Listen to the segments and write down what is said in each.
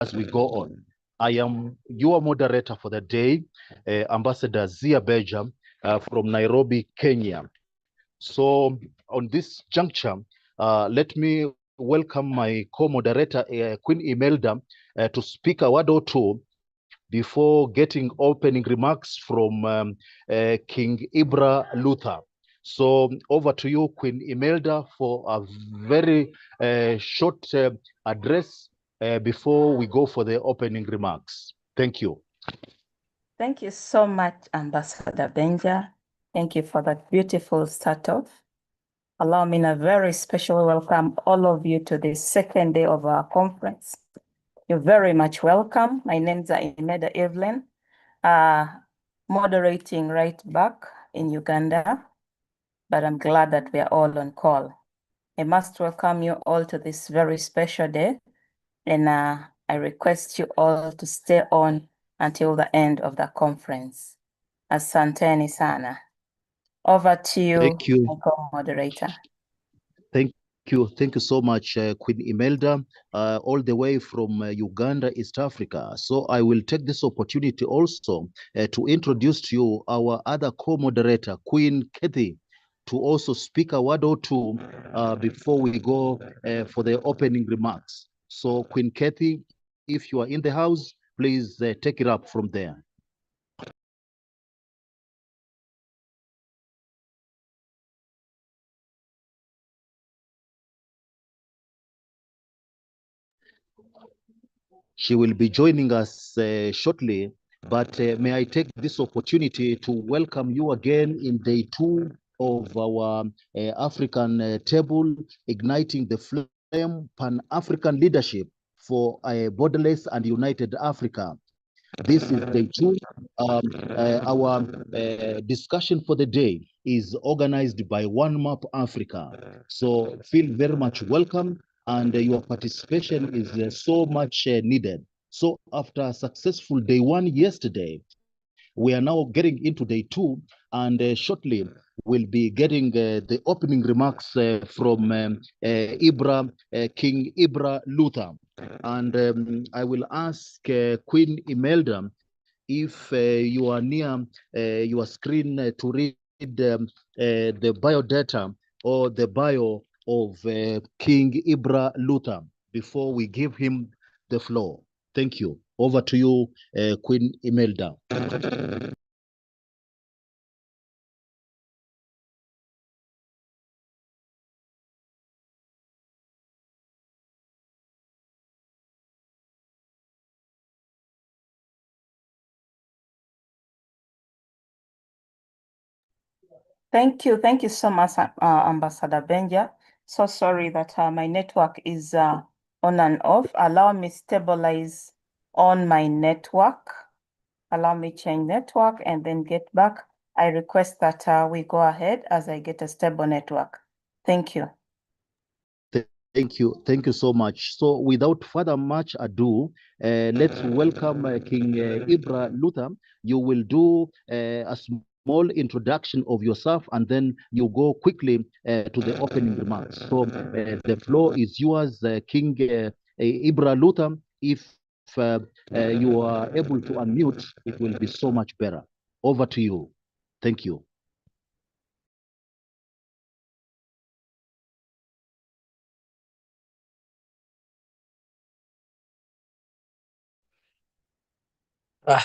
as we go on. I am your moderator for the day, Ambassador Zia Beja from Nairobi, Kenya. So on this juncture, let me welcome my co-moderator, Queen Imelda, to speak a word or two before getting opening remarks from King Ibra Luther. So over to you, Queen Imelda, for a very short address before we go for the opening remarks. Thank you. Thank you so much, Ambassador Benja. Thank you for that beautiful start off. Allow me a very special welcome all of you to the second day of our conference. You're very much welcome. My name is Imeda Evelyn, moderating right back in Uganda, but I'm glad that we are all on call. I must welcome you all to this very special day, and I request you all to stay on until the end of the conference. Asanteni sana. Over to you, Thank you. my co-moderator. Thank you. Thank you so much, Queen Imelda, all the way from Uganda, East Africa. So I will take this opportunity also to introduce to you our other co-moderator, Queen Kathy, to also speak a word or two before we go for the opening remarks. So Queen Kathy, if you are in the house, please take it up from there. She will be joining us shortly, but may I take this opportunity to welcome you again in day 2 of our African table, igniting the flame, Pan-African leadership for borderless and united Africa. This is day 2. Our discussion for the day is organized by One Map Africa. So feel very much welcome, and your participation is so much needed. So after a successful day 1 yesterday, we are now getting into day 2, and shortly we'll be getting the opening remarks from King Ibra Luther. And I will ask Queen Imelda if you are near your screen to read the biodata or the bio of King Ibra Luther before we give him the floor. Thank you. Over to you, Queen Imelda. Thank you so much, Ambassador Benja. So sorry that my network is on and off. Allow me stabilize on my network. Allow me change network and then get back. I request that we go ahead as I get a stable network. Thank you. Thank you. Thank you so much. So without further much ado, let's welcome King Ibra Luther. You will do a small introduction of yourself, and then you go quickly to the opening remarks. So the floor is yours, King Ibra Luther. If you are able to unmute, it will be so much better. Over to you. Thank you.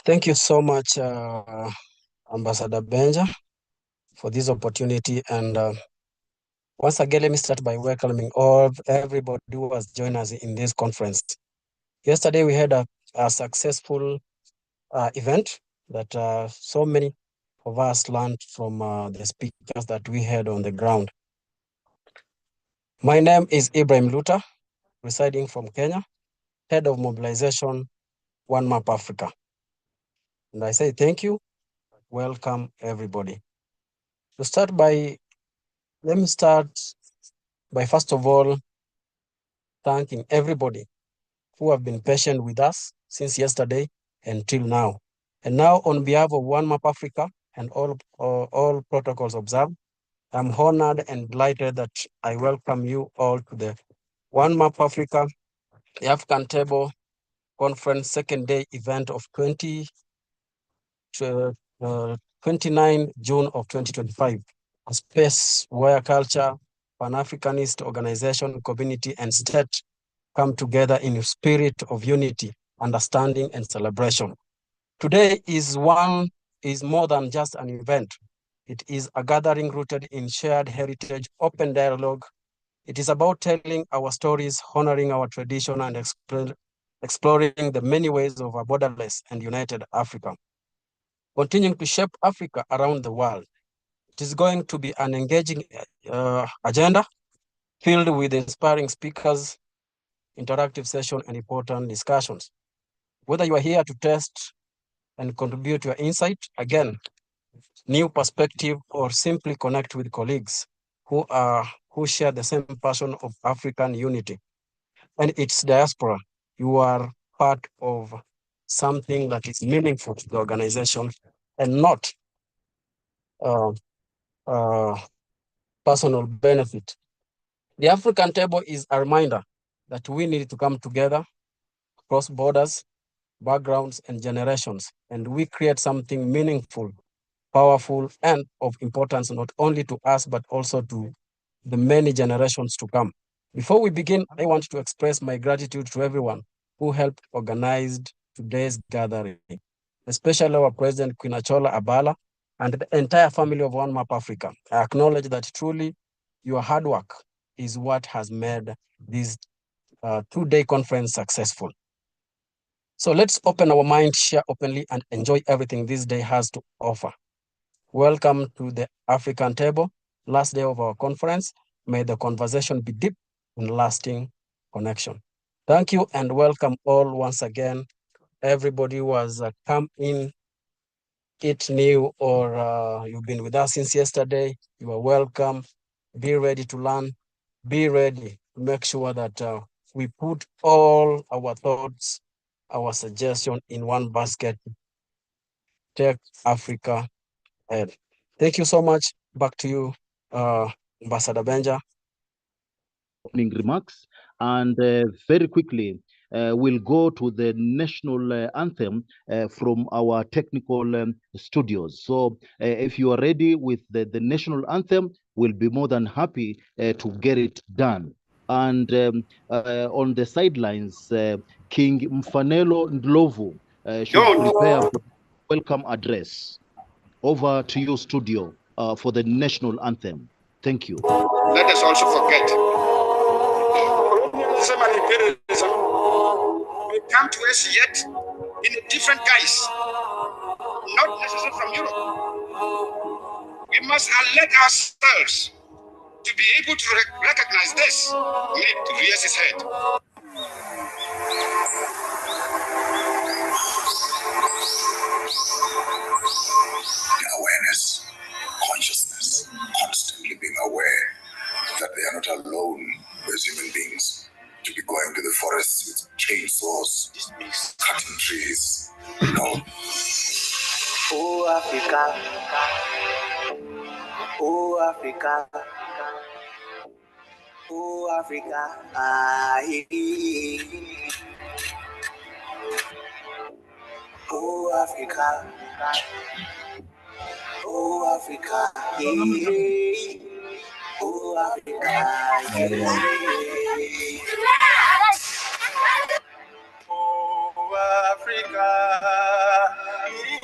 Thank you so much, Ambassador Benja, for this opportunity. And once again, let me start by welcoming everybody who has joined us in this conference. Yesterday, we had a successful event that so many of us learned from the speakers that we had on the ground. My name is Ibrahim Luther, residing from Kenya, head of mobilization, One Map Africa. And I say thank you. Welcome, everybody. Let me start by first of all thanking everybody who have been patient with us since yesterday until now. And now, on behalf of One Map Africa and all protocols observed, I'm honored and delighted that I welcome you all to the One Map Africa, the African table, Conference second day event of 29 June of 2025, a space where culture, Pan-Africanist organization, community, and state come together in a spirit of unity, understanding, and celebration. Today is more than just an event. It is a gathering rooted in shared heritage, open dialogue. It is about telling our stories, honoring our tradition, and exploring the many ways of a borderless and united Africa, continuing to shape Africa around the world. It is going to be an engaging agenda filled with inspiring speakers, interactive session, and important discussions. Whether you are here to test and contribute your insight, again, new perspective, or simply connect with colleagues who share the same passion of African unity and its diaspora, you are part of something that is meaningful to the organization and not uh, uh, personal benefit. The African table is a reminder that we need to come together across borders, backgrounds, and generations, and we create something meaningful, powerful, and of importance not only to us, but also to the many generations to come. Before we begin, I want to express my gratitude to everyone who helped organize today's gathering, especially our President Queen Achola Abala and the entire family of One Map Africa. I acknowledge that truly your hard work is what has made this two-day conference successful. So let's open our mind, share openly, and enjoy everything this day has to offer. Welcome to the African table, last day of our conference. May the conversation be deep and lasting connection. Thank you and welcome all once again. Everybody who has come in, it new, or you've been with us since yesterday, you are welcome. Be ready to learn. Be ready to make sure that we put all our thoughts, our suggestion in one basket. Take Africa ahead. Thank you so much. Back to you, Ambassador Benja. Opening remarks, and very quickly we'll go to the national anthem from our technical studios. So if you are ready with the national anthem, we'll be more than happy to get it done. And on the sidelines, King Mfanelo Ndlovu should prepare for welcome address. Over to you, studio, for the national anthem. Thank you. Let us also forget colonialism and imperialism may come to us yet in a different guise, not necessarily from Europe. We must alert ourselves to be able to recognize this. Need to raise his head. Awareness, consciousness, constantly being aware that they are not alone as human beings to be going to the forests with chainsaws, cutting trees. No. Oh, Africa. Oh, Africa. Oh, Africa. Oh, Africa. Oh, Africa. Yeah. Oh, Africa. Yeah. Oh, Africa, in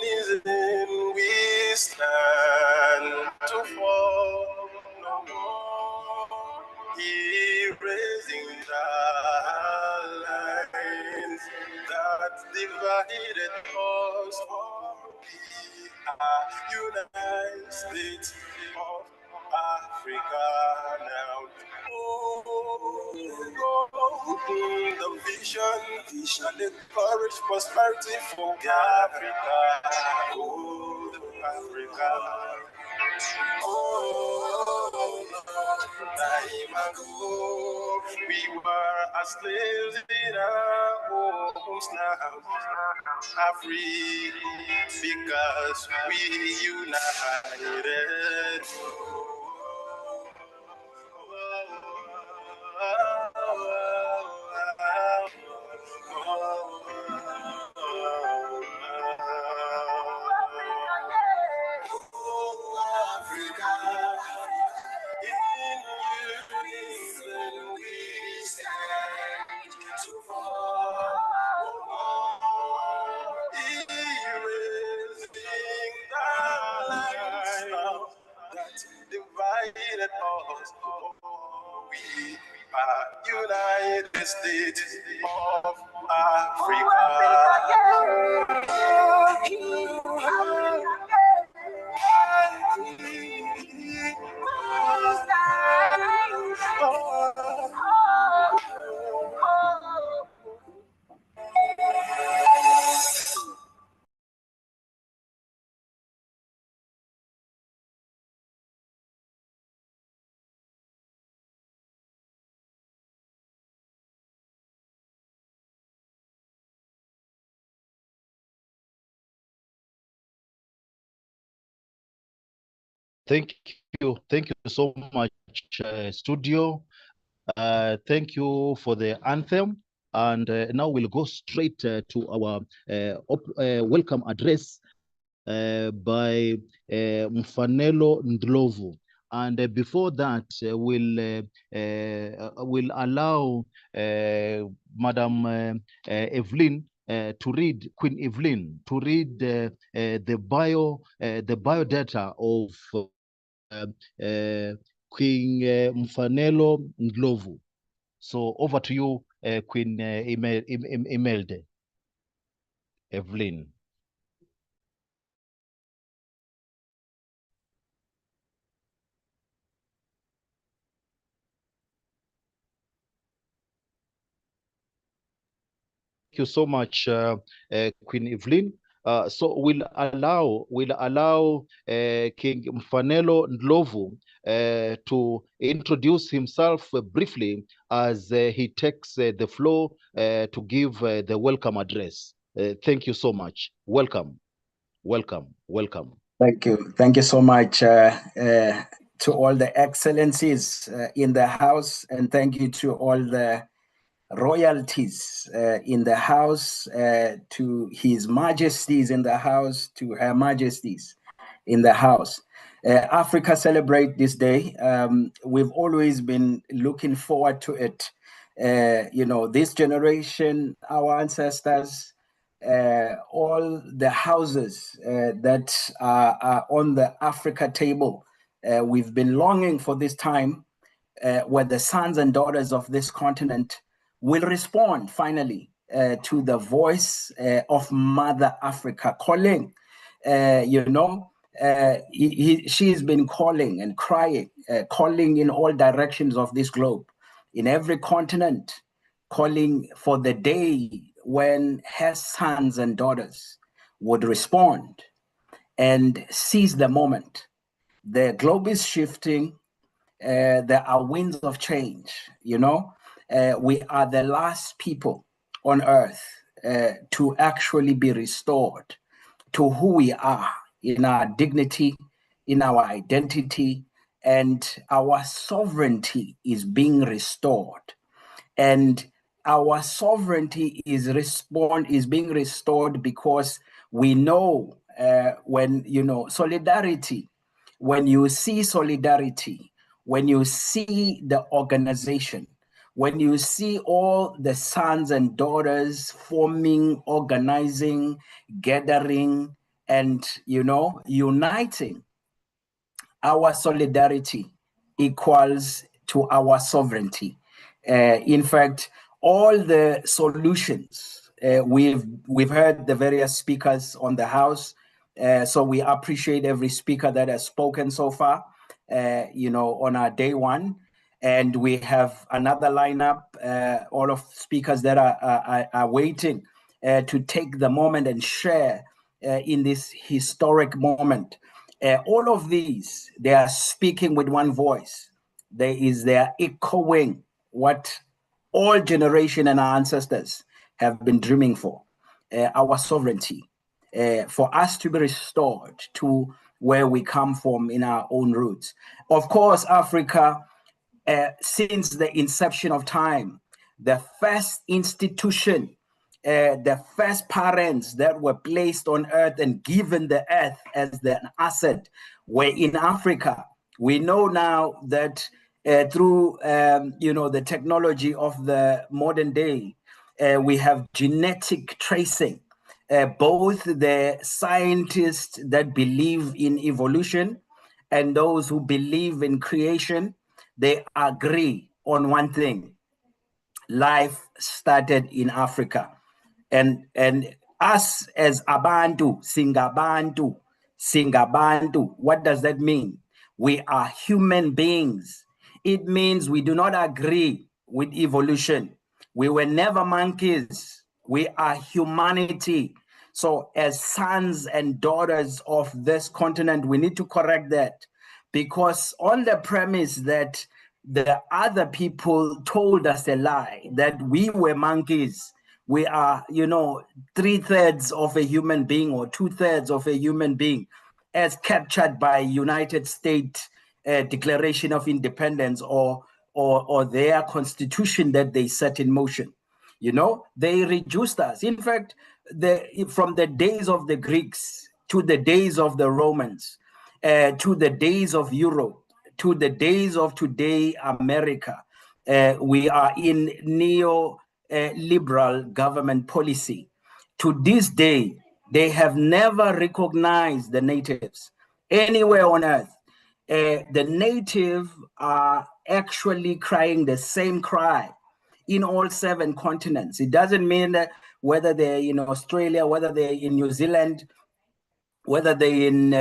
unison we stand to fall no more, erasing the lines that divided us. We are United States of Africa now. The vision, the courage, prosperity for Africa. Oh, Africa. Oh, time ago, we were as slaves in our homes now. Free because we united. United States of Africa. Thank you so much, studio. Thank you for the anthem. And now we'll go straight to our welcome address by Mfanelo Ndlovu. And before that, we'll allow Madam Evelyn to read, Queen Evelyn, to read the biodata of Queen Mfanelo Ndlovu. So over to you, Queen Imelda. Evelyn. Thank you so much, Queen Evelyn. So we'll allow King Mfanelo Ndlovu to introduce himself briefly as he takes the floor to give the welcome address. Thank you so much. Welcome. Thank you so much to all the excellencies in the house, and thank you to all the royalties in the house, to His Majesties in the house, to Her Majesties in the house. Africa celebrate this day. We've always been looking forward to it. This generation, our ancestors, all the houses that are on the Africa table, we've been longing for this time where the sons and daughters of this continent will respond finally to the voice of Mother Africa calling. She's been calling and crying, calling in all directions of this globe, in every continent, calling for the day when her sons and daughters would respond and seize the moment. The globe is shifting. There are winds of change. We are the last people on earth to actually be restored to who we are in our dignity, in our identity, and our sovereignty is being restored. And our sovereignty is being restored because we know solidarity, when you see solidarity, when you see the organization, when you see all the sons and daughters forming, organizing, gathering, and uniting, our solidarity equals to our sovereignty. In fact, all the solutions, we've heard the various speakers on the house, so we appreciate every speaker that has spoken so far, on our day one. And we have another lineup, all of speakers that are waiting to take the moment and share in this historic moment. All of these, they are speaking with one voice. They are echoing what all generation and our ancestors have been dreaming for, our sovereignty, for us to be restored to where we come from in our own roots. Of course, Africa, since the inception of time, the first institution, the first parents that were placed on earth and given the earth as an asset were in Africa. We know now that through the technology of the modern day, we have genetic tracing. Both the scientists that believe in evolution and those who believe in creation, they agree on one thing. Life started in Africa. And us as Abantu, Singabantu, what does that mean? We are human beings. It means we do not agree with evolution. We were never monkeys. We are humanity. So as sons and daughters of this continent, we need to correct that, because on the premise that the other people told us a lie, that we were monkeys, we are, 3/3 of a human being or 2/3 of a human being, as captured by United States Declaration of Independence or their constitution that they set in motion. They reduced us. In fact, from the days of the Greeks to the days of the Romans, to the days of Europe, to the days of today, America, we are in neo-liberal government policy. To this day, they have never recognized the natives anywhere on earth. The native are actually crying the same cry in all 7 continents. It doesn't mean that whether they're in Australia, whether they're in New Zealand, whether they're in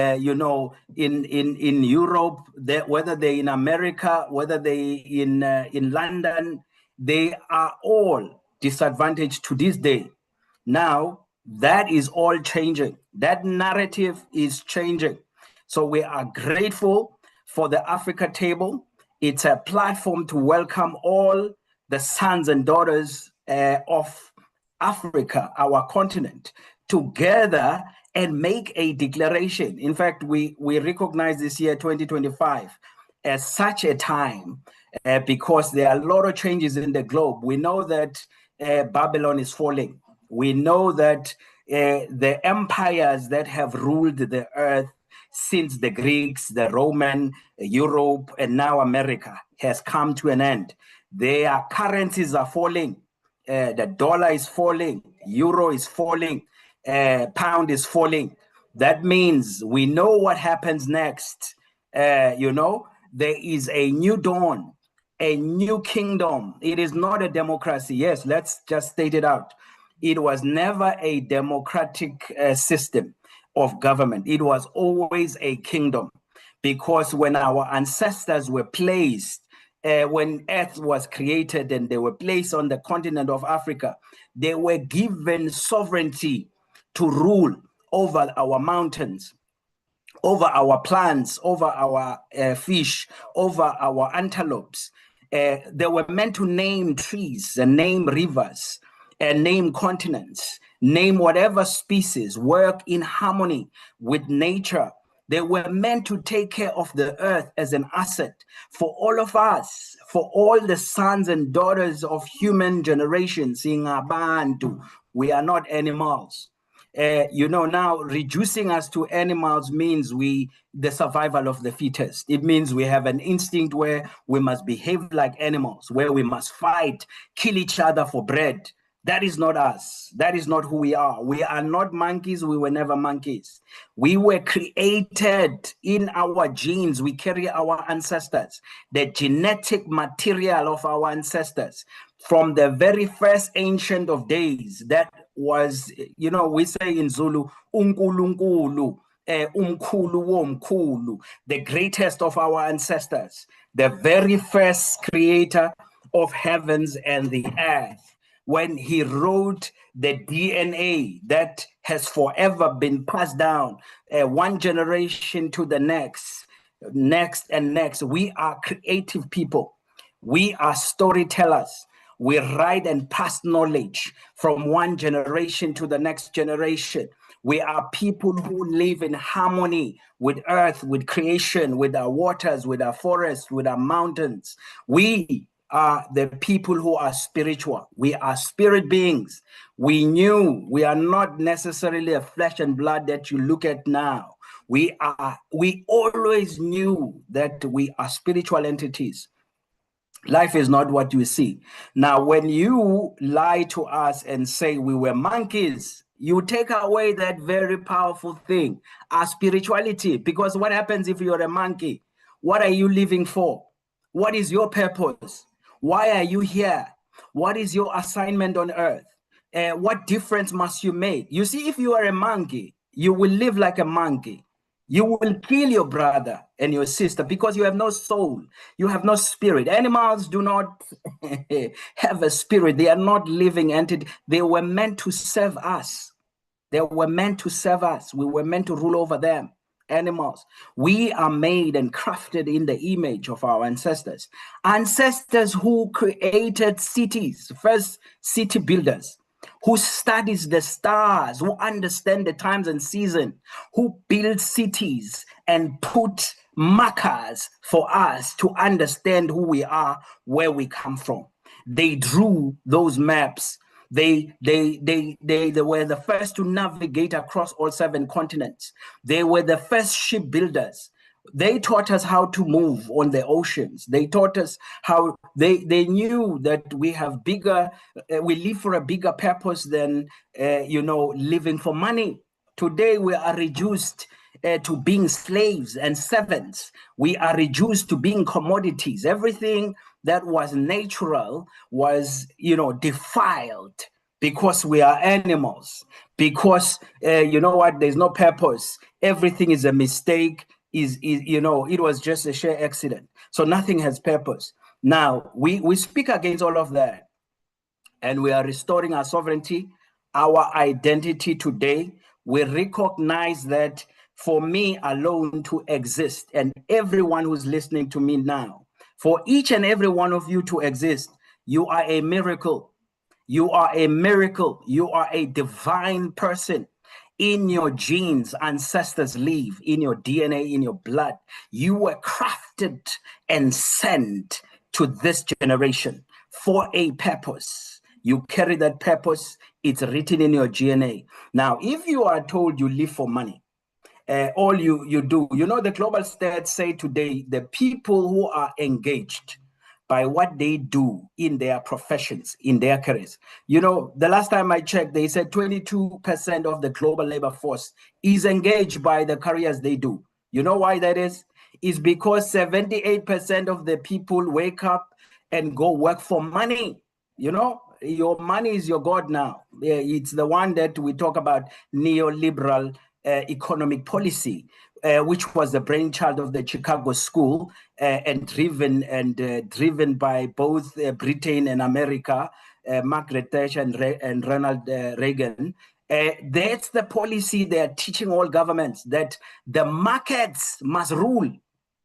in Europe, whether they're in America, whether they're in London, they are all disadvantaged to this day. Now that is all changing. That narrative is changing. So we are grateful for the Africa Table. It's a platform to welcome all the sons and daughters of Africa, our continent, together and make a declaration. In fact, we recognize this year, 2025, as such a time because there are a lot of changes in the globe. We know that Babylon is falling. We know that the empires that have ruled the earth since the Greeks, the Roman, Europe, and now America has come to an end. Their currencies are falling. The dollar is falling. Euro is falling. Pound is falling. That means we know what happens next. There is a new dawn, a new kingdom. It is not a democracy. Yes, let's just state it out. It was never a democratic system of government. It was always a kingdom, because when our ancestors were placed, when Earth was created and they were placed on the continent of Africa, they were given sovereignty to rule over our mountains, over our plants, over our fish, over our antelopes. They were meant to name trees and name rivers and name continents, name whatever species, work in harmony with nature. They were meant to take care of the earth as an asset for all of us, for all the sons and daughters of human generations in Abantu. We are not animals. Now reducing us to animals means the survival of the fittest. It means we have an instinct where we must behave like animals, where we must fight, kill each other for bread. That is not us. That is not who we are. We are not monkeys. We were never monkeys. We were created in our genes. We carry our ancestors, the genetic material of our ancestors from the very first ancient of days. That was, we say in Zulu, unkulunkulu, umkhulu womkhulu, the greatest of our ancestors, the very first creator of heavens and the earth. When he wrote the DNA that has forever been passed down one generation to the next and next. We are creative people. We are storytellers. We write and pass knowledge from one generation to the next generation. We are people who live in harmony with earth, with creation, with our waters, with our forests, with our mountains. We are the people who are spiritual. We are spirit beings. We are not necessarily a flesh and blood that you look at now. We always knew that we are spiritual entities. Life is not what you see. Now, when you lie to us and say we were monkeys, you take away that very powerful thing, our spirituality. Because what happens if you're a monkey? What are you living for? What is your purpose? Why are you here? What is your assignment on earth? What difference must you make? You see, if you are a monkey, you will live like a monkey. You will kill your brother and your sister because you have no soul. You have no spirit. Animals do not have a spirit. They are not living entities. They were meant to serve us. They were meant to serve us. We were meant to rule over them. Animals. We are made and crafted in the image of our ancestors. Ancestors who created cities, first city builders, who studies the stars, who understand the times and season, who build cities and put markers for us to understand who we are, where we come from. They drew those maps. They were the first to navigate across all 7 continents. They were the first shipbuilders. They taught us how to move on the oceans. They taught us how they knew that we have bigger, we live for a bigger purpose than, living for money. Today we are reduced to being slaves and servants. We are reduced to being commodities. Everything that was natural was, defiled because we are animals, because, there's no purpose. Everything is a mistake, it was just a sheer accident. So nothing has purpose. Now, we speak against all of that, and we are restoring our sovereignty, our identity today. We recognize that for me alone to exist, and everyone who's listening to me now, for each and every one of you to exist, you are a miracle. You are a miracle. You are a divine person. In your genes, ancestors live, in your DNA, in your blood. You were crafted and sent to this generation for a purpose. You carry that purpose. It's written in your DNA. Now, if you are told you live for money, all you do, the global stats say today, the people who are engaged by what they do in their professions, in their careers. The last time I checked, they said 22% of the global labor force is engaged by the careers they do. You know why that is? It's because 78% of the people wake up and go work for money. Your money is your God now. It's the one that we talk about, neoliberal economic policy, which was the brainchild of the Chicago School and driven by both Britain and America, Margaret Thatcher and Ronald Reagan. That's the policy they're teaching all governments, that the markets must rule,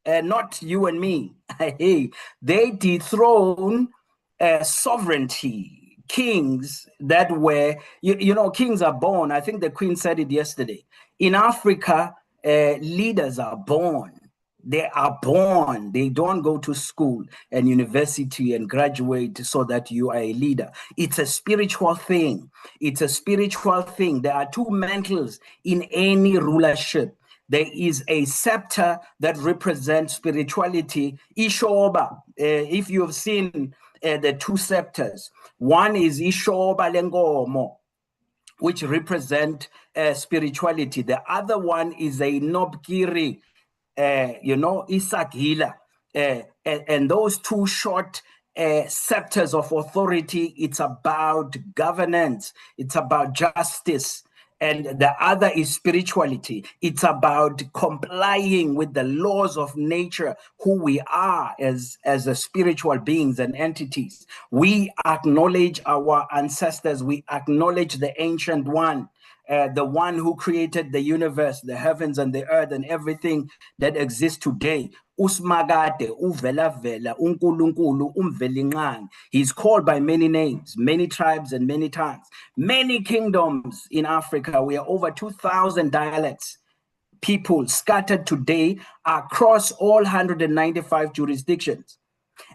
not you and me. They dethrone sovereignty. Kings that were, kings are born. I think the Queen said it yesterday. In Africa, leaders are born. They are born. They don't go to school and university and graduate so that you are a leader. It's a spiritual thing. It's a spiritual thing. There are 2 mantles in any rulership. There is a scepter that represents spirituality. Ishoba, if you've seen the 2 scepters, one is Ishoba Lengomo, which represent spirituality. The other one is a Nobkiri, Isagila. And those 2 short scepters of authority, it's about governance, it's about justice. And the other is spirituality. It's about complying with the laws of nature, who we are as spiritual beings and entities. We acknowledge our ancestors. We acknowledge the ancient one, the one who created the universe, the heavens and the earth and everything that exists today. Usmagade, uvelavela, unkulunkulu, umvelinqangi. He's called by many names, many tribes and many tongues, many kingdoms in Africa. We are over 2,000 dialects, people scattered today across all 195 jurisdictions.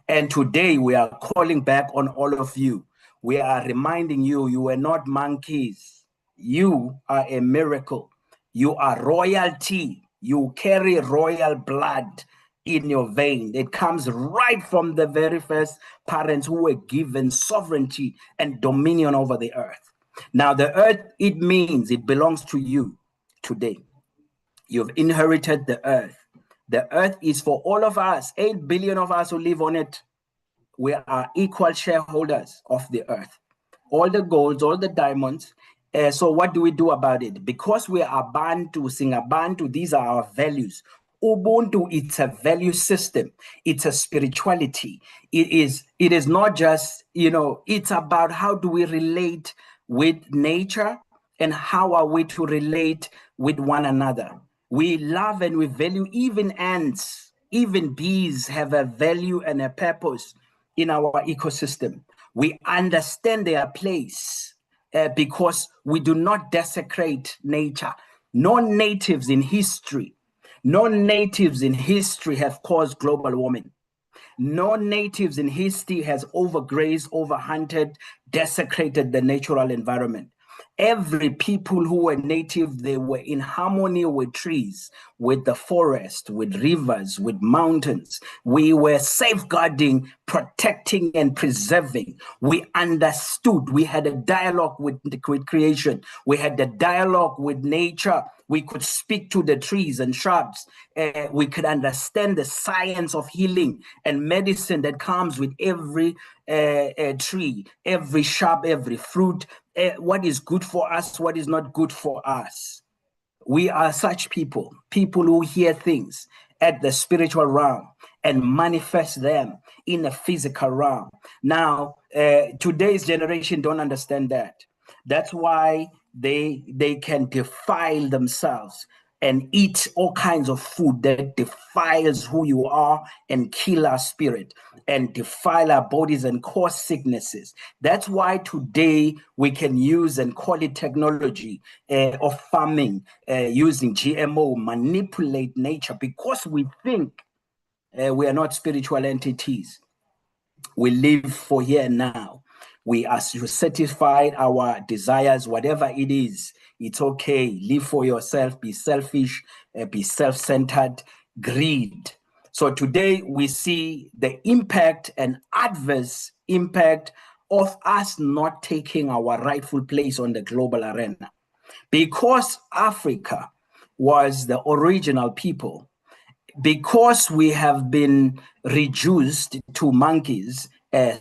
And today we are calling back on all of you. We are reminding you, you are not monkeys. You are a miracle. You are royalty. You carry royal blood in your vein. It comes right from the very first parents who were given sovereignty and dominion over the earth. Now, the earth, it means it belongs to you today. You've inherited the earth. The earth is for all of us, 8 billion of us who live on it. We are equal shareholders of the earth. All the golds, all the diamonds. So what do we do about it? Because we are Bantu, Singabantu, these are our values. Ubuntu, it's a value system. It's a spirituality. It is not just, it's about how do we relate with nature and how are we to relate with one another. We love and we value even ants, even bees have a value and a purpose in our ecosystem. We understand their place because we do not desecrate nature. Non-natives in history have caused global warming. Non-natives in history has overgrazed, overhunted, desecrated the natural environment. Every people who were native, they were in harmony with trees, with the forest, with rivers, with mountains. We were safeguarding, protecting, and preserving. We understood. We had a dialogue with creation. We had a dialogue with nature. We could speak to the trees and shrubs. We could understand the science of healing and medicine that comes with every tree, every shrub, every fruit, what is good for us, what is not good for us. We are such people who hear things at the spiritual realm and manifest them in the physical realm. Now, today's generation don't understand that. That's why they can defile themselves and eat all kinds of food that defiles who you are and kill our spirit and defile our bodies and cause sicknesses. That's why today we can use and call it technology of farming, using GMO, manipulate nature, because we think we are not spiritual entities. We live for here and now. We are satisfied our desires, whatever it is. It's okay. Live for yourself. Be selfish. Be self-centered. Greed. So today we see the impact and adverse impact of us not taking our rightful place on the global arena. Because Africa was the original people, because we have been reduced to monkeys,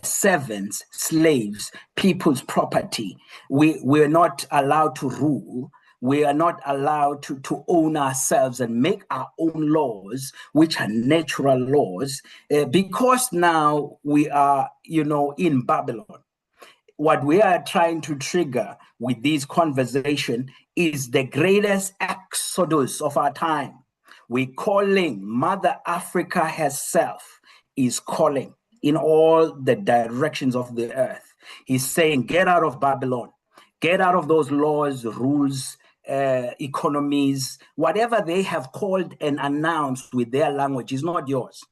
servants, slaves, people's property, we're not allowed to rule. We are not allowed to own ourselves and make our own laws, which are natural laws, because now we are, in Babylon. What we are trying to trigger with this conversation is the greatest exodus of our time. We're calling Mother Africa herself is calling in all the directions of the earth. He's saying, get out of Babylon, get out of those laws, rules, economies, whatever they have called and announced with their language is not yours.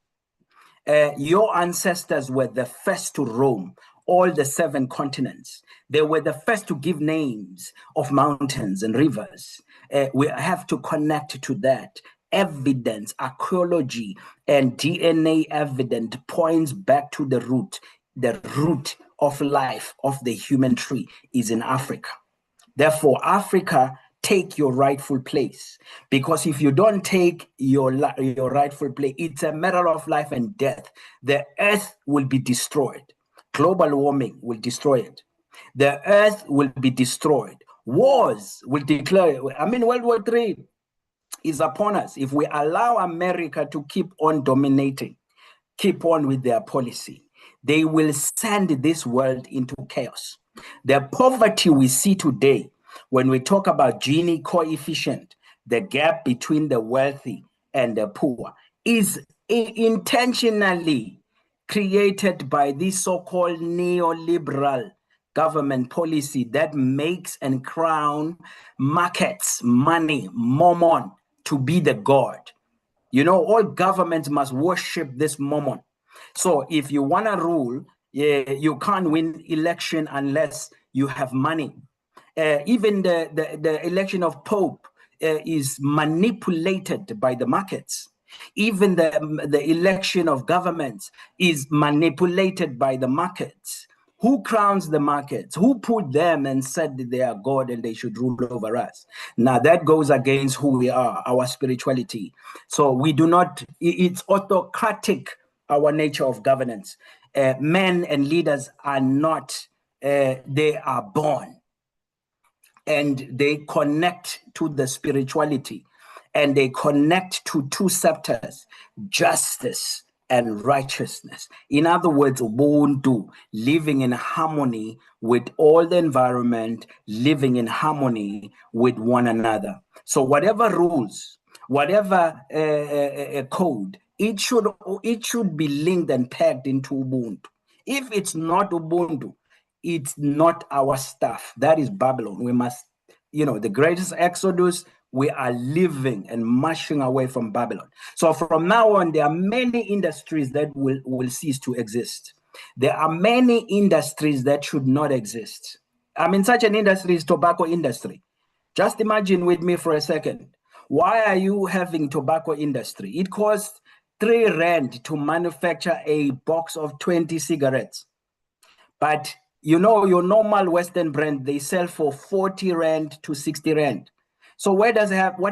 Your ancestors were the first to roam all the 7 continents. They were the first to give names of mountains and rivers. We have to connect to that. Evidence, archaeology, and DNA evidence points back to the root. The root of life of the human tree is in Africa. Therefore, Africa, take your rightful place. Because if you don't take your rightful place, it's a matter of life and death. The earth will be destroyed. Global warming will destroy it. The earth will be destroyed. Wars will declare. World War III is upon us. If we allow America to keep on dominating, keep on with their policy, they will send this world into chaos. The poverty we see today, when we talk about Gini coefficient, the gap between the wealthy and the poor, is intentionally created by this so-called neoliberal government policy that makes and crown markets, money, mammon to be the god. All governments must worship this mammon. So if you want to rule, you can't win election unless you have money. Even the election of Pope is manipulated by the markets. Even the election of governments is manipulated by the markets. Who crowns the markets? Who put them and said that they are God and they should rule over us? Now that goes against who we are, our spirituality. So we do not, it's autocratic, our nature of governance. men and leaders are not, they are born, and they connect to the spirituality, and they connect to two scepters, justice and righteousness. In other words, ubuntu, living in harmony with all the environment, living in harmony with one another. So whatever rules, whatever code, it should be linked and pegged into ubuntu. If it's not ubuntu, it's not our stuff. That is Babylon. We must, the greatest exodus, we are living and marching away from Babylon. So from now on, there are many industries that will cease to exist. There are many industries that should not exist. I mean, such an industry is tobacco industry. Just imagine with me for a second. Why are you having tobacco industry? It costs 3 rand to manufacture a box of 20 cigarettes. But your normal Western brand, they sell for 40 rand to 60 rand. So what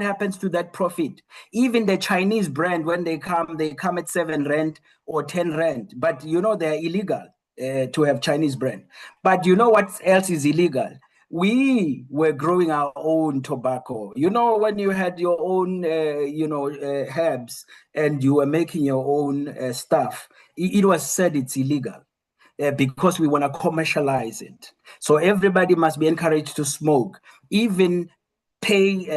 happens to that profit? Even the Chinese brand, when they come at 7 rand or 10 rand. But they're illegal to have Chinese brand. But what else is illegal? We were growing our own tobacco. When you had your own, herbs and you were making your own stuff, it was said it's illegal. Because we want to commercialize it. So everybody must be encouraged to smoke. Even pay,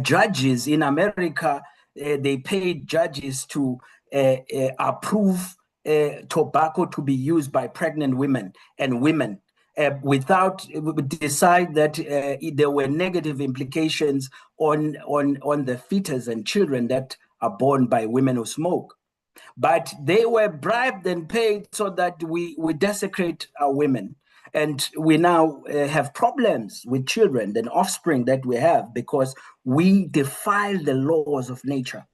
judges in America. They pay judges to approve tobacco to be used by pregnant women and women without decide that there were negative implications on the fetus and children that are born by women who smoke. But they were bribed and paid so that we desecrate our women. And we now have problems with children and offspring that we have because we defile the laws of nature.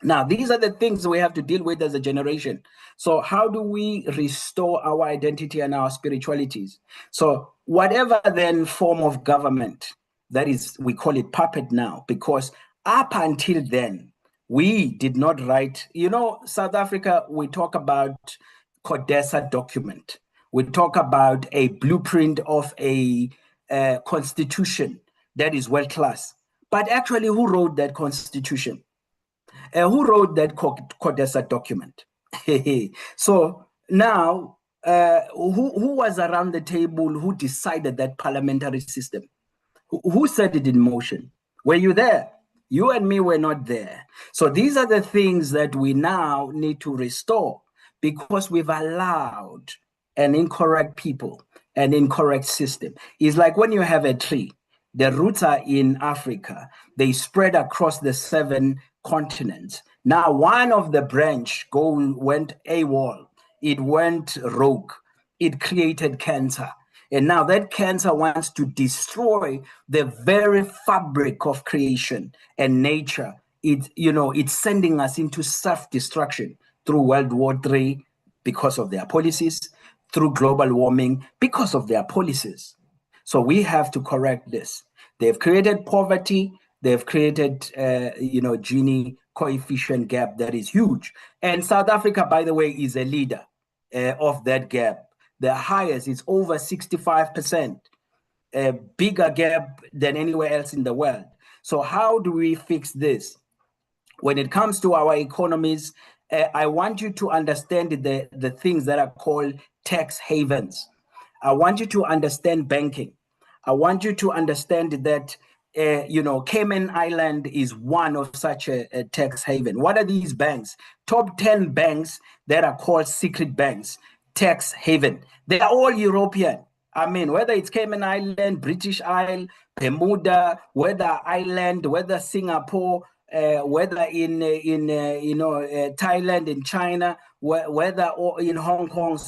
Now, these are the things we have to deal with as a generation. So how do we restore our identity and our spiritualities? So whatever then form of government, that is, we call it puppet now, because up until then, we did not write, South Africa, we talk about CODESA document. We talk about a blueprint of a constitution that is world-class. But actually, who wrote that constitution? Who wrote that CODESA document? So now, who was around the table who decided that parliamentary system? Who set it in motion? Were you there? You and me were not there. So these are the things that we now need to restore because we've allowed an incorrect people, an incorrect system. It's like when you have a tree, the roots are in Africa. They spread across the 7 continents. Now, one of the branch went AWOL. It went rogue. It created cancer. And now that cancer wants to destroy the very fabric of creation and nature. It's sending us into self-destruction through World War III because of their policies, through global warming because of their policies. So we have to correct this. They've created poverty. They've created, Gini coefficient gap that is huge. And South Africa, by the way, is a leader of that gap. The highest is over 65%, a bigger gap than anywhere else in the world. So how do we fix this? When it comes to our economies, I want you to understand the things that are called tax havens. I want you to understand banking. I want you to understand that Cayman Island is one of such a tax haven. What are these banks? Top 10 banks that are called secret banks, tax haven. They are all European. I mean, whether it's Cayman Island, British Isle, Bermuda, whether Ireland, whether Singapore, whether in Thailand, in China, whether in Hong Kong,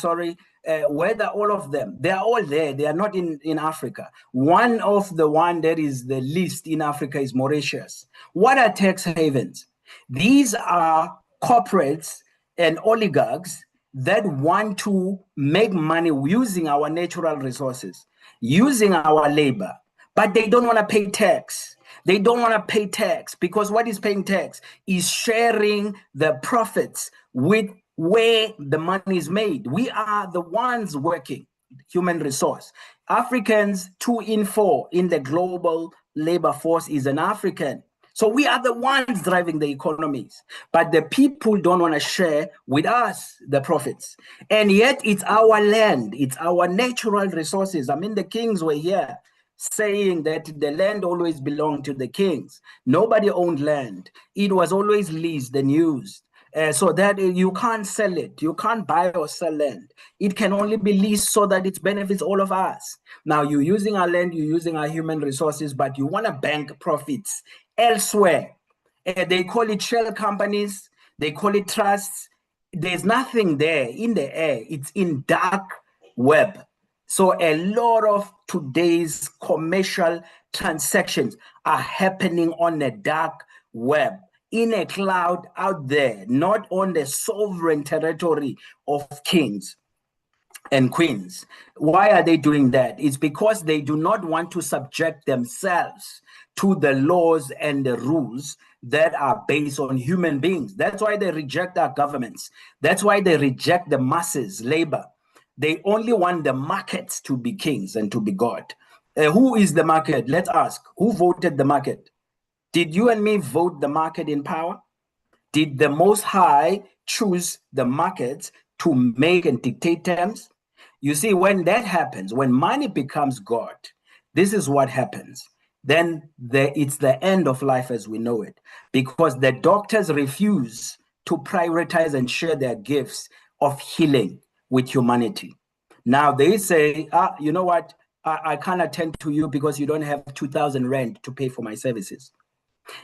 whether all of them, they are all there. They are not in Africa. One that is the least in Africa is Mauritius. What are tax havens? These are corporates and oligarchs that want to make money using our natural resources, using our labor, but they don't want to pay tax. They don't want to pay tax, because what is paying tax is sharing the profits with where the money is made. We are the ones working, human resource. Africans, 2 in 4 in the global labor force is an African. So we are the ones driving the economies, but the people don't want to share with us the profits. And yet it's our land, it's our natural resources. I mean, the kings were here saying that the land always belonged to the kings. Nobody owned land. It was always leased and used. So that you can't sell it. You can't buy or sell land. It can only be leased so that it benefits all of us. Now you're using our land, you're using our human resources, but you want to bank profits elsewhere. They call it shell companies. They call it trusts. There's nothing there in the air. It's in dark web. So a lot of today's commercial transactions are happening on the dark web, in a cloud out there, not on the sovereign territory of kings and queens. Why are they doing that? It's because they do not want to subject themselves to the laws and the rules that are based on human beings. That's why they reject our governments. That's why they reject the masses, labor. They only want the markets to be kings and to be God. Who is the market? Let's ask. Who voted the market? Did you and me vote the market in power? Did the Most High choose the markets to make and dictate terms? You see, when that happens, when money becomes God, this is what happens. Then it's the end of life as we know it, because the doctors refuse to prioritize and share their gifts of healing with humanity. Now they say, you know what? I can't attend to you because you don't have 2,000 rand to pay for my services.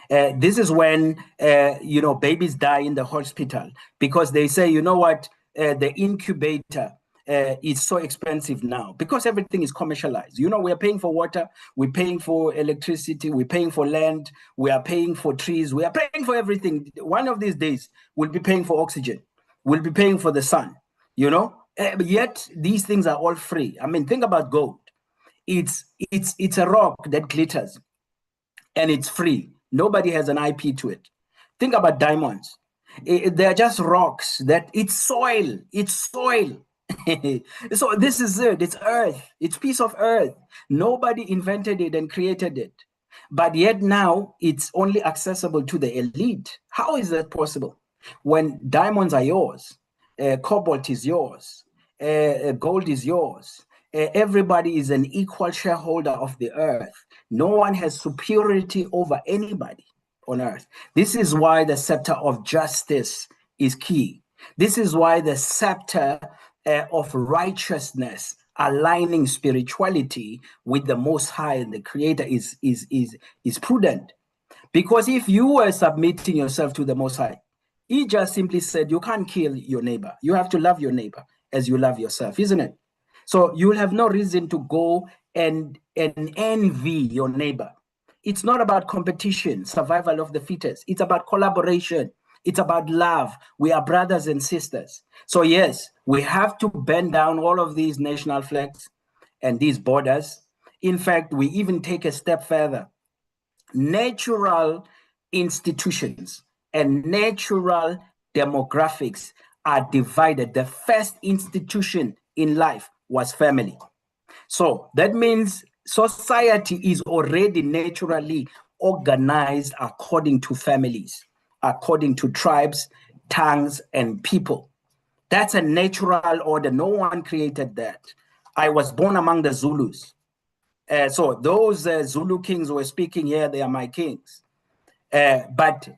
This is when, babies die in the hospital because they say, you know what, the incubator is so expensive now because everything is commercialized. You know, we're paying for water, we're paying for electricity, we're paying for land, we are paying for trees, we are paying for everything. One of these days, we'll be paying for oxygen, we'll be paying for the sun, you know, yet these things are all free. I mean, think about gold. It's a rock that glitters and it's free. Nobody has an IP to it. Think about diamonds. They're just rocks that it's soil. It's soil. So this is it. It's earth. It's piece of earth. Nobody invented it and created it. But yet now it's only accessible to the elite. How is that possible? When diamonds are yours, cobalt is yours, gold is yours, everybody is an equal shareholder of the earth. No one has superiority over anybody on earth. This is why the scepter of justice is key. This is why the scepter of righteousness, aligning spirituality with the Most High and the Creator, is prudent. Because if you were submitting yourself to the Most High, He just simply said, you can't kill your neighbor. You have to love your neighbor as you love yourself, isn't it? So you will have no reason to go and envy your neighbor. It's not about competition, survival of the fittest. It's about collaboration. It's about love. We are brothers and sisters. So yes, we have to bend down all of these national flags and these borders. In fact, we even take a step further. Natural institutions and natural demographics are divided. The first institution in life was family. So that means society is already naturally organized according to families, according to tribes, tongues, and people. That's a natural order. No one created that. I was born among the Zulus. So those Zulu kings were speaking here, they are my kings. But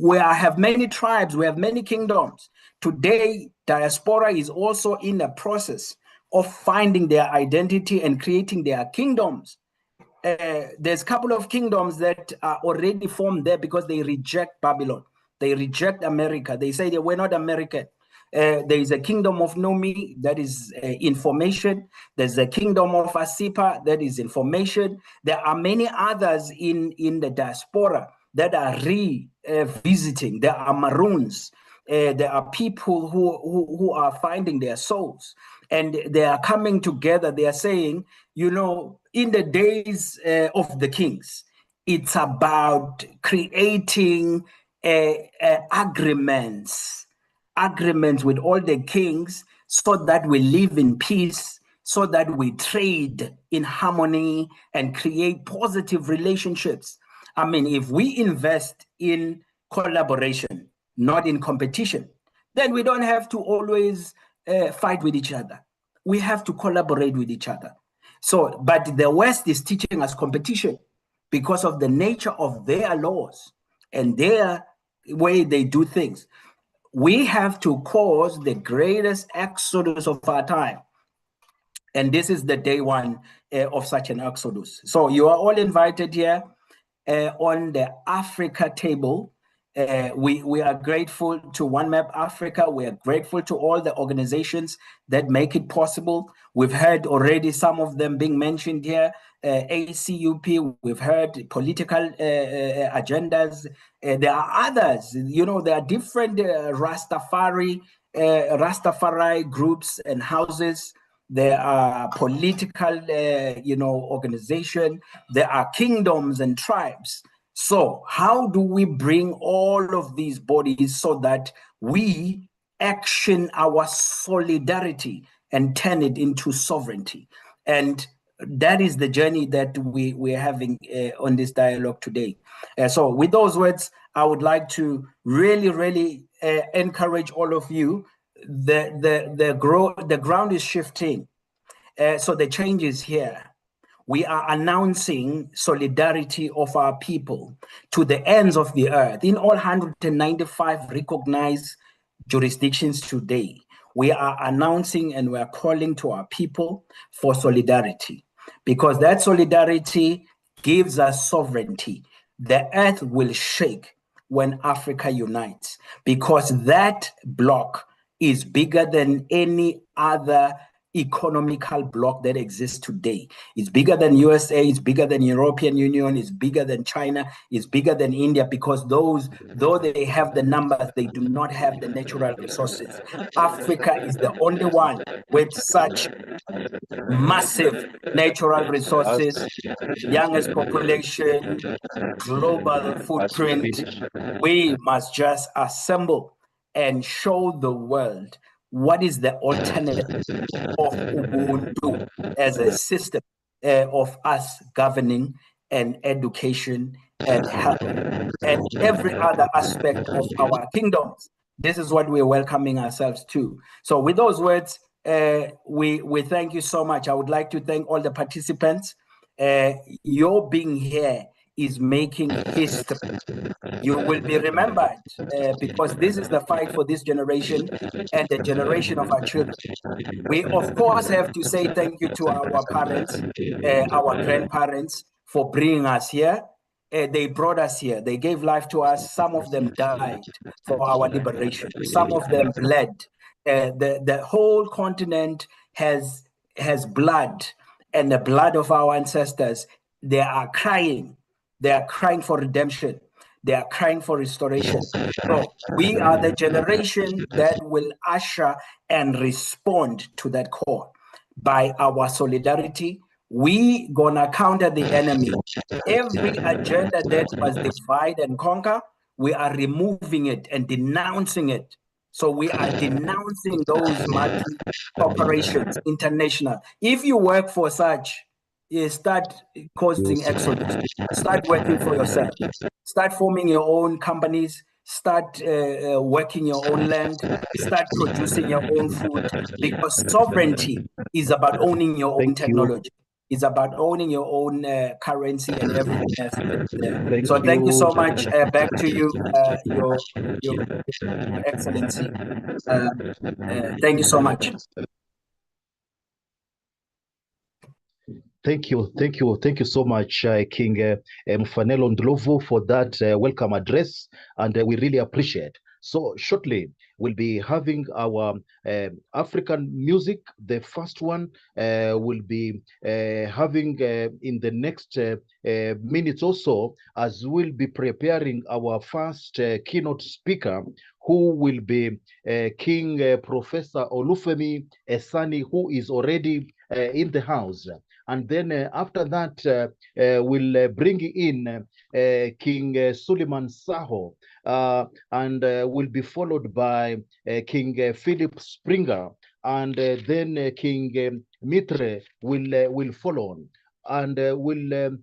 we have many tribes, we have many kingdoms. Today, diaspora is also in the process of finding their identity and creating their kingdoms. There's a couple of kingdoms that are already formed there because they reject Babylon. They reject America. They say they were not American. There is a kingdom of Nomi, that is information. There's a kingdom of Asipa, that is information. There are many others in the diaspora that are revisiting. There are Maroons. There are people who are finding their souls. And they are coming together. They are saying, you know, in the days of the kings, It's about creating agreements with all the kings so that we live in peace, so that we trade in harmony and create positive relationships. I mean, if we invest in collaboration, not in competition, then we don't have to always fight with each other. We have to collaborate with each other. So, but the West is teaching us competition because of the nature of their laws and their way they do things. We have to cause the greatest exodus of our time. And this is the day one of such an exodus. So you are all invited here on the Africa table. We are grateful to One Map Africa. We are grateful to all the organizations that make it possible. We've heard already some of them being mentioned here. ACUP, we've heard political agendas. There are others, you know, there are different Rastafari groups and houses. There are political, organization. There are kingdoms and tribes. So how do we bring all of these bodies so that we action our solidarity and turn it into sovereignty? And that is the journey that we're having on this dialogue today. So with those words, I would like to really encourage all of you. The ground is shifting. So the change is here. We are announcing solidarity of our people to the ends of the earth in all 195 recognized jurisdictions today. We are announcing and we are calling to our people for solidarity, because that solidarity gives us sovereignty. The earth will shake when Africa unites, because that bloc is bigger than any other economical bloc that exists today. It's bigger than USA, it's bigger than European Union, it's bigger than China, it's bigger than India, because those, though they have the numbers, they do not have the natural resources. Africa is the only one with such massive natural resources, youngest population, global footprint. We must just assemble and show the world what is the alternative of Ubuntu as a system of us governing and education and health and every other aspect of our kingdoms. This is what we're welcoming ourselves to. So with those words, we thank you so much. I would like to thank all the participants. Your being here is making history. You will be remembered because this is the fight for this generation and the generation of our children. We, of course, have to say thank you to our parents, our grandparents, for bringing us here. They brought us here. They gave life to us. Some of them died for our liberation. Some of them bled. The whole continent has blood, and the blood of our ancestors. They are crying. They are crying for redemption. They are crying for restoration. So we are the generation that will usher and respond to that call. By our solidarity, we gonna counter the enemy. Every agenda that was divide and conquer, we are removing it and denouncing it. So we are denouncing those multi-corporations, international. If you work for such, you start causing exodus. Start working for yourself. Start forming your own companies. Start working your own land. Start producing your own food, because sovereignty is about owning your own technology. It's about owning your own currency and everything else that's there. So thank you so much. Back to you, Your Excellency. Thank you so much. Thank you so much, King Mfanelo Ndlovu, for that welcome address, and we really appreciate. So shortly, we'll be having our African music. The first one will be having in the next minutes or so, as we'll be preparing our first keynote speaker, who will be King Professor Olufemi Esani, who is already in the house. And then after that, we'll bring in King Suleiman Saho, and will be followed by King Philip Springer, and then King Mitre will follow on, and will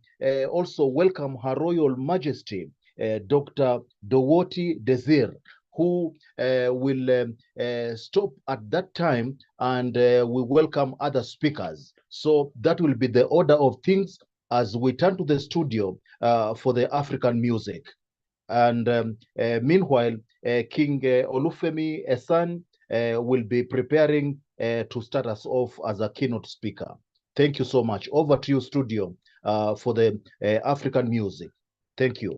also welcome Her Royal Majesty Dr. Dowoti Desir, who will stop at that time, and we welcome other speakers. So that will be the order of things as we turn to the studio for the African music. And meanwhile, King Olufemi Esan will be preparing to start us off as a keynote speaker. Thank you so much. Over to you, studio, for the African music. Thank you.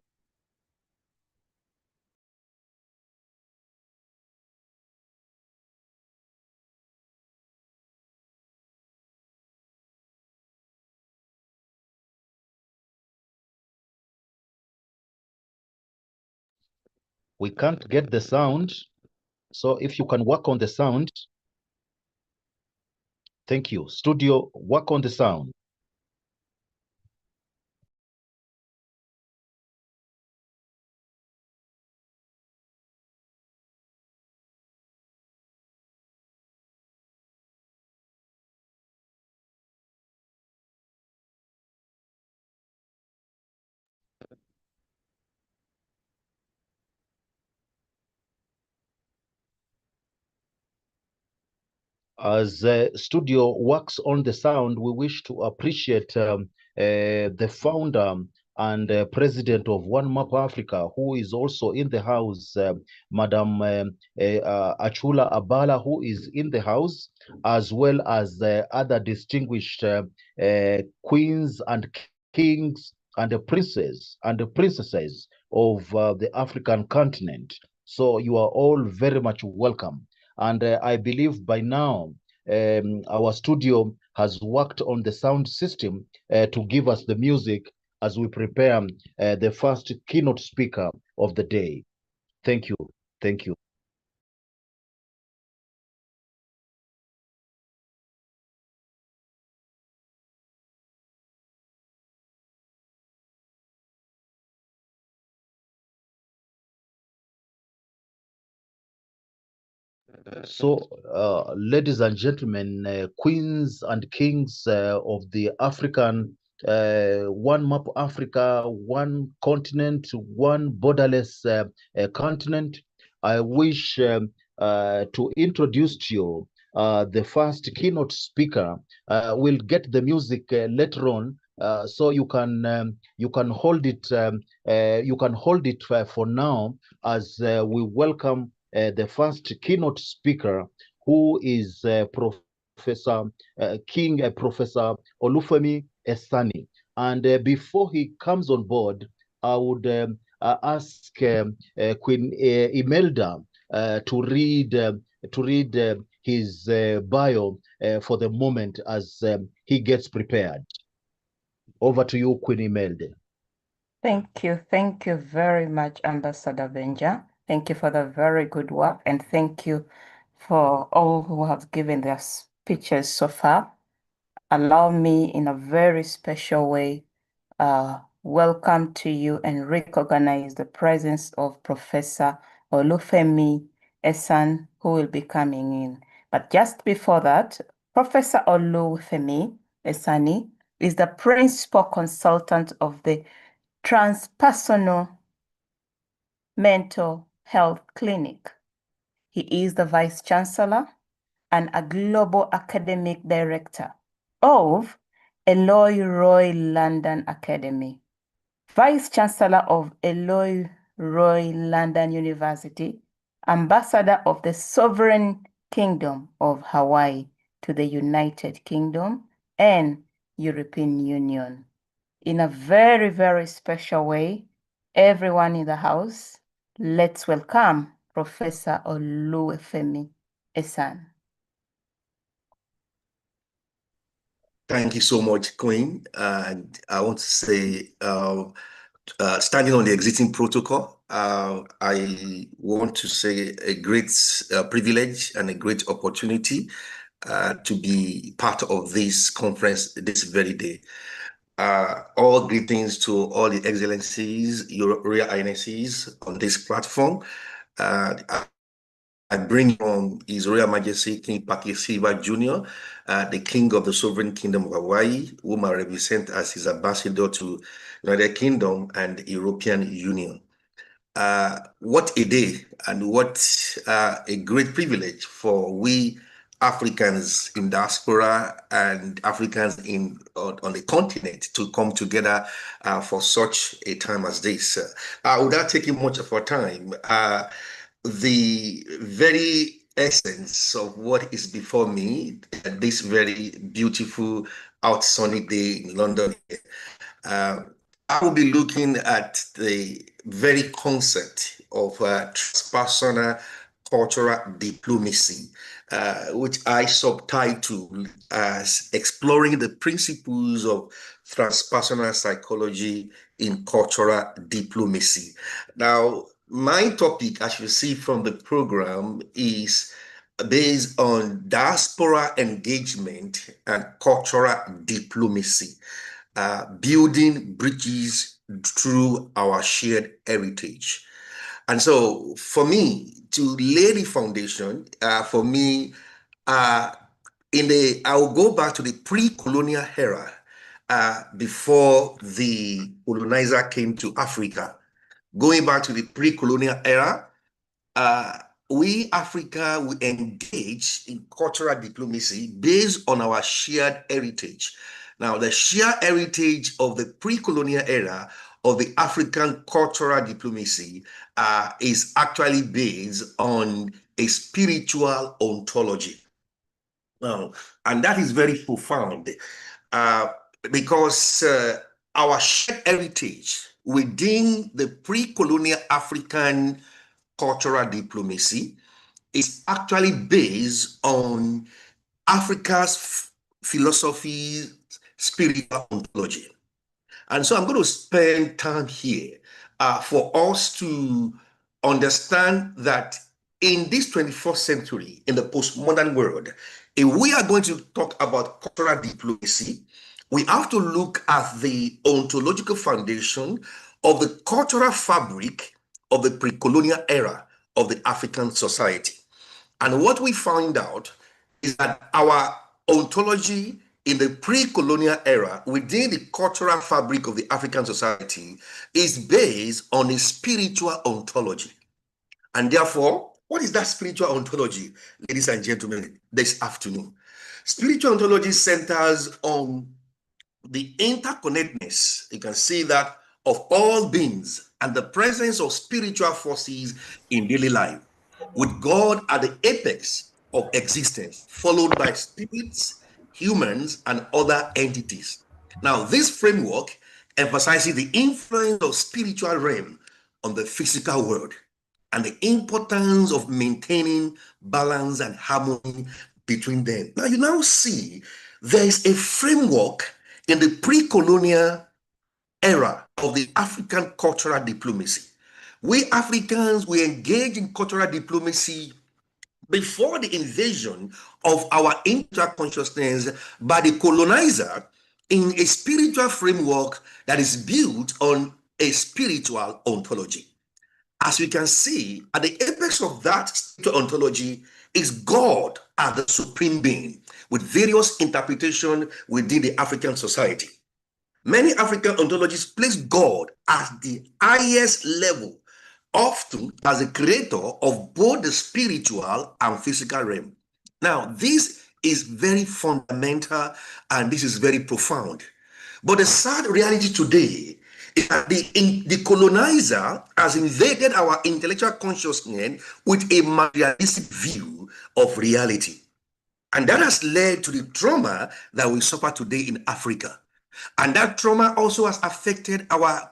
We can't get the sound, so if you can work on the sound. Thank you. Studio, work on the sound. As the studio works on the sound, we wish to appreciate the founder and president of One Map Africa, who is also in the house, Madam Achula Abala, who is in the house, as well as other distinguished queens and kings and the princes and the princesses of the African continent. So you are all very much welcome. And I believe by now, our studio has worked on the sound system to give us the music as we prepare the first keynote speaker of the day. Thank you. Thank you. So, ladies and gentlemen, queens and kings of the African, one map Africa, one continent, one borderless continent, I wish to introduce to you the first keynote speaker. We'll get the music later on, so you can hold it. You can hold it for now as we welcome the first keynote speaker, who is Professor Professor Olufemi Esani. And before he comes on board, I would ask Queen Imelda to read his bio for the moment as he gets prepared. Over to you, Queen Imelda. Thank you. Thank you very much, Ambassador Benja. Thank you for the very good work, and thank you for all who have given their speeches so far. Allow me in a very special way welcome to you and recognize the presence of Professor Olufemi Esan, who will be coming in. But just before that, Professor Olufemi Esani is the principal consultant of the Transpersonal Mental Health Clinic. He is the Vice Chancellor and a Global Academic Director of Eloy Roy London Academy, Vice Chancellor of Eloy Roy London University, Ambassador of the Sovereign Kingdom of Hawaii to the United Kingdom and European Union. In a very, very special way, everyone in the house, let's welcome Professor Olufemi Esan. Thank you so much, Queen. And I want to say, standing on the existing protocol, I want to say a great privilege and a great opportunity to be part of this conference this very day. All greetings to all the excellencies, your Royal Highnesses on this platform. I bring from His Royal Majesty King Patrick Silva Jr., the King of the Sovereign Kingdom of Hawaii, whom I represent as his ambassador to United Kingdom and the European Union. What a day and what a great privilege for we Africans in diaspora and Africans on the continent to come together for such a time as this. Without taking much of our time, the very essence of what is before me, this very beautiful out sunny day in London, I will be looking at the very concept of transpersonal cultural diplomacy, which I subtitle as exploring the principles of transpersonal psychology in cultural diplomacy. Now, my topic, as you see from the program, is based on diaspora engagement and cultural diplomacy. Building bridges through our shared heritage. And so for me, to lay the foundation, for me, I will go back to the pre-colonial era, before the colonizer came to Africa. Going back to the pre-colonial era, we Africa, we engage in cultural diplomacy based on our shared heritage. Now, the shared heritage of the pre-colonial era of the African cultural diplomacy is actually based on a spiritual ontology. And that is very profound because our shared heritage within the pre-colonial African cultural diplomacy is actually based on Africa's philosophy, spiritual ontology. And so I'm going to spend time here for us to understand that in this 21st century, in the postmodern world, if we are going to talk about cultural diplomacy, we have to look at the ontological foundation of the cultural fabric of the pre-colonial era of the African society. And what we find out is that our ontology in the pre-colonial era within the cultural fabric of the African society is based on a spiritual ontology. And therefore, what is that spiritual ontology, ladies and gentlemen, this afternoon? Spiritual ontology centers on the interconnectedness, you can see that, of all beings and the presence of spiritual forces in daily life, with God at the apex of existence, followed by spirits, humans, and other entities. Now, this framework emphasizes the influence of spiritual realm on the physical world and the importance of maintaining balance and harmony between them. Now, you now see there is a framework in the pre-colonial era of the African cultural diplomacy. We Africans, we engage in cultural diplomacy before the invasion of our intra-consciousness by the colonizer in a spiritual framework that is built on a spiritual ontology. As we can see, at the apex of that spiritual ontology is God as the supreme being, with various interpretations within the African society. Many African ontologies place God as the highest level, often as a creator of both the spiritual and physical realm. Now, this is very fundamental and this is very profound. But the sad reality today is that the colonizer has invaded our intellectual consciousness with a materialistic view of reality. And that has led to the trauma that we suffer today in Africa. And that trauma also has affected our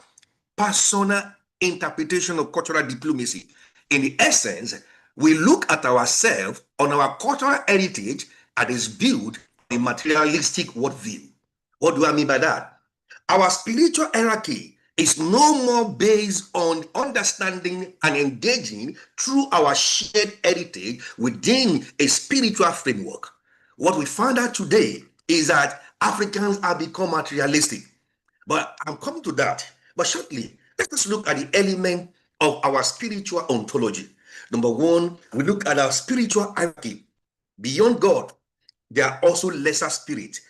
personal interpretation of cultural diplomacy. In the essence, we look at ourselves on our cultural heritage that is built on a materialistic worldview. What do I mean by that? Our spiritual hierarchy is no more based on understanding and engaging through our shared heritage within a spiritual framework. what we found out today is that Africans have become materialistic. But I'm coming to that. But shortly, let us look at the element of our spiritual ontology. Number one, we look at our spiritual hierarchy. Beyond God, there are also lesser spirits,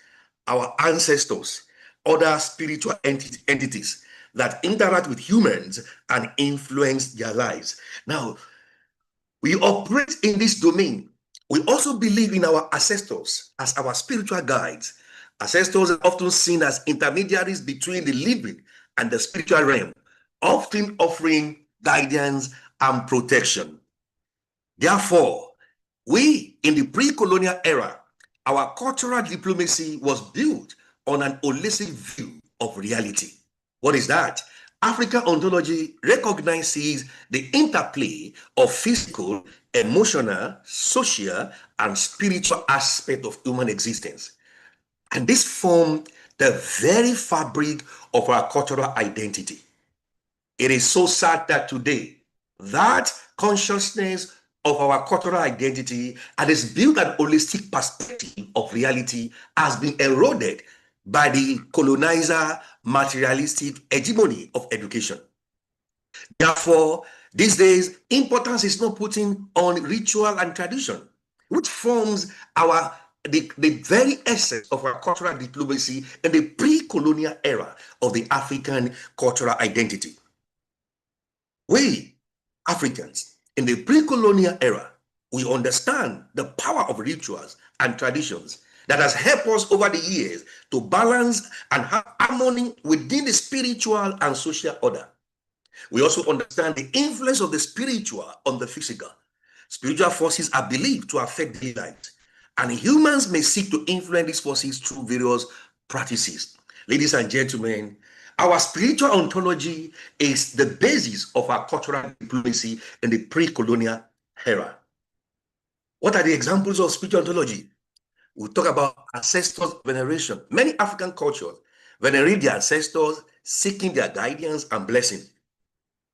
our ancestors, other spiritual entities that interact with humans and influence their lives. Now, we operate in this domain. We also believe in our ancestors as our spiritual guides. Ancestors are often seen as intermediaries between the living and the spiritual realm, often offering guidance and protection. Therefore, we in the pre-colonial era, our cultural diplomacy was built on an holistic view of reality. What is that? African ontology recognizes the interplay of physical, emotional, social, and spiritual aspect of human existence. And this formed the very fabric of our cultural identity. It is so sad that today, that consciousness of our cultural identity and is built an holistic perspective of reality has been eroded by the colonizer materialistic hegemony of education. Therefore, these days, importance is not putting on ritual and tradition, which forms the very essence of our cultural diplomacy in the pre-colonial era of the African cultural identity. We, Africans, in the pre-colonial era, we understand the power of rituals and traditions that has helped us over the years to balance and have harmony within the spiritual and social order. We also understand the influence of the spiritual on the physical. Spiritual forces are believed to affect daily lives, and humans may seek to influence these forces through various practices. Ladies and gentlemen, our spiritual ontology is the basis of our cultural diplomacy in the pre-colonial era. What are the examples of spiritual ontology? We talk about ancestors veneration. Many African cultures venerate their ancestors, seeking their guidance and blessing.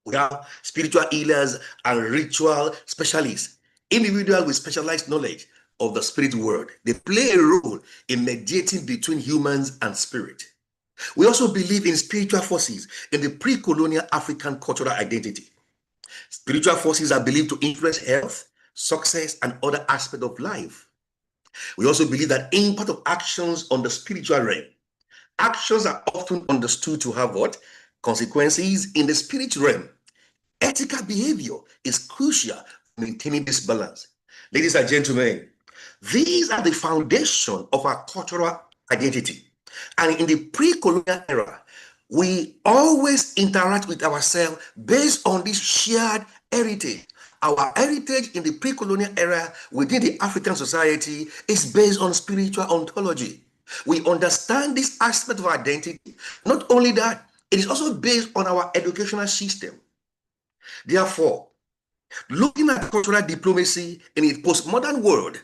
We have spiritual healers and ritual specialists, individuals with specialized knowledge of the spirit world. They play a role in mediating between humans and spirit. We also believe in spiritual forces in the pre-colonial African cultural identity. Spiritual forces are believed to influence health, success, and other aspects of life. We also believe that impact of actions on the spiritual realm. Actions are often understood to have what? Consequences in the spiritual realm. Ethical behavior is crucial for maintaining this balance. Ladies and gentlemen, these are the foundation of our cultural identity. And in the pre-colonial era, we always interact with ourselves based on this shared heritage. Our heritage in the pre-colonial era within the African society is based on spiritual ontology. We understand this aspect of identity. Not only that, it is also based on our educational system. Therefore, looking at cultural diplomacy in a postmodern world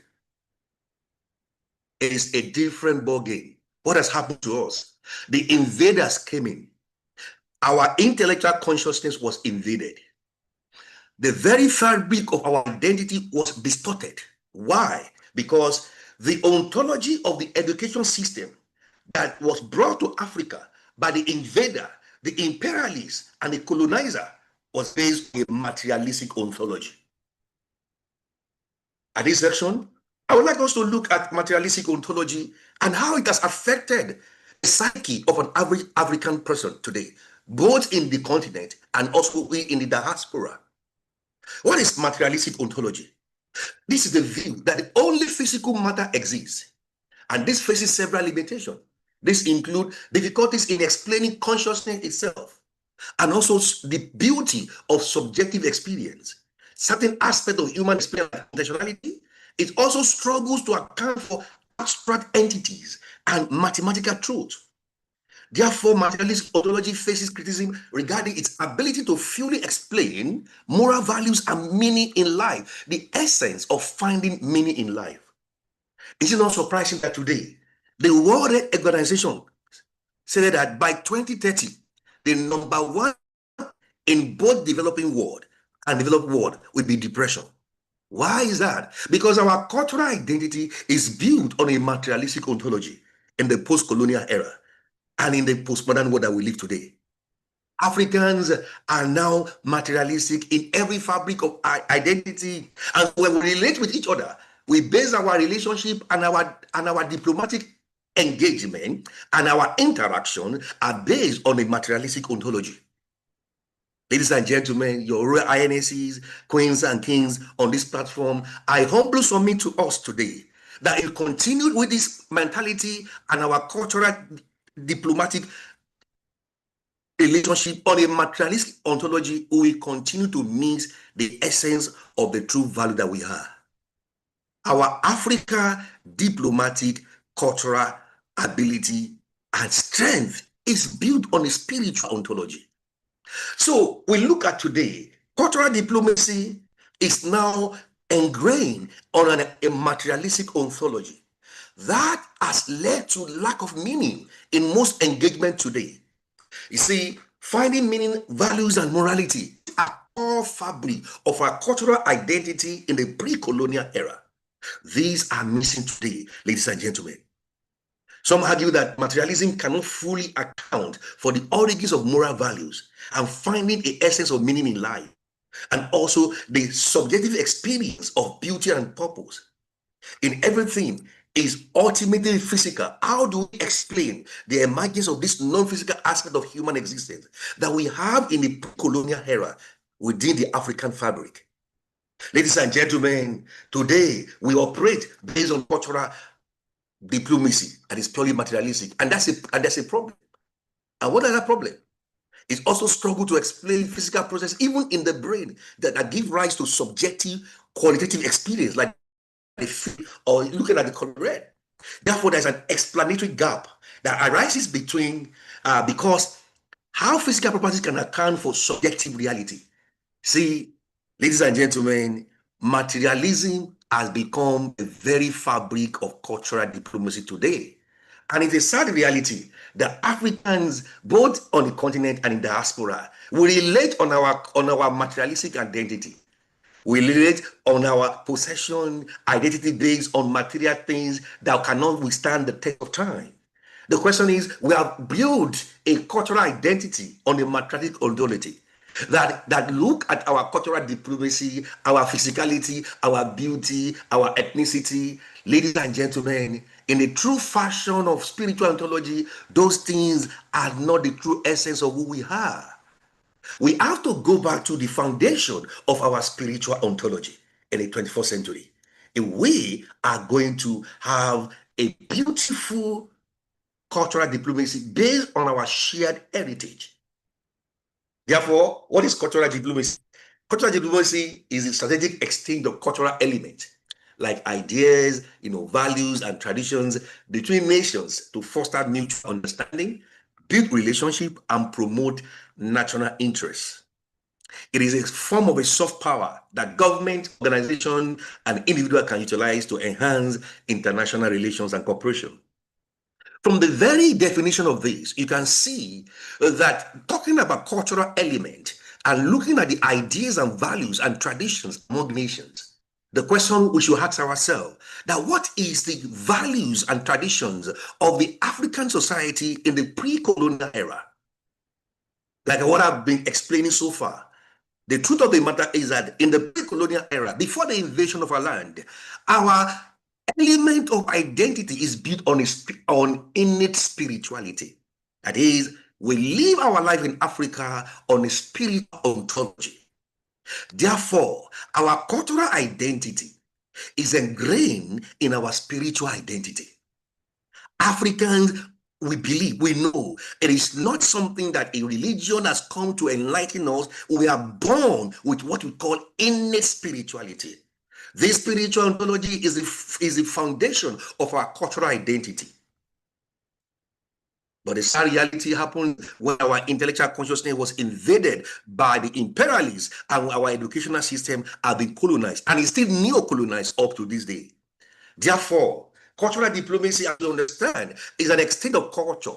is a different ballgame. What has happened to us? The invaders came in. Our intellectual consciousness was invaded. The very fabric of our identity was distorted. Why? Because the ontology of the education system that was brought to Africa by the invader, the imperialist, and the colonizer was based on a materialistic ontology. At this section, I would like us to look at materialistic ontology and how it has affected the psyche of an average African person today, both in the continent and also in the diaspora. What is materialistic ontology? This is the view that only physical matter exists, and this faces several limitations. This includes difficulties in explaining consciousness itself, and also the beauty of subjective experience. Certain aspects of human experience, like intentionality, it also struggles to account for abstract entities and mathematical truth. Therefore, materialist ontology faces criticism regarding its ability to fully explain moral values and meaning in life, the essence of finding meaning in life. Is it not surprising that today, the World Health Organization said that by 2030, the number one in both developing world and developed world will be depression? Why is that? Because our cultural identity is built on a materialistic ontology in the post-colonial era and in the postmodern world that we live today. Africans are now materialistic in every fabric of identity, and when we relate with each other, we base our relationship and our diplomatic engagement and our interaction are based on a materialistic ontology. Ladies and gentlemen, your Royal Highnesses, Queens and Kings on this platform, I humbly submit to us today that if we continue with this mentality and our cultural diplomatic relationship on a materialistic ontology, we will continue to miss the essence of the true value that we have. Our Africa diplomatic cultural ability and strength is built on a spiritual ontology. So we look at today, cultural diplomacy is now ingrained on a materialistic ontology. That has led to lack of meaning in most engagement today. You see, finding meaning, values, and morality are all fabric of our cultural identity in the pre-colonial era. These are missing today, ladies and gentlemen. Some argue that materialism cannot fully account for the origins of moral values and finding the essence of meaning in life, and also the subjective experience of beauty and purpose. In everything is ultimately physical. How do we explain the emergence of this non-physical aspect of human existence that we have in the colonial era within the African fabric? Ladies and gentlemen, today we operate based on cultural diplomacy and it's purely materialistic, and that's a problem. And what is that problem? It also struggle to explain physical process even in the brain that give rise to subjective qualitative experience, like the feel or looking at the color red. Therefore, there's an explanatory gap that arises between because how physical properties can account for subjective reality. See, ladies and gentlemen, materialism has become a very fabric of cultural diplomacy today. And it's a sad reality that Africans, both on the continent and in diaspora, we relate on our materialistic identity. We relate on our possession identity based on material things that cannot withstand the test of time. The question is, we have built a cultural identity on a materialistic ontology that look at our cultural diplomacy, our physicality, our beauty, our ethnicity. Ladies and gentlemen, in the true fashion of spiritual ontology, those things are not the true essence of who we are. We have to go back to the foundation of our spiritual ontology in the 21st century. If we are going to have a beautiful cultural diplomacy based on our shared heritage. Therefore, what is cultural diplomacy? Cultural diplomacy is a strategic exchange of cultural elements like ideas, values and traditions between nations to foster mutual understanding, build relationship, and promote national interests. It is a form of a soft power that government, organization, and individual can utilize to enhance international relations and cooperation. From the very definition of this, you can see that talking about cultural element and looking at the ideas and values and traditions among nations, the question we should ask ourselves, that what is the values and traditions of the African society in the pre-colonial era? Like what I've been explaining so far, the truth of the matter is that in the pre-colonial era, before the invasion of our land, our element of identity is built on innate spirituality. That is, we live our life in Africa on a spiritual ontology. Therefore, our cultural identity is ingrained in our spiritual identity. Africans, we believe, we know it is not something that a religion has come to enlighten us. We are born with what we call innate spirituality. This spiritual ontology is the foundation of our cultural identity. But the sad reality happened when our intellectual consciousness was invaded by the imperialists and our educational system have been colonized and is still neo-colonized up to this day. Therefore, cultural diplomacy, as you understand, is an extent of culture.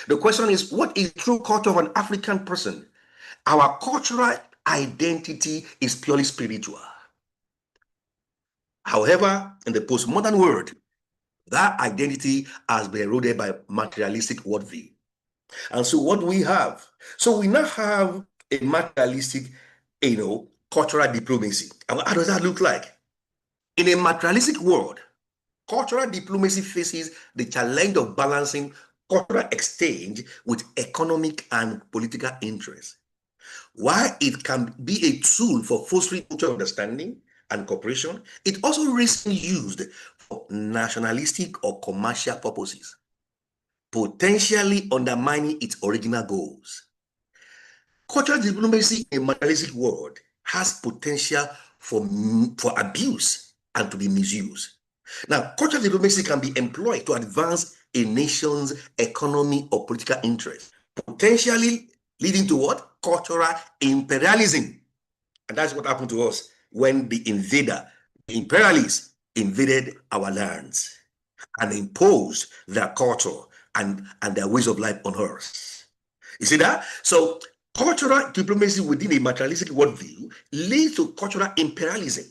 The question is, what is true culture of an African person? Our cultural identity is purely spiritual. However, in the postmodern world, that identity has been eroded by materialistic worldview. And so what we have, so we now have a materialistic, cultural diplomacy. And how does that look like? In a materialistic world, cultural diplomacy faces the challenge of balancing cultural exchange with economic and political interests. While it can be a tool for fostering mutual understanding and cooperation, it also risks being used for nationalistic or commercial purposes, potentially undermining its original goals. Cultural diplomacy in a materialistic world has potential for abuse and to be misused. Now, cultural diplomacy can be employed to advance a nation's economy or political interest, potentially leading to what? Cultural imperialism. And that's what happened to us when the imperialists invaded our lands and imposed their culture and their ways of life on us. You see that? So cultural diplomacy within a materialistic worldview leads to cultural imperialism,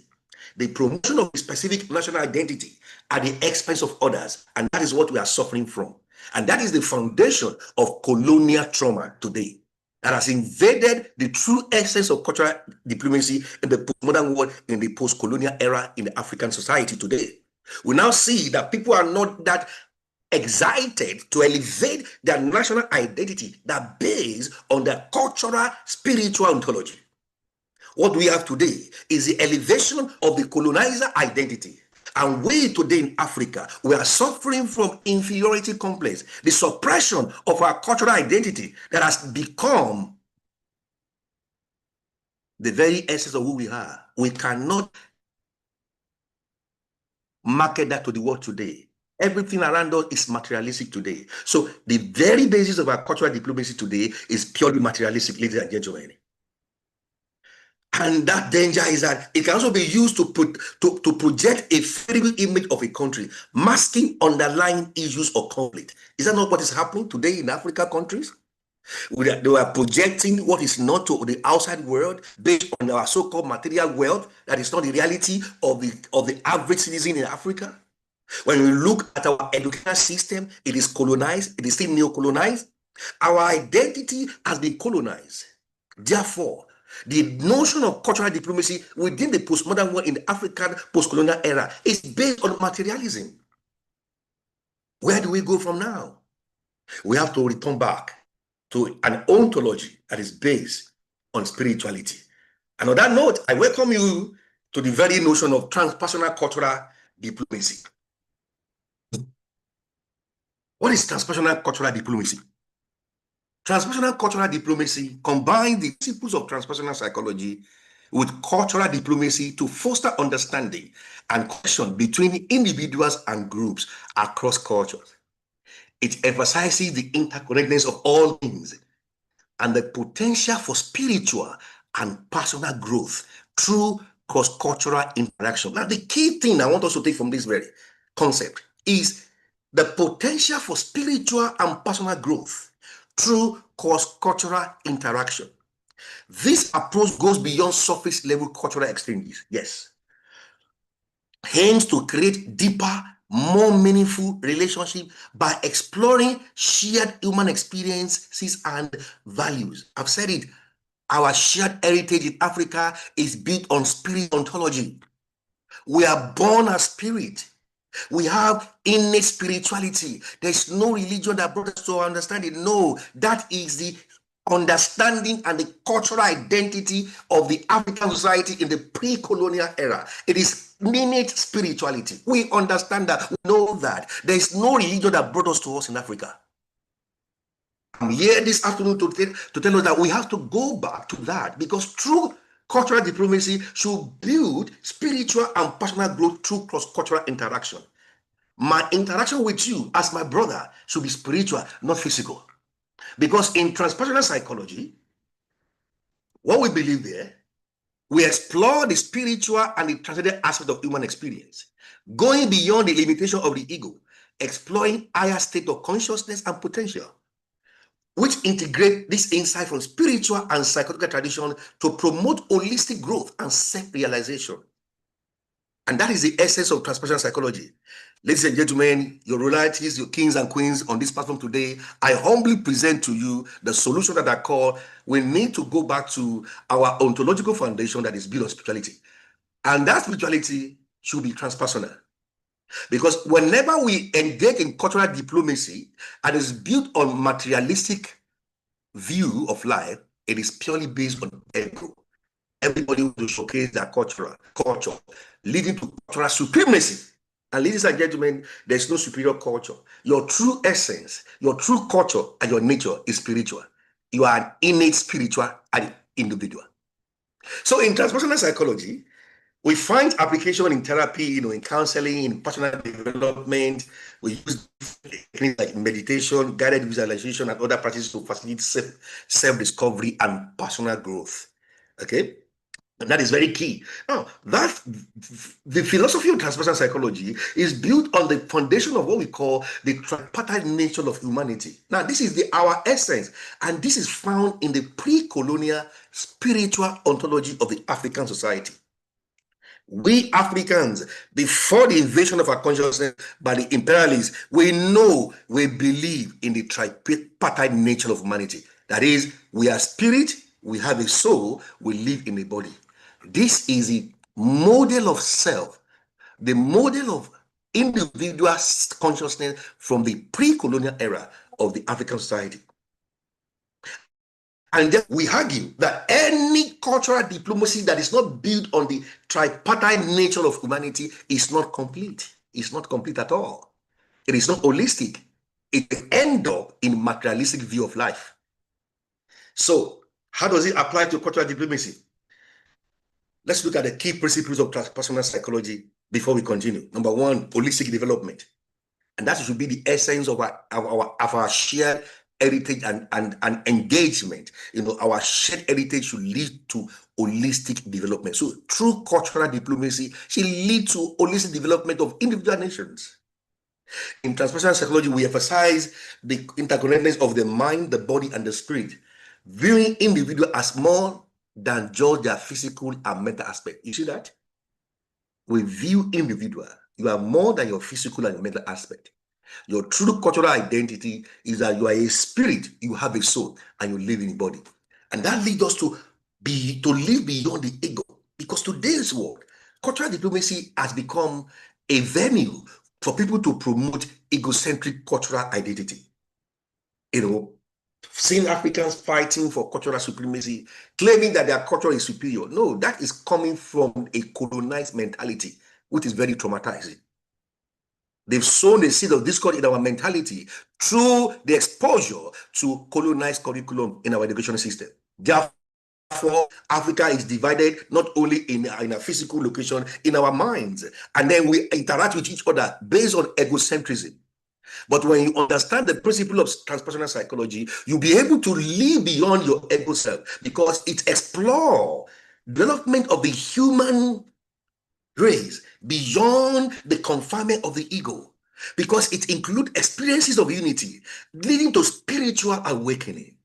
the promotion of a specific national identity at the expense of others. And that is what we are suffering from. And that is the foundation of colonial trauma today, that has invaded the true essence of cultural diplomacy in the postmodern world, in the post-colonial era in the African society today. We now see that people are not that excited to elevate their national identity that based on their cultural, spiritual ontology. What we have today is the elevation of the colonizer identity. And we today in Africa, we are suffering from inferiority complex, the suppression of our cultural identity that has become the very essence of who we are. We cannot market that to the world today. Everything around us is materialistic today. So the very basis of our cultural diplomacy today is purely materialistic, ladies and gentlemen. And that danger is that it can also be used to project a favorable image of a country, masking underlying issues or conflict. Is that not what is happening today in African countries? They are projecting what is not to the outside world based on our so-called material wealth that is not the reality of the average citizen in Africa. When we look at our education system, it is colonized, it is still neo-colonized. Our identity has been colonized. Therefore, the notion of cultural diplomacy within the postmodern world in the African post-colonial era is based on materialism. Where do we go from now? We have to return back to an ontology that is based on spirituality. And on that note, I welcome you to the very notion of transpersonal cultural diplomacy. What is transpersonal cultural diplomacy? Transpersonal cultural diplomacy combines the principles of transpersonal psychology with cultural diplomacy to foster understanding and connection between individuals and groups across cultures. It emphasizes the interconnectedness of all things and the potential for spiritual and personal growth through cross-cultural interaction. Now, the key thing I want us to take from this very concept is the potential for spiritual and personal growth through cross-cultural interaction. This approach goes beyond surface level cultural exchanges. Yes. Aims to create deeper, more meaningful relationship by exploring shared human experiences and values. I've said it. Our shared heritage in Africa is built on spirit ontology. We are born as spirit. We have innate spirituality. There's no religion that brought us to understand it. No, that is the understanding and the cultural identity of the African society in the pre-colonial era. It is innate spirituality. We understand that. We know that. There is no religion that brought us in Africa. I'm here this afternoon to tell us that we have to go back to that, because true cultural diplomacy should build spiritual and personal growth through cross-cultural interaction. My interaction with you as my brother should be spiritual, not physical. Because in transpersonal psychology, what we believe there, we explore the spiritual and the transcendent aspect of human experience, going beyond the limitation of the ego, exploring higher state of consciousness and potential, which integrate this insight from spiritual and psychological tradition to promote holistic growth and self-realization. And that is the essence of transpersonal psychology. Ladies and gentlemen, your royalties, your kings and queens on this platform today, I humbly present to you the solution that I call we need to go back to our ontological foundation that is built on spirituality. And that spirituality should be transpersonal. Because whenever we engage in cultural diplomacy and is built on materialistic view of life, it is purely based on ego. Everybody will showcase their culture, leading to cultural supremacy. And ladies and gentlemen, there's no superior culture. Your true essence, your true culture, and your nature is spiritual. You are an innate spiritual individual. So in transpersonal psychology, we find application in therapy, in counseling, in personal development. We use techniques like meditation, guided visualization, and other practices to facilitate self-discovery and personal growth. Okay? And that is very key. Now, the philosophy of transpersonal psychology is built on the foundation of what we call the tripartite nature of humanity. Now, this is our essence, and this is found in the pre-colonial spiritual ontology of the African society. We Africans, before the invasion of our consciousness by the imperialists, we believe in the tripartite nature of humanity. That is, we are spirit, we have a soul, we live in a body. This is a model of self, the model of individual consciousness from the pre-colonial era of the African society. And then we argue that any cultural diplomacy that is not built on the tripartite nature of humanity is not complete. It's not complete at all. It is not holistic. It ends up in materialistic view of life. So how does it apply to cultural diplomacy? Let's look at the key principles of transpersonal psychology before we continue. Number one, holistic development. And that should be the essence of our shared heritage and engagement. Our shared heritage should lead to holistic development. So true cultural diplomacy should lead to holistic development of individual nations. In transpersonal psychology, we emphasize the interconnectedness of the mind, the body, and the spirit, viewing individual as more than just their physical and mental aspect. You see that? We view individual. You are more than your physical and your mental aspect. Your true cultural identity is that you are a spirit, you have a soul, and you live in a body. And that leads us to live beyond the ego. Because today's world, cultural diplomacy has become a venue for people to promote egocentric cultural identity. Seeing Africans fighting for cultural supremacy, claiming that their culture is superior. No, that is coming from a colonized mentality, which is very traumatizing. They've sown the seed of discord in our mentality through the exposure to colonized curriculum in our education system. Therefore, Africa is divided not only in a physical location, in our minds. And then we interact with each other based on egocentrism. But when you understand the principle of transpersonal psychology, you'll be able to live beyond your ego self because it explores development of the human race beyond the confinement of the ego, because it includes experiences of unity leading to spiritual awakening.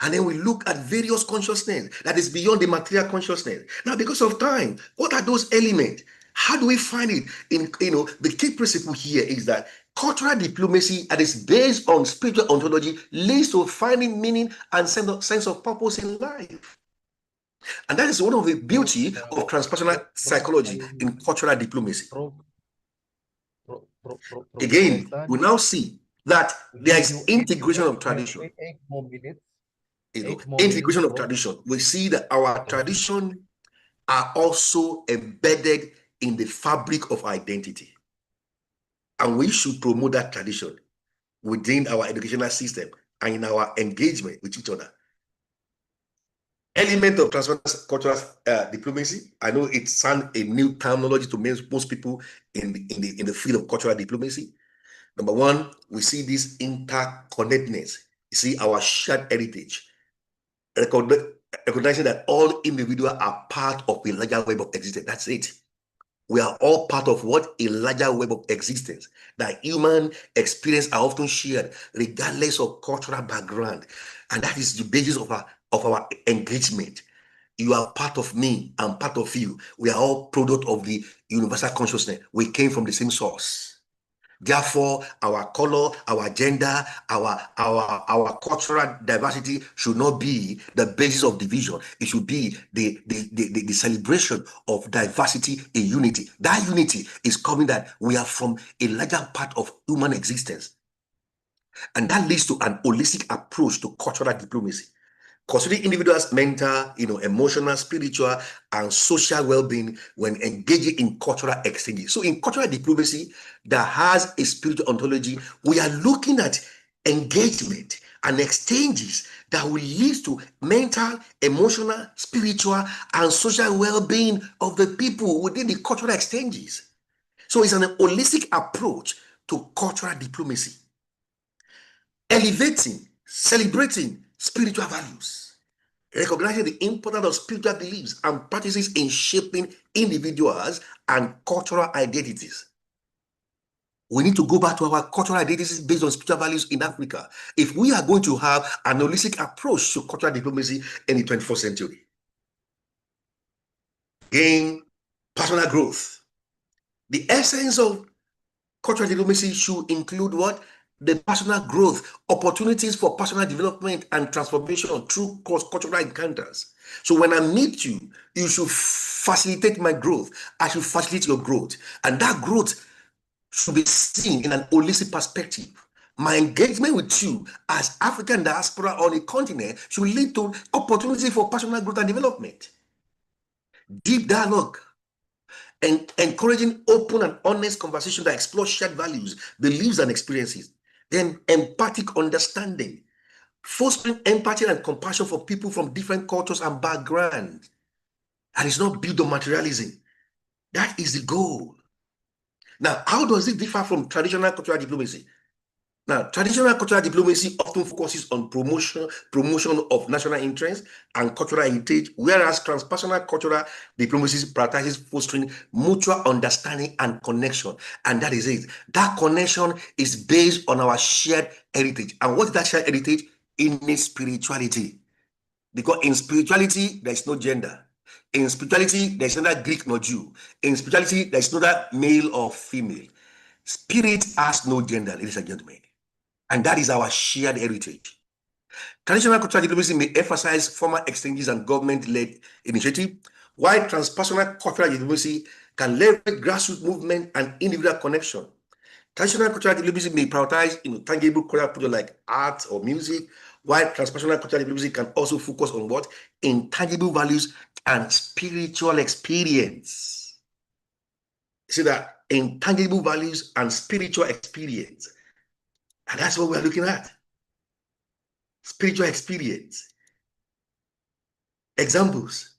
And then we look at various consciousness that is beyond the material consciousness. Now, because of time, what are those elements? How do we find it? The key principle here is that cultural diplomacy that is based on spiritual ontology leads to finding meaning and sense of purpose in life. And that is one of the beauty of transpersonal psychology in cultural diplomacy. Again, we now see that there is integration of tradition. Integration of tradition. We see that our tradition are also embedded in the fabric of identity. And we should promote that tradition within our educational system and in our engagement with each other. Element of transpersonal cultural diplomacy. I know it sounds a new terminology to most people in the field of cultural diplomacy. Number one, we see this interconnectedness. You see our shared heritage, recognizing that all individuals are part of a larger web of existence. That's it. We are all part of what? A larger web of existence. That human experience are often shared regardless of cultural background. And that is the basis of our engagement. You are part of me. I'm part of you. We are all product of the universal consciousness. We came from the same source. Therefore, our color, our gender, our cultural diversity should not be the basis of division. It should be the celebration of diversity in unity. That unity is coming that we are from a larger part of human existence. And that leads to an holistic approach to cultural diplomacy. Considering individuals' mental, emotional, spiritual, and social well-being when engaging in cultural exchanges. So in cultural diplomacy that has a spiritual ontology, we are looking at engagement and exchanges that will lead to mental, emotional, spiritual, and social well-being of the people within the cultural exchanges. So it's an holistic approach to cultural diplomacy. Elevating, celebrating spiritual values. Recognizing the importance of spiritual beliefs and practices in shaping individuals and cultural identities. We need to go back to our cultural identities based on spiritual values in Africa if we are going to have an holistic approach to cultural diplomacy in the 21st century. Again, personal growth. The essence of cultural diplomacy should include what? The personal growth, opportunities for personal development and transformation through cross-cultural encounters. So when I meet you, you should facilitate my growth. I should facilitate your growth. And that growth should be seen in an holistic perspective. My engagement with you as African diaspora on the continent should lead to opportunity for personal growth and development. Deep dialogue and encouraging open and honest conversation that explore shared values, beliefs, and experiences. Then empathic understanding, fostering empathy and compassion for people from different cultures and backgrounds. And it's not built on materialism. That is the goal. Now, how does it differ from traditional cultural diplomacy? Now, traditional cultural diplomacy often focuses on promotion of national interest and cultural heritage, whereas transpersonal cultural diplomacy prioritizes fostering mutual understanding and connection. And that is it. That connection is based on our shared heritage. And what is that shared heritage? Innate spirituality. Because in spirituality, there is no gender. In spirituality, there is neither Greek nor Jew. In spirituality, there is neither male or female. Spirit has no gender, ladies and gentlemen. And that is our shared heritage. Traditional cultural diplomacy may emphasize formal exchanges and government-led initiative, while transpersonal cultural diplomacy can leverage grassroots movement and individual connection. Traditional cultural diplomacy may prioritize tangible cultural projects like art or music, while transpersonal cultural diplomacy can also focus on what? Intangible values and spiritual experience. See that? Intangible values and spiritual experience. And that's what we're looking at. Spiritual experience. Examples: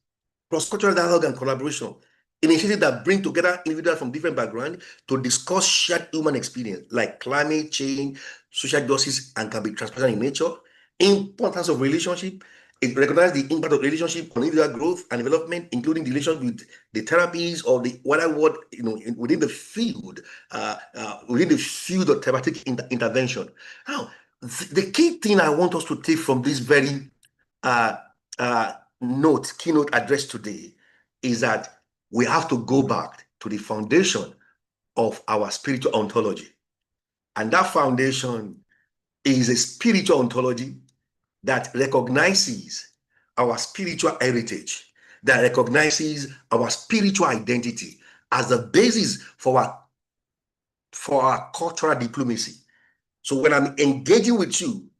cross-cultural dialogue and collaboration. Initiatives that bring together individuals from different backgrounds to discuss shared human experience like climate change, social justice, and can be transpersonal in nature. Importance of relationship. It recognizes the impact of relationship on individual growth and development, including the relationship with the therapies or the whatever word, within the field of therapeutic intervention. Now, the key thing I want us to take from this very keynote address today is that we have to go back to the foundation of our spiritual ontology. And that foundation is a spiritual ontology that recognizes our spiritual heritage, that recognizes our spiritual identity as the basis for our cultural diplomacy. So when I'm engaging with you,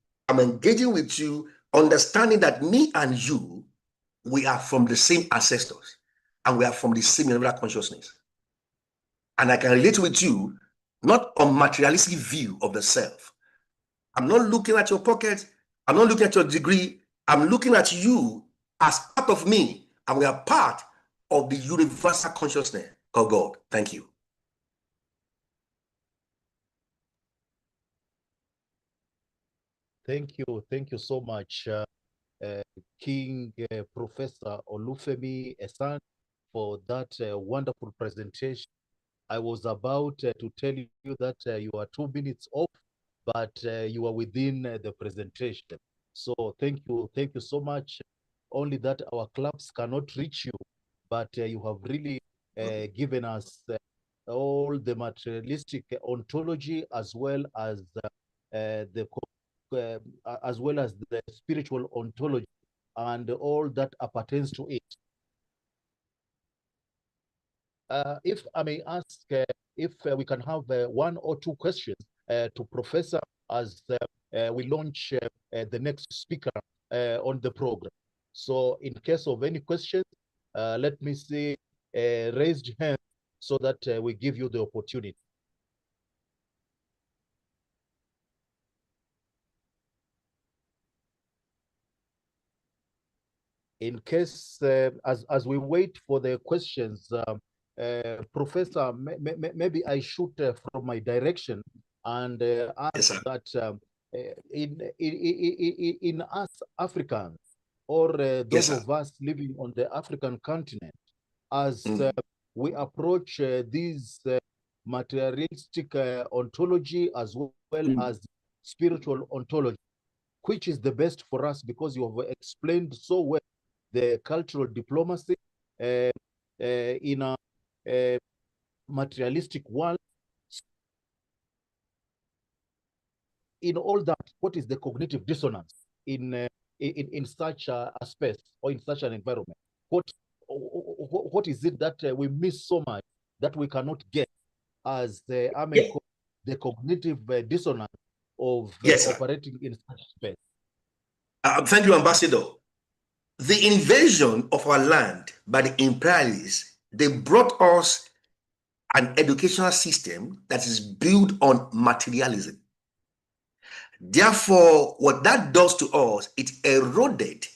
understanding that me and you, we are from the same ancestors and we are from the same universal consciousness. And I can relate with you not on materialistic view of the self. I'm not looking at your pocket. I'm not looking at your degree. I'm looking at you as part of me, and we are part of the universal consciousness of God. Thank you. Thank you so much, King Professor Olufemi Esan, for that wonderful presentation. I was about to tell you that you are 2 minutes off, but you are within the presentation. So thank you so much. only that our clubs cannot reach you, but you have really given us all the materialistic ontology as well as the spiritual ontology and all that appertains to it. If I may ask, if we can have one or two questions to Professor as we launch the next speaker on the program. So in case of any questions, let me see raised hand so that we give you the opportunity. In case, as we wait for the questions, Professor, maybe I shoot from my direction and ask that in us Africans, or those of us living on the African continent, as we approach these materialistic ontology as well as spiritual ontology, which is the best for us? Because you have explained so well the cultural diplomacy in a materialistic world. In all that, what is the cognitive dissonance in such a space or in such an environment? What is it that we miss so much that we cannot get as the the cognitive dissonance of operating in such space? Thank you, Ambassador. The invasion of our land by the imperialists, they brought us an educational system that is built on materialism. Therefore, what that does to us, it eroded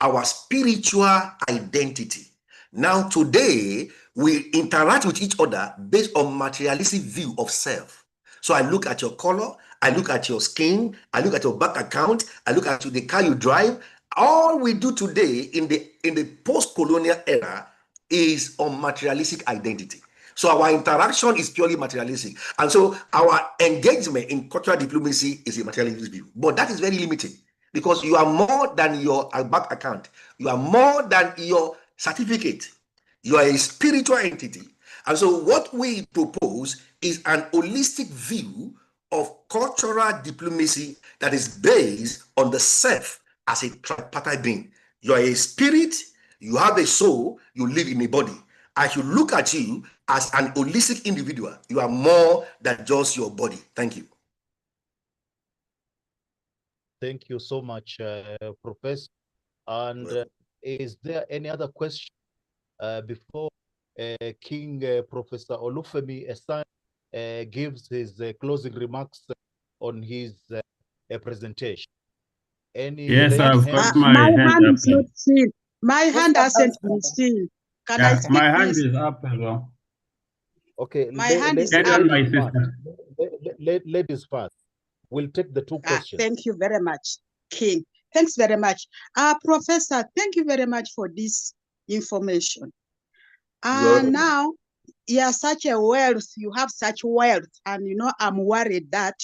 our spiritual identity. Now, today, we interact with each other based on materialistic view of self. So I look at your color, I look at your skin, I look at your bank account, I look at the car you drive. All we do today in the post-colonial era is on materialistic identity. So our interaction is purely materialistic. And so our engagement in cultural diplomacy is a materialistic view. But that is very limited because you are more than your bank account. You are more than your certificate. You are a spiritual entity. And so what we propose is an holistic view of cultural diplomacy that is based on the self as a tripartite being. You are a spirit, you have a soul, you live in a body. I should look at you as an holistic individual. You are more than just your body. Thank you. Thank you so much, Professor. And is there any other question before King Professor Olufemi Esan gives his closing remarks on his presentation? Yes, I've got my hand up. Is not seen. My hand hasn't been seen. Can I speak, my hand please? is up as well. Okay, my hand is up. My sister. Ladies first. We'll take the two questions. Thank you very much, King. Thanks very much. Professor, thank you very much for this information. Now, you are such a wealth, you have such wealth, and I'm worried that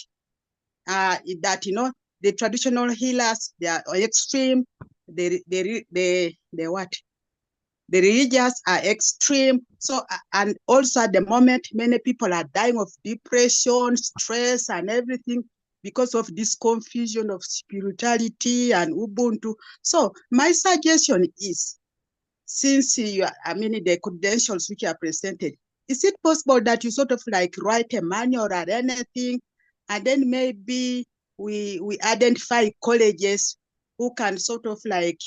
the traditional healers, they are extreme, the what? The religious are extreme. So, and also at the moment, many people are dying of depression, stress, and everything because of this confusion of spirituality and Ubuntu. So my suggestion is, since the credentials which are presented, is it possible that you sort of like write a manual or anything, and then maybe we identify colleges who can sort of like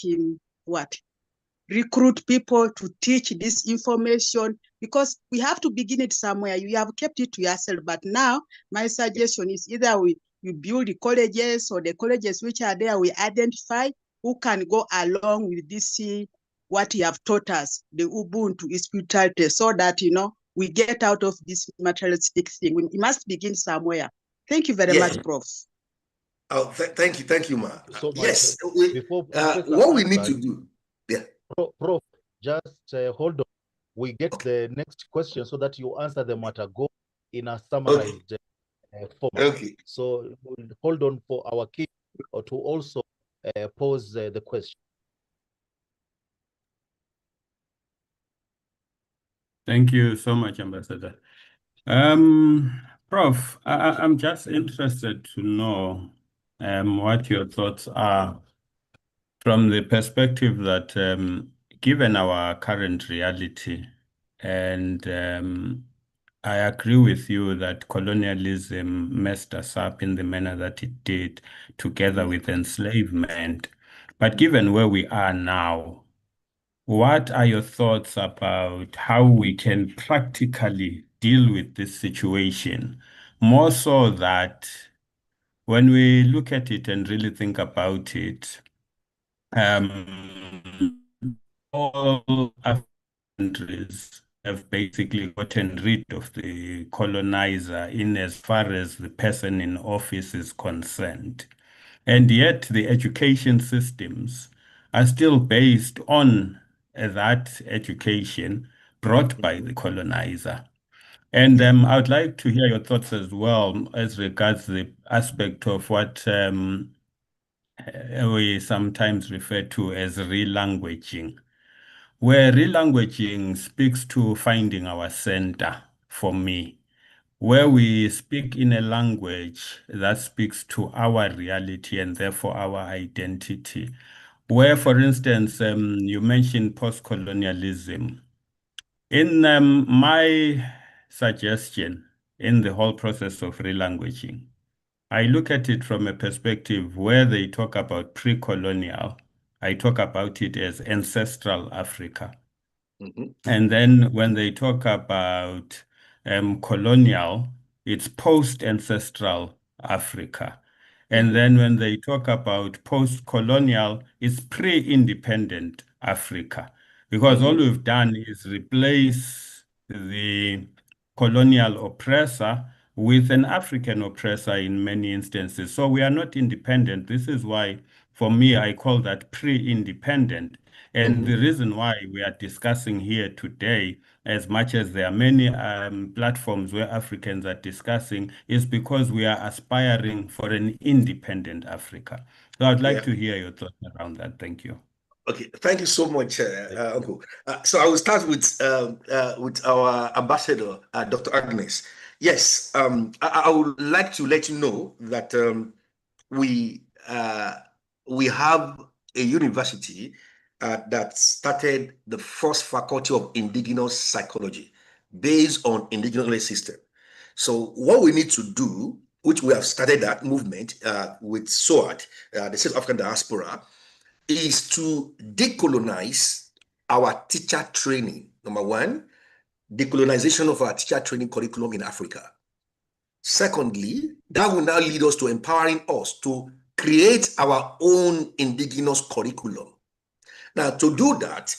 recruit people to teach this information, because we have to begin it somewhere. You have kept it to yourself, but now my suggestion is either we build the colleges, or the colleges which are there, we identify who can go along with this, what you have taught us, the Ubuntu spirituality, so that, we get out of this materialistic thing. We must begin somewhere. Thank you very much, Prof. Oh, thank you, Ma. So yes, what we need to do. Yeah. Prof, just hold on. We get the next question so that you answer them at a go in a summarized format. Okay. So we'll hold on for our king to also pose the question. Thank you so much, Ambassador. Prof, I'm just interested to know what your thoughts are from the perspective that given our current reality, and I agree with you that colonialism messed us up in the manner that it did, together with enslavement. But given where we are now, what are your thoughts about how we can practically deal with this situation? More so that when we look at it and really think about it, all African countries have basically gotten rid of the colonizer in as far as the person in office is concerned. And yet the education systems are still based on that education brought by the colonizer. And I would like to hear your thoughts as well as regards the aspect of what we sometimes refer to as relanguaging, where relanguaging speaks to finding our center for me, where we speak in a language that speaks to our reality and therefore our identity. Where, for instance, you mentioned post-colonialism. In my suggestion in the whole process of relanguaging, I look at it from a perspective where they talk about pre-colonial. I talk about it as ancestral Africa. And then when they talk about colonial, it's post-ancestral Africa. And then when they talk about post-colonial, it's pre-independent Africa. Because all we've done is replace the colonial oppressor with an African oppressor in many instances. So we are not independent. This is why, for me, I call that pre-independent. And the reason why we are discussing here today, as much as there are many platforms where Africans are discussing, is because we are aspiring for an independent Africa. So I'd like to hear your thoughts around that. Thank you. Okay, thank you so much, Uncle. So I will start with our ambassador, Dr. Agnes. Yes, I would like to let you know that we have a university that started the first faculty of indigenous psychology based on indigenous system. So what we need to do, which we have started that movement with SOAD, the South African Diaspora, is to decolonize our teacher training. Number one, decolonization of our teacher training curriculum in Africa. Secondly, that will now lead us to empowering us to create our own indigenous curriculum. Now, to do that,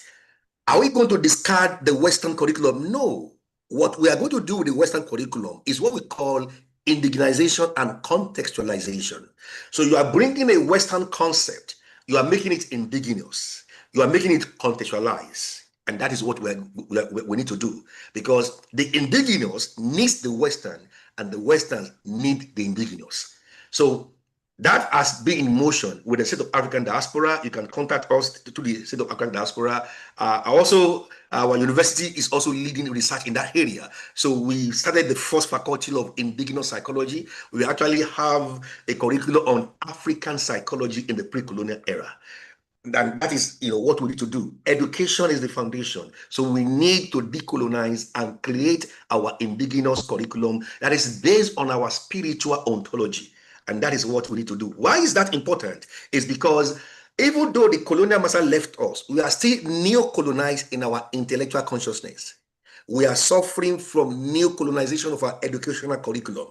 are we going to discard the Western curriculum? No. What we are going to do with the Western curriculum is what we call indigenization and contextualization. So you are bringing a Western concept, you are making it indigenous, you are making it contextualized. And that is what we need to do, because the indigenous needs the Western and the Westerns need the indigenous. So that has been in motion with the State of African Diaspora. You can contact us to the State of African Diaspora. Also, our university is also leading research in that area. So we started the first faculty of indigenous psychology. We actually have a curriculum on African psychology in the pre-colonial era. And that is, what we need to do. Education is the foundation. So we need to decolonize and create our indigenous curriculum that is based on our spiritual ontology. And that is what we need to do. Why is that important? It's because even though the colonial master left us, we are still neo-colonized in our intellectual consciousness. We are suffering from neo-colonization of our educational curriculum.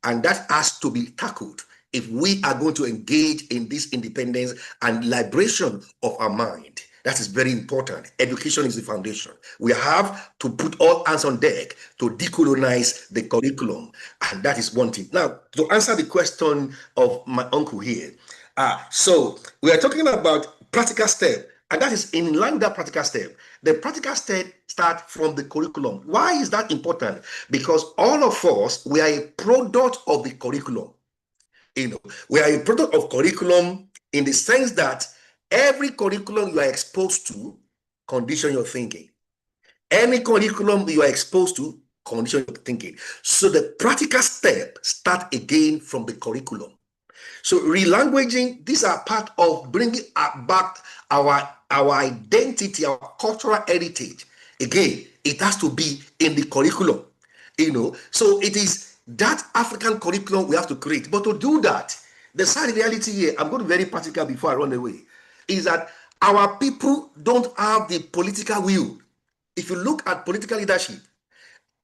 And that has to be tackled if we are going to engage in this independence and liberation of our mind. That is very important. Education is the foundation. We have to put all hands on deck to decolonize the curriculum. And that is one thing. Now, to answer the question of my uncle here. So we are talking about practical step. And that is in line with that practical step. The practical step starts from the curriculum. Why is that important? Because all of us, we are a product of the curriculum. We are a product of curriculum in the sense that every curriculum you are exposed to condition your thinking. Any curriculum you are exposed to, condition your thinking. So the practical step start again from the curriculum. So relanguaging, these are part of bringing back our identity, our cultural heritage. Again, it has to be in the curriculum, So it is that African curriculum we have to create. But to do that, the sad reality here, I'm going to be very practical before I run away, is that our people don't have the political will. If you look at political leadership,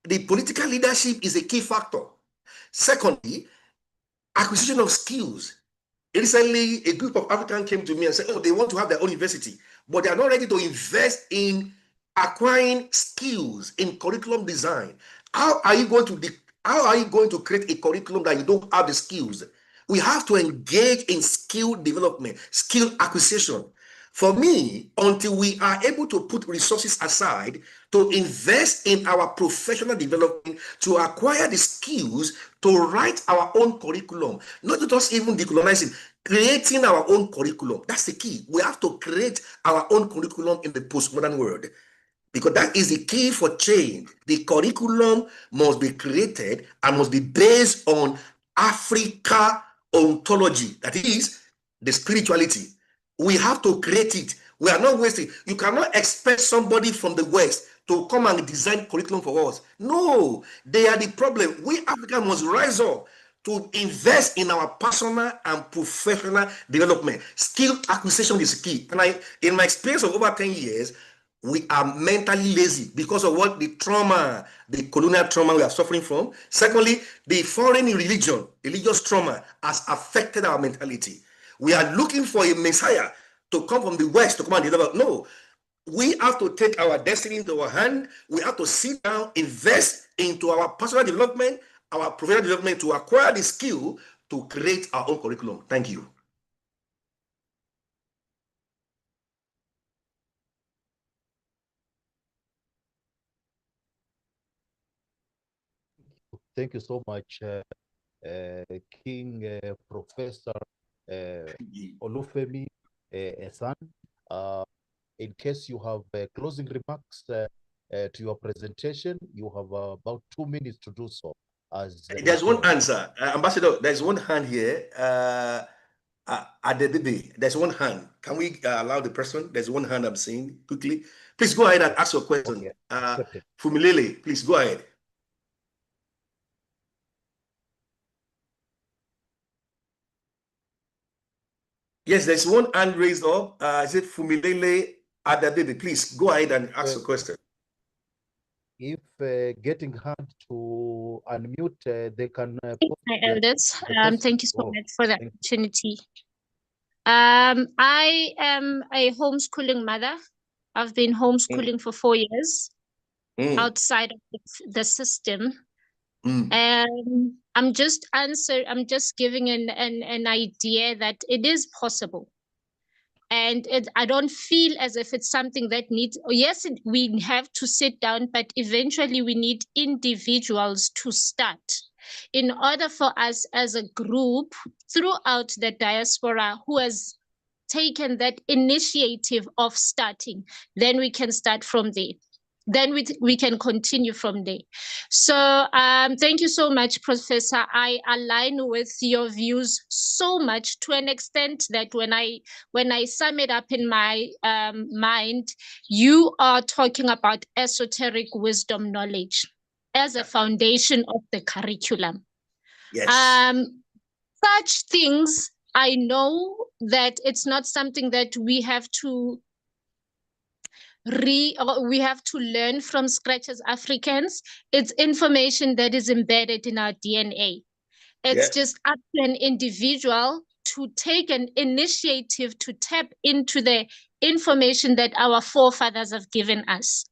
the political leadership is a key factor. Secondly, acquisition of skills. Recently, a group of Africans came to me and said, oh, they want to have their own university, but they are not ready to invest in acquiring skills in curriculum design. How are you going to create a curriculum that you don't have the skills? We have to engage in skill development, skill acquisition. For me, until we are able to put resources aside to invest in our professional development, to acquire the skills to write our own curriculum, not just even decolonizing, creating our own curriculum. That's the key. We have to create our own curriculum in the postmodern world, because that is the key for change. The curriculum must be created and must be based on Africa ontology, that is the spirituality. We have to create it. We are not wasting. You cannot expect somebody from the West to come and design curriculum for us. No, they are the problem. We Africans must rise up to invest in our personal and professional development. Skill acquisition is key. And in my experience of over 10 years, we are mentally lazy because of what? The trauma, the colonial trauma we are suffering from. Secondly, the foreign religious trauma has affected our mentality. We are looking for a Messiah to come from the West to come and deliver. No, we have to take our destiny into our hand. We have to sit down, invest into our personal development, our professional development, to acquire the skill to create our own curriculum. Thank you. Thank you so much, King Professor Olufemi Esan. In case you have closing remarks to your presentation, you have about 2 minutes to do so. There's one answer, Ambassador. There's one hand here. At the baby, there's one hand. Can we allow the person? There's one hand I'm seeing quickly. Please go ahead and ask your question. Okay. Fumilele, please go ahead. Yes, there's one hand raised up. Is it Fumilele Adababy? Please go ahead and ask your question. If getting hand to unmute, they can. My elders, thank you so much for the opportunity. I am a homeschooling mother. I've been homeschooling for 4 years outside of the system. And I'm just giving an idea that it is possible. And I don't feel as if it's something that needs, yes, we have to sit down, but eventually we need individuals to start. In order for us as a group throughout the diaspora who has taken that initiative of starting, then we can start from there. Then we can continue from there. So thank you so much, Professor. I align with your views so much, to an extent that when I sum it up in my mind, you are talking about esoteric wisdom knowledge as a foundation of the curriculum. Yes. Such things, I know that it's not something that we have to learn from scratch as Africans. It's information that is embedded in our DNA. It's just up to an individual to take an initiative to tap into the information that our forefathers have given us.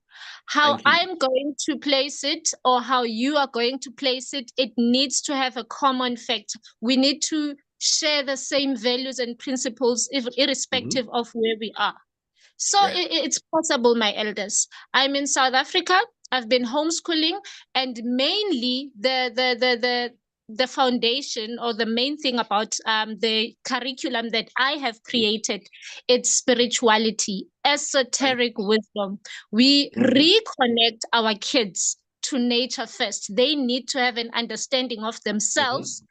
How I'm going to place it, or how you are going to place it, it needs to have a common factor. We need to share the same values and principles, irrespective of where we are. So it's possible, my elders. I'm in South Africa. I've been homeschooling, and mainly the the foundation or the main thing about the curriculum that I have created, it's spirituality, esoteric wisdom. We reconnect our kids to nature first. They need to have an understanding of themselves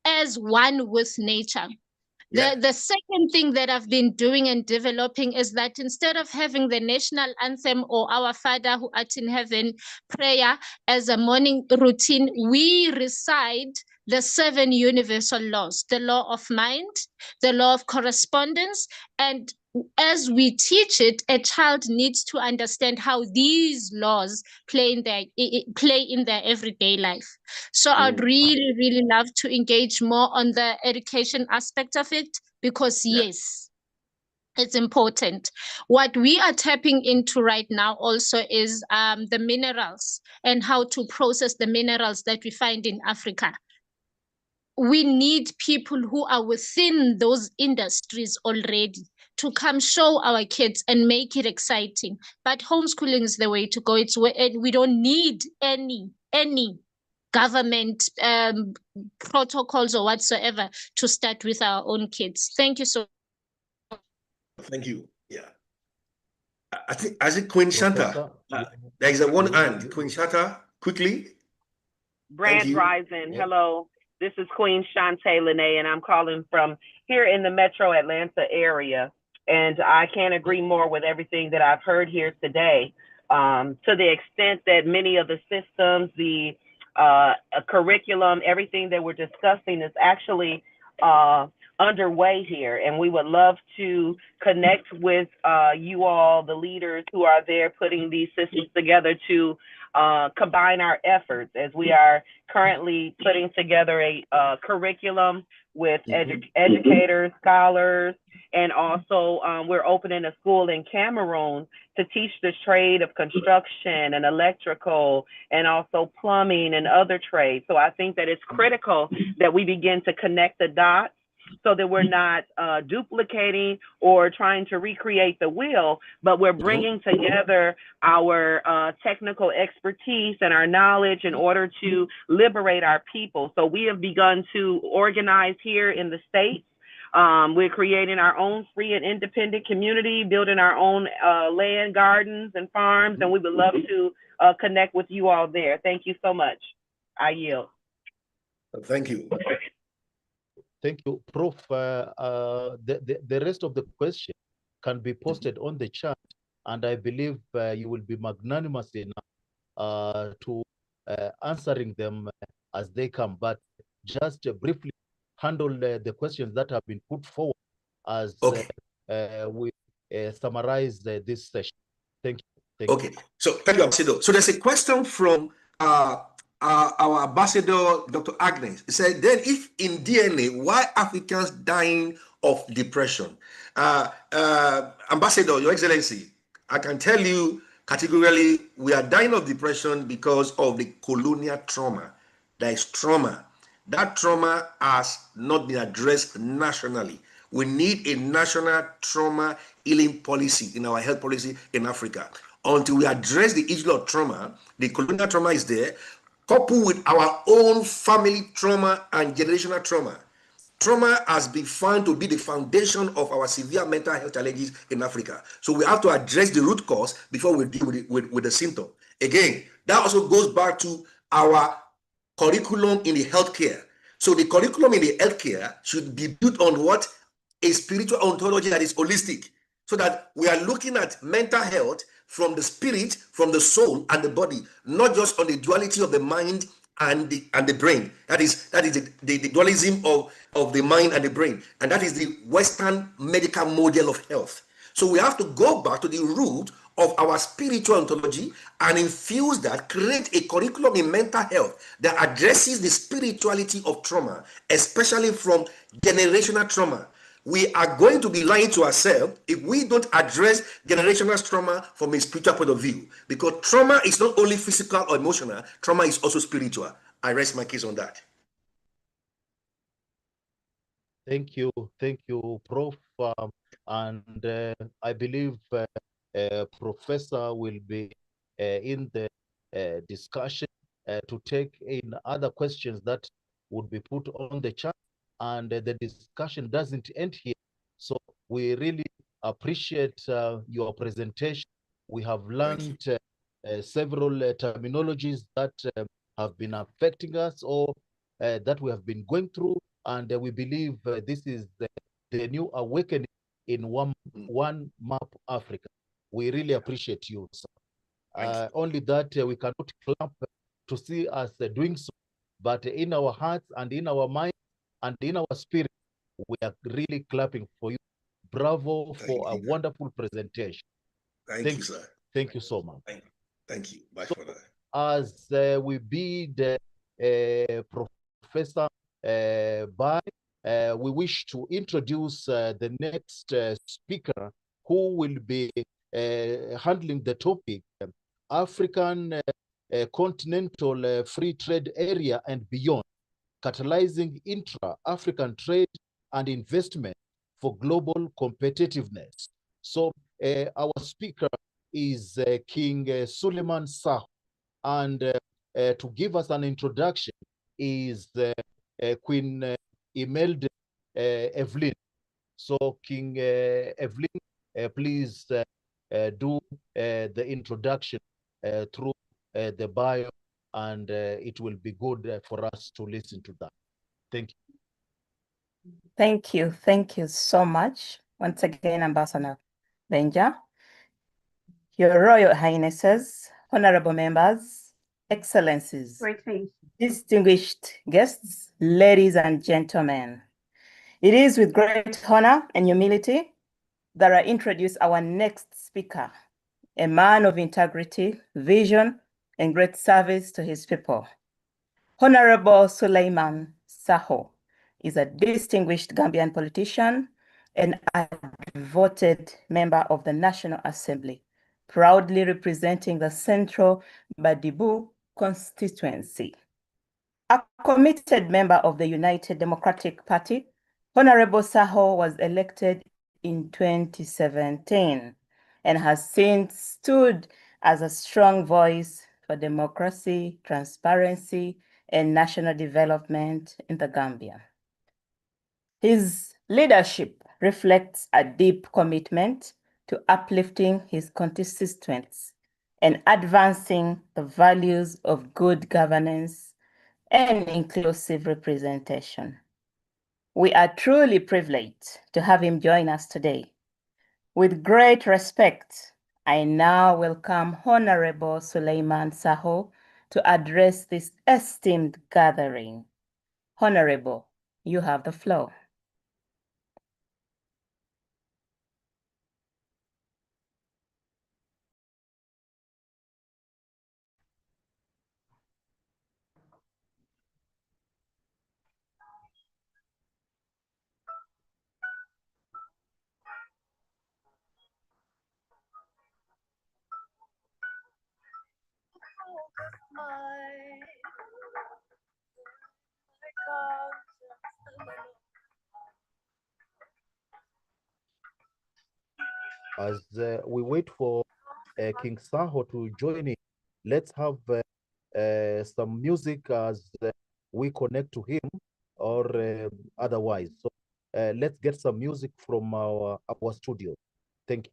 as one with nature. The second thing that I've been doing and developing is that instead of having the national anthem or Our Father who art in heaven prayer as a morning routine, we recite the 7 universal laws, the law of mind, the law of correspondence, and as we teach it, a child needs to understand how these laws play in their everyday life. So I'd really, really love to engage more on the education aspect of it because yes, it's important. What we are tapping into right now also is the minerals and how to process the minerals that we find in Africa. We need people who are within those industries already to come show our kids and make it exciting. But homeschooling is the way to go. It's where we don't need any government protocols or whatsoever to start with our own kids. Thank you so much. Thank you. Yeah. I think Queen Shanta. There is a one hand. Queen Shanta, quickly. Grand Rising. Hello. This is Queen Shantae Lene, and I'm calling from here in the Metro Atlanta area. And I can't agree more with everything that I've heard here today. To the extent that many of the systems, the curriculum, everything that we're discussing is actually underway here. And we would love to connect with you all, the leaders who are there putting these systems together to combine our efforts as we are currently putting together a curriculum with educators, scholars, and also we're opening a school in Cameroon to teach the trade of construction and electrical and also plumbing and other trades. So I think that it's critical that we begin to connect the dots so that we're not duplicating or trying to recreate the wheel, but we're bringing together our technical expertise and our knowledge in order to liberate our people. So we have begun to organize here in the States. We're creating our own free and independent community, building our own land, gardens, and farms, and we would love to connect with you all there. Thank you so much. I yield. Thank you. Thank you, Prof. The rest of the question can be posted on the chat, and I believe you will be magnanimous enough to answering them as they come. But just briefly handle the questions that have been put forward as we summarize this session. Thank you. Thank you. So thank you, Ambassador. So there's a question from our ambassador, Dr. Agnes. He said, then if in DNA, why Africans dying of depression? Ambassador, Your Excellency, I can tell you categorically, we are dying of depression because of the colonial trauma. There is trauma. That trauma has not been addressed nationally. We need a national trauma healing policy in our health policy in Africa. Until we address the issue of trauma, the colonial trauma is there, coupled with our own family trauma and generational trauma. Trauma has been found to be the foundation of our severe mental health challenges in Africa. So we have to address the root cause before we deal with the symptom. Again, that also goes back to our curriculum in the healthcare. So the curriculum in the healthcare should be built on what? A spiritual ontology that is holistic, so that we are looking at mental health from the spirit, from the soul, and the body, not just on the duality of the mind and the brain. That is the dualism of the mind and the brain, and that is the Western medical model of health. So we have to go back to the root of our spiritual ontology and infuse that, create a curriculum in mental health that addresses the spirituality of trauma, especially from generational trauma. We are going to be lying to ourselves if we don't address generational trauma from a spiritual point of view, because trauma is not only physical or emotional, trauma is also spiritual. I rest my case on that. Thank you, Prof. And I believe Professor will be in the discussion to take in other questions that would be put on the chat, and the discussion doesn't end here. So we really appreciate your presentation. We have learned several terminologies that have been affecting us, or that we have been going through, and we believe this is the new awakening in one map Africa. We really appreciate you, sir. Only that we cannot clap to see us doing so, but in our hearts and in our minds and in our spirit, we are really clapping for you. Bravo for a wonderful presentation. Thank you, sir. Thank you so much. Thank you. Much for that. As we bid Professor Bai, we wish to introduce the next speaker, who will be handling the topic, African continental free trade area and beyond, catalyzing intra-African trade and investment for global competitiveness. So our speaker is King Suleiman Saho, and to give us an introduction is Queen Imelda Evelyn. So King Evelyn, please do the introduction through the bio, and it will be good for us to listen to that. Thank you. Thank you. Thank you so much. Once again, Ambassador Benja, Your Royal Highnesses, honorable members, excellencies, distinguished guests, ladies and gentlemen. It is with great honor and humility that I introduce our next speaker, a man of integrity, vision, and great service to his people. Honorable Suleiman Saho is a distinguished Gambian politician and a devoted member of the National Assembly, proudly representing the Central Badibu constituency. A committed member of the United Democratic Party, Honorable Saho was elected in 2017 and has since stood as a strong voice for democracy, transparency, and national development in the Gambia. His leadership reflects a deep commitment to uplifting his constituents and advancing the values of good governance and inclusive representation. We are truly privileged to have him join us today. With great respect, I now welcome Honorable Suleiman Saho to address this esteemed gathering. Honorable, you have the floor. As we wait for King Saho to join in, let's have some music as we connect to him, or otherwise. So let's get some music from our studio. Thank you.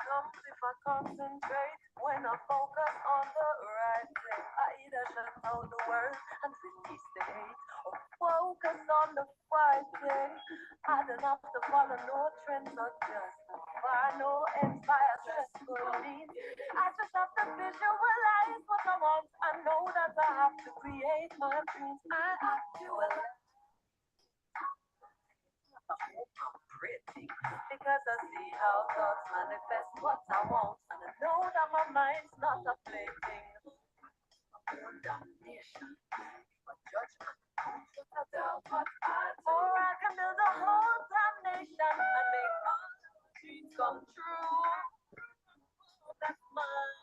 If I concentrate when I focus on the right thing, I either shut out the words and release the hate, or focus on the fighting. I don't have to follow no trends or justify no empire stressful needs. I just have to visualize what I want. I know that I have to create my dreams. I actualize. Pretty, because I see how thoughts manifest what I want, and I know that my mind's not a plaything. Damnation, but judgment, I doubt what I do. Or I can build a whole damnation and make all dreams come true. That's mine.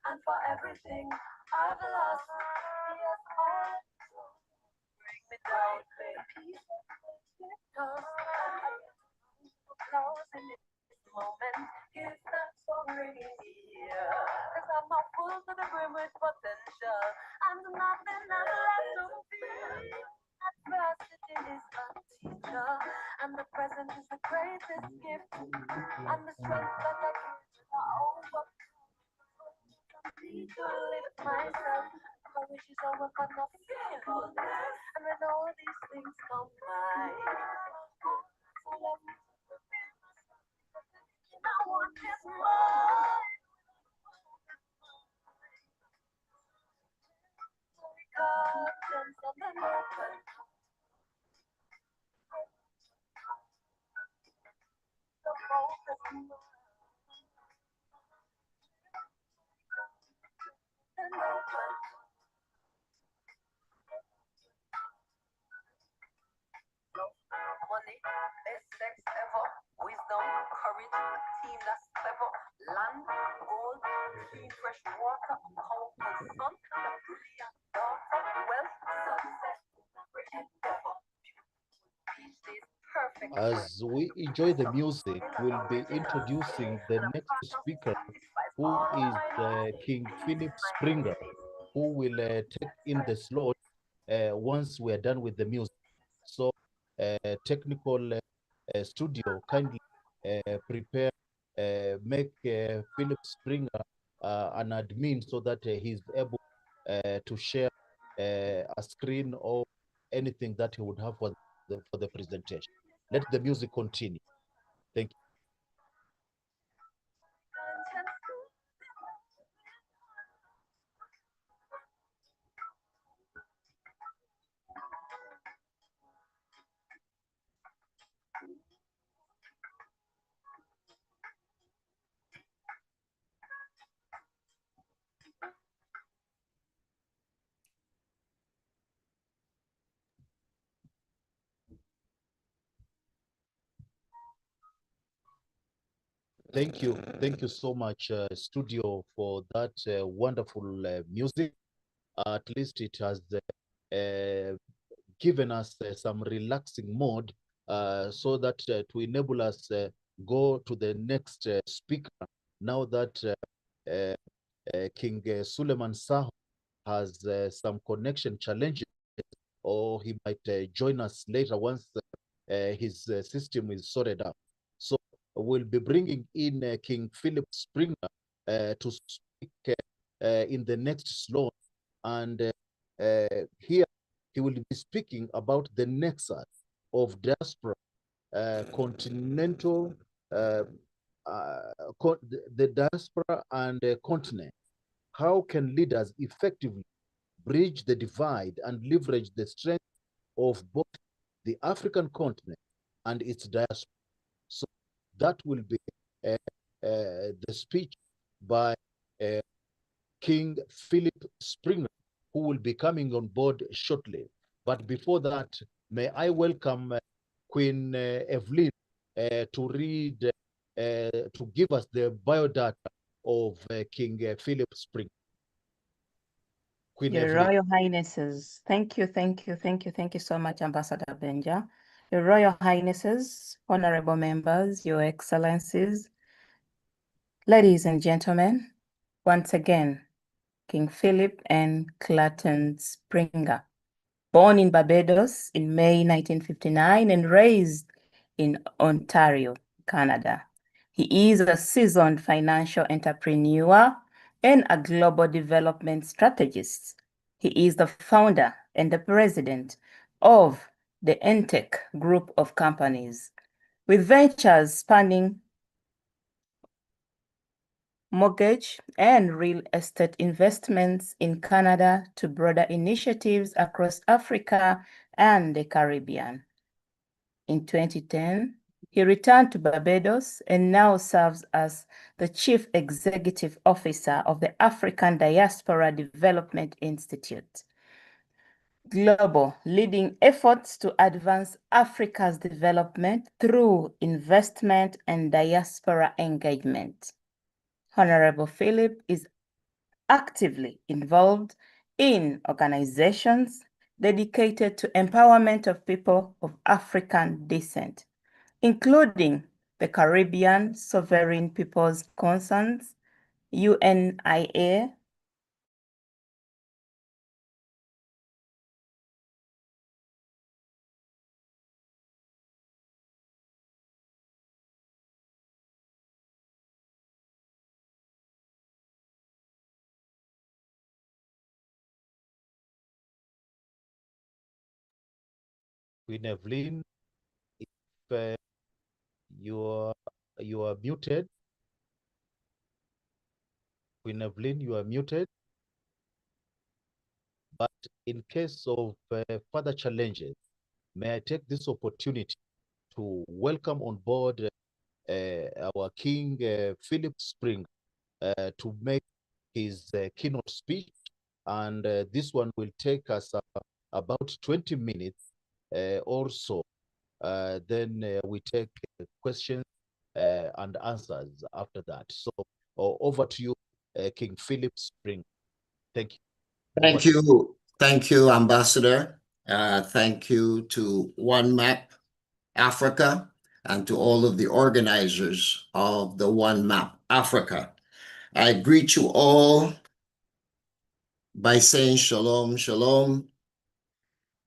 And for everything I've lost, yes, all bring me down, baby. Close in this moment, it's not so really here. Cause I'm not full to the brim with potential, and nothing has left to fear. Adversity is a teacher, and the present is the greatest gift, and the strength that I give over. Need to lift myself. Courage is a weapon of fearfulness. And when all these things come by, so let me now what is mine? Curtains on the open. The focus and open. Money, best sex ever. Wisdom, courage, team that's clever. Land, gold, clean fresh water, countless sun, the brilliant daughter, wealth, success, rich endeavor. Beach days, perfect. As we enjoy the music, we'll be introducing the next speaker, who is King Philip Springer, who will take in the slot once we are done with the music. So, technical studio, kindly prepare, make Philip Springer an admin so that he's able to share a screen or anything that he would have for the presentation. Let the music continue. Thank you. Thank you so much, studio, for that wonderful music. At least it has given us some relaxing mode so that to enable us go to the next speaker, now that King Suleiman Saho has some connection challenges, or he might join us later once his system is sorted out. So we'll be bringing in King Philip Springer to speak in the next slot. And here he will be speaking about the nexus of diaspora, continental, the diaspora and continent. How can leaders effectively bridge the divide and leverage the strength of both the African continent and its diaspora? So that will be the speech by King Philip Springer, who will be coming on board shortly. But before that, may I welcome Queen Evelyn to read, to give us the biodata of King Philip Springer. Queen Your Evelyn. Royal Highnesses, thank you so much, Ambassador Benja. Your Royal Highnesses, honorable members, Your Excellencies, ladies and gentlemen, once again, King Philip N. Clayton Springer, born in Barbados in May 1959 and raised in Ontario, Canada. He is a seasoned financial entrepreneur and a global development strategist. He is the founder and the president of the Entech Group of Companies, with ventures spanning mortgage and real estate investments in Canada to broader initiatives across Africa and the Caribbean. In 2010, He returned to Barbados and now serves as the Chief Executive Officer of the African Diaspora Development Institute. Global, leading efforts to advance Africa's development through investment and diaspora engagement. Honorable Philip is actively involved in organizations dedicated to empowerment of people of African descent, including the Caribbean Sovereign People's Concerns, UNIA, Queen Evelyn, if you are muted. Queen Evelyn, you are muted. But in case of further challenges, may I take this opportunity to welcome on board our King Philip Spring to make his keynote speech. And this one will take us about 20 minutes or so. Then we take questions and answers after that. So over to you, King Philip Spring. Thank you. Thank you. Thank you, Ambassador. Thank you to One Map Africa and to all of the organizers of the One Map Africa. I greet you all by saying shalom, shalom.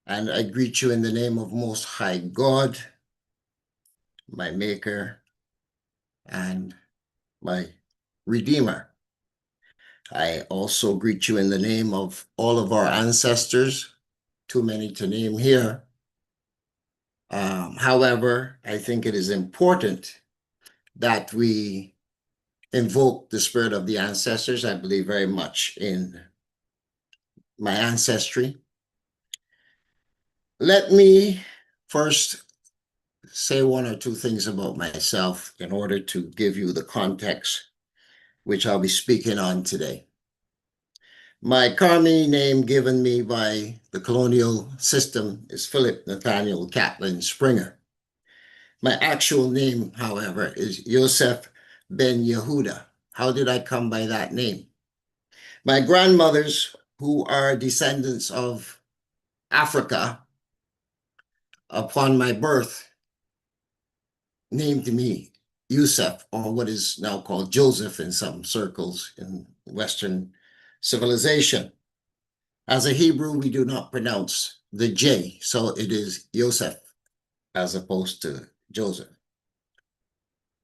And I greet you in the name of Most High God, my Maker and my Redeemer. I also greet you in the name of all of our ancestors, too many to name here. However, I think it is important that we invoke the spirit of the ancestors. I believe very much in my ancestry. Let me first say one or two things about myself in order to give you the context which I'll be speaking on today. My Carmi name given me by the colonial system is Philip Nathaniel Catlin Springer. My actual name, however, is Yosef Ben Yehuda. How did I come by that name? My grandmothers, who are descendants of Africa, upon my birth, named me Yusuf, or what is now called Joseph in some circles in Western civilization. As a Hebrew, we do not pronounce the J, so it is Yosef as opposed to Joseph.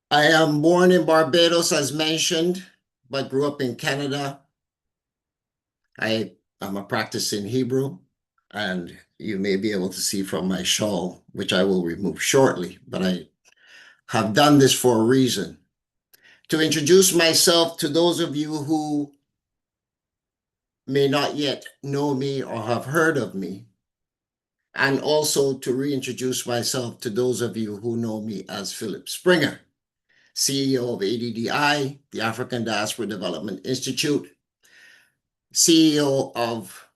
I am born in Barbados, as mentioned, but grew up in Canada. I am a practicing Hebrew, and you may be able to see from my shawl, which I will remove shortly, but I have done this for a reason. To introduce myself to those of you who may not yet know me or have heard of me, and also to reintroduce myself to those of you who know me as Philip Springer, CEO of ADDI, the African Diaspora Development Institute, CEO of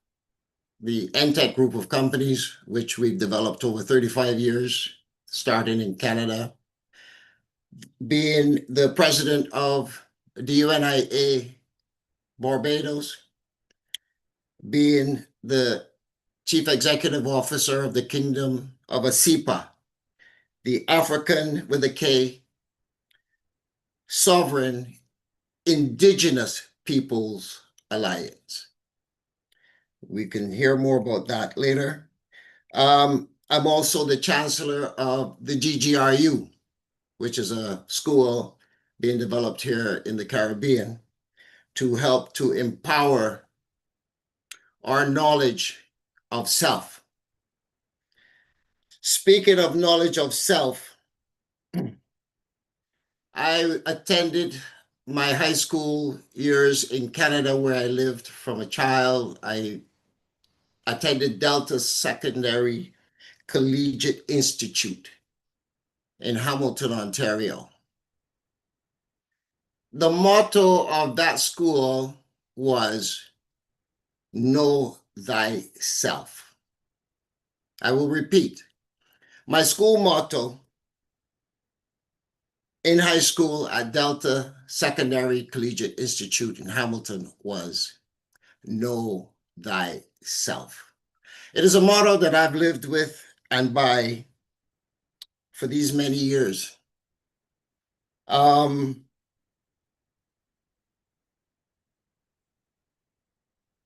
the NTEC group of companies, which we've developed over 35 years, starting in Canada, being the president of the UNIA Barbados, being the chief executive officer of the Kingdom of ASIPA, the African with a K, Sovereign Indigenous Peoples Alliance. We can hear more about that later. I'm also the chancellor of the GGRU, which is a school being developed here in the Caribbean to help to empower our knowledge of self. Speaking of knowledge of self, I attended my high school years in Canada, where I lived from a child. I attended Delta Secondary Collegiate Institute. in Hamilton, Ontario. The motto of that school was know thyself. I will repeat. My school motto in high school at Delta Secondary Collegiate Institute in Hamilton was know thyself. It is a motto that I've lived with and by for these many years.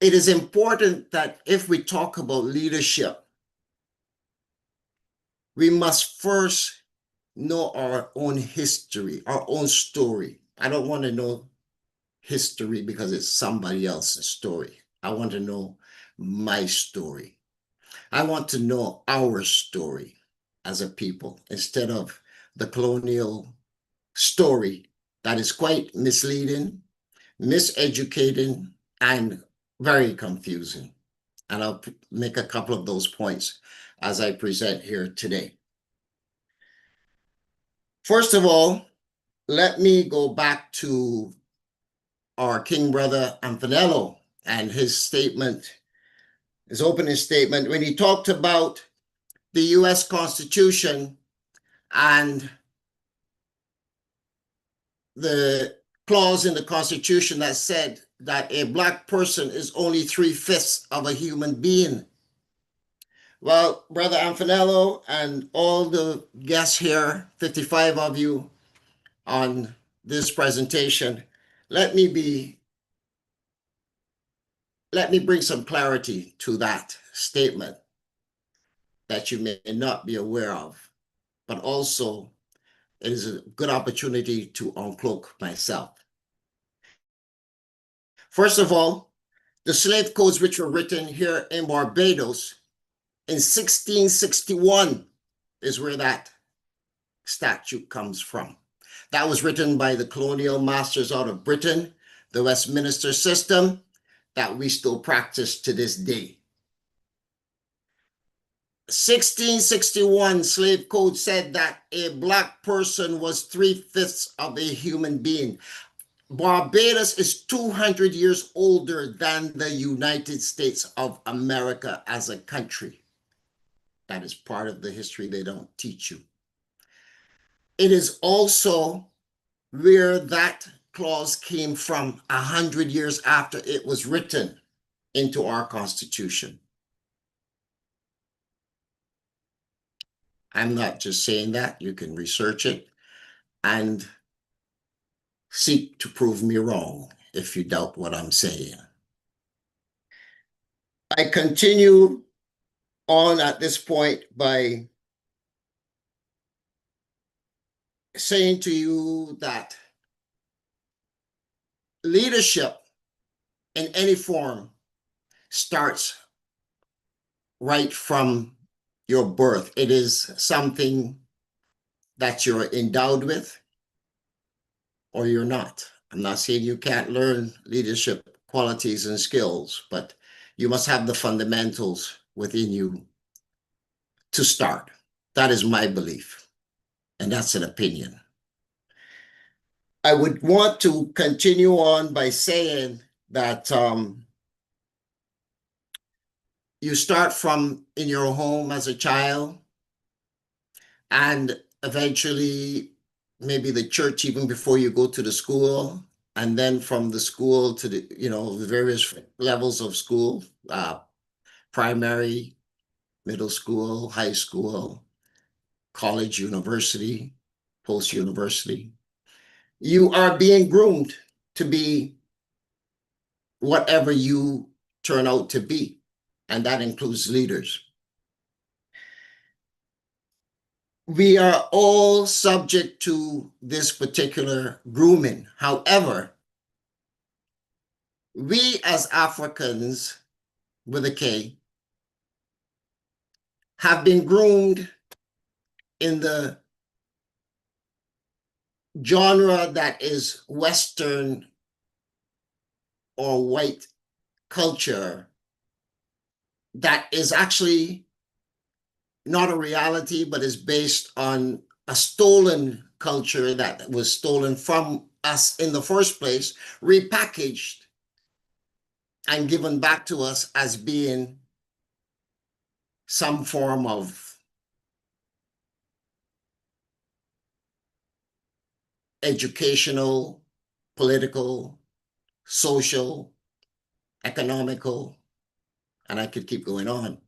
It is important that if we talk about leadership, we must first know our own history, our own story. I don't want to know history because it's somebody else's story. I want to know my story. I want to know our story as a people instead of the colonial story that is quite misleading, miseducating, and very confusing. And I'll make a couple of those points as I present here today. First of all, let me go back to our King Brother Amfanello and his statement, his opening statement, when he talked about the US Constitution and the clause in the Constitution that said that a Black person is only 3/5 of a human being. Well, Brother Amfanello and all the guests here, 55 of you on this presentation, let me bring some clarity to that statement that you may not be aware of, but also it is a good opportunity to uncloak myself. First of all, the slave codes which were written here in Barbados in 1661 is where that statute comes from. That was written by the colonial masters out of Britain, the Westminster system that we still practice to this day. 1661 slave code said that a Black person was 3/5 of a human being. Barbados is 200 years older than the United States of America as a country. That is part of the history they don't teach you. It is also where that clause came from 100 years after it was written into our Constitution. I'm not just saying that. You can research it and seek to prove me wrong if you doubt what I'm saying. I continue on at this point by saying to you that leadership in any form starts right from your birth. It is something that you're endowed with or you're not. I'm not saying you can't learn leadership qualities and skills, but you must have the fundamentals within you to start. That is my belief, and that's an opinion. I would want to continue on by saying that you start from in your home as a child, and eventually maybe the church even before you go to the school, and then from the school to the, the various levels of school, primary, middle school, high school, college, university, post-university. You are being groomed to be whatever you turn out to be, and that includes leaders. We are all subject to this particular grooming. However, we as Africans with a K have been groomed in the genre that is Western or white culture that is actually not a reality, but is based on a stolen culture that was stolen from us in the first place, repackaged and given back to us as being some form of educational, political, social, economical, and I could keep going on,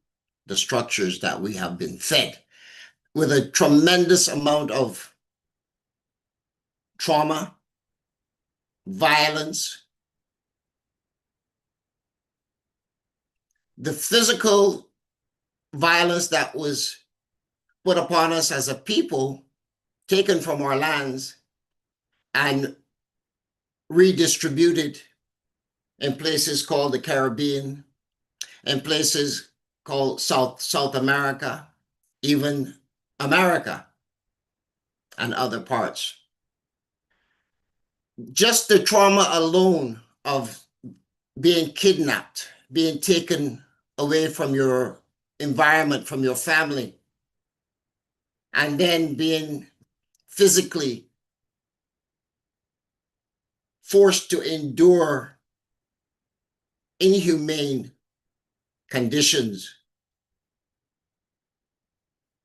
the structures that we have been fed with a tremendous amount of trauma, violence, the physical violence that was put upon us as a people, taken from our lands and redistributed in places called the Caribbean, in places called South America, even America and other parts. Just the trauma alone of being kidnapped, being taken away from your environment, from your family, and then being physically forced to endure inhumane conditions.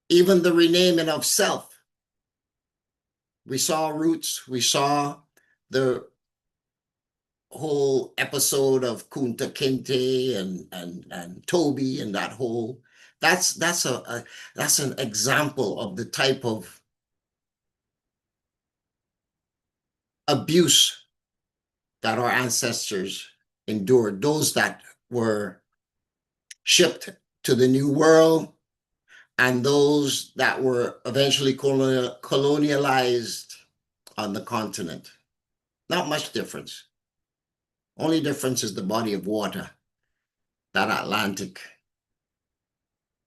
Even the renaming of self. We saw Roots, we saw the whole episode of Kunta Kinte and Toby and that whole, that's an example of the type of abuse that our ancestors endured, those that were shipped to the New World and those that were eventually colonialized on the continent. Not much difference. Only difference is the body of water, that Atlantic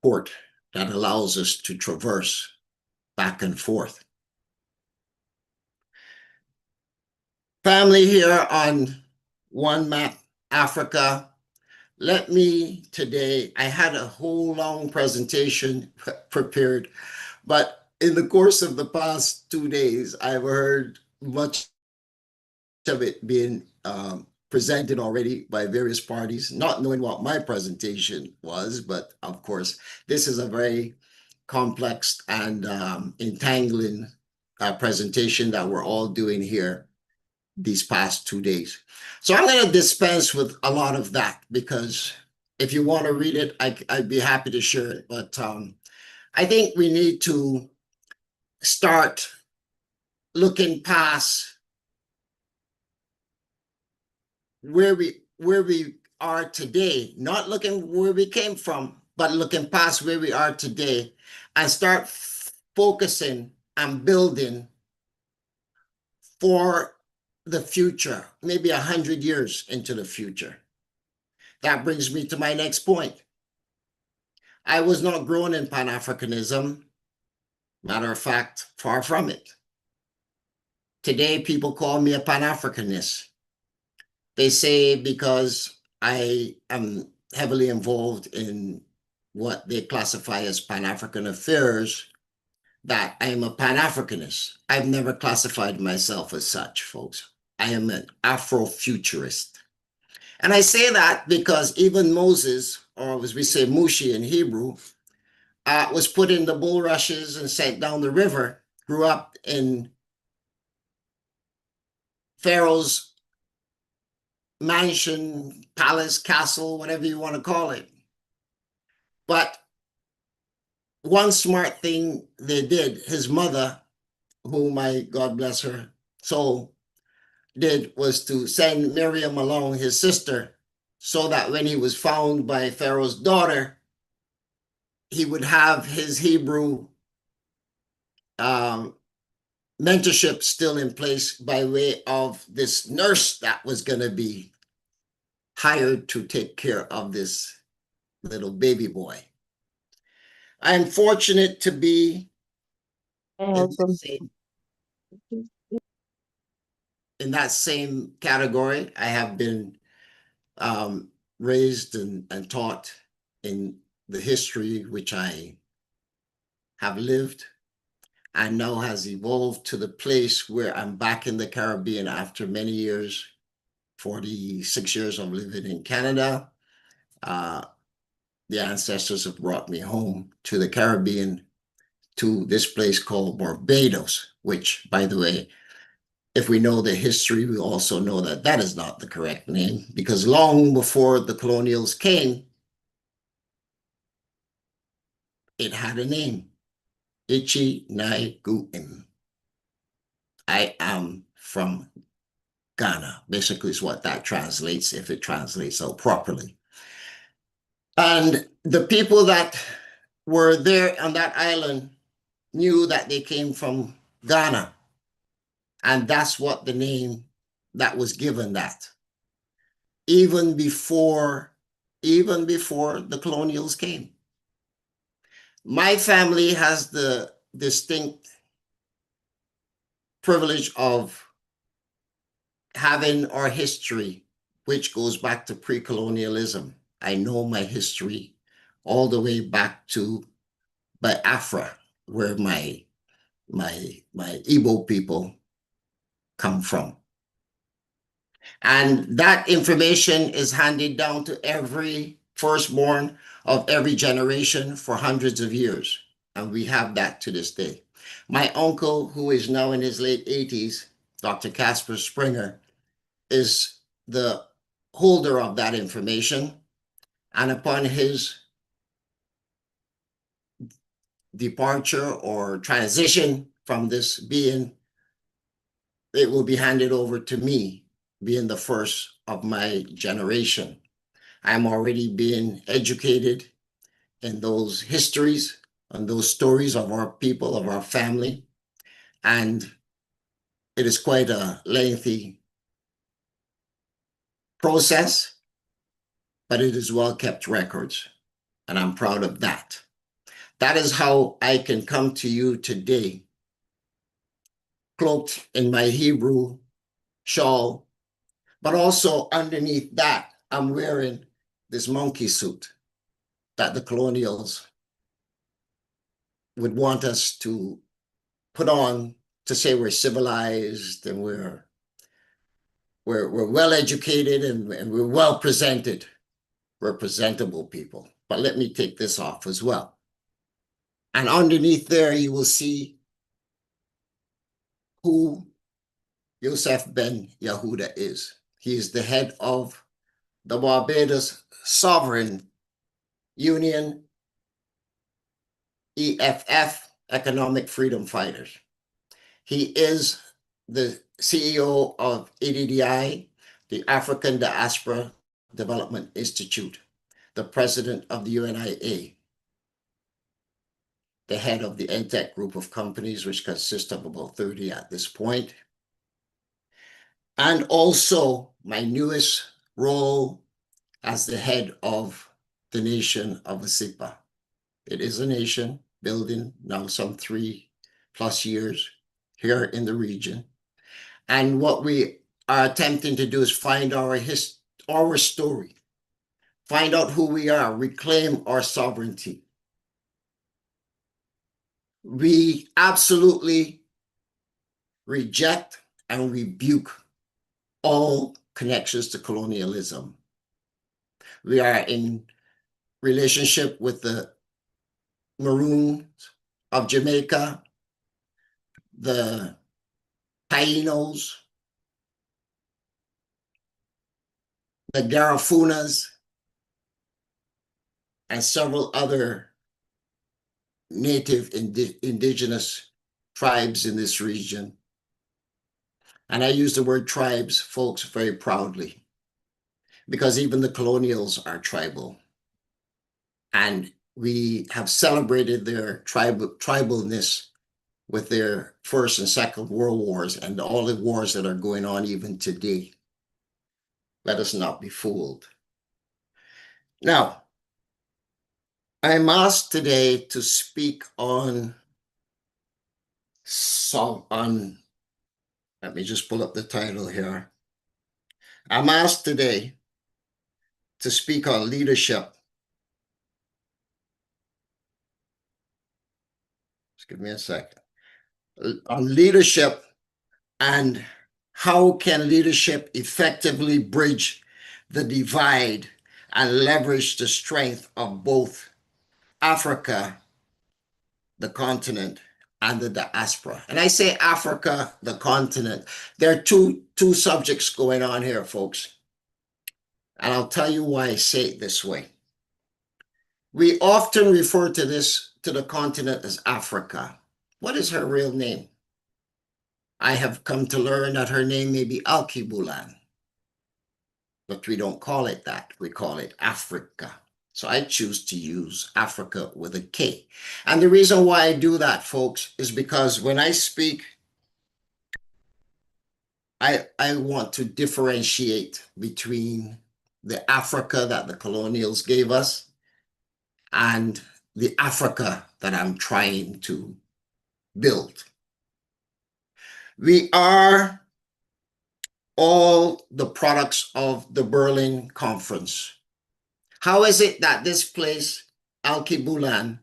port that allows us to traverse back and forth. Family here on One Map Africa. Let me today, I had a whole long presentation prepared, but in the course of the past 2 days, I've heard much of it being presented already by various parties, not knowing what my presentation was, but of course, this is a very complex and entangling presentation that we're all doing here these past 2 days. So I'm going to dispense with a lot of that because if you want to read it, I'd be happy to share it. But I think we need to start looking past where we are today, not looking where we came from, but looking past where we are today and start focusing and building for the future, maybe 100 years into the future. That brings me to my next point. I was not grown in Pan-Africanism. Matter of fact, far from it. Today, people call me a Pan-Africanist. They say because I am heavily involved in what they classify as Pan-African affairs, that I am a Pan-Africanist. I've never classified myself as such, folks. I am an Afrofuturist. And I say that because even Moses, or as we say Mushi in Hebrew, was put in the bulrushes and sent down the river, grew up in Pharaoh's mansion, palace, castle, whatever you want to call it. But one smart thing they did, his mother, whom God bless her soul, did was to send Miriam along, his sister, so that when he was found by Pharaoh's daughter, he would have his Hebrew mentorship still in place by way of this nurse that was going to be hired to take care of this little baby boy. I'm fortunate to be in that same category. I have been raised and taught in the history which I have lived. and now has evolved to the place where I'm back in the Caribbean after many years, 46 years of living in Canada. The ancestors have brought me home to the Caribbean, to this place called Barbados, which, by the way, if we know the history, we also know that that is not the correct name, because long before the colonials came, it had a name, Ichi Nai Guim. I am from Ghana, basically is what that translates, if it translates out properly. And the people that were there on that island knew that they came from Ghana. And that's what the name that was given that. Even before the colonials came. My family has the distinct privilege of having our history, which goes back to pre-colonialism. I know my history all the way back to Biafra, where my Igbo people come from. And that information is handed down to every firstborn of every generation for hundreds of years. And we have that to this day. My uncle, who is now in his late 80s, Dr. Casper Springer, is the holder of that information. And upon his departure or transition from this being, it will be handed over to me, being the first of my generation. I'm already being educated in those histories and those stories of our people, of our family. And it is quite a lengthy process, but it is well-kept records, and I'm proud of that. That is how I can come to you today, cloaked in my Hebrew shawl, but also underneath that, I'm wearing this monkey suit that the colonials would want us to put on to say we're civilized and we're well educated and we're well presented. We're presentable people. But let me take this off as well. And underneath there, you will see who Yosef Ben Yehuda is. He is the head of the Barbados Sovereign Union, EFF, Economic Freedom Fighters. He is the CEO of ADDI, the African Diaspora Development Institute, the president of the UNIA, the head of the ENTEC group of companies, which consists of about 30 at this point. And also my newest role as the head of the nation of Asipa. It is a nation building now some 3+ years here in the region. And what we are attempting to do is find our story, find out who we are, reclaim our sovereignty. We absolutely reject and rebuke all connections to colonialism. We are in relationship with the Maroons of Jamaica, the Tainos, the Garafunas, and several other native indigenous tribes in this region. And I use the word tribes, folks, very proudly, because even the colonials are tribal. And we have celebrated their tribalness with their First and Second World Wars and all the wars that are going on even today. Let us not be fooled. Now, I'm asked today to speak on, let me just pull up the title here. I'm asked today to speak on leadership. Just give me a second. on leadership and how can leadership effectively bridge the divide and leverage the strength of both Africa, the continent, and the diaspora. And I say Africa, the continent. There are two subjects going on here, folks. And I'll tell you why I say it this way. We often refer to the continent as Africa. What is her real name? I have come to learn that her name may be Alkebulan. But we don't call it that. We call it Africa. So I choose to use Africa with a K. And the reason why I do that, folks, is because when I speak, I want to differentiate between the Africa that the colonials gave us and the Africa that I'm trying to build. We are all the products of the Berlin Conference. How is it that this place, Alkebulan,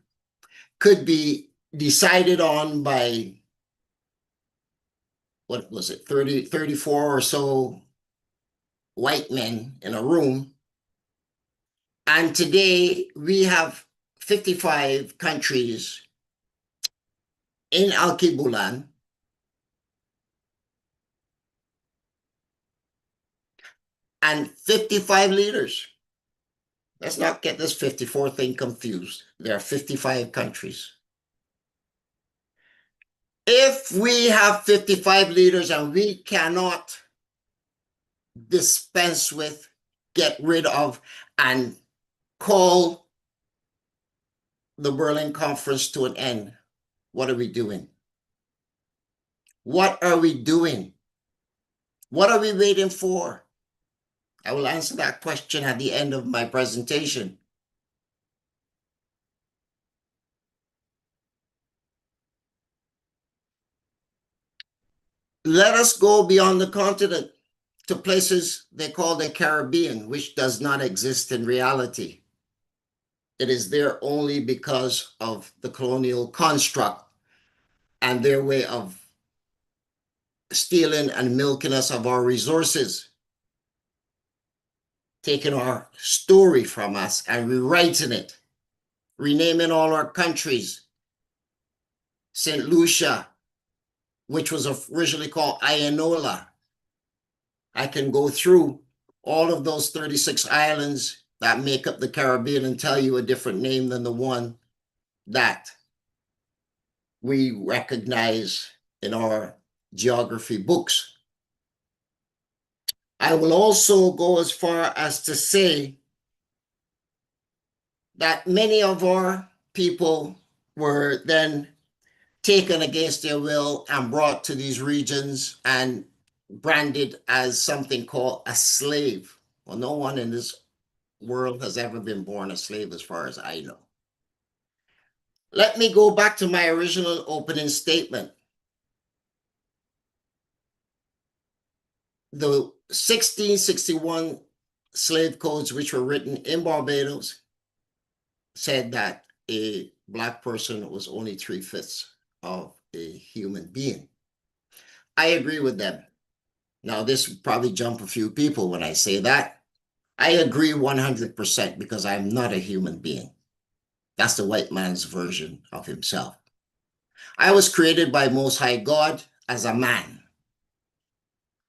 could be decided on by, what was it, 34 or so white men in a room, and today we have 55 countries in Alkebulan, and 55 leaders. Let's not get this 54 thing confused. There are 55 countries. If we have 55 leaders and we cannot dispense with, get rid of, and call the Berlin Conference to an end, what are we doing? What are we doing? What are we waiting for? I will answer that question at the end of my presentation. Let us go beyond the continent to places they call the Caribbean, which does not exist in reality. It is there only because of the colonial construct and their way of stealing and milking us of our resources, taking our story from us and rewriting it, renaming all our countries. St. Lucia, which was originally called Ianola. I can go through all of those 36 islands that make up the Caribbean and tell you a different name than the one that we recognize in our geography books. I will also go as far as to say that many of our people were then taken against their will and brought to these regions and branded as something called a slave. Well, no one in this world has ever been born a slave as far as I know. Let me go back to my original opening statement. The 1661 slave codes, which were written in Barbados, said that a Black person was only 3/5 of a human being. I agree with them. Now, this would probably jump a few people when I say that. I agree 100% because I'm not a human being. That's the white man's version of himself. I was created by Most High God as a man.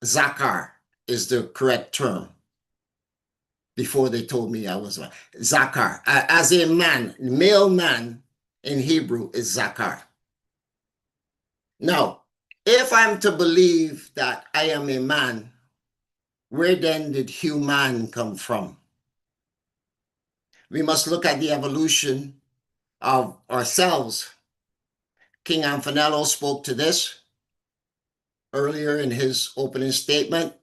Zakar is the correct term. Before they told me I was a Zakar. As a man, male man in Hebrew is Zakar. Now, if I'm to believe that I am a man, where then did human come from? We must look at the evolution of ourselves. King Anfanello spoke to this earlier in his opening statement,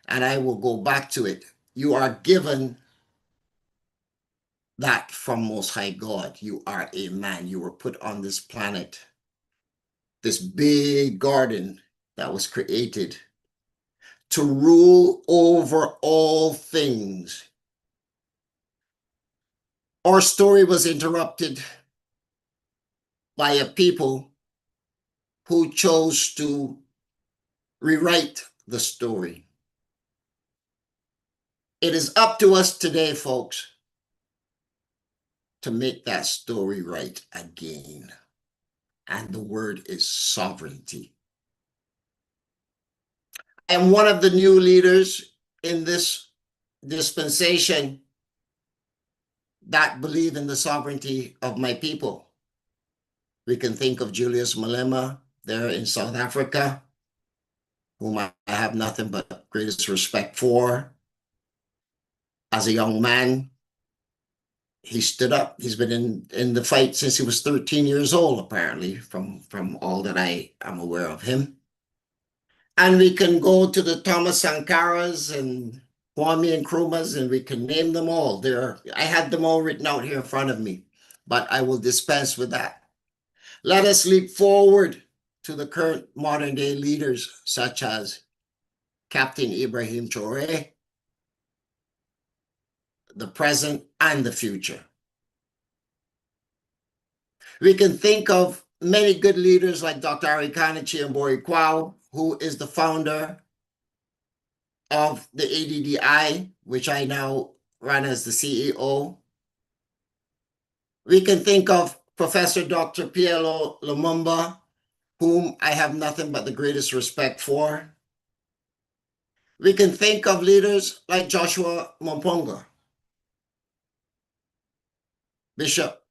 and I will go back to it. You are given that from Most High God. You are a man. You were put on this planet, this big garden that was created to rule over all things. Our story was interrupted by a people who chose to rewrite the story. It is up to us today, folks, to make that story right again. And the word is sovereignty. I am one of the new leaders in this dispensation that believe in the sovereignty of my people. We can think of Julius Malema there in South Africa, whom I have nothing but greatest respect for. As a young man, he stood up. He's been in the fight since he was 13 years old, apparently, from all that I am aware of him. And we can go to the Thomas Sankaras and Kwame Nkrumahs, and we can name them all. I had them all written out here in front of me, but I will dispense with that. Let us leap forward to the current modern day leaders, such as Captain Ibrahim Traoré, the present and the future. We can think of many good leaders like Dr. Arikana Chiambori-Kwao, who is the founder of the ADDI, which I now run as the CEO. We can think of Professor Dr. Pielo Lumumba, whom I have nothing but the greatest respect for. We can think of leaders like Joshua Mponga, Bishop.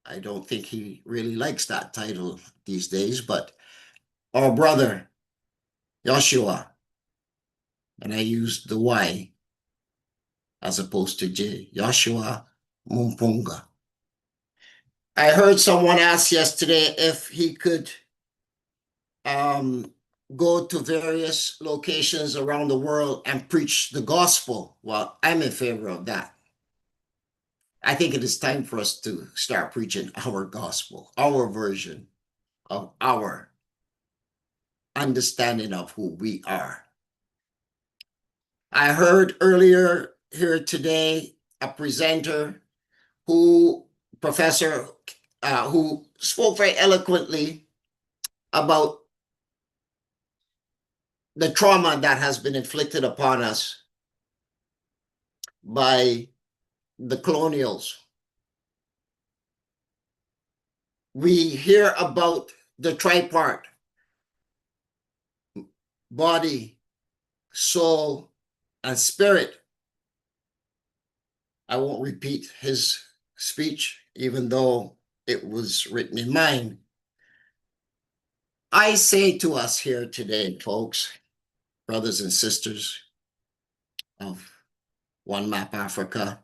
I don't think he really likes that title these days, but our brother, Joshua, and I use the Y as opposed to J, Joshua Mponga. I heard someone ask yesterday if he could go to various locations around the world and preach the gospel. Well, I'm in favor of that. I think it is time for us to start preaching our gospel, our version of our understanding of who we are. I heard earlier here today a presenter who spoke very eloquently about the trauma that has been inflicted upon us by the colonials. We hear about the tripart, body, soul, and spirit. I won't repeat his speech, even though it was written in mine. I say to us here today, folks, brothers and sisters of One Map Africa,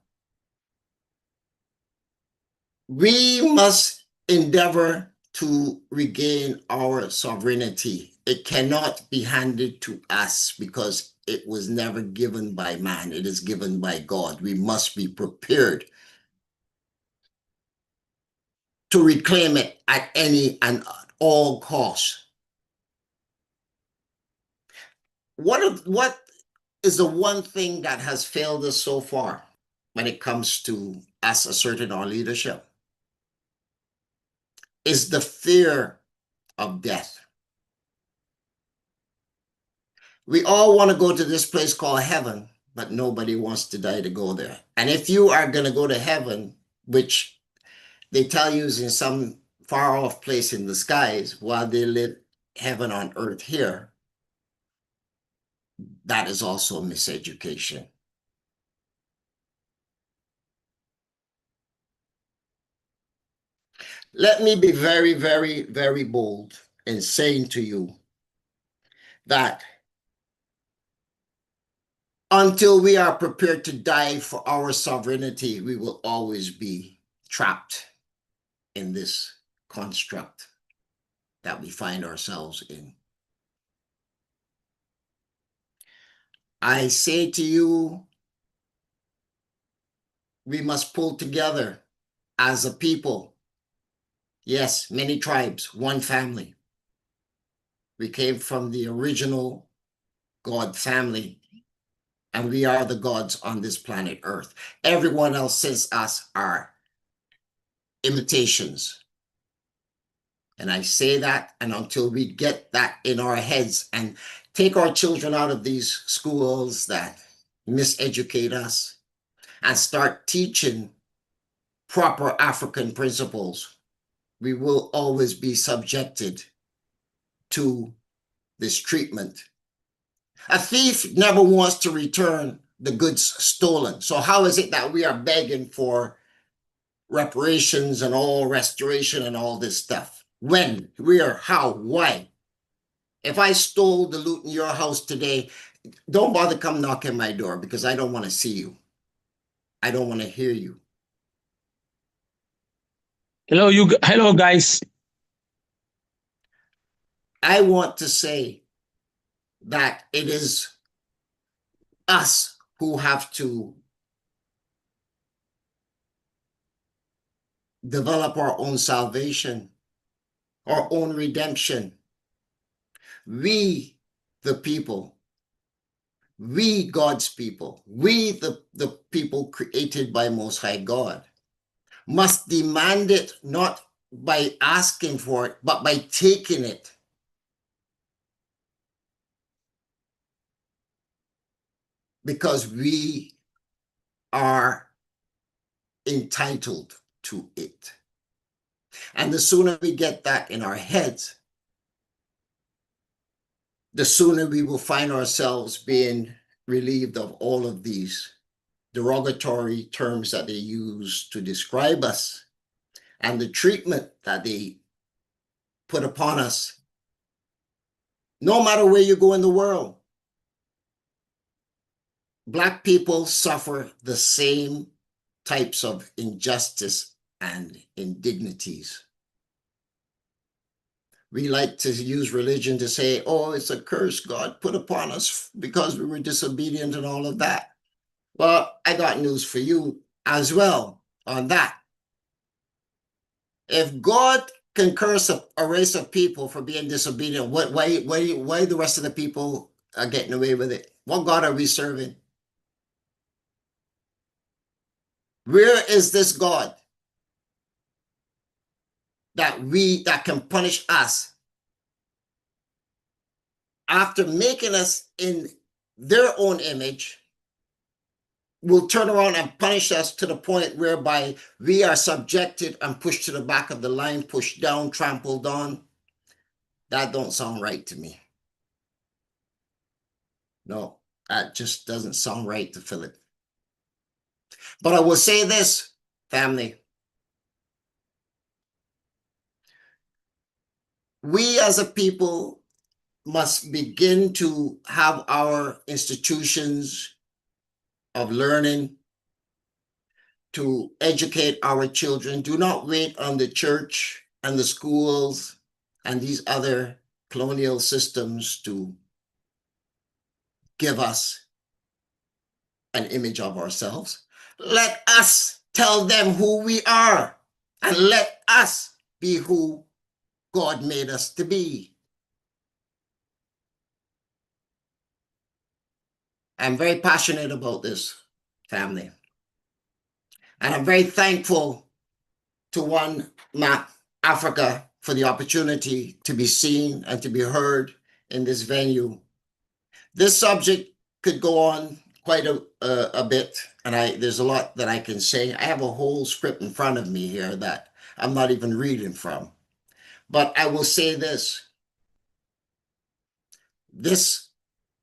we must endeavor to regain our sovereignty. It cannot be handed to us because it was never given by man. It is given by God. We must be prepared to reclaim it at any and at all costs. What is the one thing that has failed us so far when it comes to us asserting our leadership? Is the fear of death. We all want to go to this place called heaven, but nobody wants to die to go there. And if you are going to go to heaven, which they tell you is in some far off place in the skies while they live heaven on earth here, that is also miseducation. Let me be very, very, very bold in saying to you that until we are prepared to die for our sovereignty, we will always be trapped in this construct that we find ourselves in. I say to you, we must pull together as a people. Yes, many tribes, one family. We came from the original God family, and we are the gods on this planet Earth. Everyone else since us are imitations. And I say that, and until we get that in our heads and take our children out of these schools that miseducate us and start teaching proper African principles, we will always be subjected to this treatment. A thief never wants to return the goods stolen. So how is it that we are begging for reparations and all restoration and all this stuff? When, where, how, why? If I stole the loot in your house today, don't bother come knocking my door because I don't want to see you. I don't want to hear you. Hello, guys. I want to say that it is us who have to develop our own salvation, our own redemption. We, the people, we, God's people, we, the people created by Most High God, must demand it not by asking for it, but by taking it. Because we are entitled to it. And the sooner we get that in our heads, the sooner we will find ourselves being relieved of all of these derogatory terms that they use to describe us and the treatment that they put upon us. No matter where you go in the world, Black people suffer the same types of injustice and indignities. We like to use religion to say, oh, it's a curse God put upon us because we were disobedient and all of that. Well, I got news for you as well on that. If God can curse a race of people for being disobedient, why the rest of the people are getting away with it? What God are we serving? Where is this God that can punish us after making us in their own image, will turn around and punish us to the point whereby we are subjected and pushed to the back of the line, pushed down, trampled on? That don't sound right to me. No, that just doesn't sound right to Philip. But I will say this, family. We as a people must begin to have our institutions of learning to educate our children. Do not wait on the church and the schools and these other colonial systems to give us an image of ourselves. Let us tell them who we are, and let us be who God made us to be. I'm very passionate about this, family. And I'm very thankful to One Map Africa for the opportunity to be seen and to be heard in this venue. This subject could go on quite a bit, and there's a lot that I can say. I have a whole script in front of me here that I'm not even reading from. But I will say this. This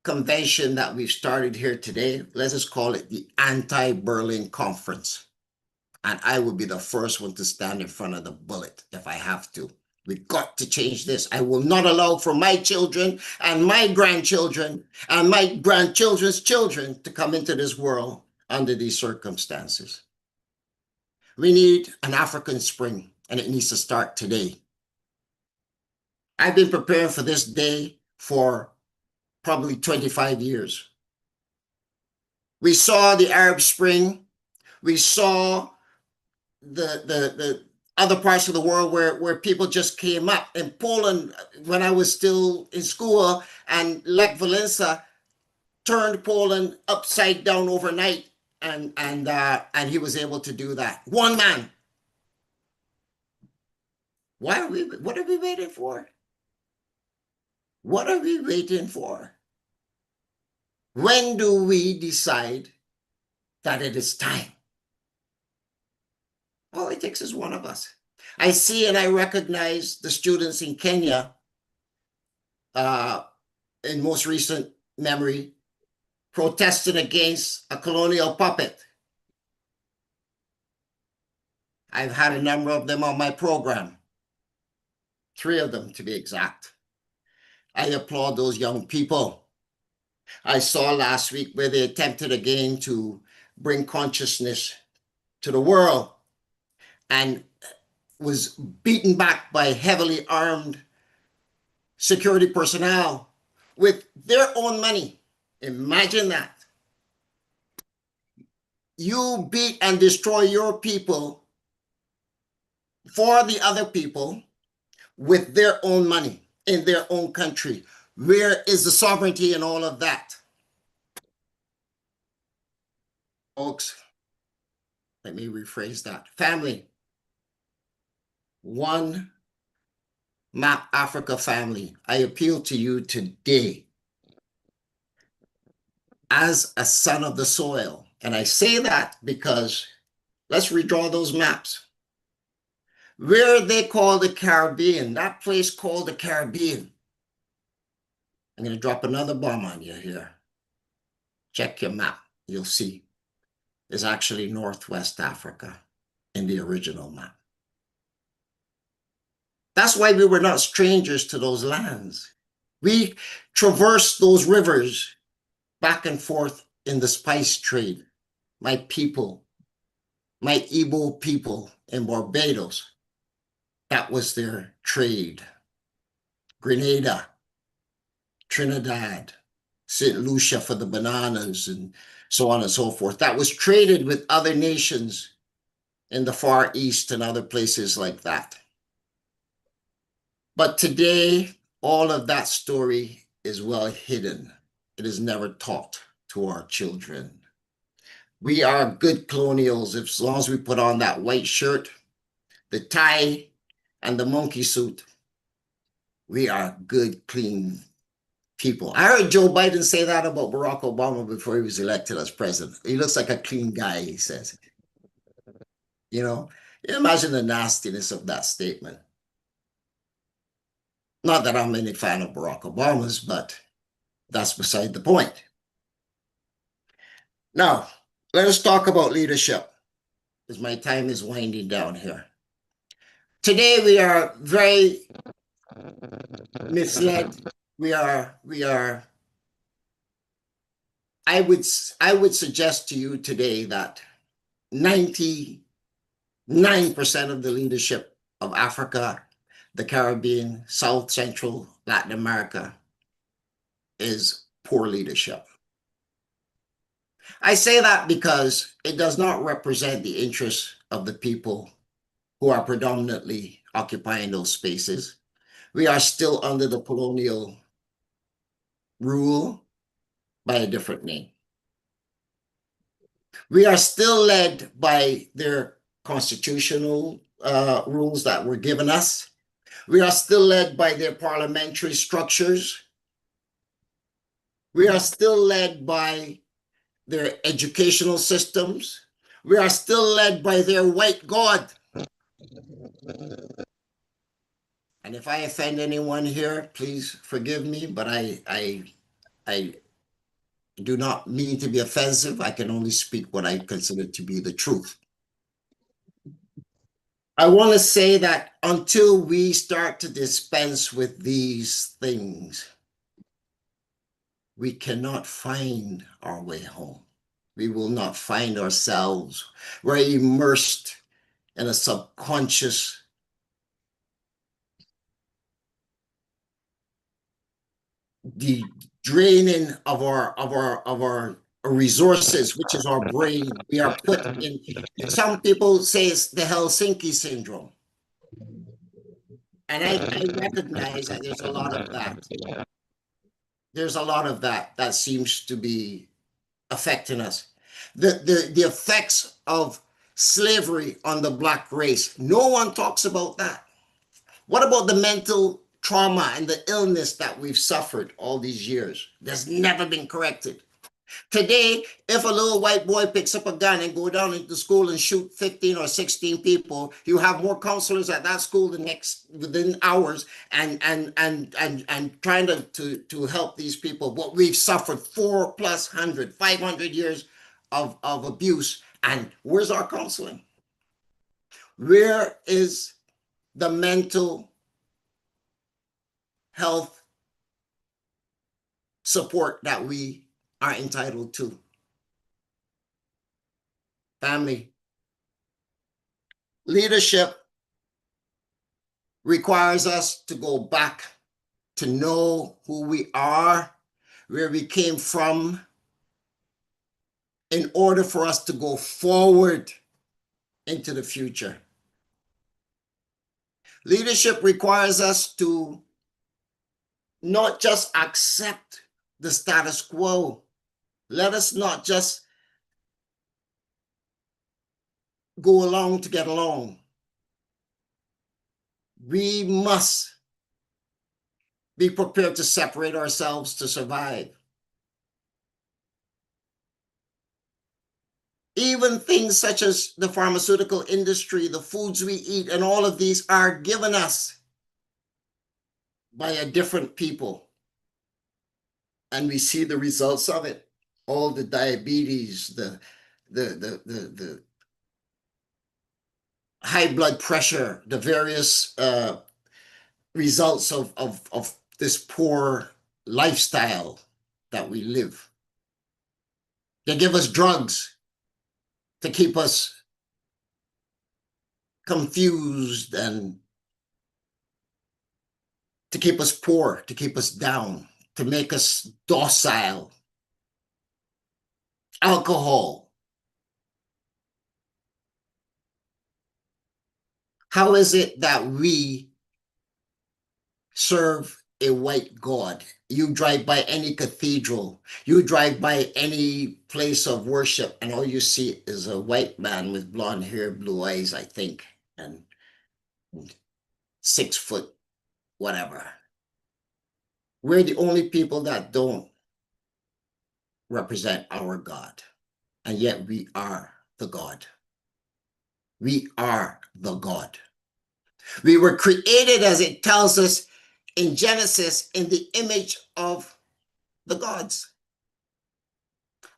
convention that we've started here today, let us call it the Anti-Berlin Conference. And I will be the first one to stand in front of the bullet if I have to. We've got to change this. I will not allow for my children and my grandchildren and my grandchildren's children to come into this world under these circumstances. We need an African spring, and it needs to start today. I've been preparing for this day for probably 25 years. We saw the Arab Spring. We saw the other parts of the world where people just came up. In Poland, when I was still in school, and Lech Walesa turned Poland upside down overnight, and he was able to do that. One man. What are we waiting for? What are we waiting for? When do we decide that it is time? All it takes is one of us. I see and I recognize the students in Kenya, in most recent memory, protesting against a colonial puppet. I've had a number of them on my program, 3 of them to be exact. I applaud those young people. I saw last week where they attempted again to bring consciousness to the world and was beaten back by heavily armed security personnel with their own money. Imagine that. You beat and destroy your people for the other people with their own money in their own country. Where is the sovereignty in all of that? Folks, let me rephrase that. Family, one Map Africa family, I appeal to you today as a son of the soil. And I say that because let's redraw those maps. Where they call the Caribbean, that place called the Caribbean. I'm going to drop another bomb on you here. Check your map. You'll see. It's actually Northwest Africa in the original map. That's why we were not strangers to those lands. We traversed those rivers back and forth in the spice trade. My people, my Igbo people in Barbados, that was their trade. Grenada, Trinidad, St. Lucia for the bananas, and so on and so forth. That was traded with other nations in the Far East and other places like that. But today, all of that story is well hidden. It is never taught to our children. We are good colonials as long as we put on that white shirt, the tie, and the monkey suit. We are good, clean people. I heard Joe Biden say that about Barack Obama before he was elected as president. He looks like a clean guy, he says. You know, imagine the nastiness of that statement. Not that I'm any fan of Barack Obama's, but that's beside the point. Now, let us talk about leadership, because my time is winding down here. Today, we are very misled. I would suggest to you today that 99% of the leadership of Africa, the Caribbean, South Central, Latin America is poor leadership. I say that because it does not represent the interests of the people who are predominantly occupying those spaces. We are still under the colonial rule by a different name. We are still led by their constitutional rules that were given us. We are still led by their parliamentary structures. We are still led by their educational systems. We are still led by their white God. And if I offend anyone here, please forgive me, but I do not mean to be offensive. I can only speak what I consider to be the truth. I want to say that until we start to dispense with these things, we cannot find our way home. We will not find ourselves. We're immersed in a subconscious draining of our resources, which is our brain. We are put in, some people say it's the Helsinki syndrome. And I recognize that there's a lot of that. There's a lot of that seems to be affecting us. The effects of slavery on the Black race. No one talks about that. What about the mental trauma and the illness that we've suffered all these years? That's never been corrected. Today, if a little white boy picks up a gun and go down into school and shoot 15 or 16 people, you have more counselors at that school within hours and trying to help these people. What we've suffered 400+, 500 years of abuse. And where's our counseling? Where is the mental health support that we are entitled to? Family. Leadership requires us to go back to know who we are, where we came from, in order for us to go forward into the future. Leadership requires us to not just accept the status quo. Let us not just go along to get along. We must be prepared to separate ourselves to survive. Even things such as the pharmaceutical industry, the foods we eat, and all of these are given us by a different people. And we see the results of it. All the diabetes, the high blood pressure, the various results of this poor lifestyle that we live. They give us drugs to keep us confused and to keep us poor, to keep us down, to make us docile. Alcohol. How is it that we serve a white God? You drive by any cathedral, you drive by any place of worship, and all you see is a white man with blonde hair, blue eyes, I think, and 6 foot, whatever. We're the only people that don't represent our God, and yet we are the God. We are the God. We were created, as it tells us in Genesis, in the image of the gods.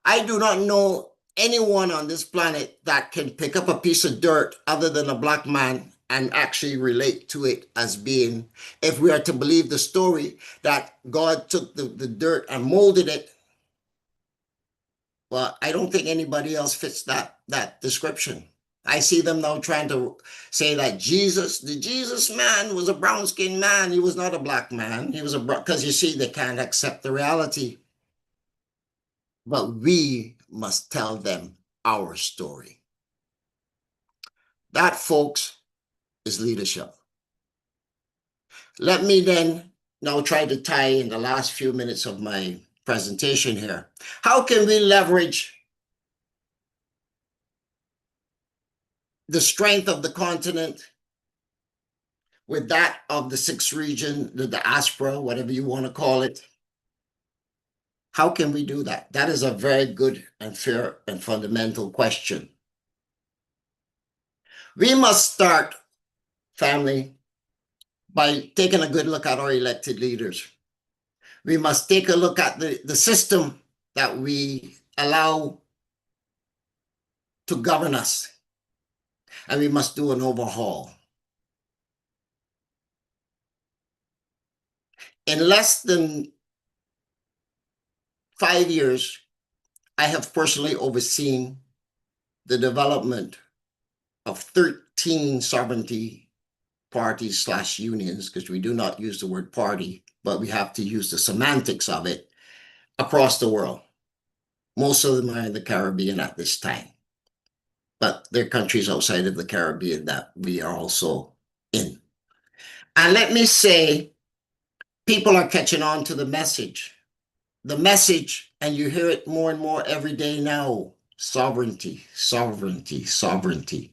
I do not know anyone on this planet that can pick up a piece of dirt other than a black man and actually relate to it as being, if we are to believe the story that God took the dirt and molded it. Well, I don't think anybody else fits that description. I see them now trying to say that the Jesus man was a brown-skinned man. He was not a black man. He was because you see, they can't accept the reality. But we must tell them our story. That, folks, is leadership. Let me then now try to tie in the last few minutes of my presentation here. How can we leverage the strength of the continent with that of the sixth region, the diaspora, whatever you want to call it? How can we do that? That is a very good and fair and fundamental question. We must start, family, by taking a good look at our elected leaders. We must take a look at the system that we allow to govern us. And we must do an overhaul. In less than 5 years, I have personally overseen the development of 13 sovereignty parties / unions, because we do not use the word party, but we have to use the semantics of it, across the world. Most of them are in the Caribbean at this time, but there are countries outside of the Caribbean that we are also in. And let me say, people are catching on to the message. The message, and you hear it more and more every day now: sovereignty, sovereignty, sovereignty.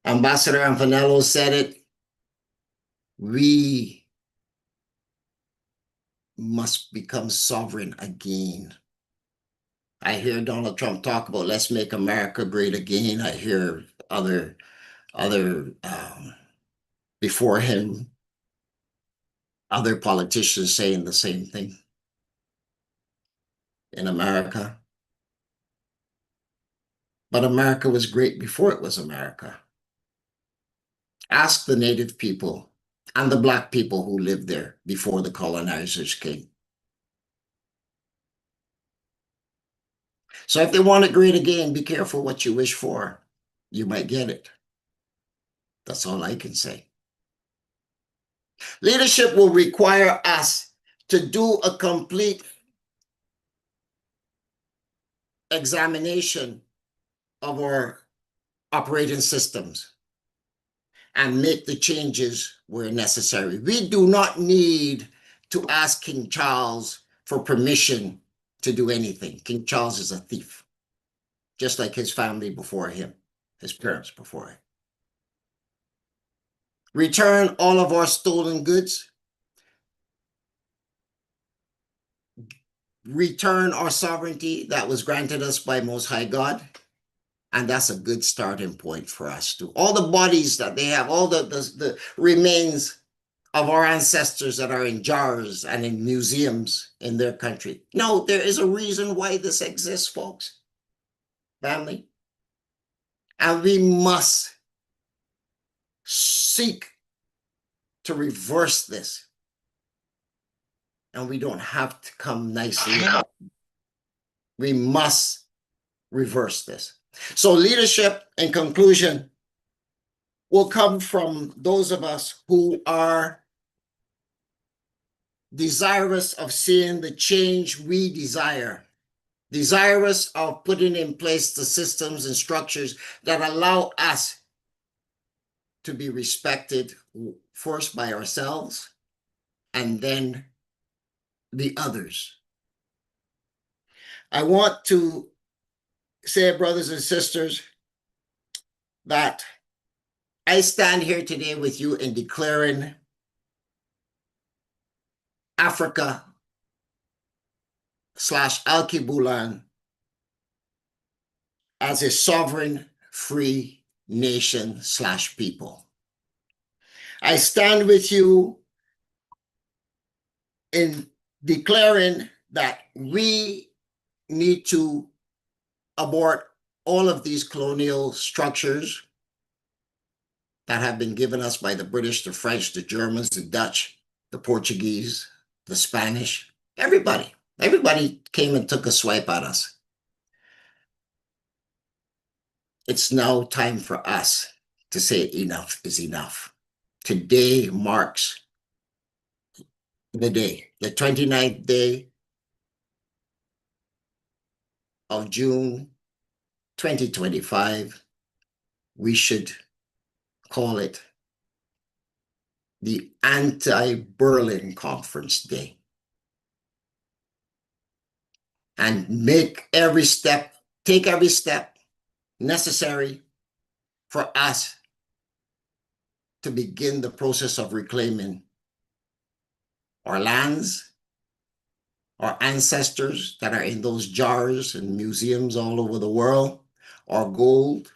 Ambassador Anfanello said it. We must become sovereign again. I hear Donald Trump talk about let's make America great again. I hear other before him, other politicians saying the same thing in America. But America was great before it was America. Ask the native people and the Black people who lived there before the colonizers came. So if they want it great again, be careful what you wish for. You might get it. That's all I can say. Leadership will require us to do a complete examination of our operating systems and make the changes where necessary. We do not need to ask King Charles for permission to do anything. King Charles is a thief, just like his family before him, his parents before him. Return all of our stolen goods. Return our sovereignty that was granted us by Most High God. And that's a good starting point for us too. All the bodies that they have, all the remains of our ancestors that are in jars and in museums in their country. No, there is a reason why this exists, folks. Family. And we must seek to reverse this. And we don't have to come nicely. We must reverse this. So leadership, in conclusion, will come from those of us who are desirous of seeing the change we desire, desirous of putting in place the systems and structures that allow us to be respected first by ourselves and then the others. I want to say, brothers and sisters, that I stand here today with you in declaring Africa / Alkebulan as a sovereign, free nation / people. I stand with you in declaring that we need to abort all of these colonial structures that have been given us by the British, the French, the Germans, the Dutch, the Portuguese, the Spanish, everybody. Everybody came and took a swipe at us. It's now time for us to say enough is enough. Today marks the day, the 29th day of June 2025. We should call it the Anti-Berlin Conference Day. And take every step necessary for us to begin the process of reclaiming our lands, our ancestors that are in those jars and museums all over the world, our gold,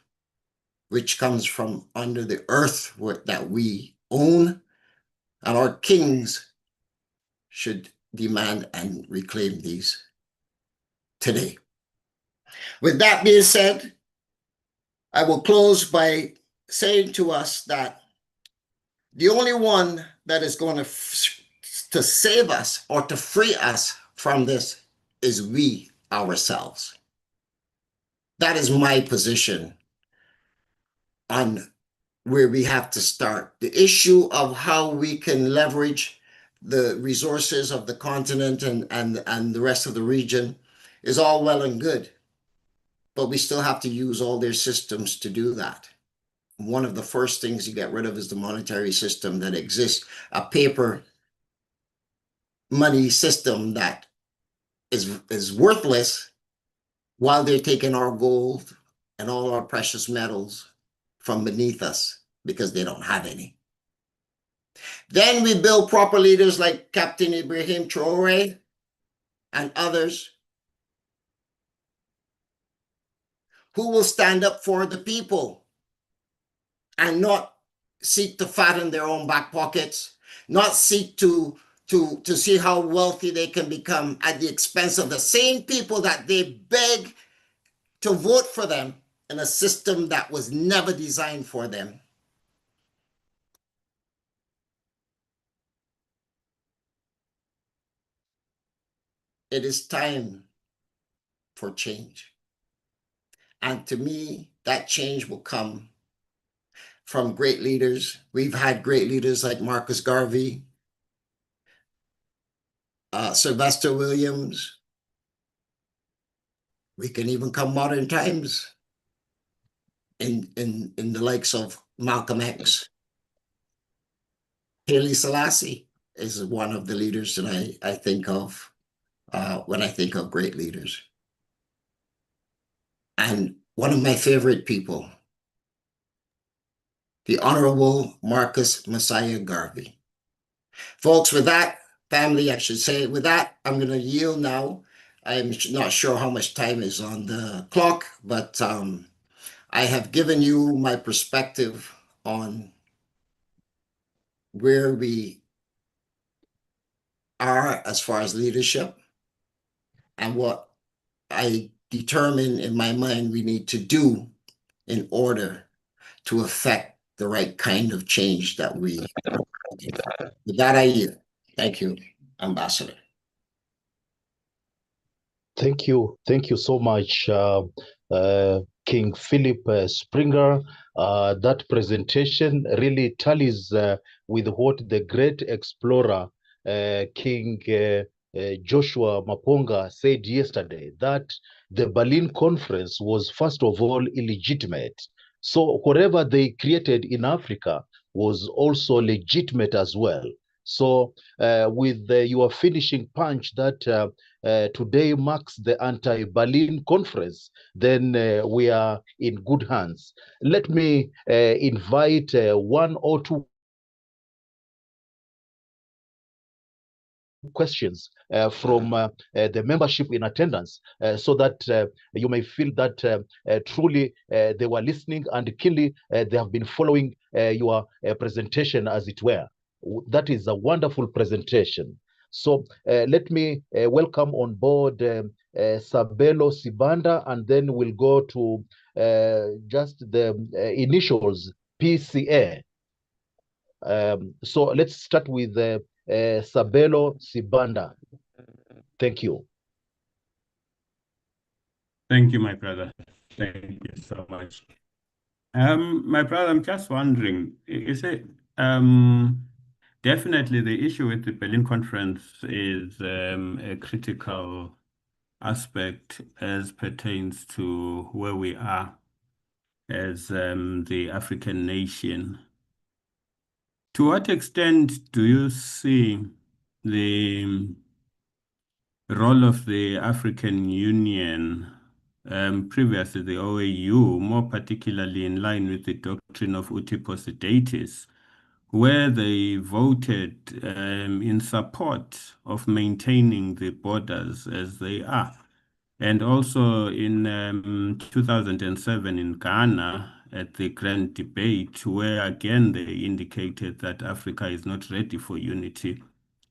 which comes from under the earth that we own, and our kings should demand and reclaim these today. With that being said, I will close by saying to us that the only one that is going to save us or to free us from this is we ourselves. That is my position on where we have to start. The issue of how we can leverage the resources of the continent and the rest of the region is all well and good, but we still have to use all their systems to do that. One of the first things you get rid of is the monetary system that exists, a paper money system that is worthless while they're taking our gold and all our precious metals from beneath us because they don't have any. Then we build proper leaders like Captain Ibrahim Traore and others who will stand up for the people and not seek to fatten their own back pockets, not seek to see how wealthy they can become at the expense of the same people that they beg to vote for them in a system that was never designed for them. It is time for change. And to me, that change will come from great leaders. We've had great leaders like Marcus Garvey, Sylvester Williams. We can even come modern times in the likes of Malcolm X. Haile Selassie is one of the leaders that I think of when I think of great leaders. And one of my favorite people, the Honorable Marcus Messiah Garvey. Folks, with that, family, I should say, with that, I'm going to yield now. I'm not sure how much time is on the clock, but I have given you my perspective on where we are as far as leadership and what I determine in my mind we need to do in order to affect the right kind of change that we with that I yield. Thank you, Ambassador. Thank you so much, King Philip Springer. That presentation really tallies with what the great explorer King Joshua Maponga said yesterday, that the Berlin Conference was first of all illegitimate. So whatever they created in Africa was also legitimate as well. So with your finishing punch that today marks the anti-Berlin conference, then we are in good hands. Let me invite one or two questions from the membership in attendance so that you may feel that truly they were listening and keenly they have been following your presentation, as it were. That is a wonderful presentation. So let me welcome on board Sabelo Sibanda, and then we'll go to just the initials PCA. So let's start with Sabelo Sibanda. Thank you. Thank you, my brother. Thank you so much. My brother, I'm just wondering, is it definitely the issue with the Berlin Conference is a critical aspect as pertains to where we are as the African nation. To what extent do you see the role of the African Union, previously the OAU, more particularly in line with the doctrine of uti possidetis, where they voted in support of maintaining the borders as they are? And also in 2007 in Ghana, at the grand debate, where again they indicated that Africa is not ready for unity,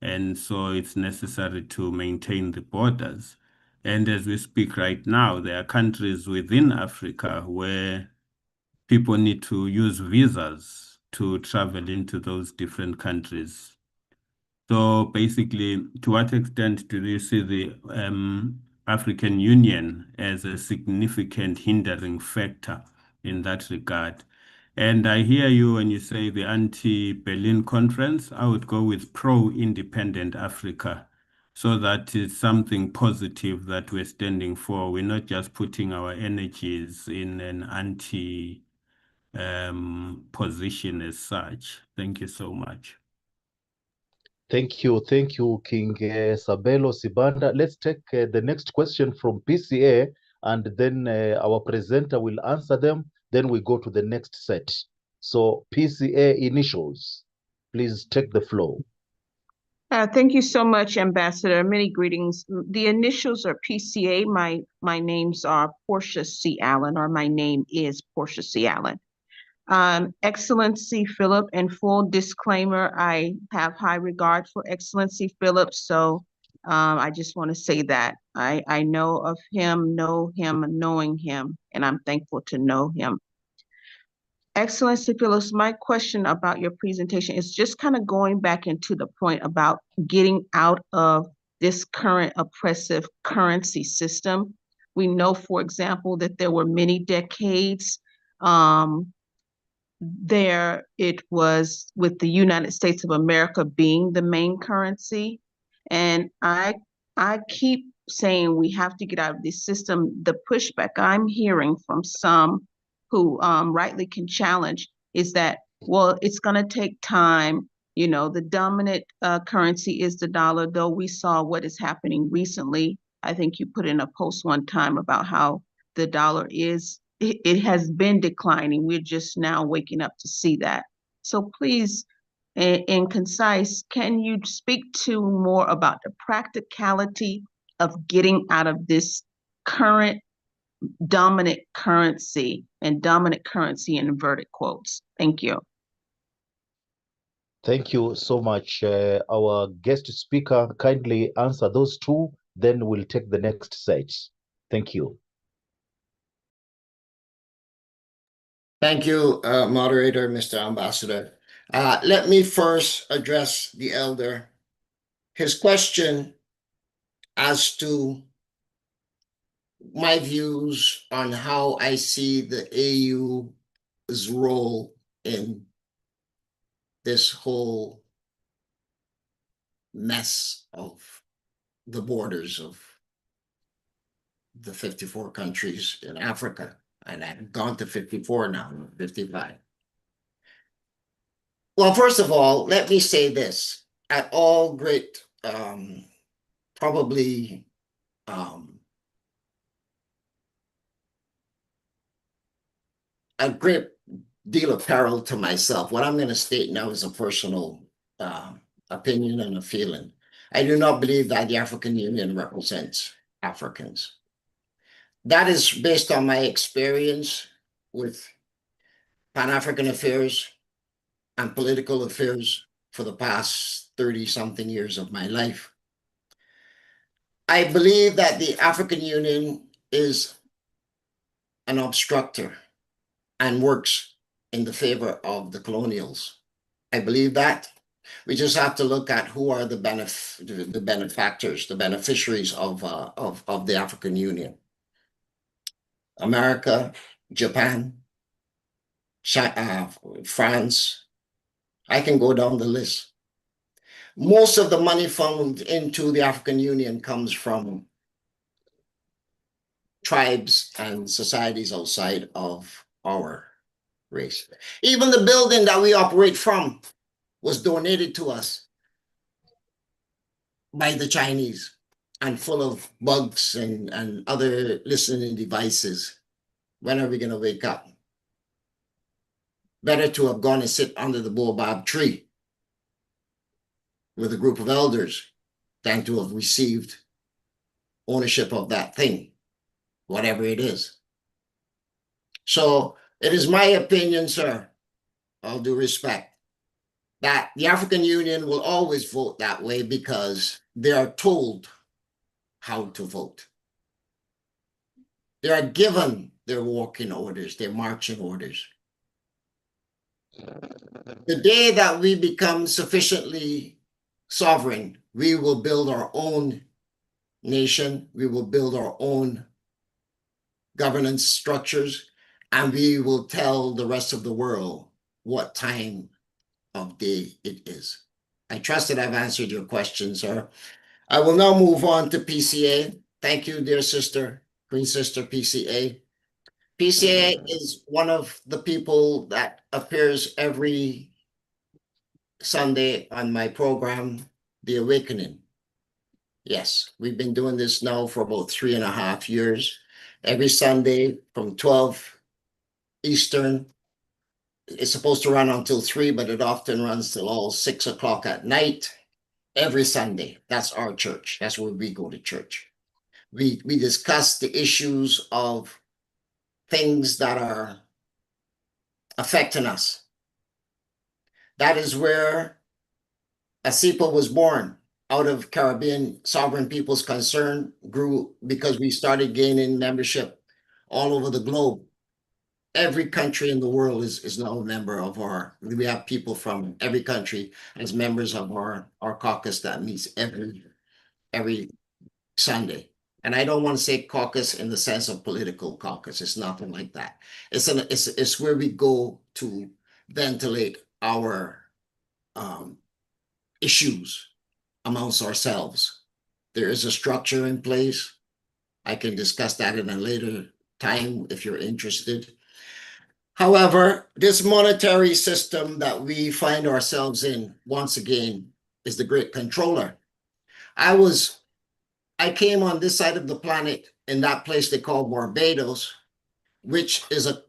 and so it's necessary to maintain the borders. And as we speak right now, there are countries within Africa where people need to use visas to travel into those different countries. So basically, to what extent do you see the African Union as a significant hindering factor in that regard? And I hear you when you say the anti-Berlin conference. I would go with pro-independent Africa, so that is something positive that we're standing for. We're not just putting our energies in an anti position as such. Thank you so much. Thank you, King Sabelo Sibanda. Let's take the next question from PCA, and then our presenter will answer them. Then we go to the next set. So PCA initials, Please take the floor. Thank you so much, Ambassador. Many greetings. The initials are PCA. My names are Portia C. Allen, or my name is Portia C. Allen. Excellency Philip, and full disclaimer, I have high regard for Excellency Philip, so I just want to say that. I know of him, knowing him, and I'm thankful to know him. Excellency Phillips, my question about your presentation is just kind of going back into the point about getting out of this current oppressive currency system. We know, for example, that there were many decades there it was with the United States of America being the main currency. And I keep saying we have to get out of this system. The pushback I'm hearing from some who rightly can challenge is that, well, it's going to take time. You know, the dominant currency is the dollar, though we saw what is happening recently. I think you put in a post one time about how the dollar it has been declining. We're just now waking up to see that. So please, in concise, can you speak to more about the practicality of getting out of this current dominant currency, and dominant currency in inverted quotes? Thank you. Thank you so much. Our guest speaker, kindly answer those two, then we'll take the next set. Thank you. Thank you, moderator, Mr. Ambassador. Let me first address the elder. His question as to my views on how I see the AU's role in this whole mess of the borders of the 54 countries in Africa. And I've gone to 54 now, 55. Well, first of all, let me say this. At all great, probably a great deal of peril to myself. What I'm going to state now is a personal opinion and a feeling. I do not believe that the African Union represents Africans. That is based on my experience with Pan-African affairs and political affairs for the past 30-something years of my life. I believe that the African Union is an obstructor and works in the favor of the colonials. I believe that. We just have to look at who are the benefactors, the beneficiaries of the African Union. America, Japan, China, France. I can go down the list. Most of the money funneled into the African Union comes from tribes and societies outside of our race. Even the building that we operate from was donated to us by the Chinese and full of bugs and other listening devices. When are we going to wake up? Better to have gone and sit under the baobab tree with a group of elders than to have received ownership of that thing, whatever it is. So it is my opinion, sir, all due respect, that the African Union will always vote that way because they are told how to vote. They are given their walking orders, their marching orders. The day that we become sufficiently sovereign, we will build our own nation, we will build our own governance structures, and we will tell the rest of the world what time of day it is. I trust that I've answered your question, sir. I will now move on to PCA. Thank you, dear sister, Queen Sister PCA. PCA is one of the people that appears every Sunday on my program, The Awakening. Yes, we've been doing this now for about 3.5 years. Every Sunday from 12 Eastern It's supposed to run until 3, but it often runs till all 6 o'clock at night every Sunday. That's our church. That's where we go to church. We discuss the issues of things that are affecting us. That is where ASIPA was born, out of Caribbean Sovereign People's Concern, grew because we started gaining membership all over the globe. Every country in the world is now a member of we have people from every country as members of our caucus that meets every Sunday. And I don't want to say caucus in the sense of political caucus. It's nothing like that. It's where we go to ventilate our issues amongst ourselves. There is a structure in place. I can discuss that in a later time if you're interested. However, this monetary system that we find ourselves in, once again, is the great controller. I came on this side of the planet in that place they call Barbados, which is a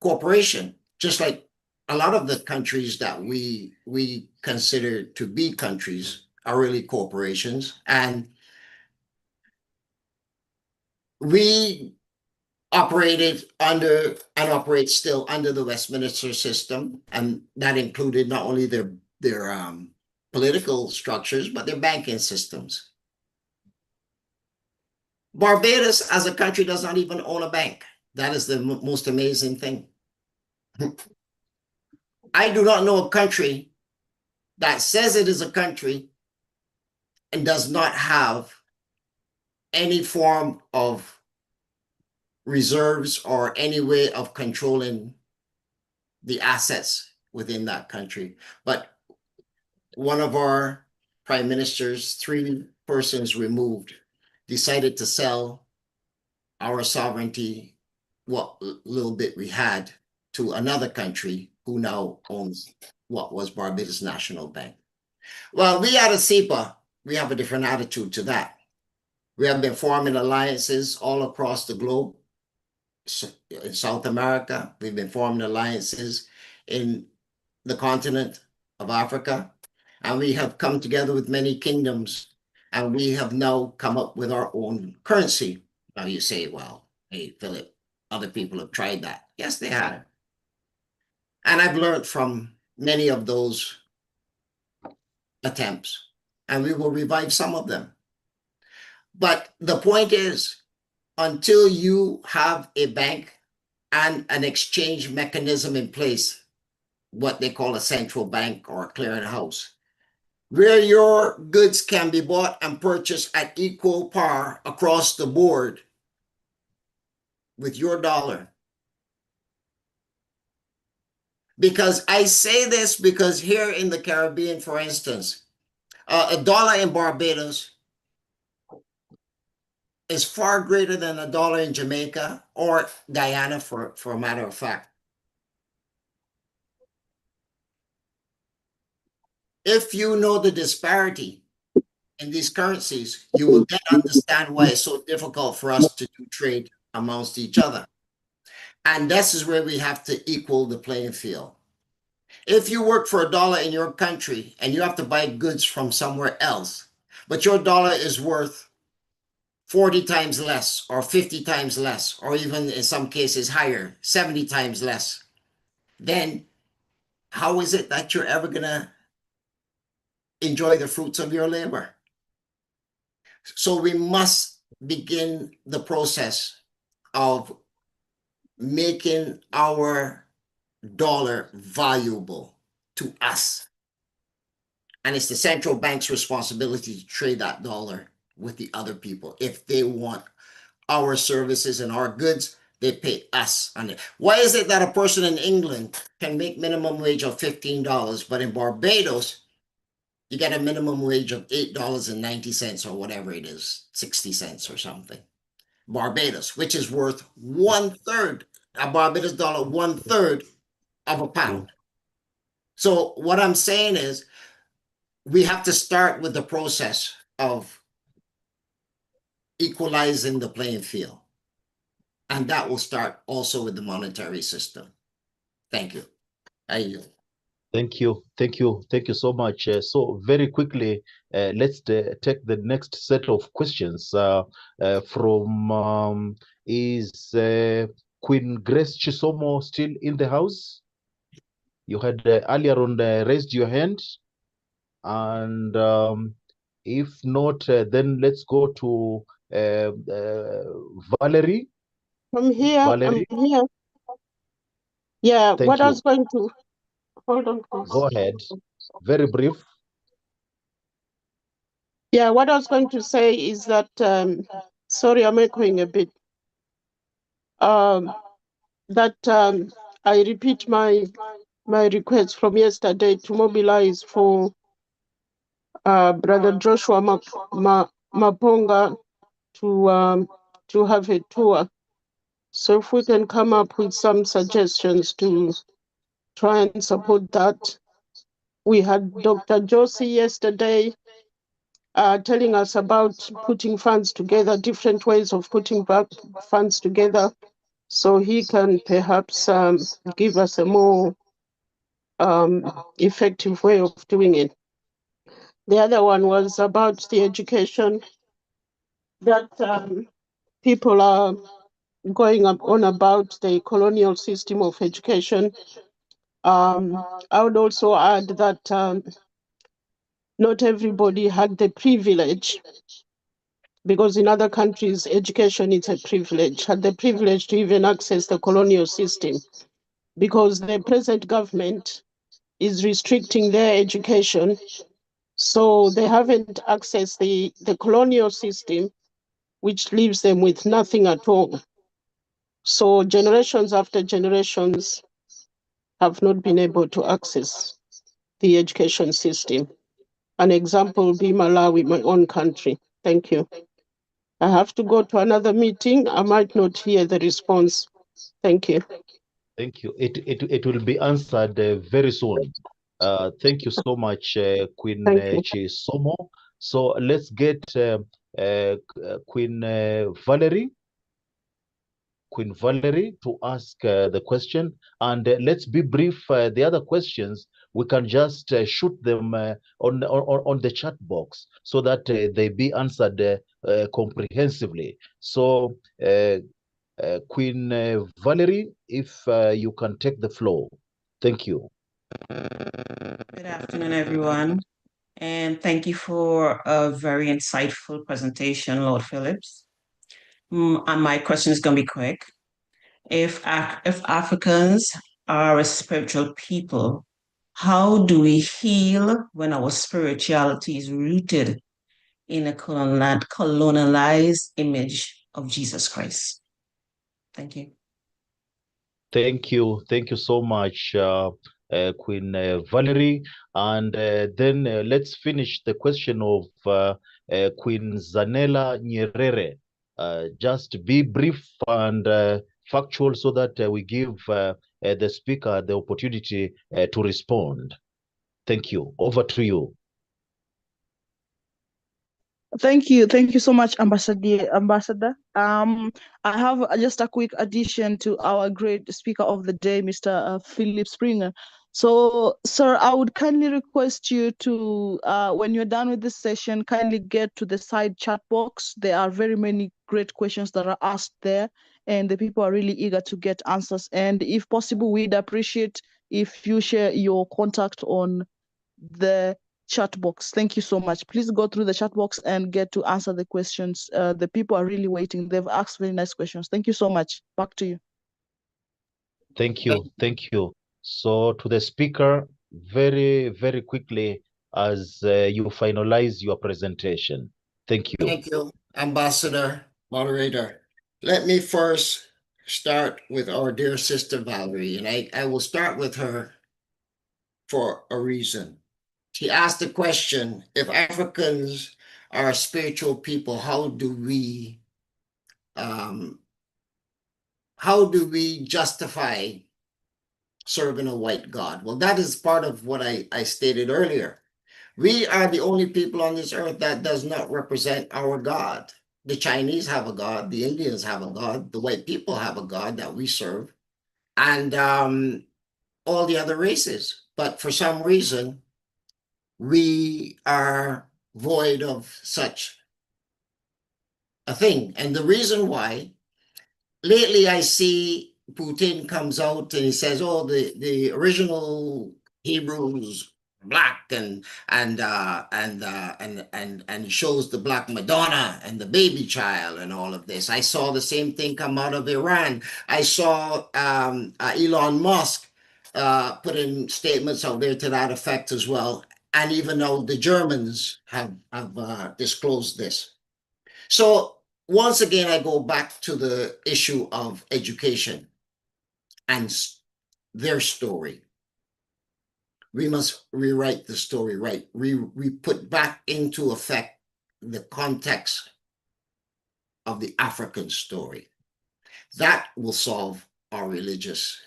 corporation, just like a lot of the countries that we consider to be countries are really corporations. And we operated under and operate still under the Westminster system, and that included not only their political structures, but their banking systems. Barbados as a country does not even own a bank. That is the most amazing thing. I do not know a country that says it is a country and does not have any form of reserves or any way of controlling the assets within that country. But one of our prime ministers, 3 persons removed, decided to sell our sovereignty, what little bit we had, to another country who now owns what was Barbados National Bank. Well, we at ASIPA, we have a different attitude to that. We have been forming alliances all across the globe. In South America, we've been forming alliances in the continent of Africa, and we have come together with many kingdoms, and we have now come up with our own currency. Now you say, well, hey, Philip, other people have tried that. Yes, they have. And I've learned from many of those attempts, and we will revive some of them. But the point is, until you have a bank and an exchange mechanism in place, what they call a central bank or a clearinghouse, where your goods can be bought and purchased at equal par across the board with your dollar. Because I say this because here in the Caribbean, for instance, a dollar in Barbados is far greater than a dollar in Jamaica or Guyana, for a matter of fact. If you know the disparity in these currencies, you will then understand why it's so difficult for us to do trade amongst each other. And this is where we have to equal the playing field. If you work for a dollar in your country and you have to buy goods from somewhere else, but your dollar is worth 40 times less or 50 times less, or even in some cases higher, 70 times less, then how is it that you're ever going to enjoy the fruits of your labor? So we must begin the process of making our dollar valuable to us. And it's the central bank's responsibility to trade that dollar with the other people. If they want our services and our goods, they pay us on it. Why is it that a person in England can make minimum wage of $15, but in Barbados, you get a minimum wage of $8.90 or whatever it is, 60 cents or something. Barbados, which is worth 1/3, a Barbados dollar, 1/3 of a pound. So what I'm saying is, we have to start with the process of equalizing the playing field. And that will start also with the monetary system. Thank you. I yield. Thank you so much. So very quickly, let's take the next set of questions from is Queen Grace Chisomo still in the house? You had earlier on raised your hand, and if not, then let's go to Valerie. I'm here. Valerie, I'm here. Yeah, thank what I you. was going to hold on, please. Go ahead. Very brief. Yeah, what I was going to say is that sorry, I'm echoing a bit. That I repeat my request from yesterday to mobilize for Brother Joshua Maponga to have a tour. So if we can come up with some suggestions to try and support that. We had Dr. Josie yesterday telling us about putting funds together, different ways of putting funds together, so he can perhaps give us a more effective way of doing it. The other one was about the education that people are going on about the colonial system of education. I would also add that not everybody had the privilege, because in other countries, education is a privilege, had the privilege to even access the colonial system, because the present government is restricting their education. So they haven't accessed the colonial system, which leaves them with nothing at all. So generations after generations have not been able to access the education system. An example would be Malawi, my own country. Thank you. I have to go to another meeting. I might not hear the response. Thank you. Thank you. It will be answered very soon. Thank you so much, Queen Chisomo. So let's get Queen Valerie. Queen Valerie to ask the question, and let's be brief. The other questions we can just shoot them on the chat box so that they be answered comprehensively. So Queen Valerie, if you can take the floor. Thank you. Good afternoon, everyone. And thank you for a very insightful presentation, Lord Phillips. And my question is going to be quick. If Africans are a spiritual people, how do we heal when our spirituality is rooted in a colonialized image of Jesus Christ? Thank you. Thank you so much, Queen Valerie. And then let's finish the question of Queen Zanella Nyerere. Just be brief and factual so that we give the speaker the opportunity to respond. Thank you. Over to you. Thank you so much, Ambassador. I have just a quick addition to our great speaker of the day, Mr. Philip Springer. So, sir, I would kindly request you to, when you're done with this session, kindly get to the side chat box. There are very many great questions that are asked there, and the people are really eager to get answers. And if possible, we'd appreciate if you share your contact on the chat box. Thank you so much. Please go through the chat box and get to answer the questions. The people are really waiting. They've asked very nice questions. Thank you so much. Back to you. Thank you. So to the speaker, very, very quickly as you finalize your presentation. Thank you. Thank you, Ambassador, moderator. Let me first start with our dear sister Valerie, and I will start with her for a reason. She asked the question, if Africans are a spiritual people, how do we justify serving a white God? Well, that is part of what I stated earlier. We are the only people on this earth that does not represent our God. The Chinese have a God, the Indians have a God, the white people have a God that we serve. And all the other races. But for some reason, we are void of such a thing. And the reason why, lately I see Putin comes out and he says, oh, the original Hebrews black and he shows the black Madonna and the baby child and all of this. I saw the same thing come out of Iran. I saw Elon Musk put in statements out there to that effect as well. And even though the Germans have disclosed this. So once again, I go back to the issue of education and their story. We must rewrite the story, right? We put back into effect the context of the African story. That will solve our religious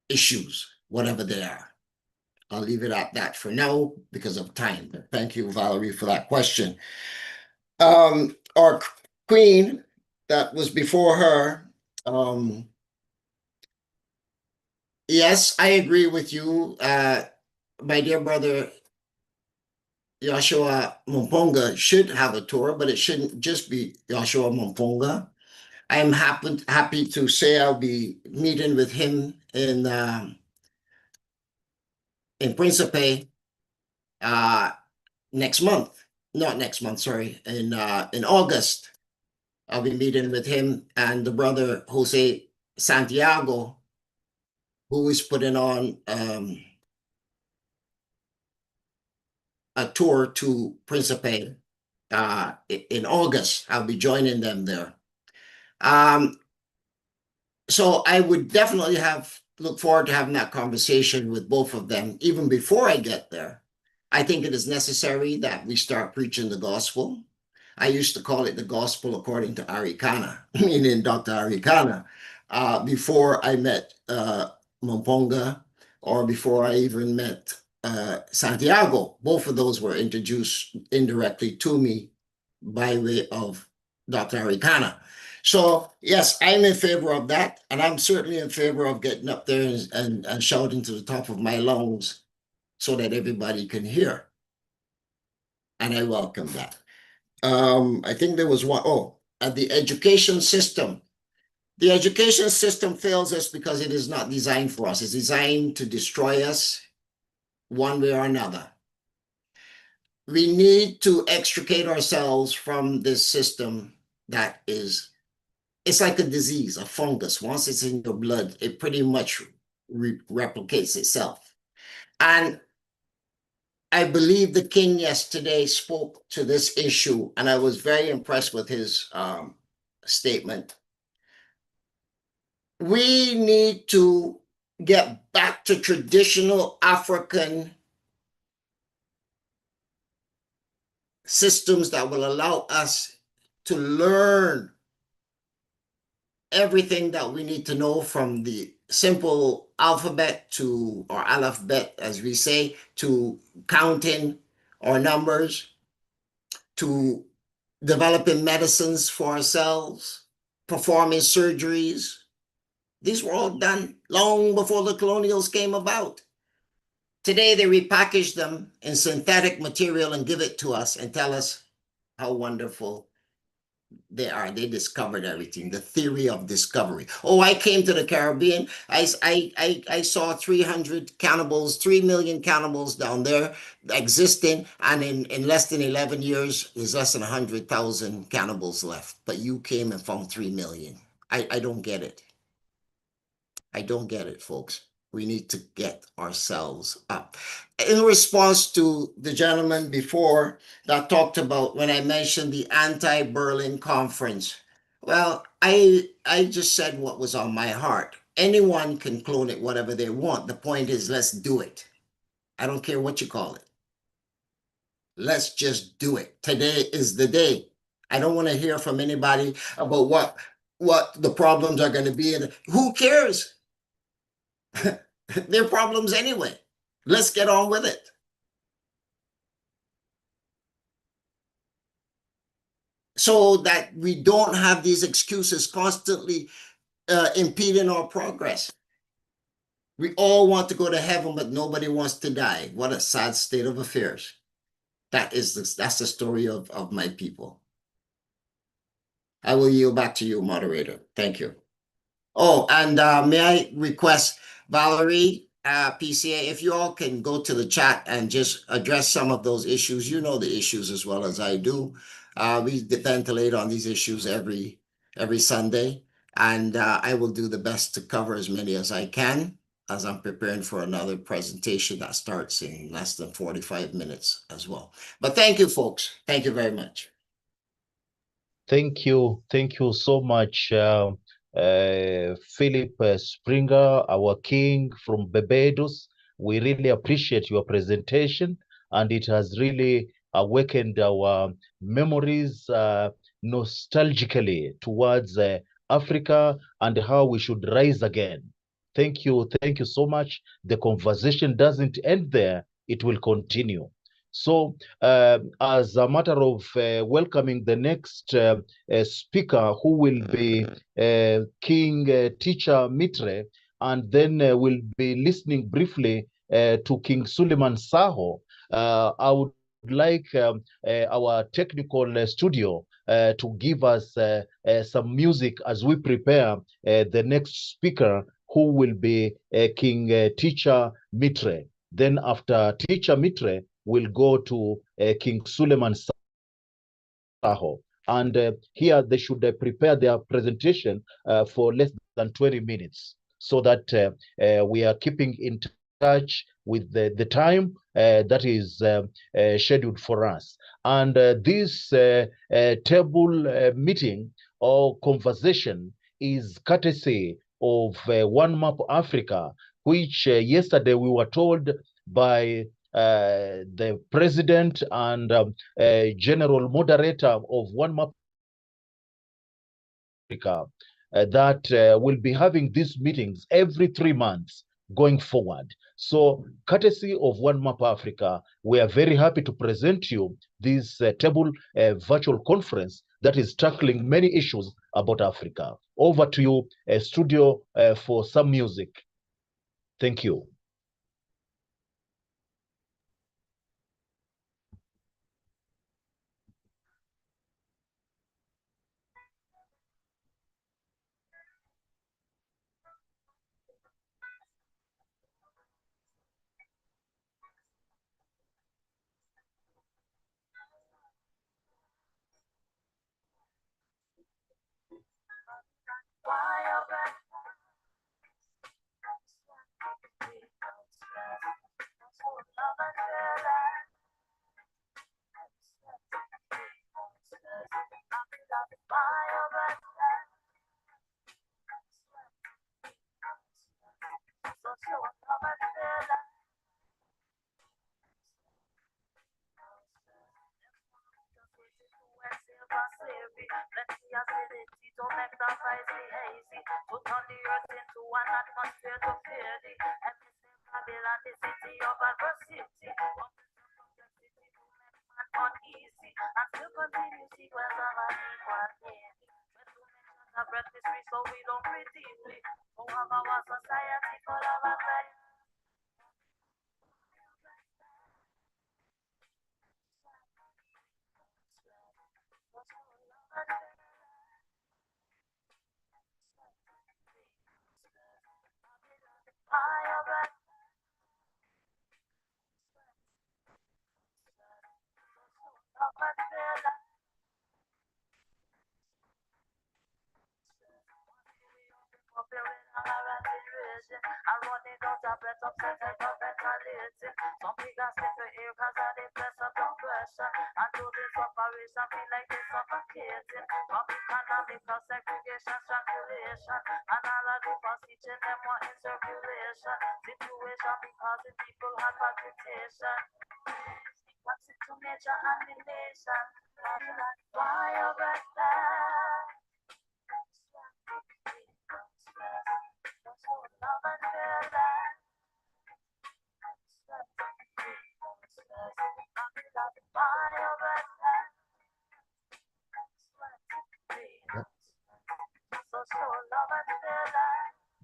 issues, whatever they are. I'll leave it at that for now because of time. But thank you, Valerie, for that question. Our queen that was before her, yes, I agree with you. My dear brother Joshua Mumponga should have a tour, but it shouldn't just be Joshua Mumponga. I am happy to say I'll be meeting with him in Principe next month. Not next month, sorry, in August. I'll be meeting with him and the brother Jose Santiago, who is putting on a tour to Principe in August. I'll be joining them there. So I would definitely look forward to having that conversation with both of them. Even before I get there, I think it is necessary that we start preaching the gospel. I used to call it the gospel according to Arikana, meaning Dr. Arikana, before I met Mumponga or before I even met Santiago. Both of those were introduced indirectly to me by way of Dr. Arikana. So yes, I'm in favor of that. And I'm certainly in favor of getting up there and shouting to the top of my lungs so that everybody can hear. And I welcome that. I think there was one, the education system. The education system fails us because it is not designed for us. It's designed to destroy us one way or another. We need to extricate ourselves from this system that is, it's like a disease, a fungus. Once it's in your blood, it pretty much replicates itself. And I believe the king yesterday spoke to this issue, and I was very impressed with his statement. We need to get back to traditional African systems that will allow us to learn everything that we need to know, from the simple alphabet to, or alphabet as we say, to counting our numbers, to developing medicines for ourselves, performing surgeries. These were all done long before the colonials came about. Today they repackage them in synthetic material and give it to us and tell us how wonderful they are. They discovered everything. The theory of discovery. Oh, I came to the Caribbean. I saw 300 cannibals, 3 million cannibals down there existing, and in less than 11 years, there's less than 100,000 cannibals left. But you came and found 3 million. I don't get it. I don't get it, folks. We need to get ourselves up. In response to the gentleman before that talked about when I mentioned the anti-Berlin conference, well, I just said what was on my heart. Anyone can clone it whatever they want. The point is, let's do it. I don't care what you call it. Let's just do it. Today is the day. I don't want to hear from anybody about what the problems are going to be. Who cares? They're problems anyway. Let's get on with it. So that we don't have these excuses constantly impeding our progress. We all want to go to heaven, but nobody wants to die. What a sad state of affairs. That's the story of my people. I will yield back to you, moderator. Thank you. Oh, and may I request Valerie, PCA, if you all can go to the chat and just address some of those issues. You know the issues as well as I do. We ventilate on these issues every Sunday, and I will do the best to cover as many as I can as I'm preparing for another presentation that starts in less than 45 minutes as well. But thank you, folks. Thank you very much. Thank you so much, Philip Springer, our king from Barbados. We really appreciate your presentation, and it has really awakened our memories nostalgically towards Africa and how we should rise again. Thank you so much. The conversation doesn't end there, it will continue. So as a matter of welcoming the next speaker, who will be King Teacher Mitre, and then we'll be listening briefly to King Suleiman Saho, I would like our technical studio to give us some music as we prepare the next speaker, who will be King Teacher Mitre. Then after Teacher Mitre, we'll go to King Suleiman Saho. And here they should prepare their presentation for less than 20 minutes, so that we are keeping in touch with the time that is scheduled for us. And this table meeting or conversation is courtesy of One Map Africa, which yesterday we were told by the president and general moderator of One Map Africa that will be having these meetings every 3 months going forward. So, courtesy of One Map Africa, we are very happy to present you this table virtual conference that is tackling many issues about Africa. Over to you, studio, for some music. Thank you.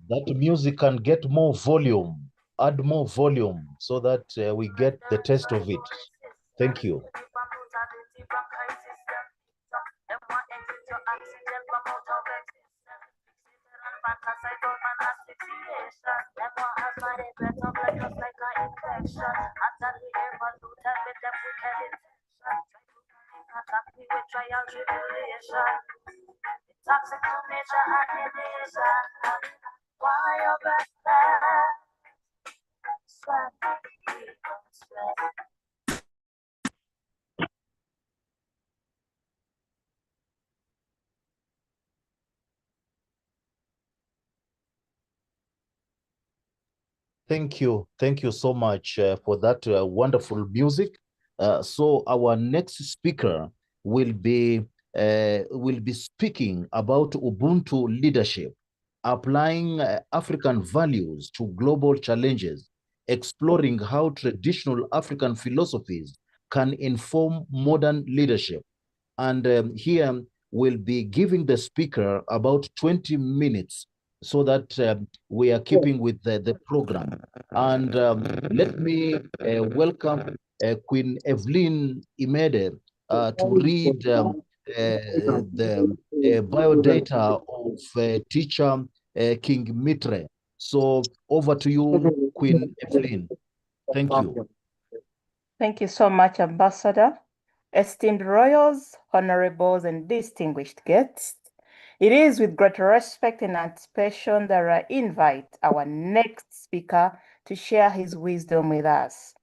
that music can get more volume, add more volume so that we get the taste of it. Thank you. Toxic to nature and nation. Why your best sweat, sweat. Thank you. Thank you so much for that wonderful music. So our next speaker will be speaking about Ubuntu leadership, applying African values to global challenges, exploring how traditional African philosophies can inform modern leadership. And here we'll be giving the speaker about 20 minutes so that we are keeping with the program. And let me welcome Queen Evelyn Imede to read the biodata of teacher King Mitre. So over to you, Queen Evelyn. Thank you. Thank you so much, Ambassador. Esteemed royals, honorables, and distinguished guests, it is with great respect and anticipation that I invite our next speaker to share his wisdom with us.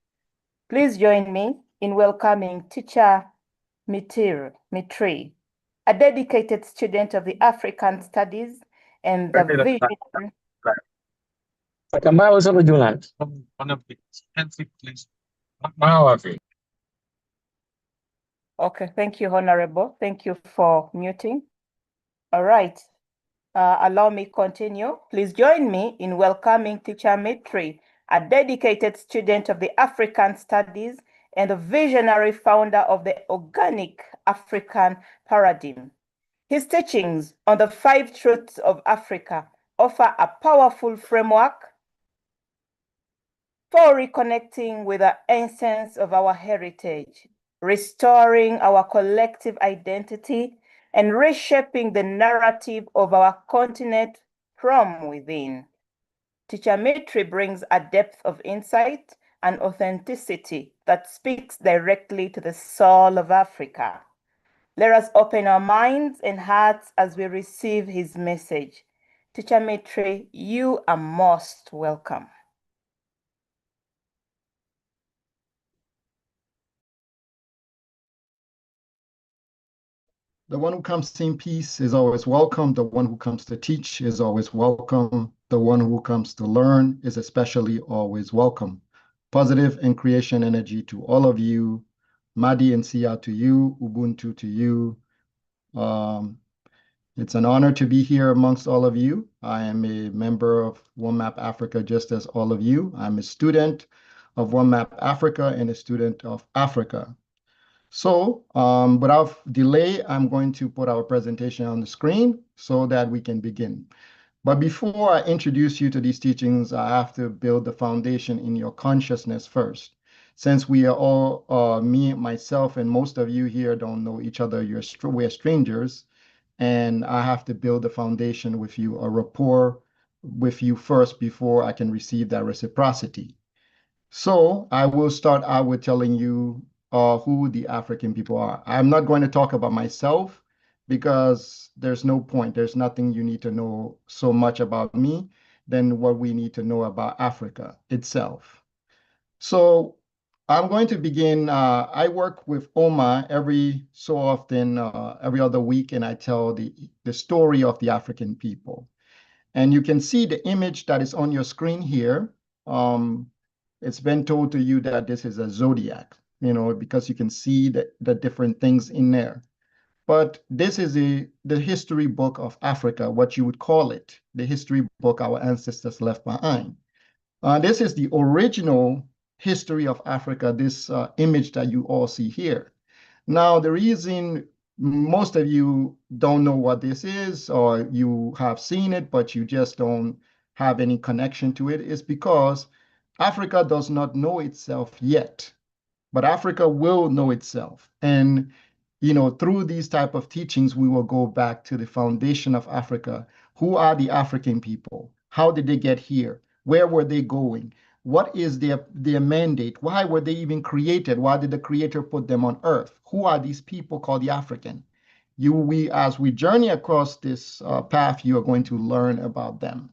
Please join me in welcoming Teacher Mitre, a dedicated student of the African Studies and the vision. Okay, thank you, Honorable. Thank you for muting. All right. Allow me continue. Please join me in welcoming Teacher Mitre, a dedicated student of the African Studies and the visionary founder of the Organic African Paradigm. His teachings on the 5 truths of Africa offer a powerful framework for reconnecting with the essence of our heritage, restoring our collective identity, and reshaping the narrative of our continent from within. Teacher Mitre brings a depth of insight and authenticity that speaks directly to the soul of Africa. Let us open our minds and hearts as we receive his message. Teacher Mitre, you are most welcome. The one who comes in peace is always welcome. The one who comes to teach is always welcome. The one who comes to learn is especially always welcome. Positive and creation energy to all of you. Madi and Sia to you. Ubuntu to you. It's an honor to be here amongst all of you. I am a member of One Map Africa, just as all of you. I'm a student of One Map Africa and a student of Africa. So without delay, I'm going to put our presentation on the screen so that we can begin. But before I introduce you to these teachings, I have to build the foundation in your consciousness first. Since we are all, me, myself, and most of you here don't know each other, we're strangers, and I have to build the foundation with you, a rapport with you first before I can receive that reciprocity. So I will start out with telling you who the African people are. I'm not going to talk about myself because there's no point. There's nothing you need to know so much about me than what we need to know about Africa itself. So I'm going to begin. I work with Oma every so often, every other week, and I tell the story of the African people. And you can see the image that is on your screen here. It's been told to you that this is a zodiac, because you can see the different things in there. But this is the history book of Africa, what you would call it, the history book our ancestors left behind. This is the original history of Africa, this image that you all see here. Now, the reason most of you don't know what this is, or you have seen it, but you just don't have any connection to it is because Africa does not know itself yet, but Africa will know itself. And through these type of teachings, we will go back to the foundation of Africa. Who are the African people? How did they get here? Where were they going? What is their mandate? Why were they even created? Why did the Creator put them on earth? Who are these people called the African? As we journey across this path, you are going to learn about them.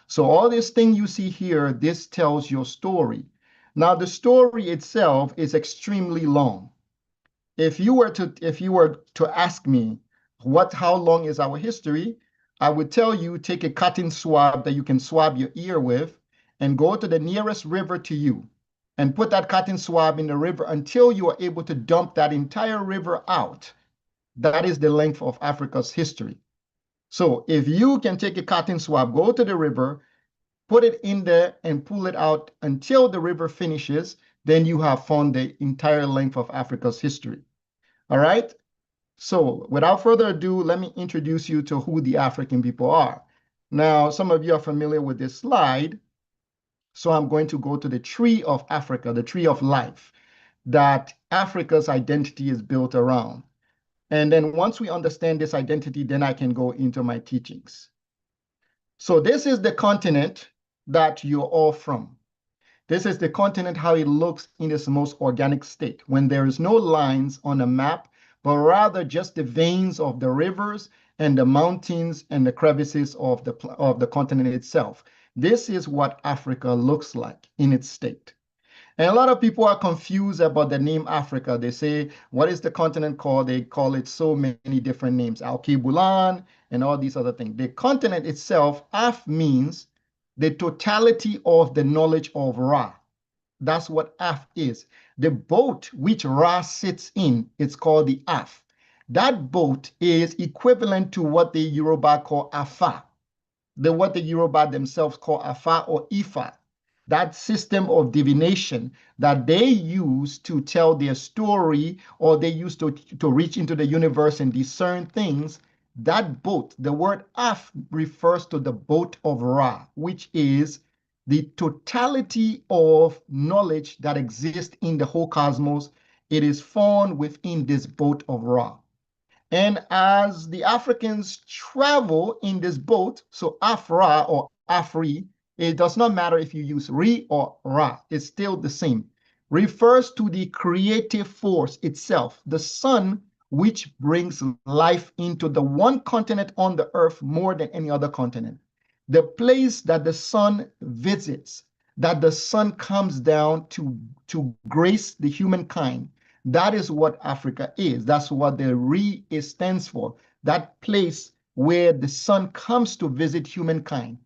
So all this thing you see here, this tells your story. Now, the story itself is extremely long. If you were to ask me how long is our history, I would tell you take a cotton swab that you can swab your ear with and go to the nearest river to you and put that cotton swab in the river until you are able to dump that entire river out. That is the length of Africa's history. So if you can take a cotton swab, go to the river, put it in there and pull it out until the river finishes, then you have found the entire length of Africa's history. All right? So without further ado, let me introduce you to who the African people are. Now, some of you are familiar with this slide. So I'm going to go to the tree of Africa, the tree of life, that Africa's identity is built around. And then once we understand this identity, then I can go into my teachings. So this is the continent that you're all from. This is the continent, how it looks in its most organic state, when there is no lines on a map, but rather just the veins of the rivers and the mountains and the crevices of the continent itself. This is what Africa looks like in its state. And a lot of people are confused about the name Africa. They say, what is the continent called? They call it so many different names, Alkebulan and all these other things. The continent itself, Af means the totality of the knowledge of Ra. That's what Af is. The boat which Ra sits in, it's called the Af. That boat is equivalent to what the Yoruba call Afa, what the Yoruba themselves call Afa or Ifa. That system of divination that they use to tell their story, or they use to reach into the universe and discern things, that boat, the word Af refers to the boat of Ra, which is the totality of knowledge that exists in the whole cosmos. It is found within this boat of Ra. And as the Africans travel in this boat, so Afra or Afri, it does not matter if you use Ri or Ra, it's still the same, refers to the creative force itself, the sun, which brings life into the one continent on the earth more than any other continent. The place that the sun visits, that the sun comes down to grace the humankind. That is what Africa is. That's what the Re stands for. That place where the sun comes to visit humankind,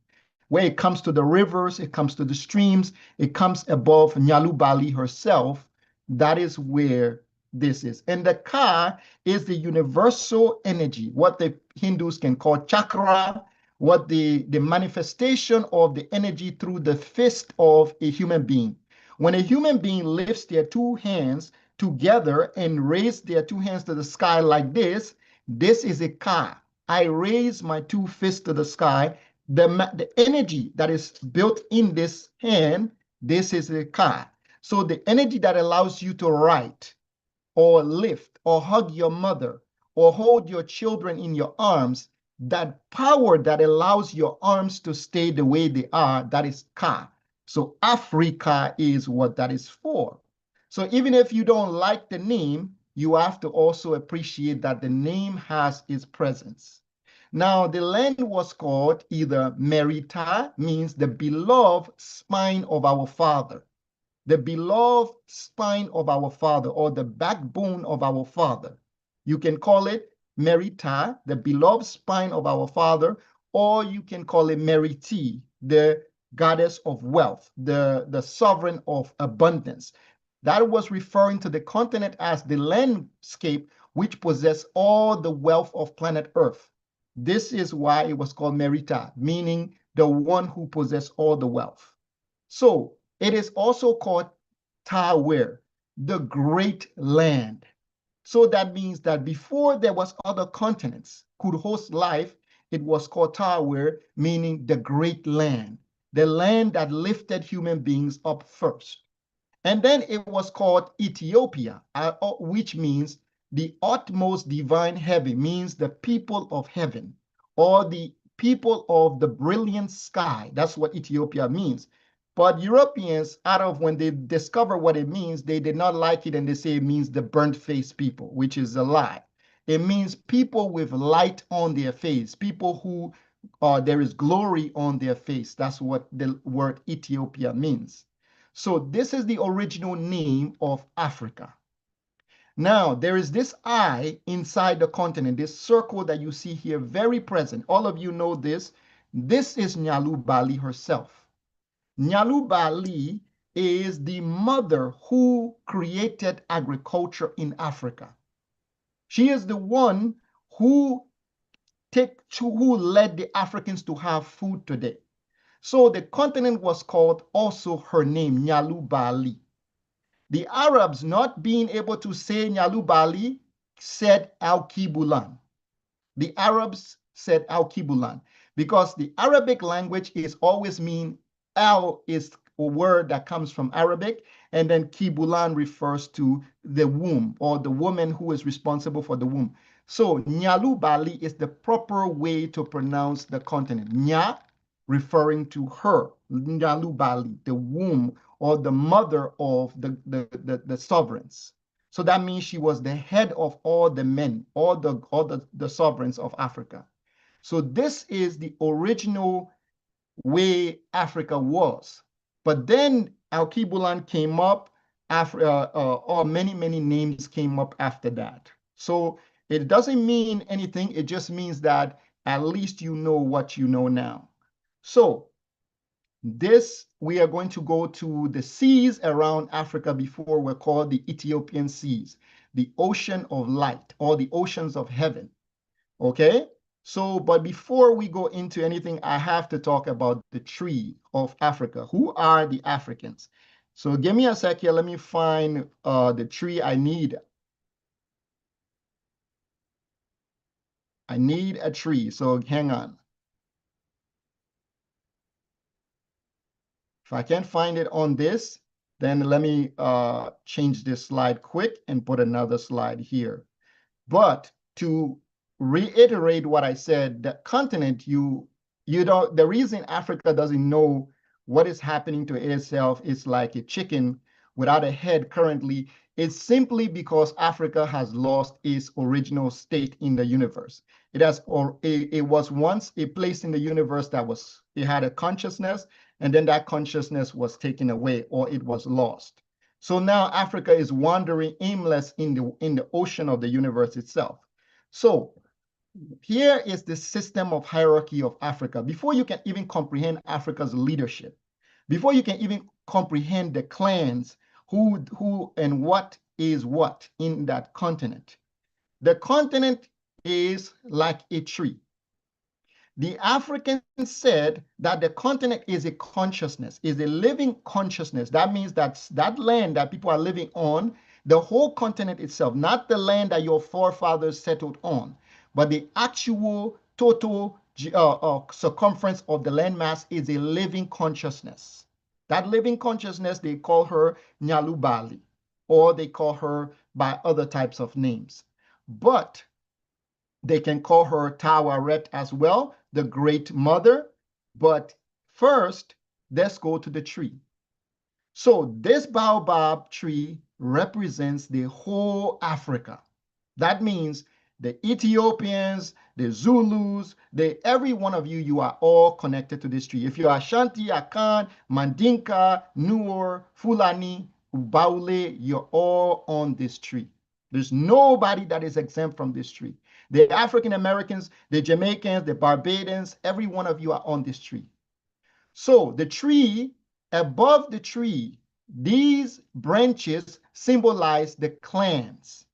where it comes to the rivers, it comes to the streams, it comes above Nyalubali herself. That is where this is. And the Ka is the universal energy, what the Hindus can call chakra, what the manifestation of the energy through the fist of a human being. When a human being lifts their two hands together and raise their two hands to the sky like this is a Ka. I raise my two fists to the sky. The energy that is built in this hand, this is a Ka. So the energy that allows you to write or lift or hug your mother or hold your children in your arms, that power that allows your arms to stay the way they are, that is Ka. So Africa is what that is for. So even if you don't like the name, you have to also appreciate that the name has its presence. Now, the land was called either Merita, means the beloved spine of our father, the beloved spine of our father, or the backbone of our father. You can call it Merita, the beloved spine of our father, or you can call it Meriti, the goddess of wealth, the sovereign of abundance. That was referring to the continent as the landscape which possessed all the wealth of planet Earth. This is why it was called Merita, meaning the one who possessed all the wealth. So it is also called Tawer, the great land. So that means that before there was other continents could host life, it was called Tawer, meaning the great land, the land that lifted human beings up first. And then it was called Ethiopia, which means the utmost divine heaven, means the people of heaven, or the people of the brilliant sky. That's what Ethiopia means. But Europeans, out of when they discover what it means, they did not like it and they say it means the burnt-faced people, which is a lie. It means people with light on their face, people who there is glory on their face. That's what the word Ethiopia means. So this is the original name of Africa. Now, there is this eye inside the continent, this circle that you see here, very present. All of you know this. This is Nyalu Bali herself. Nyalu Bali is the mother who created agriculture in Africa. She is the one who led the Africans to have food today. So the continent was called also her name, Nyalu Bali. The Arabs, not being able to say Nyalu Bali, said Al Kibulan. The Arabs said Al Kibulan because the Arabic language is always mean Al is a word that comes from Arabic, and then Kibulan refers to the womb or the woman who is responsible for the womb. So Nyalu Bali is the proper way to pronounce the continent. Nya referring to her, Nyalu Bali, the womb or the mother of the sovereigns. So that means she was the head of all the men, all the sovereigns of Africa. So this is the original way Africa was. But then Al-Kibulan came up, or many names came up after that. So it doesn't mean anything. It just means that at least you know what you know now. So we are going to go to the seas around Africa before were called the Ethiopian seas, the ocean of light or the oceans of heaven. Okay? So, but before we go into anything, I have to talk about the tree of Africa. Who are the Africans? So give me a sec here. Let me find the tree I need. I need a tree, so hang on. If I can't find it on this, then let me change this slide quick and put another slide here. But to reiterate what I said, the continent, the reason Africa doesn't know what is happening to itself is like a chicken without a head currently, is simply because Africa has lost its original state in the universe. It was once a place in the universe that it had a consciousness, and then that consciousness was taken away or it was lost. So now Africa is wandering aimless in the ocean of the universe itself. So here is the system of hierarchy of Africa. Before you can even comprehend Africa's leadership, before you can even comprehend the clans, who and what is what in that continent. The continent is like a tree. The Africans said that the continent is a consciousness, is a living consciousness. That means that land that people are living on, the whole continent itself, not the land that your forefathers settled on, but the actual total circumference of the landmass is a living consciousness. That living consciousness, they call her Nyalu Bali, or they call her by other types of names. But they can call her Taweret as well, the great mother. But first, let's go to the tree. So this baobab tree represents the whole Africa. That means the Ethiopians, the Zulus, every one of you, you are all connected to this tree. If you are Ashanti, Akan, Mandinka, Nuer, Fulani, Baule, you're all on this tree. There's nobody that is exempt from this tree. The African Americans, the Jamaicans, the Barbadians, every one of you are on this tree. So the tree, above the tree, these branches symbolize the clans.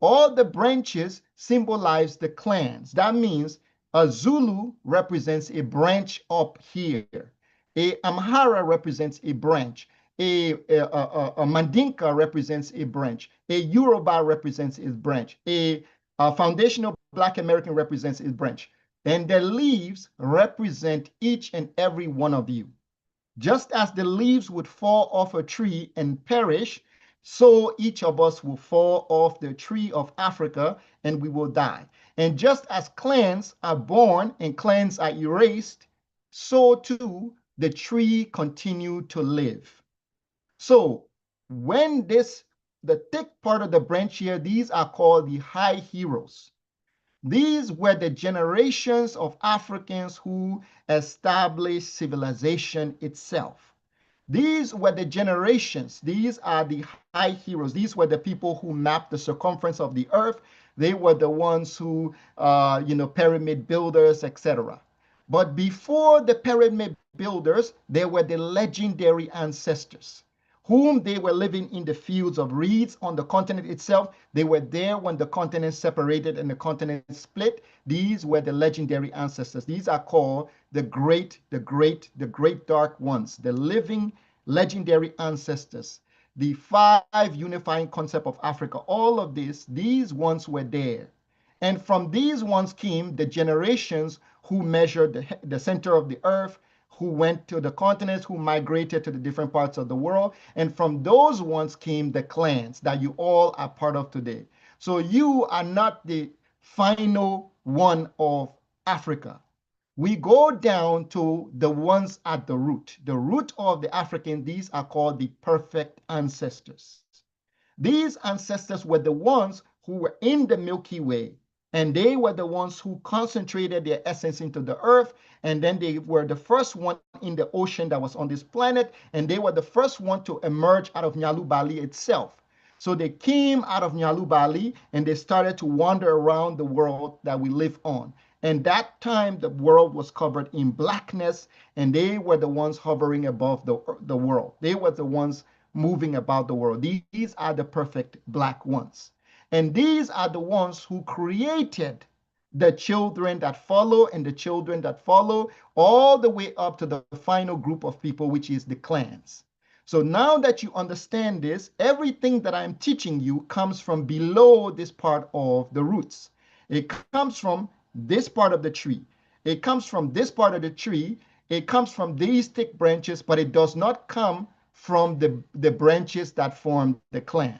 All the branches symbolize the clans. That means a Zulu represents a branch up here. A Amhara represents a branch. A Mandinka represents a branch. A Yoruba represents a branch. A foundational Black American represents a branch. And the leaves represent each and every one of you. Just as the leaves would fall off a tree and perish, so each of us will fall off the tree of Africa and we will die. And just as clans are born and clans are erased, so too the tree continued to live. So when the thick part of the branch here, these are called the high heroes. These were the generations of Africans who established civilization itself. These were the generations. These are the high heroes. These were the people who mapped the circumference of the earth. They were the ones who, pyramid builders, etc. But before the pyramid builders, there were the legendary ancestors whom they were living in the fields of reeds on the continent itself. They were there when the continent separated and the continent split. These were the legendary ancestors. These are called the great dark ones, the living legendary ancestors, the five unifying concept of Africa. All of these ones were there. And from these ones came the generations who measured the center of the earth, who went to the continents, who migrated to the different parts of the world. And from those ones came the clans that you all are part of today. So you are not the final one of Africa. We go down to the ones at the root. The root of the African, these are called the perfect ancestors. These ancestors were the ones who were in the Milky Way, and they were the ones who concentrated their essence into the earth, and then they were the first one in the ocean that was on this planet, and they were the first one to emerge out of Nyalu Bali itself. So they came out of Nyalu Bali and they started to wander around the world that we live on. And that time the world was covered in blackness, and they were the ones hovering above the world. They were the ones moving about the world. These are the perfect black ones. And these are the ones who created the children that follow and the children that follow, all the way up to the final group of people, which is the clans. So now that you understand this, everything that I'm teaching you comes from below this part of the roots. It comes from this part of the tree. It comes from this part of the tree. It comes from these thick branches, but it does not come from the branches that form the clan.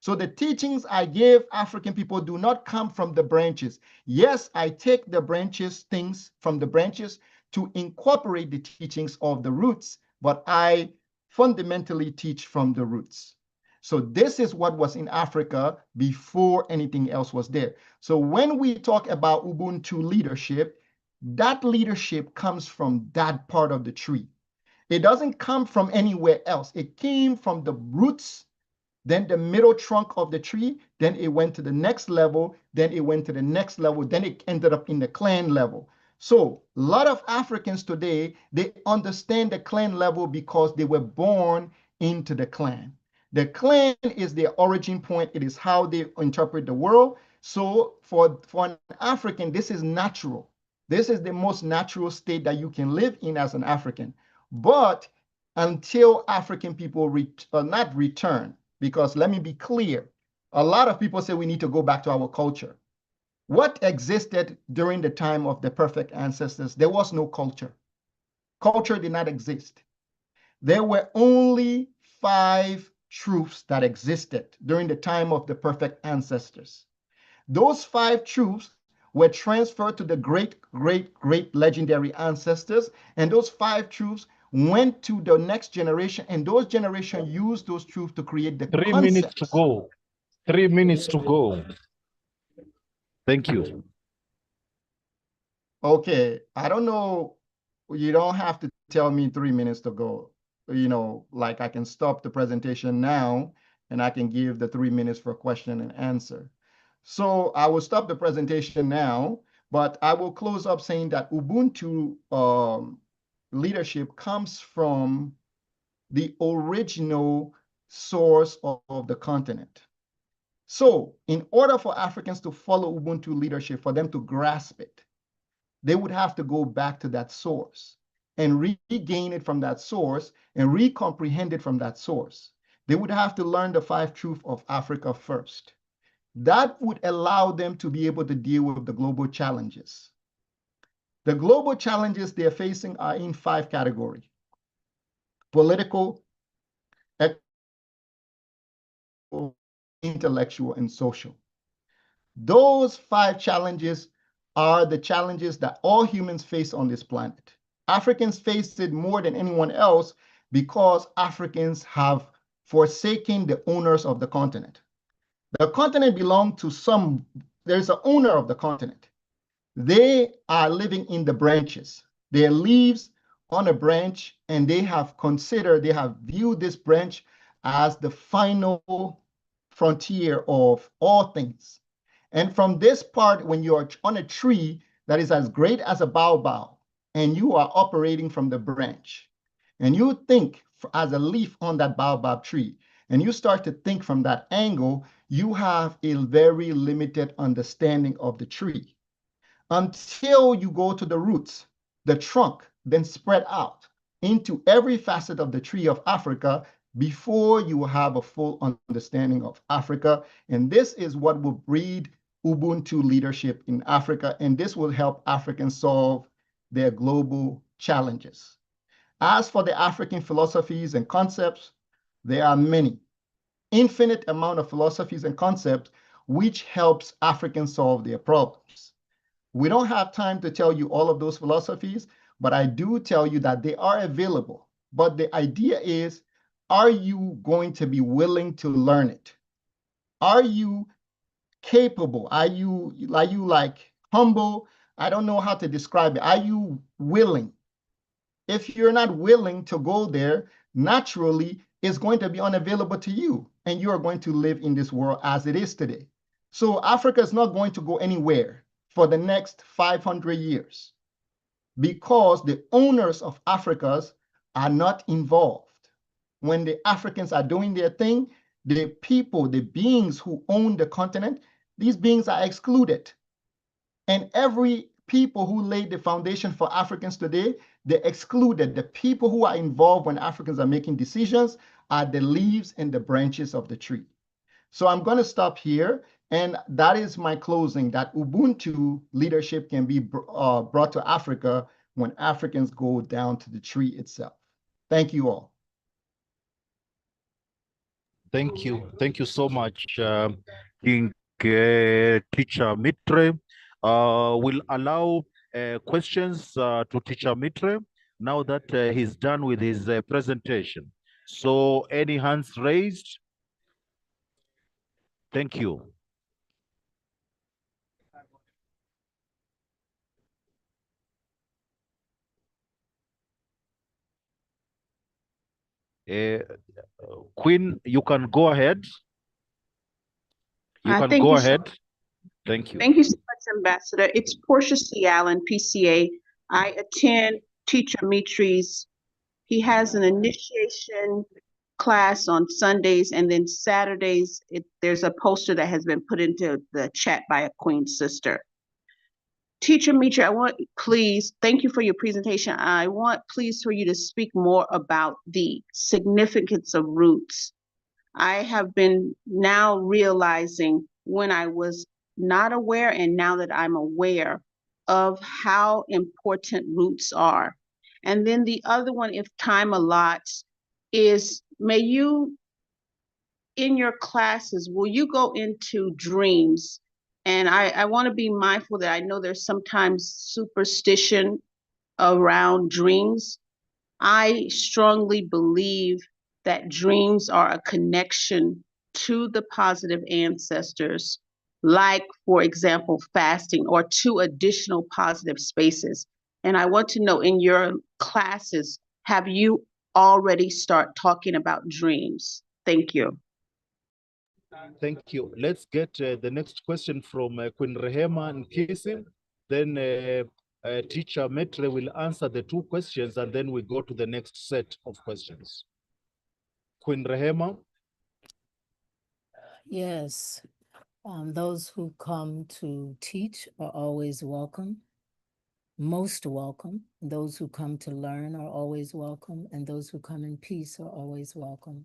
So the teachings I give African people do not come from the branches. Yes, I take the branches, things from the branches to incorporate the teachings of the roots, but I fundamentally teach from the roots. So this is what was in Africa before anything else was there. So when we talk about Ubuntu leadership, that leadership comes from that part of the tree. It doesn't come from anywhere else. It came from the roots, then the middle trunk of the tree, then it went to the next level, then it went to the next level, then it ended up in the clan level. So a lot of Africans today, they understand the clan level because they were born into the clan. The clan is their origin point. It is how they interpret the world. So for an African, this is natural. This is the most natural state that you can live in as an African. But until African people not return, because let me be clear, a lot of people say we need to go back to our culture. What existed during the time of the perfect ancestors? There was no culture. Culture did not exist. There were only 5 truths that existed during the time of the perfect ancestors. Those 5 truths were transferred to the great legendary ancestors, and those 5 truths went to the next generation, and those generations used those truths to create the 3 concepts. minutes to go. 3 minutes to go. Thank you. Okay, I don't know. You don't have to tell me 3 minutes to go. Like I can stop the presentation now, and I can give the 3 minutes for question and answer. So I will stop the presentation now, but I will close up saying that Ubuntu leadership comes from the original source of the continent. So in order for Africans to follow Ubuntu leadership, for them to grasp it, they would have to go back to that source and regain it from that source and recomprehend it from that source. They would have to learn the 5 truths of Africa first. That would allow them to be able to deal with the global challenges. The global challenges they're facing are in 5 categories: political, economic, intellectual, and social. Those 5 challenges are the challenges that all humans face on this planet. Africans face it more than anyone else because Africans have forsaken the owners of the continent. The continent belongs to some, there's an owner of the continent. They are living in the branches. Their leaves on a branch, and they have viewed this branch as the final frontier of all things. And from this part, when you are on a tree that is as great as a baobab, and you are operating from the branch, and you think as a leaf on that baobab tree, and you start to think from that angle, you have a very limited understanding of the tree. Until you go to the roots, the trunk, then spread out into every facet of the tree of Africa before you have a full understanding of Africa. And this is what will breed Ubuntu leadership in Africa, and this will help Africans solve their global challenges. As for the African philosophies and concepts, there are many, infinite amount of philosophies and concepts which helps Africans solve their problems. We don't have time to tell you all of those philosophies, but I do tell you that they are available. But the idea is, are you going to be willing to learn it? Are you capable? Are you like humble? I don't know how to describe it. Are you willing? If you're not willing to go there, naturally, it's going to be unavailable to you, and you are going to live in this world as it is today. So Africa is not going to go anywhere for the next 500 years because the owners of Africa's are not involved. When the Africans are doing their thing, the people, the beings who own the continent, these beings are excluded. And every people who laid the foundation for Africans today, they excluded. The people who are involved when Africans are making decisions are the leaves and the branches of the tree. So I'm going to stop here. And that is my closing, that Ubuntu leadership can be brought to Africa when Africans go down to the tree itself. Thank you all. Thank you. Thank you so much, King Teacher Mitre. We'll allow questions to Teacher Mitre now that he's done with his presentation. So any hands raised? Thank you. Queen, you can go ahead. You can go ahead. Thank you. Thank you so much, Ambassador. It's Portia C. Allen, PCA. I attend Teacher Mitri's. He has an initiation class on Sundays, and then Saturdays, there's a poster that has been put into the chat by a Queen sister. Teacher Mitri, I want, please, thank you for your presentation. I want, please, for you to speak more about the significance of roots. I have been now realizing when I was not aware, and now that I'm aware of how important roots are. And then the other one, if time allots, is may you, in your classes, will you go into dreams? And I want to be mindful that I know there's sometimes superstition around dreams. I strongly believe that dreams are a connection to the positive ancestors, like, for example, fasting, or to additional positive spaces. And I want to know, in your classes, have you already start talking about dreams? Thank you. Thank you. Let's get the next question from Queen Rehema and Kisi. Then Teacher Metre will answer the 2 questions, and then we go to the next set of questions. Queen Rehema. Yes, those who come to teach are always welcome, most welcome. Those who come to learn are always welcome, and those who come in peace are always welcome.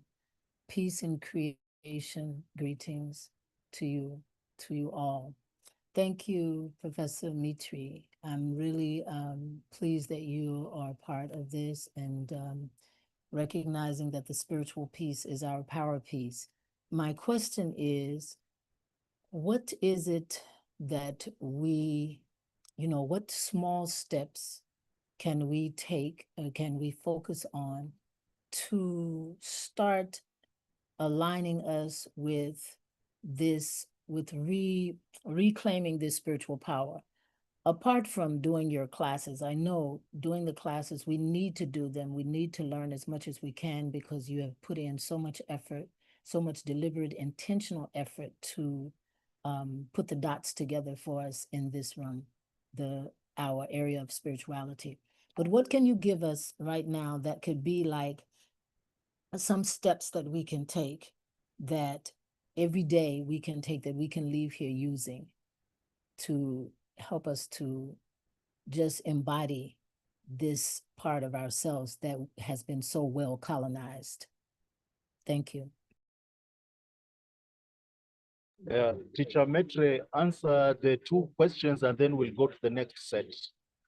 Peace and creation, greetings to you all. Thank you, Professor Mitri. I'm really pleased that you are part of this and recognizing that the spiritual piece is our power piece. My question is, what is it that we, what small steps can we take, can we focus on to start aligning us with this, with reclaiming this spiritual power? Apart from doing your classes, I know doing the classes, we need to do them. We need to learn as much as we can because you have put in so much effort, so much deliberate, intentional effort to put the dots together for us in this room, our area of spirituality. But what can you give us right now that could be like some steps that we can take, that every day we can take, that we can leave here using to help us to just embody this part of ourselves that has been so well colonized? Thank you. Teacher Metre, answer the two questions and then we'll go to the next set.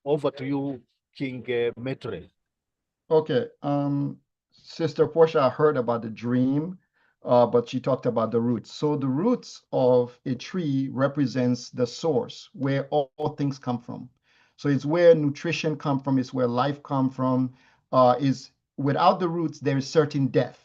Over to you, King Metre. Okay. Sister Portia heard about the dream, but she talked about the roots. So the roots of a tree represents the source where all things come from. So it's where nutrition come from, it's where life come from. Is without the roots, there is certain death.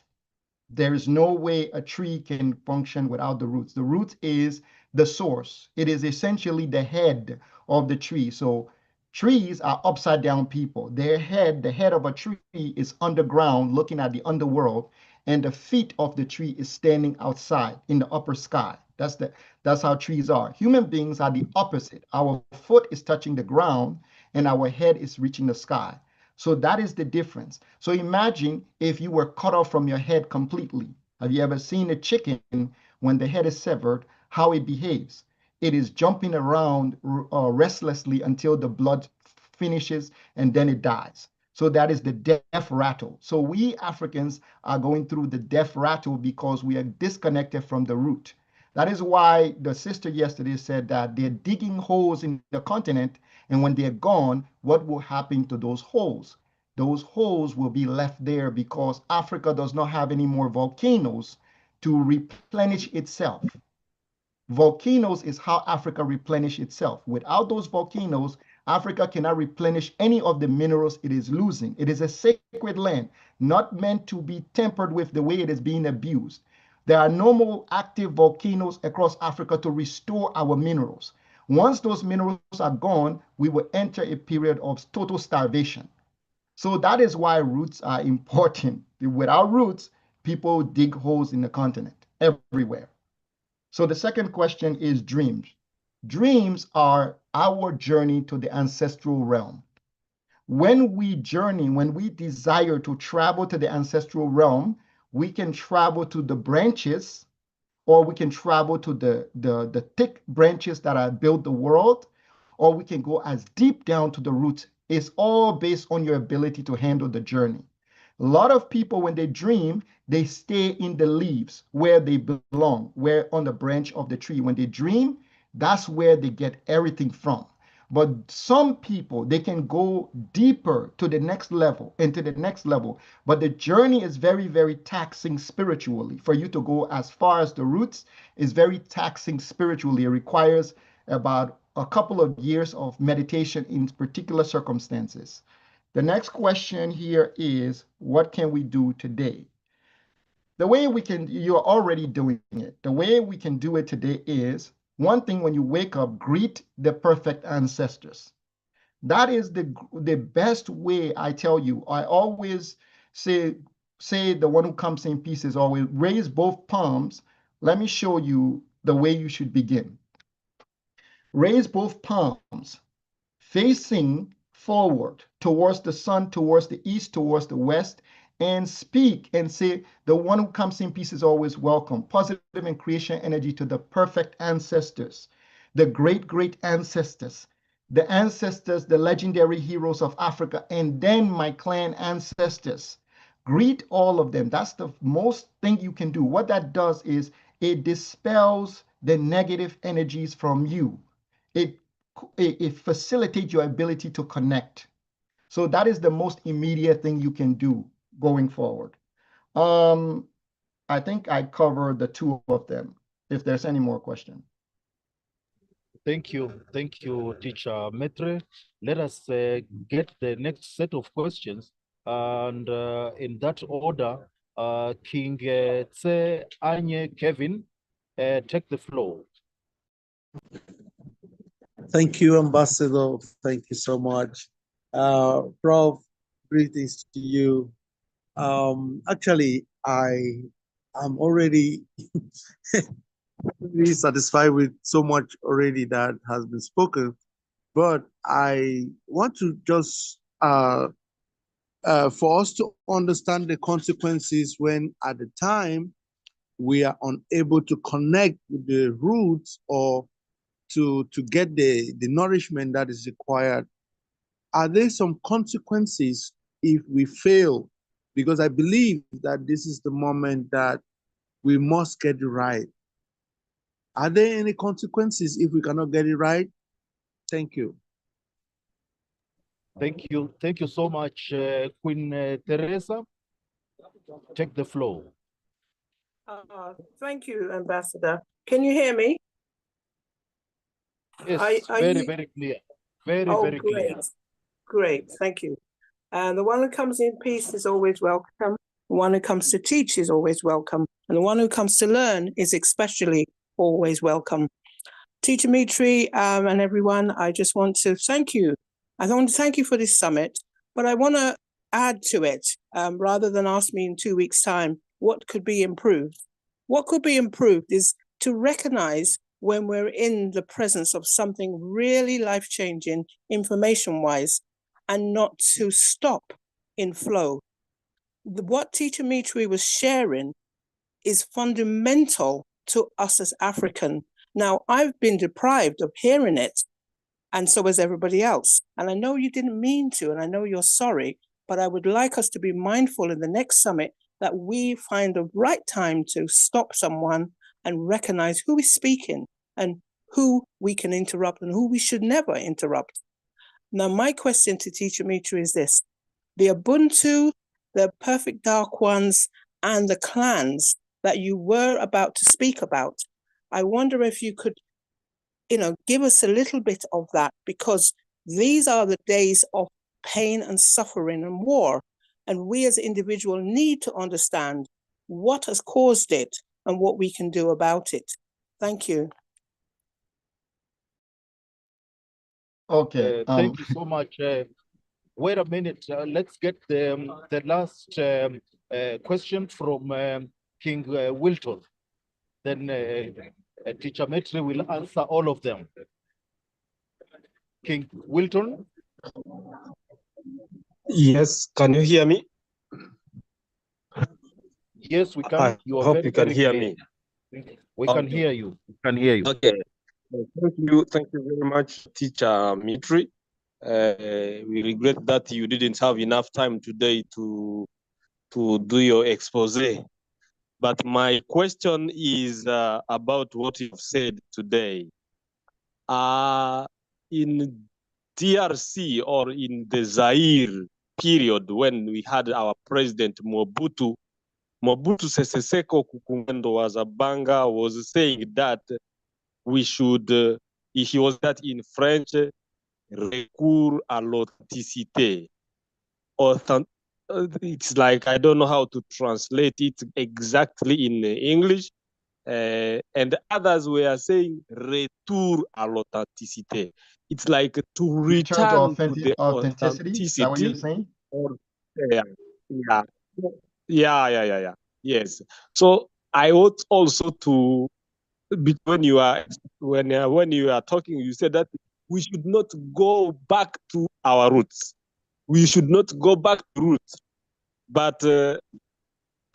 There is no way a tree can function without the roots. The root is the source. It is essentially the head of the tree. So trees are upside down people. Their head, the head of a tree is underground looking at the underworld, and the feet of the tree is standing outside in the upper sky. That's how trees are. Human beings are the opposite. Our foot is touching the ground and our head is reaching the sky. So that is the difference. So imagine if you were cut off from your head completely. Have you ever seen a chicken when the head is severed, how it behaves? It is jumping around restlessly until the blood finishes and then it dies. So that is the death rattle. So we Africans are going through the death rattle because we are disconnected from the root. That is why the sister yesterday said that they're digging holes in the continent, and when they're gone, what will happen to those holes? Those holes will be left there because Africa does not have any more volcanoes to replenish itself. Volcanoes is how Africa replenish itself. Without those volcanoes, Africa cannot replenish any of the minerals it is losing. It is a sacred land, not meant to be tempered with the way it is being abused. There are no more active volcanoes across Africa to restore our minerals. Once those minerals are gone, we will enter a period of total starvation. So that is why roots are important. Without roots, people dig holes in the continent everywhere. So the second question is dreams. Dreams are our journey to the ancestral realm. When we journey, when we desire to travel to the ancestral realm, we can travel to the branches, or we can travel to the thick branches that have built the world, or we can go as deep down to the roots. It's all based on your ability to handle the journey. A lot of people, when they dream, they stay in the leaves where they belong, where on the branch of the tree. When they dream, that's where they get everything from. But some people, they can go deeper to the next level, into the next level. But the journey is very, very taxing spiritually. For you to go as far as the roots is very taxing spiritually. It requires about a couple of years of meditation in particular circumstances. The next question here is, what can we do today? The way we can, you're already doing it. The way we can do it today is, one thing, when you wake up, greet the perfect ancestors. That is the best way. I tell you, I always say the one who comes in peace is always raise both palms. Let me show you the way you should begin. Raise both palms, facing forward towards the sun, towards the east, towards the west, and speak and say, the one who comes in peace is always welcome. Positive and creation energy to the perfect ancestors, the great, great ancestors, the ancestors, the legendary heroes of Africa, and then my clan ancestors. Greet all of them. That's the most thing you can do. What that does is it dispels the negative energies from you. it facilitates your ability to connect. So that is the most immediate thing you can do going forward. I think I covered the two of them. If there's any more questions. Thank you, Teacher Metre. Let us get the next set of questions, and in that order, King Tse Anye Kevin, take the floor. Thank you, Ambassador. Thank you so much. Prof, greetings to you. Actually, I am already really satisfied with so much already that has been spoken, but I want to just, for us to understand the consequences when at the time we are unable to connect with the roots or to get the nourishment that is required. Are there some consequences if we fail? Because I believe that this is the moment that we must get it right. Are there any consequences if we cannot get it right? Thank you. Thank you so much, Queen Teresa. Take the floor. Thank you, Ambassador. Can you hear me? Yes, very clear. Very great. clear. Great, thank you. And the one who comes in peace is always welcome. The one who comes to teach is always welcome. And the one who comes to learn is especially always welcome. Teacher Mitri and everyone, I just want to thank you. I want to thank you for this summit, but I want to add to it, rather than ask me in 2 weeks' time, what could be improved? What could be improved is to recognize when we're in the presence of something really life-changing, information-wise, and not to stop in flow. What Teacher Mitri was sharing is fundamental to us as African. Now, I've been deprived of hearing it, and so has everybody else. And I know you didn't mean to, and I know you're sorry, but I would like us to be mindful in the next summit that we find the right time to stop someone and recognize who is speaking and who we can interrupt and who we should never interrupt. Now, my question to Teacher Mitri is this: the Ubuntu, the Perfect Dark Ones, and the clans that you were about to speak about, I wonder if you could, give us a little bit of that, because these are the days of pain and suffering and war. And we as individuals need to understand what has caused it and what we can do about it. Thank you. Okay. Thank you so much. Wait a minute. Let's get the last question from King Wilton. Then Teacher Metri will answer all of them. King Wilton? Yes, can you hear me? Yes, we can. I hope you can hear me. We can hear you. We can hear you. Okay. Thank you very much, Teacher Mitri. We regret that you didn't have enough time today to do your expose. But my question is about what you've said today. In DRC or in the Zaire period when we had our president Mobutu Sese Seko Kukumendo was a banger, was saying that we should, he was that in French, recours à l'authenticité. It's like, I don't know how to translate it exactly in English. And others were saying retour à l'authenticité. It's like to return to the authenticity. Is that what you're saying? Yeah. Yes. So I ought also to, when you are talking, you said that we should not go back to our roots. We should not go back to roots. But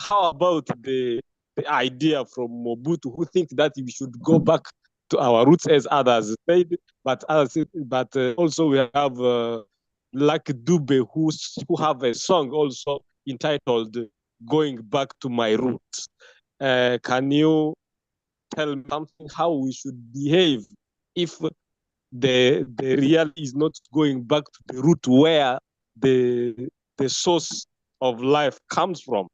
how about the idea from Mobutu, who thinks that we should go back to our roots, as others said, but also we have Lucky Dube, who have a song also entitled "Going Back to My Roots." Can you tell me something how we should behave if the real is not going back to the root where the source of life comes from.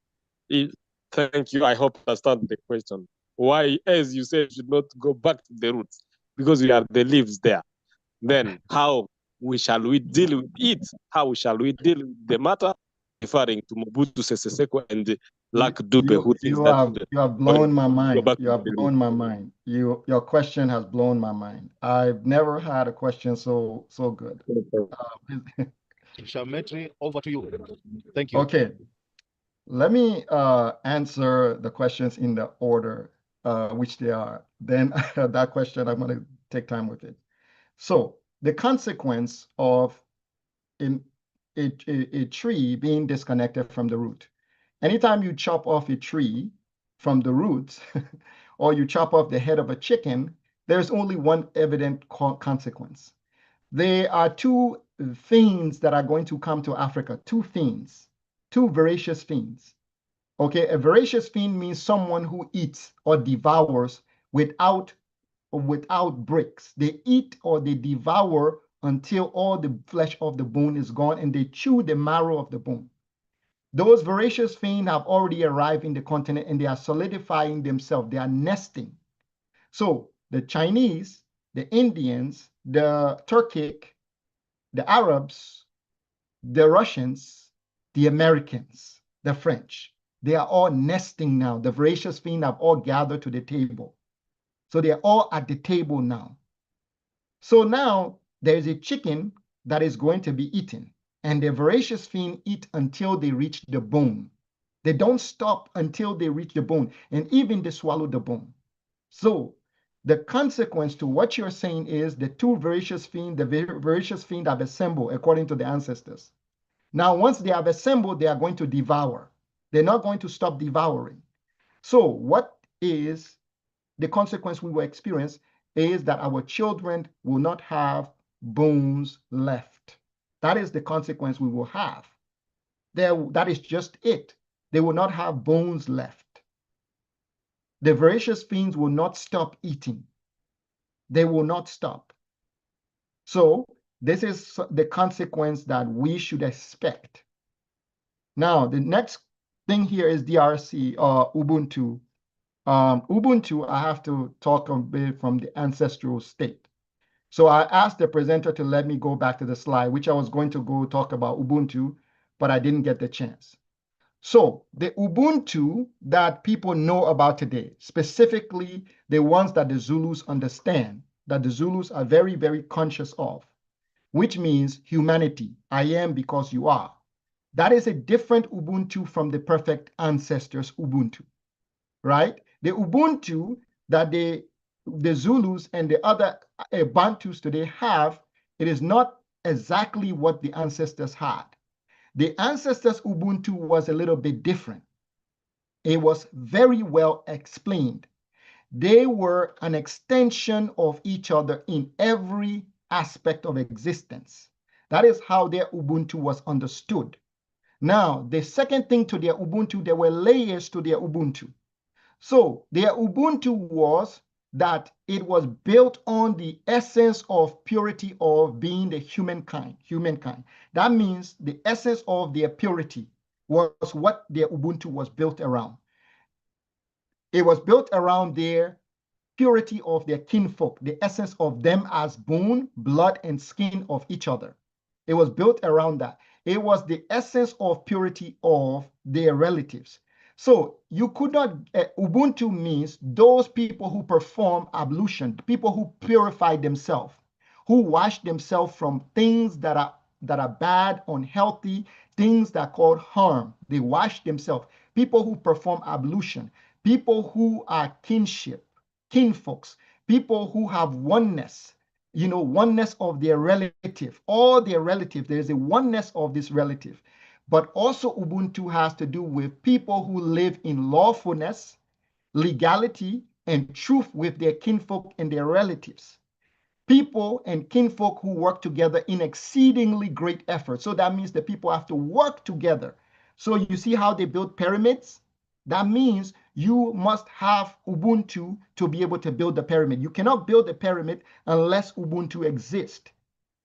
Thank you. I hope I understand the question. Why, as you said, should not go back to the roots because we are the leaves there. Then how shall we deal with it? How shall we deal with the matter? Referring to Mobutu Sese Seko and Lac Dube, who thinks that you have blown my mind. back You have blown my mind. Your question has blown my mind. I've never had a question so good. Teacher Metri, over to you. Thank you. Okay. Let me answer the questions in the order which they are. Then that question, I'm going to take time with it. So the consequence of a tree being disconnected from the root. Anytime you chop off a tree from the roots, or you chop off the head of a chicken, there's only one evident consequence. There are two fiends that are going to come to Africa, two fiends, two voracious fiends. Okay, a voracious fiend means someone who eats or devours without breaks. They eat or they devour until all the flesh of the bone is gone, and they chew the marrow of the bone. Those voracious fiends have already arrived in the continent, and they are solidifying themselves. They are nesting. So the Chinese, the Indians, the Turkic, the Arabs, the Russians, the Americans, the French, they are all nesting now. The voracious fiends have all gathered to the table. So they are all at the table now. So now there is a chicken that is going to be eaten, and the voracious fiend eat until they reach the bone. They don't stop until they reach the bone, and even they swallow the bone. So the consequence to what you're saying is the two voracious fiends, the voracious fiend have assembled according to the ancestors. Now, once they have assembled, they are going to devour. They're not going to stop devouring. So what is the consequence we will experience is that our children will not have bones left. That is the consequence we will have. That is just it. They will not have bones left. The voracious fiends will not stop eating. They will not stop. So this is the consequence that we should expect. Now, the next thing here is DRC or Ubuntu. Ubuntu, I have to talk a bit from the ancestral state. So I asked the presenter to let me go back to the slide, which I was going to go talk about Ubuntu, but I didn't get the chance. So the Ubuntu that people know about today, specifically the ones that the Zulus understand, that the Zulus are very, very conscious of, which means humanity. I am because you are. That is a different Ubuntu from the perfect ancestors Ubuntu, right? The Ubuntu that the Zulus and the other Bantus today have, it is not exactly what the ancestors had. The ancestors' Ubuntu was a little bit different. It was very well explained. They were an extension of each other in every aspect of existence. That is how their Ubuntu was understood. Now, the second thing to their Ubuntu, there were layers to their Ubuntu. So their Ubuntu was that it was built on the essence of purity of being the humankind. That means the essence of their purity was what their Ubuntu was built around. It was built around their purity of their kinfolk, the essence of them as bone, blood, and skin of each other. It was built around that. It was the essence of purity of their relatives. So you could not, Ubuntu means those people who perform ablution, people who purify themselves, who wash themselves from things that are bad, unhealthy, things that cause harm. They wash themselves. People who perform ablution, people who are kinship, kinfolks, people who have oneness, oneness of their relative, all their relatives. There's a oneness of this relative. But also Ubuntu has to do with people who live in lawfulness, legality, and truth with their kinfolk and their relatives. People and kinfolk who work together in exceedingly great effort. So that means that people have to work together. So you see how they build pyramids? That means you must have Ubuntu to be able to build the pyramid. You cannot build a pyramid unless Ubuntu exists.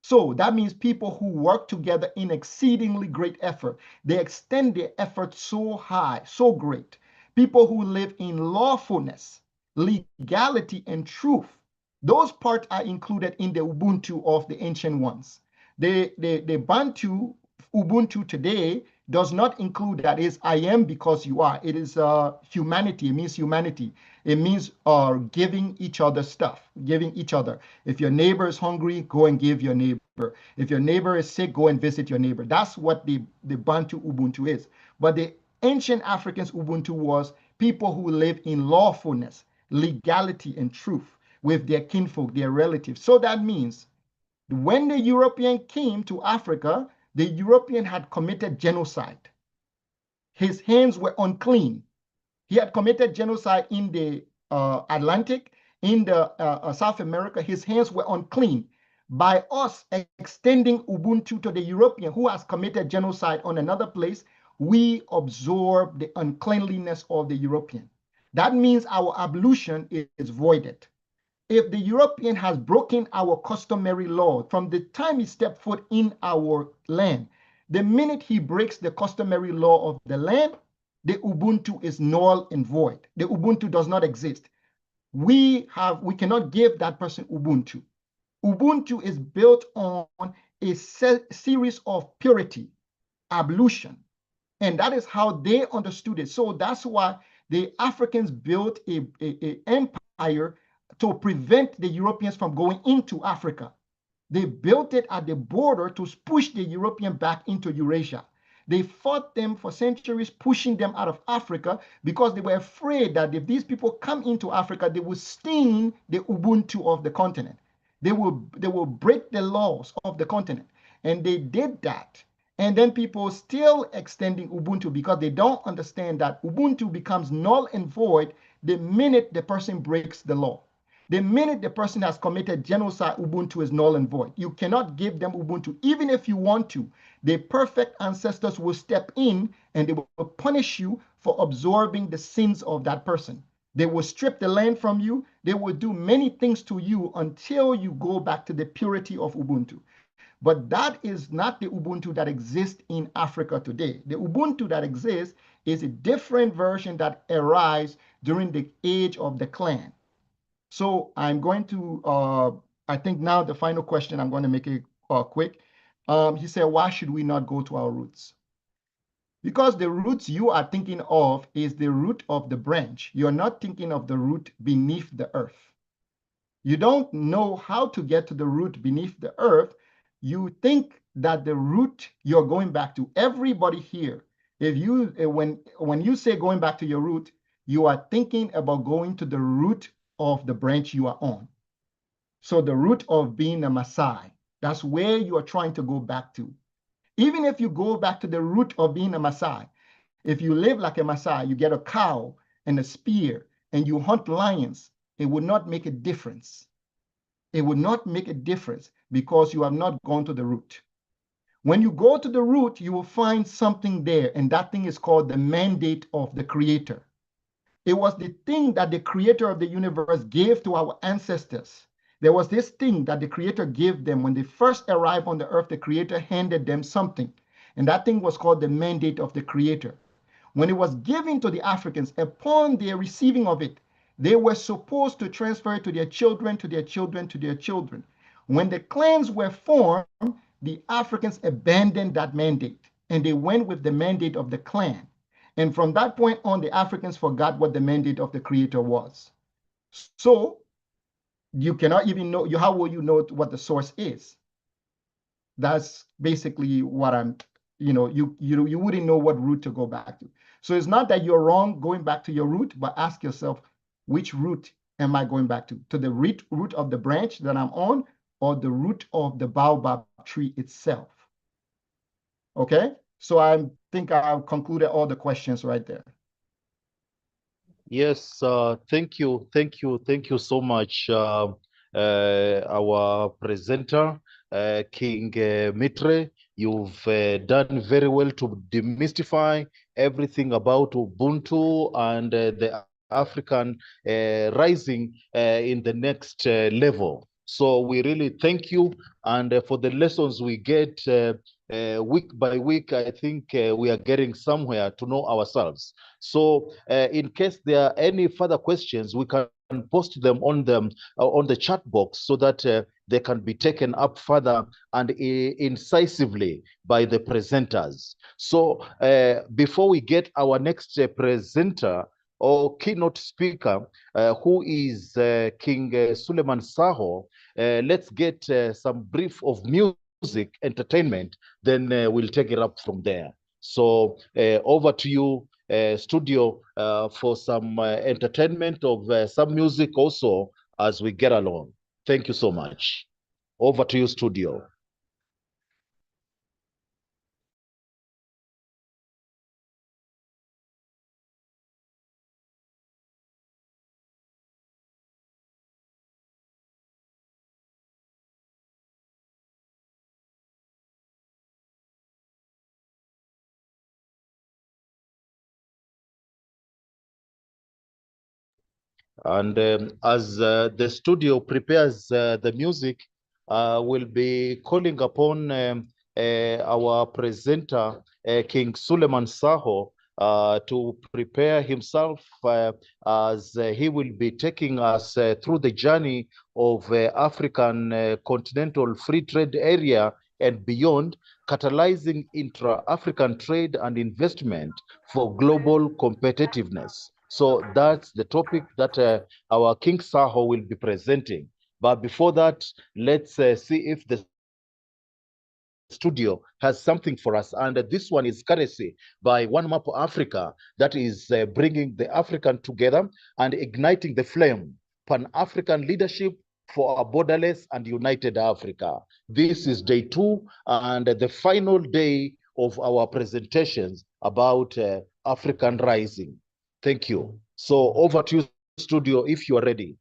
So that means people who work together in exceedingly great effort. They extend their effort so high, so great. People who live in lawfulness, legality, and truth. Those parts are included in the Ubuntu of the ancient ones. The Bantu Ubuntu today does not include that is I am because you are. It is humanity. It means humanity. It means giving each other stuff, giving each other. If your neighbor is hungry, go and give your neighbor. If your neighbor is sick, go and visit your neighbor. That's what the Bantu Ubuntu is. But the ancient Africans Ubuntu was people who live in lawfulness, legality, and truth with their kinfolk, their relatives. So that means when the European came to Africa, the European had committed genocide. His hands were unclean. He had committed genocide in the Atlantic, in the South America. His hands were unclean. By us extending Ubuntu to the European who has committed genocide on another place, we absorb the uncleanliness of the European. That means our ablution is voided. If the European has broken our customary law from the time he stepped foot in our land, the minute he breaks the customary law of the land, the Ubuntu is null and void. The Ubuntu does not exist. We cannot give that person Ubuntu. Ubuntu is built on a series of purity, ablution, and that is how they understood it. So that's why the Africans built an empire to prevent the Europeans from going into Africa. They built it at the border to push the European back into Eurasia. They fought them for centuries, pushing them out of Africa because they were afraid that if these people come into Africa, they will stain the Ubuntu of the continent. They will break the laws of the continent. And they did that. And then people still extending Ubuntu because they don't understand that Ubuntu becomes null and void the minute the person breaks the law. The minute the person has committed genocide, Ubuntu is null and void. You cannot give them Ubuntu, even if you want to. The perfect ancestors will step in and they will punish you for absorbing the sins of that person. They will strip the land from you. They will do many things to you until you go back to the purity of Ubuntu. But that is not the Ubuntu that exists in Africa today. The Ubuntu that exists is a different version that arose during the age of the clan. So I'm going to, I think now the final question, I'm going to make it quick. He said, why should we not go to our roots? Because the roots you are thinking of is the root of the branch. You're not thinking of the root beneath the earth. You don't know how to get to the root beneath the earth. You think that the root you're going back to, everybody here, if you, when you say going back to your root, you are thinking about going to the root of the branch you are on. So the root of being a Maasai, that's where you are trying to go back to. Even if you go back to the root of being a Maasai, if you live like a Maasai, you get a cow and a spear and you hunt lions, it would not make a difference. It would not make a difference because you have not gone to the root. When you go to the root, you will find something there, and that thing is called the mandate of the Creator. It was the thing that the Creator of the universe gave to our ancestors. There was this thing that the Creator gave them. When they first arrived on the earth, the Creator handed them something, and that thing was called the mandate of the Creator. When it was given to the Africans, upon their receiving of it, they were supposed to transfer it to their children, to their children, to their children. When the clans were formed, the Africans abandoned that mandate and they went with the mandate of the clan. And from that point on, the Africans forgot what the mandate of the Creator was. So you cannot even know, how will you know what the source is? That's basically what I'm, you wouldn't know what root to go back to. So it's not that you're wrong going back to your root, but ask yourself, which root am I going back to? To the root of the branch that I'm on, or the root of the baobab tree itself? Okay, so I think I've concluded all the questions right there. Yes, thank you so much, our presenter, King Mitre. You've done very well to demystify everything about Ubuntu and the African rising in the next level. So we really thank you. And for the lessons we get week by week, I think we are getting somewhere to know ourselves. So in case there are any further questions, we can post them on the chat box so that they can be taken up further and incisively by the presenters. So before we get our next presenter or keynote speaker, who is King Suleiman Saho, let's get some brief of music entertainment, then we'll take it up from there. So over to you, studio, for some entertainment of some music also as we get along. Thank you so much. Over to you, studio. And as the studio prepares the music, we'll be calling upon our presenter, King Suleiman Saho, to prepare himself as he will be taking us through the journey of African continental free trade area and beyond, catalyzing intra-African trade and investment for global competitiveness. So that's the topic that our King Saho will be presenting. But before that, let's see if the studio has something for us. And this one is courtesy by One Map Africa, that is bringing the African together and igniting the flame, Pan-African leadership for a borderless and united Africa. This is day 2 and the final day of our presentations about African rising. Thank you. So over to you, studio, if you are ready.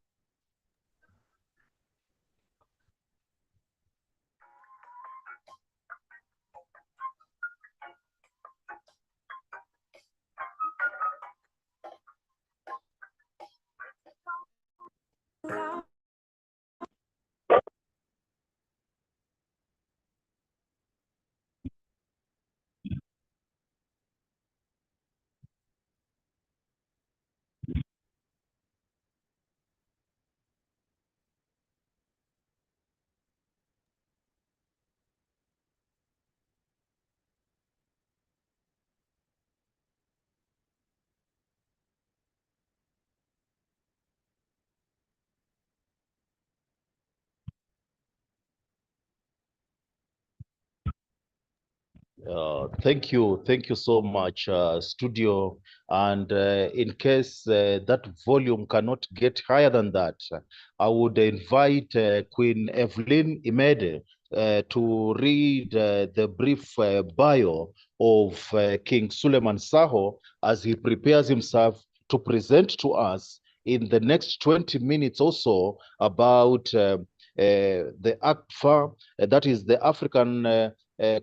Thank you so much, studio. And in case that volume cannot get higher than that, I would invite Queen Evelyn Imede to read the brief bio of King Suleiman Saho as he prepares himself to present to us in the next 20 minutes or so about the ACFA, that is the African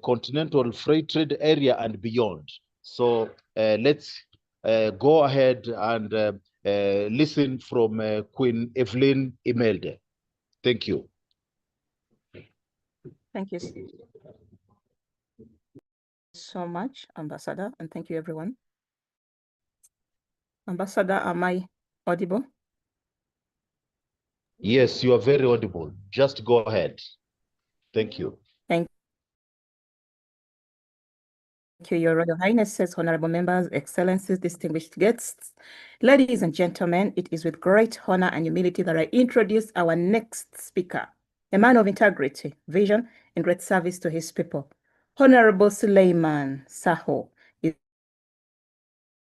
continental free trade area and beyond. So let's go ahead and listen from Queen Evelyn Imelde. Thank you. Thank you so much, Ambassador, and thank you, everyone. Ambassador, am I audible? Yes, you are very audible. Just go ahead. Thank you. Thank you, Your Royal Highnesses, honorable members, excellencies, distinguished guests. Ladies and gentlemen, it is with great honor and humility that I introduce our next speaker, a man of integrity, vision, and great service to his people. Honorable Suleiman Saho is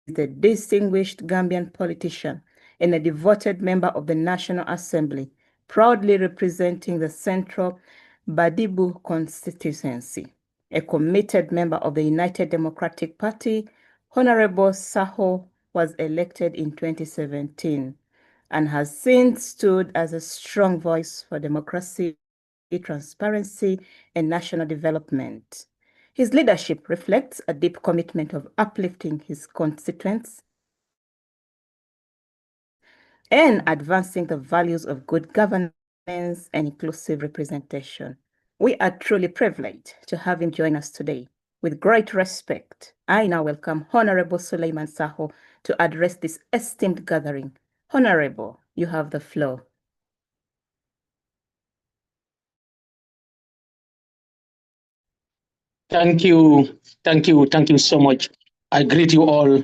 the distinguished Gambian politician and a devoted member of the National Assembly, proudly representing the Central Badibu constituency. A committed member of the United Democratic Party, Honorable Saho was elected in 2017 and has since stood as a strong voice for democracy, transparency, and national development. His leadership reflects a deep commitment of uplifting his constituents and advancing the values of good governance and inclusive representation. We are truly privileged to have him join us today. With great respect, I now welcome Honorable Suleiman Saho to address this esteemed gathering. Honorable, you have the floor. Thank you. Thank you. Thank you so much. I greet you all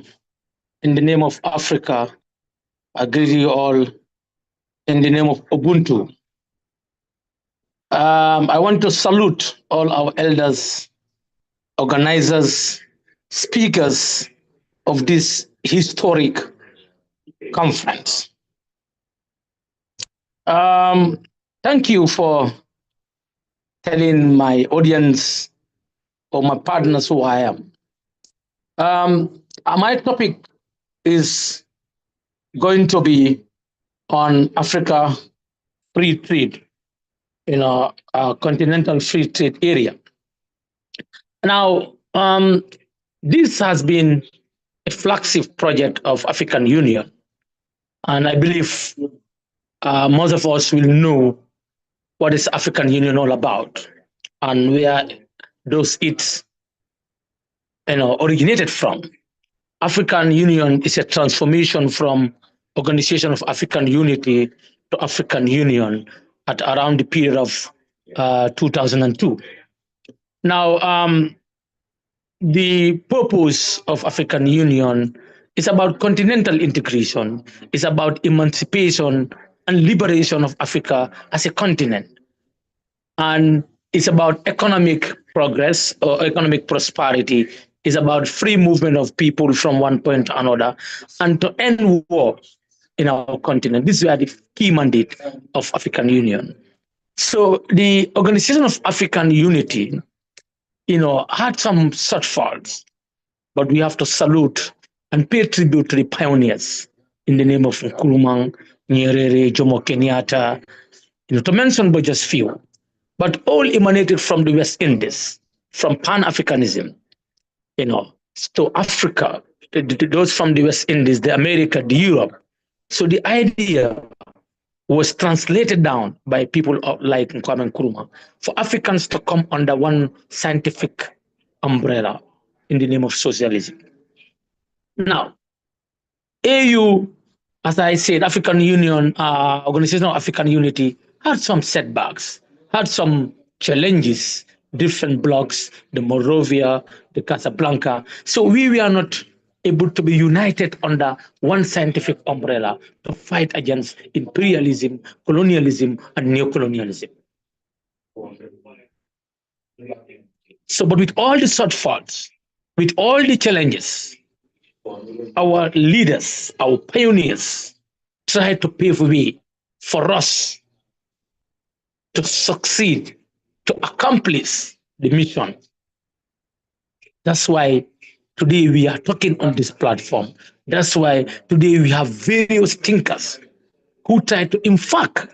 in the name of Africa. I greet you all in the name of Ubuntu. I want to salute all our elders, organizers, speakers of this historic conference. Thank you for telling my audience or my partners who I am. My topic is going to be on Africa free trade, continental free trade area. Now, this has been a flagship project of African Union, and I believe most of us will know what is African Union all about and where those it originated from. African Union is a transformation from Organization of African Unity to African Union at around the period of 2002. Now, the purpose of African Union is about continental integration, it's about emancipation and liberation of Africa as a continent. And it's about economic progress or economic prosperity. It's about free movement of people from one point to another and to end war in our continent. This is the key mandate of African Union. So the Organization of African Unity, had some shortfalls, but we have to salute and pay tribute to the pioneers in the name of Nkrumah, Nyerere, Jomo Kenyatta, to mention but just few. But all emanated from the West Indies, from Pan-Africanism, to Africa, those from the West Indies, the America, the Europe. So the idea was translated down by people like Kwame Nkrumah for Africans to come under one scientific umbrella in the name of socialism. Now, AU, as I said, African Union, Organization of African Unity, had some setbacks, had some challenges, different blocks, the Morovia, the Casablanca. So we were not able to be united under one scientific umbrella to fight against imperialism, colonialism, and neocolonialism. So, but with all the shortfalls, with all the challenges, our leaders, our pioneers, tried to pave way for us to succeed, to accomplish the mission. That's why today we are talking on this platform. That's why today we have various thinkers who try to, in fact,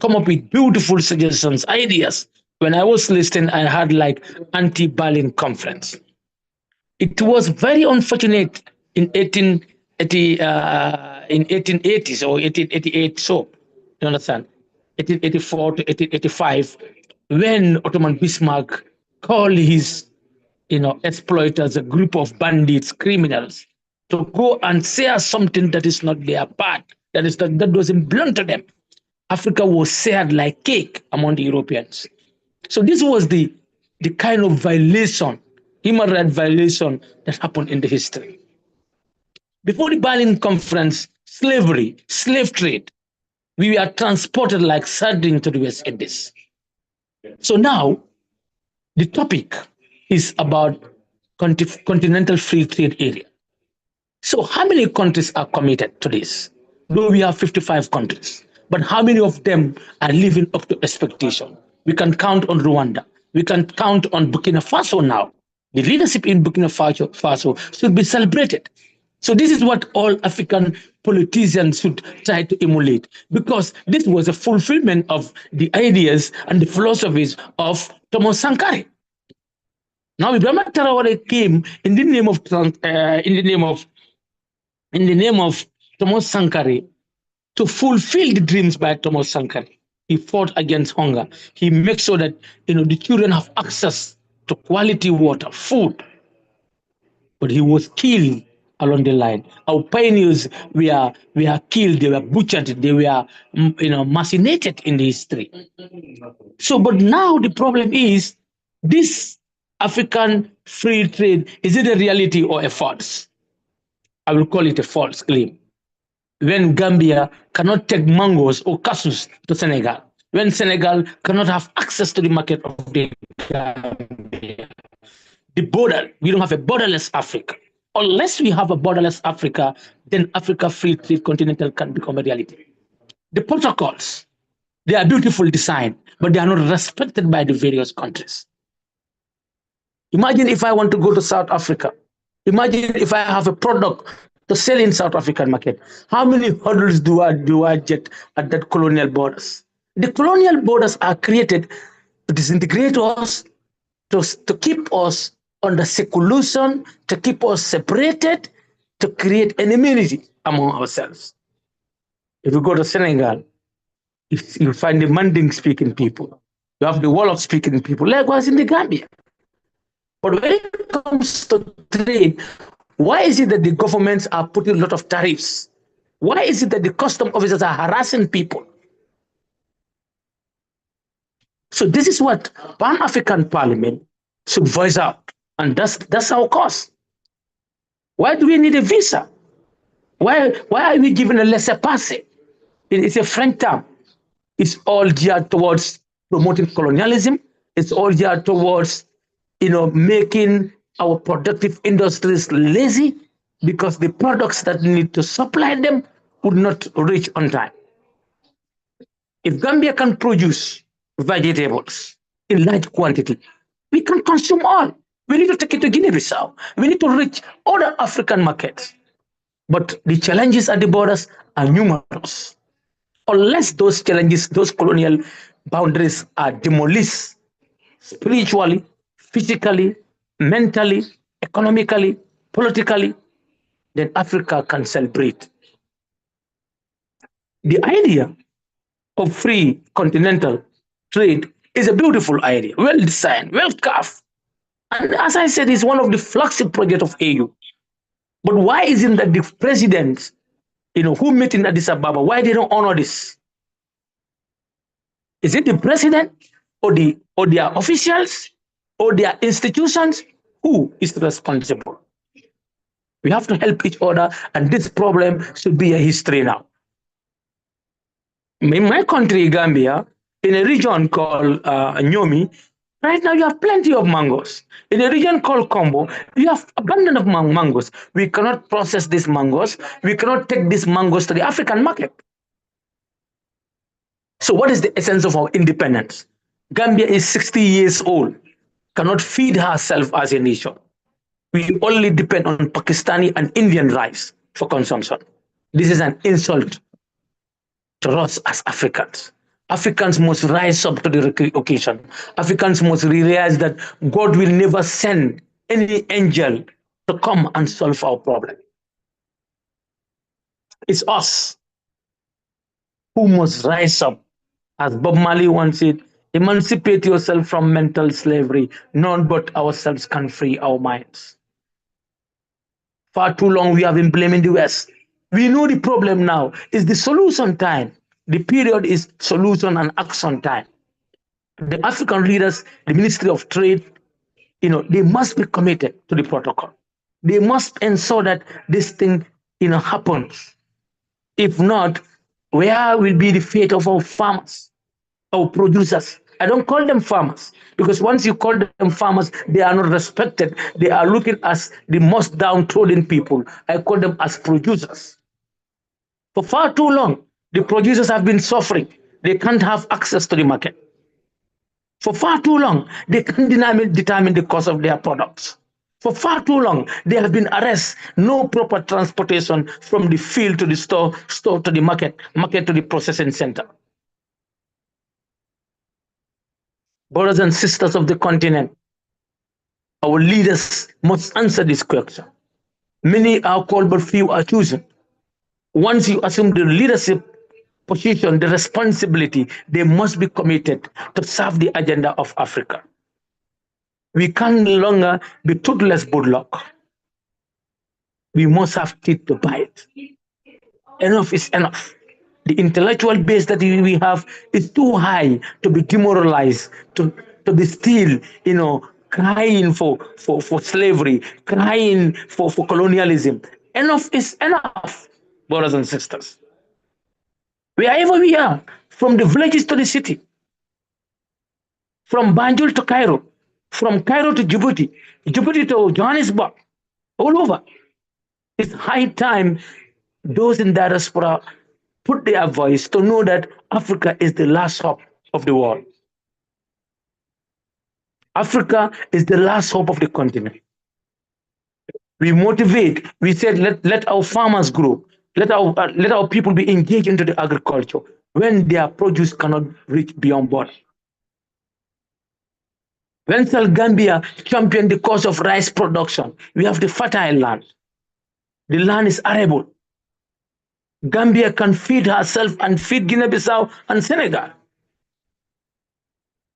come up with beautiful suggestions, ideas. When I was listening, I had like anti-Berlin conference. It was very unfortunate in 1880s or 1888, so you understand, 1884 to 1885, when Ottoman Bismarck called his exploiters, a group of bandits, criminals, to go and share something that is not their part, that doesn't belong to them. Africa was shared like cake among the Europeans. So this was the kind of violation, human rights violation that happened in the history. Before the Berlin Conference, slavery, slave trade, we were transported like sardines to the West Indies. So now the topic is about continental free trade area. So how many countries are committed to this? Though we have 55 countries, but how many of them are living up to expectation? We can count on Rwanda. We can count on Burkina Faso now. The leadership in Burkina Faso should be celebrated. So this is what all African politicians should try to emulate, because this was a fulfillment of the ideas and the philosophies of Thomas Sankara. Now Ibrahim Traore came in the name of Thomas Sankara to fulfill the dreams by Thomas Sankara. He fought against hunger. He makes sure that the children have access to quality water, food. But he was killed along the line. Our pioneers were killed, they were butchered, they were macinated in the history. So, but now the problem is this African free trade, is it a reality or a false? I will call it a false claim. When Gambia cannot take mangoes or cashews to Senegal, when Senegal cannot have access to the market of the Gambia, the border, we don't have a borderless Africa. Unless we have a borderless Africa, then Africa free trade continental can become a reality. The protocols, they are beautiful design, but they are not respected by the various countries. Imagine if I want to go to South Africa. Imagine if I have a product to sell in South African market. How many hurdles do I get at that colonial borders? The colonial borders are created to disintegrate us, to keep us under seclusion, to keep us separated, to create enmity among ourselves. If you go to Senegal, you find the Manding speaking people. You have the Wolof speaking people, likewise in the Gambia. But when it comes to trade, why is it that the governments are putting a lot of tariffs? Why is it that the custom officers are harassing people? So this is what Pan-African Parliament should voice out. And that's our cause. Why do we need a visa? Why are we given a laissez-passer? It's a French term. It's all geared towards promoting colonialism. It's all geared towards, making our productive industries lazy because the products that need to supply them would not reach on time. If Gambia can produce vegetables in large quantity, we can consume all. We need to take it to Guinea-Bissau. We need to reach other African markets. But the challenges at the borders are numerous. Unless those challenges, those colonial boundaries are demolished spiritually, physically, mentally, economically, politically, then Africa can celebrate. The idea of free continental trade is a beautiful idea, well designed, well carved. And as I said, it's one of the flagship projects of AU. But why isn't that the presidents, who meet in Addis Ababa, why they don't honor this? Is it the president or their officials or their institutions? Who is responsible? We have to help each other, and this problem should be a history now. In my country, Gambia, in a region called Nyomi, right now you have plenty of mangoes. In a region called Combo, you have abundance of mangoes. We cannot process these mangoes. We cannot take these mangoes to the African market. So what is the essence of our independence? Gambia is 60 years old, cannot feed herself as a nation. We only depend on Pakistani and Indian rice for consumption. This is an insult to us as Africans. Africans must rise up to the occasion. Africans must realize that God will never send any angel to come and solve our problem. It's us who must rise up. As Bob Marley once said, emancipate yourself from mental slavery. None but ourselves can free our minds. Far too long we have been blaming the West. We know the problem now is the solution time. The period is solution and action time. The African leaders, the Ministry of Trade, they must be committed to the protocol. They must ensure that this thing, happens. If not, where will be the fate of our farmers, our producers? I don't call them farmers because once you call them farmers, they are not respected. They are looking as the most downtrodden people. I call them as producers. For far too long, the producers have been suffering. They can't have access to the market. For far too long, they can't determine the cost of their products. For far too long, they have been arrested. No proper transportation from the field to the store to the market to the processing center. Brothers and sisters of the continent, Our leaders must answer this question. Many are called, but few are chosen. Once you assume the leadership position, the responsibility, they must be committed to serve the agenda of Africa. We can no longer be toothless budlock. We must have teeth to bite. Enough is enough. The intellectual base that we have is too high to be demoralized, to be still, crying for slavery, crying for colonialism. Enough is enough, brothers and sisters. Wherever we are, from the villages to the city, from Banjul to Cairo, from Cairo to Djibouti, Djibouti to Johannesburg, all over. It's high time those in diaspora put their voice to know that Africa is the last hope of the world. Africa is the last hope of the continent. We motivate, we said, let our farmers grow, let our people be engaged into the agriculture when their produce cannot reach beyond border. When Gambia championed the cause of rice production, we have the fertile land. The land is arable. Gambia can feed herself and feed Guinea-Bissau and Senegal.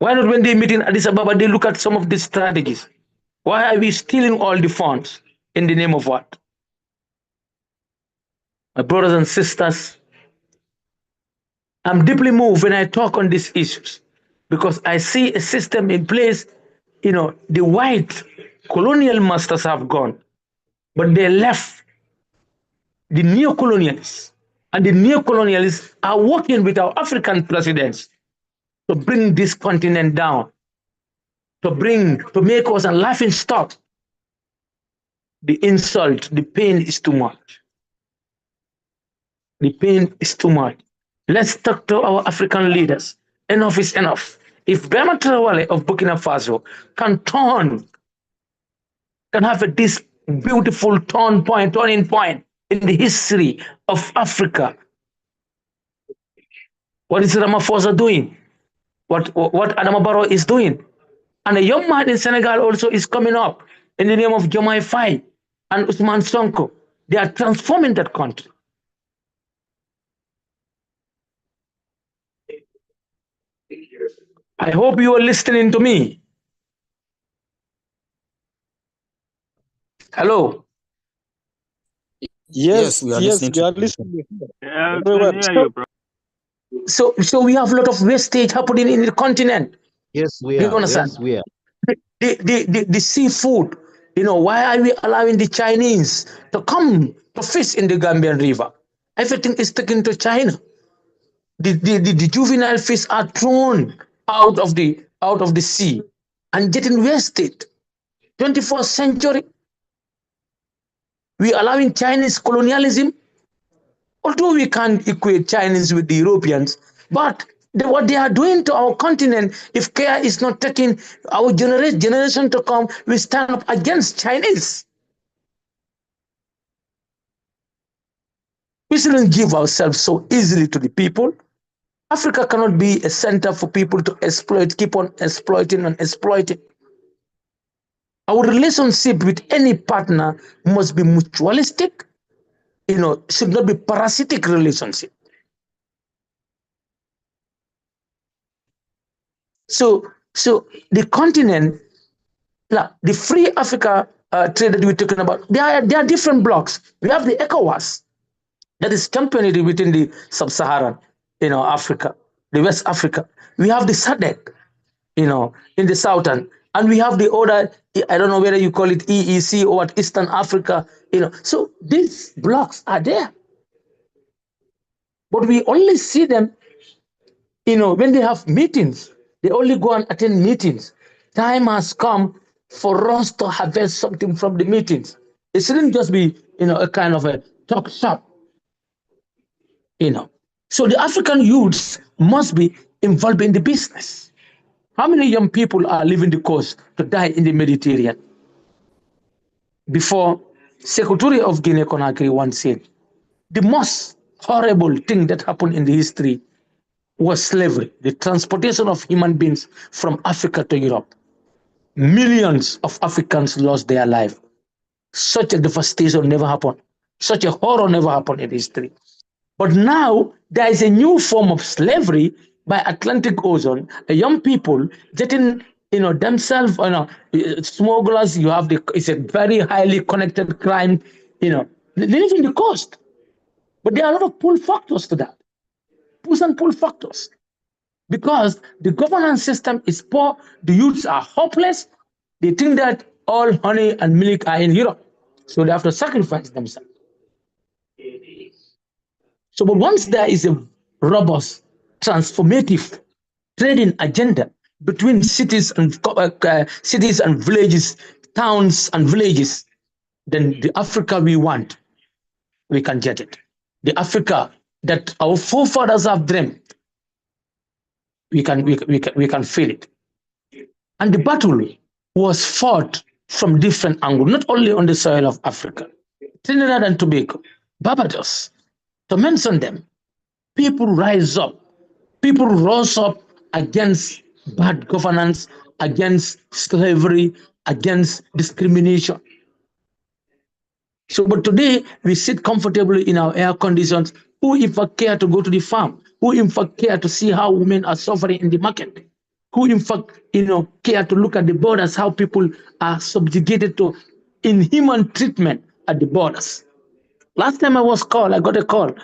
Why not when they meet in Addis Ababa, they look at some of these strategies? Why are we stealing all the funds? In the name of what? My brothers and sisters, I'm deeply moved when I talk on these issues because I see a system in place. The white colonial masters have gone, but they left the neo-colonialists. And the neo-colonialists are working with our African presidents to bring this continent down, to make us a laughing stock. The insult, the pain is too much. The pain is too much. Let's talk to our African leaders. Enough is enough. If Bema Traore of Burkina Faso can have this beautiful turning point in the history of Africa, what is Ramaphosa doing? What Adama Barrow is doing? And a young man in Senegal also is coming up in the name of Diomaye Faye and Ousmane Sonko. They are transforming that country. I hope you are listening to me. Hello. Yes, we are listening. Yeah, so we have a lot of wastage happening in the continent. Yes, we Do are. you understand? Yes, we are. The seafood, why are we allowing the Chinese to come to fish in the Gambian River? Everything is taken to China. The juvenile fish are thrown out of the sea and getting wasted. 21st century, we allowing Chinese colonialism. Although we can't equate Chinese with the Europeans, but what they are doing to our continent, if care is not taken, our generation to come will stand up against Chinese. We shouldn't give ourselves so easily to the people. Africa cannot be a center for people to exploit, keep on exploiting and exploiting. Our relationship with any partner must be mutualistic, should not be parasitic relationship. So the continent, the free Africa trade that we're talking about, there are different blocks. We have the ECOWAS, that is championed within the sub-Saharan, Africa, the West Africa. We have the SADC, in the southern, and we have the other, I don't know whether you call it EEC or what, Eastern Africa, So these blocks are there. But we only see them, when they have meetings. They only go and attend meetings. Time has come for us to harvest something from the meetings. It shouldn't just be, a kind of a talk shop, So the African youths must be involved in the business. How many young people are leaving the coast to die in the Mediterranean? Before, Secretary of Guinea-Conakry once said, the most horrible thing that happened in the history was slavery, the transportation of human beings from Africa to Europe. millions of Africans lost their life. Such a devastation never happened. Such a horror never happened in history. But now there is a new form of slavery by Atlantic Ocean. Young people getting, themselves, smugglers. You have it's a very highly connected crime. They live in the coast, but there are a lot of pull factors to that. Push and pull factors. Because the governance system is poor, the youths are hopeless. They think that all honey and milk are in Europe, so they have to sacrifice themselves. So, but once there is a robust, transformative trading agenda between cities and villages, towns and villages, then the Africa we want, we can get it. The Africa that our forefathers have dreamed, we can feel it. And the battle was fought from different angles, not only on the soil of Africa. Trinidad and Tobago, Barbados, to mention them, people rise up. People rose up against bad governance, against slavery, against discrimination. So, but today we sit comfortably in our air conditions. Who in fact care to go to the farm? Who in fact care to see how women are suffering in the market? Who in fact, care to look at the borders, how people are subjugated to inhuman treatment at the borders? Last time I got a call,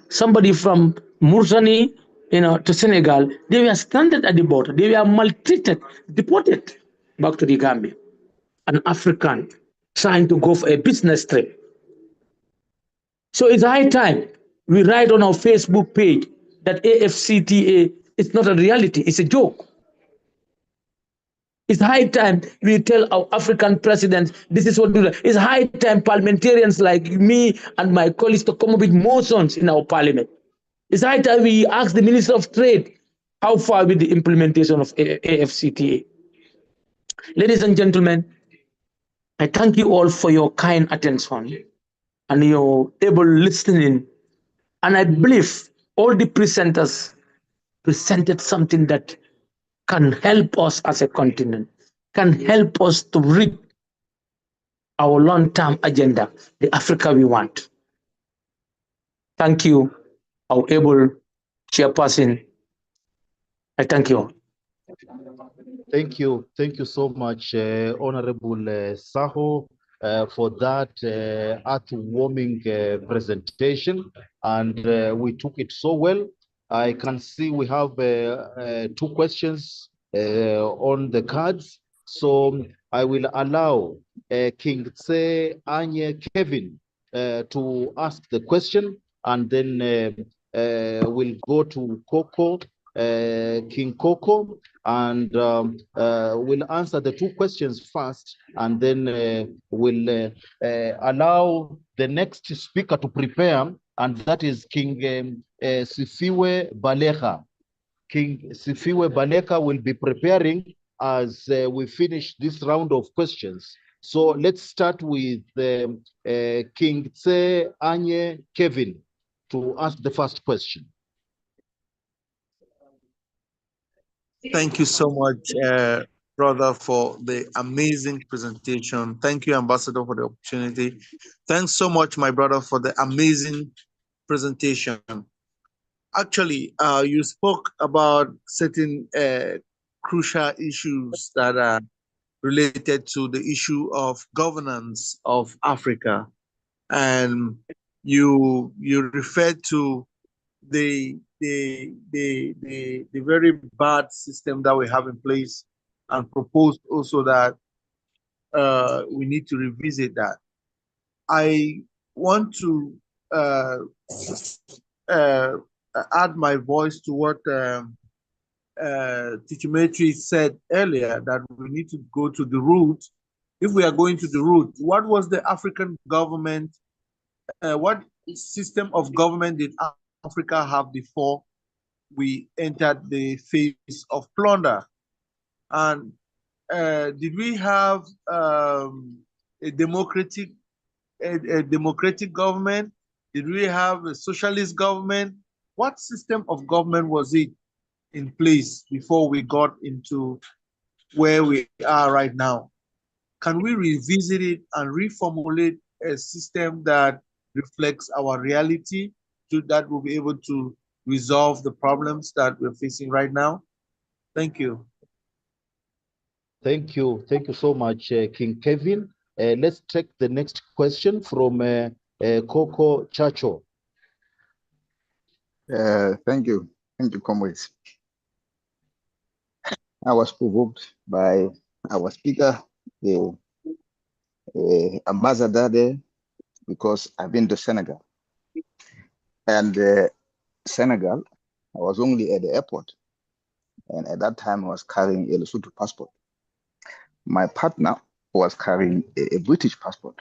somebody from Mauritania, to Senegal, they were stranded at the border. They were maltreated, deported back to the Gambia. An African trying to go for a business trip. So it's high time we write on our Facebook page that AFCTA is not a reality, it's a joke. It's high time we tell our African presidents this is what we do. It's high time parliamentarians like me and my colleagues to come up with motions in our parliament. It's high time we ask the Minister of Trade how far with the implementation of AFCTA. Ladies and gentlemen, I thank you all for your kind attention and your able listening. And I believe all the presenters presented something that can help us as a continent, can help us to reach our long-term agenda, the Africa we want. Thank you, our able chairperson. I thank you all. Thank you so much, Honorable Saho, for that heartwarming presentation, and we took it so well. I can see we have 2 questions on the cards, so I will allow King Tse Anye Kevin to ask the question, and then we'll go to Coco, King Coco, and we'll answer the 2 questions first, and then we'll allow the next speaker to prepare, and that is King Sifiwe Baleka. King Sifiwe Baleka will be preparing as we finish this round of questions. So let's start with King Tse Anye Kevin to ask the first question. Thank you so much, brother, for the amazing presentation. Thank you, Ambassador, for the opportunity. Thanks so much, my brother, for the amazing presentation. Actually, you spoke about certain crucial issues that are related to the issue of governance of Africa. And you referred to the very bad system that we have in place, and proposed also that we need to revisit that. I want to add my voice to what Tichimetri said earlier, that we need to go to the root. If we are going to the root, what was the African government, what system of government did Africa have before we entered the phase of plunder? And did we have a democratic government? Did we have a socialist government? What system of government was it in place before we got into where we are right now? Can we revisit it and reformulate a system that reflects our reality so that we'll be able to resolve the problems that we're facing right now? Thank you. Thank you. Thank you so much, King Kevin. Let's take the next question from Coco Chacho. Thank you. Thank you, comrades. I was provoked by our speaker, the ambassador there, because I've been to Senegal. And Senegal, I was only at the airport. And at that time, I was carrying a Lesotho passport. My partner was carrying a British passport.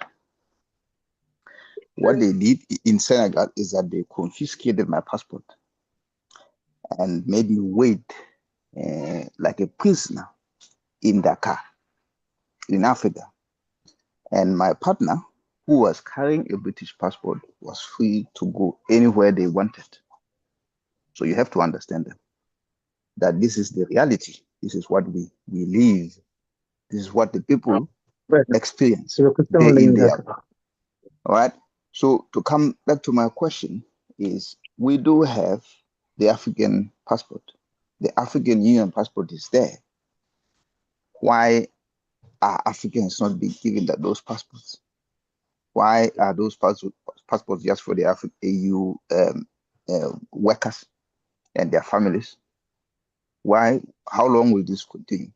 What they did in Senegal is that they confiscated my passport and made me wait like a prisoner in Dakar, in Africa. And my partner, who was carrying a British passport, was free to go anywhere they wanted. So you have to understand that this is the reality. This is what we live. This is what the people experience day in, day out. All right. So to come back to my question is, we do have the African passport. The African Union passport is there. Why are Africans not being given those passports? Why are those passports just for the AU workers and their families? Why? How long will this continue?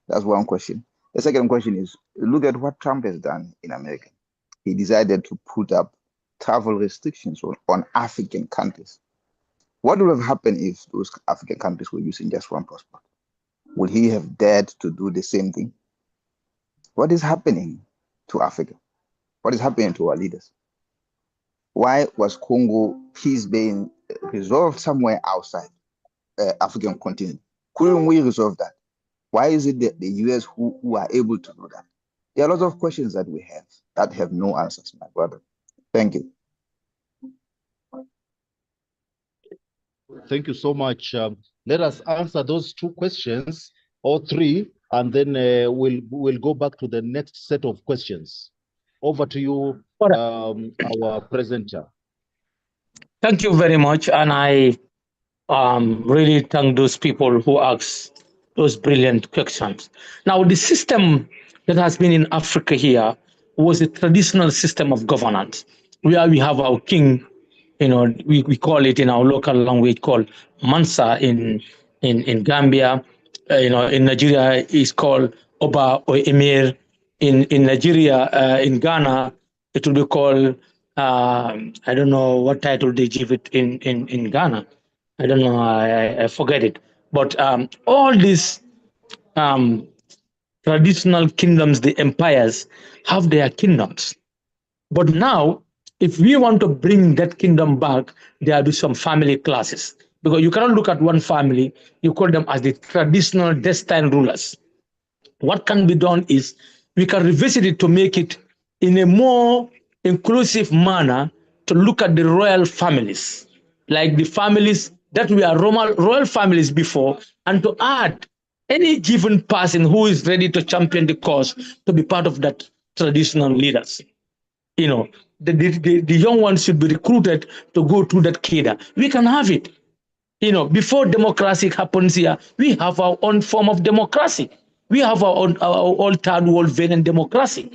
That's one question. The second question is, look at what Trump has done in America. He decided to put up travel restrictions on African countries. What would have happened if those African countries were using just one passport? Would he have dared to do the same thing? What is happening to Africa? What is happening to our leaders? Why was Congo peace being resolved somewhere outside African continent? Couldn't we resolve that? Why is it that the US who are able to do that? There are lots of questions that we have that have no answers, my brother. Thank you. Thank you so much. Let us answer those two questions, or three, and then we'll go back to the next set of questions. Over to you, our presenter. Thank you very much, and I really thank those people who asked those brilliant questions. Now, the system that has been in Africa here was a traditional system of governance, where we have our king, we call it in our local language called Mansa in Gambia. In Nigeria is called Oba or Emir. In Nigeria, in Ghana, it will be called I don't know what title they give it in Ghana. I don't know. I forget it. But all these traditional kingdoms, the empires, have their kingdoms. But now, if we want to bring that kingdom back, there will be some family classes. Because you cannot look at one family, you call them as the traditional destined rulers. What can be done is we can revisit it to make it in a more inclusive manner, to look at the royal families, like the families that were royal families before, and to add any given person who is ready to champion the cause to be part of that traditional leaders. The young ones should be recruited to go through that cadre. We can have it. Before democracy happens here, we have our own form of democracy. We have our own third world vein and democracy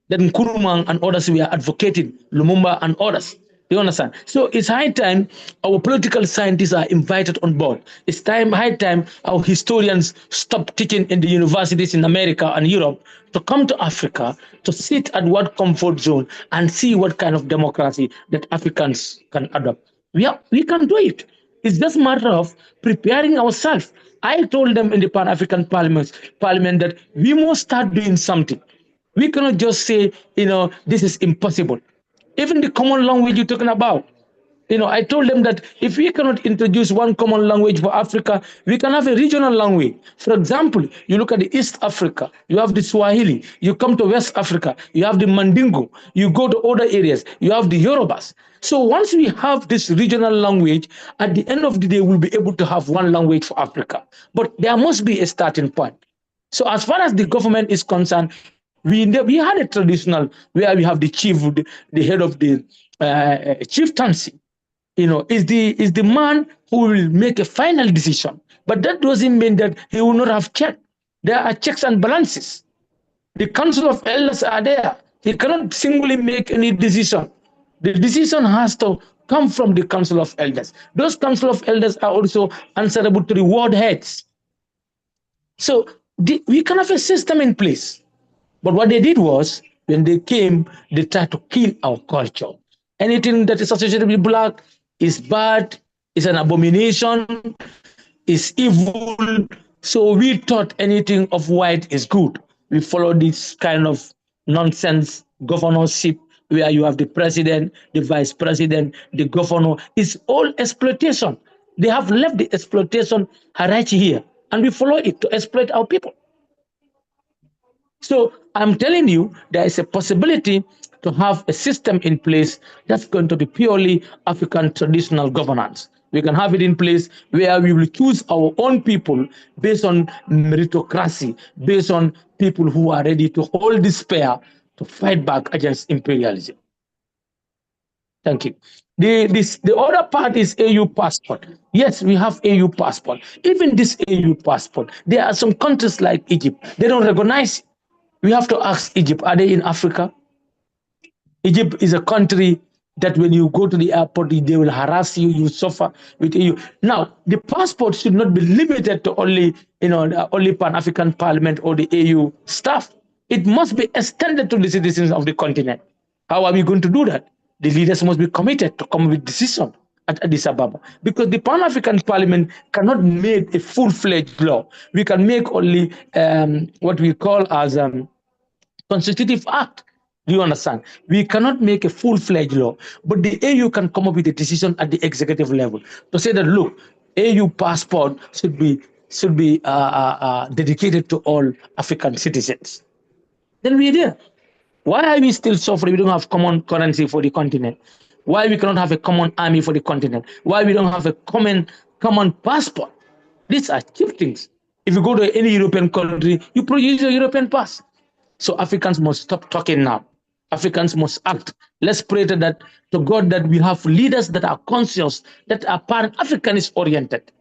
that Nkrumah and others were advocating, Lumumba and others. You understand? So it's high time our political scientists are invited on board. It's high time our historians stop teaching in the universities in America and Europe to come to Africa, to sit at what comfort zone and see what kind of democracy that Africans can adopt. We can do it. It's just a matter of preparing ourselves. I told them in the Pan-African Parliament that we must start doing something. We cannot just say, this is impossible. Even the common language you're talking about. I told them that if we cannot introduce one common language for Africa, we can have a regional language. For example, you look at the East Africa, you have the Swahili. You come to West Africa, you have the Mandingo. You go to other areas, you have the Yorubas. So once we have this regional language, at the end of the day, we'll be able to have one language for Africa. But there must be a starting point. So as far as the government is concerned, we had a traditional where we have the chief, the head of the chieftaincy, is the man who will make a final decision. But that doesn't mean that he will not have check. There are checks and balances. The council of elders are there. He cannot singly make any decision. The decision has to come from the council of elders. Those council of elders are also answerable to the ward heads. So we can have a system in place. But what they did was, when they came, they tried to kill our culture. Anything that is associated with black is bad, is an abomination, is evil. So we thought anything of white is good. We followed this kind of nonsense governorship where you have the president, the vice president, the governor. It's all exploitation. They have left the exploitation hierarchy here, and we follow it to exploit our people. So I'm telling you, there is a possibility to have a system in place that's going to be purely African traditional governance. We can have it in place where we will choose our own people based on meritocracy, based on people who are ready to hold despair to fight back against imperialism. Thank you. The other part is AU passport. Yes, we have AU passport. Even this AU passport, there are some countries like Egypt, they don't recognize it. We have to ask Egypt, are they in Africa? Egypt is a country that when you go to the airport, they will harass you, you suffer with EU. Now, the passport should not be limited to only, only Pan-African Parliament or the AU staff. It must be extended to the citizens of the continent. How are we going to do that? The leaders must be committed to come with decision at Addis Ababa, because the Pan-African Parliament cannot make a full-fledged law. We can make only what we call as constitutive act. Do you understand? We cannot make a full-fledged law, but the AU can come up with a decision at the executive level to say that, look, AU passport should be dedicated to all African citizens. Then we're there. Why are we still suffering? We don't have common currency for the continent. Why we cannot have a common army for the continent? Why we don't have a common passport? These are cheap things. If you go to any European country, you produce a European pass. So Africans must stop talking now. Africans must act. Let's pray to God that we have leaders that are conscious, that are Pan-Africanist oriented,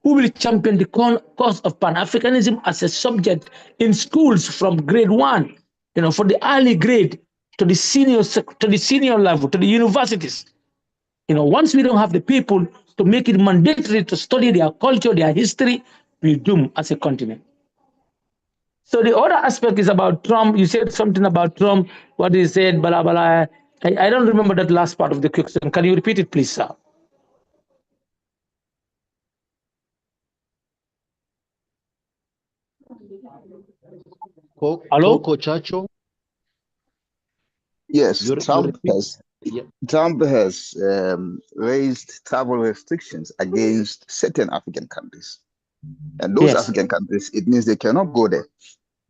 who will champion the cause of Pan-Africanism as a subject in schools from grade 1, for the early grade to the senior level, to the universities. Once we don't have the people to make it mandatory to study their culture, their history, we're doomed as a continent. So the other aspect is about Trump. You said something about Trump, what he said, blah, blah. I don't remember that last part of the question. Can you repeat it, please, sir? Hello? Coco Chacho? Yes, Trump has raised travel restrictions against certain African countries. And those African countries, it means they cannot go there.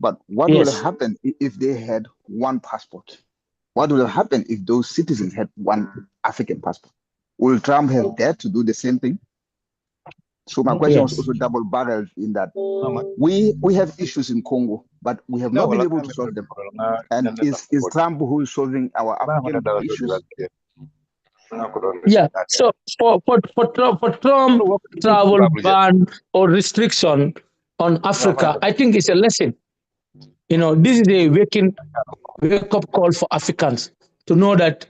But what will happen if they had one passport? What will happen if those citizens had one African passport? Will Trump have dared to do the same thing? So my question was also double-barreled in that we have issues in Congo, but we have not been able to solve them. And is Trump who is solving our African issues? Yeah. So for Trump, travel ban or restriction on Africa, I think it's a lesson. This is a wake-up call for Africans to know that,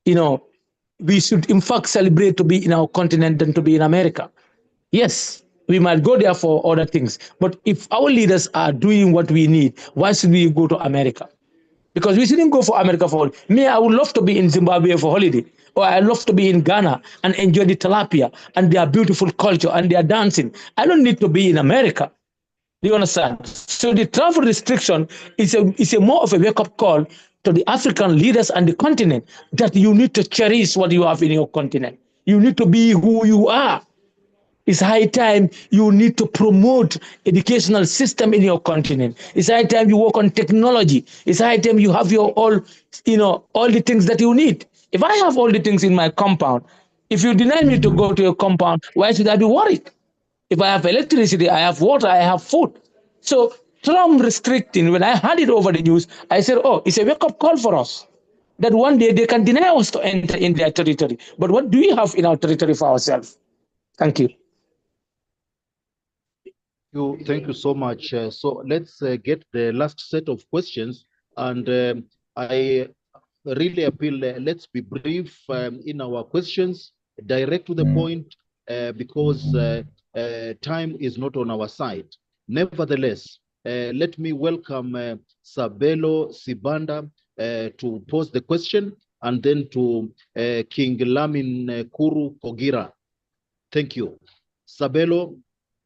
we should in fact celebrate to be in our continent than to be in America. Yes, we might go there for other things, but if our leaders are doing what we need, why should we go to America? Because we shouldn't go for America for holiday. Me, I would love to be in Zimbabwe for holiday, or I love to be in Ghana and enjoy the tilapia and their beautiful culture and their dancing. I don't need to be in America. Do you understand? So the travel restriction is a more of a wake-up call to the African leaders and the continent that you need to cherish what you have in your continent. You need to be who you are. It's high time you need to promote educational system in your continent. It's high time you work on technology. It's high time you have your all the things that you need. If I have all the things in my compound, if you deny me to go to your compound, why should I be worried? If I have electricity, I have water, I have food. So Trump restricting, when I handed over the news, I said, oh, it's a wake-up call for us. That one day they can deny us to enter in their territory. But what do we have in our territory for ourselves? Thank you. Thank you so much. So let's get the last set of questions. And I really appeal, let's be brief in our questions, direct to the point, because time is not on our side. Nevertheless, let me welcome Sabelo Sibanda to pose the question, and then to King Lamin Kuru Kogira. Thank you. Sabelo,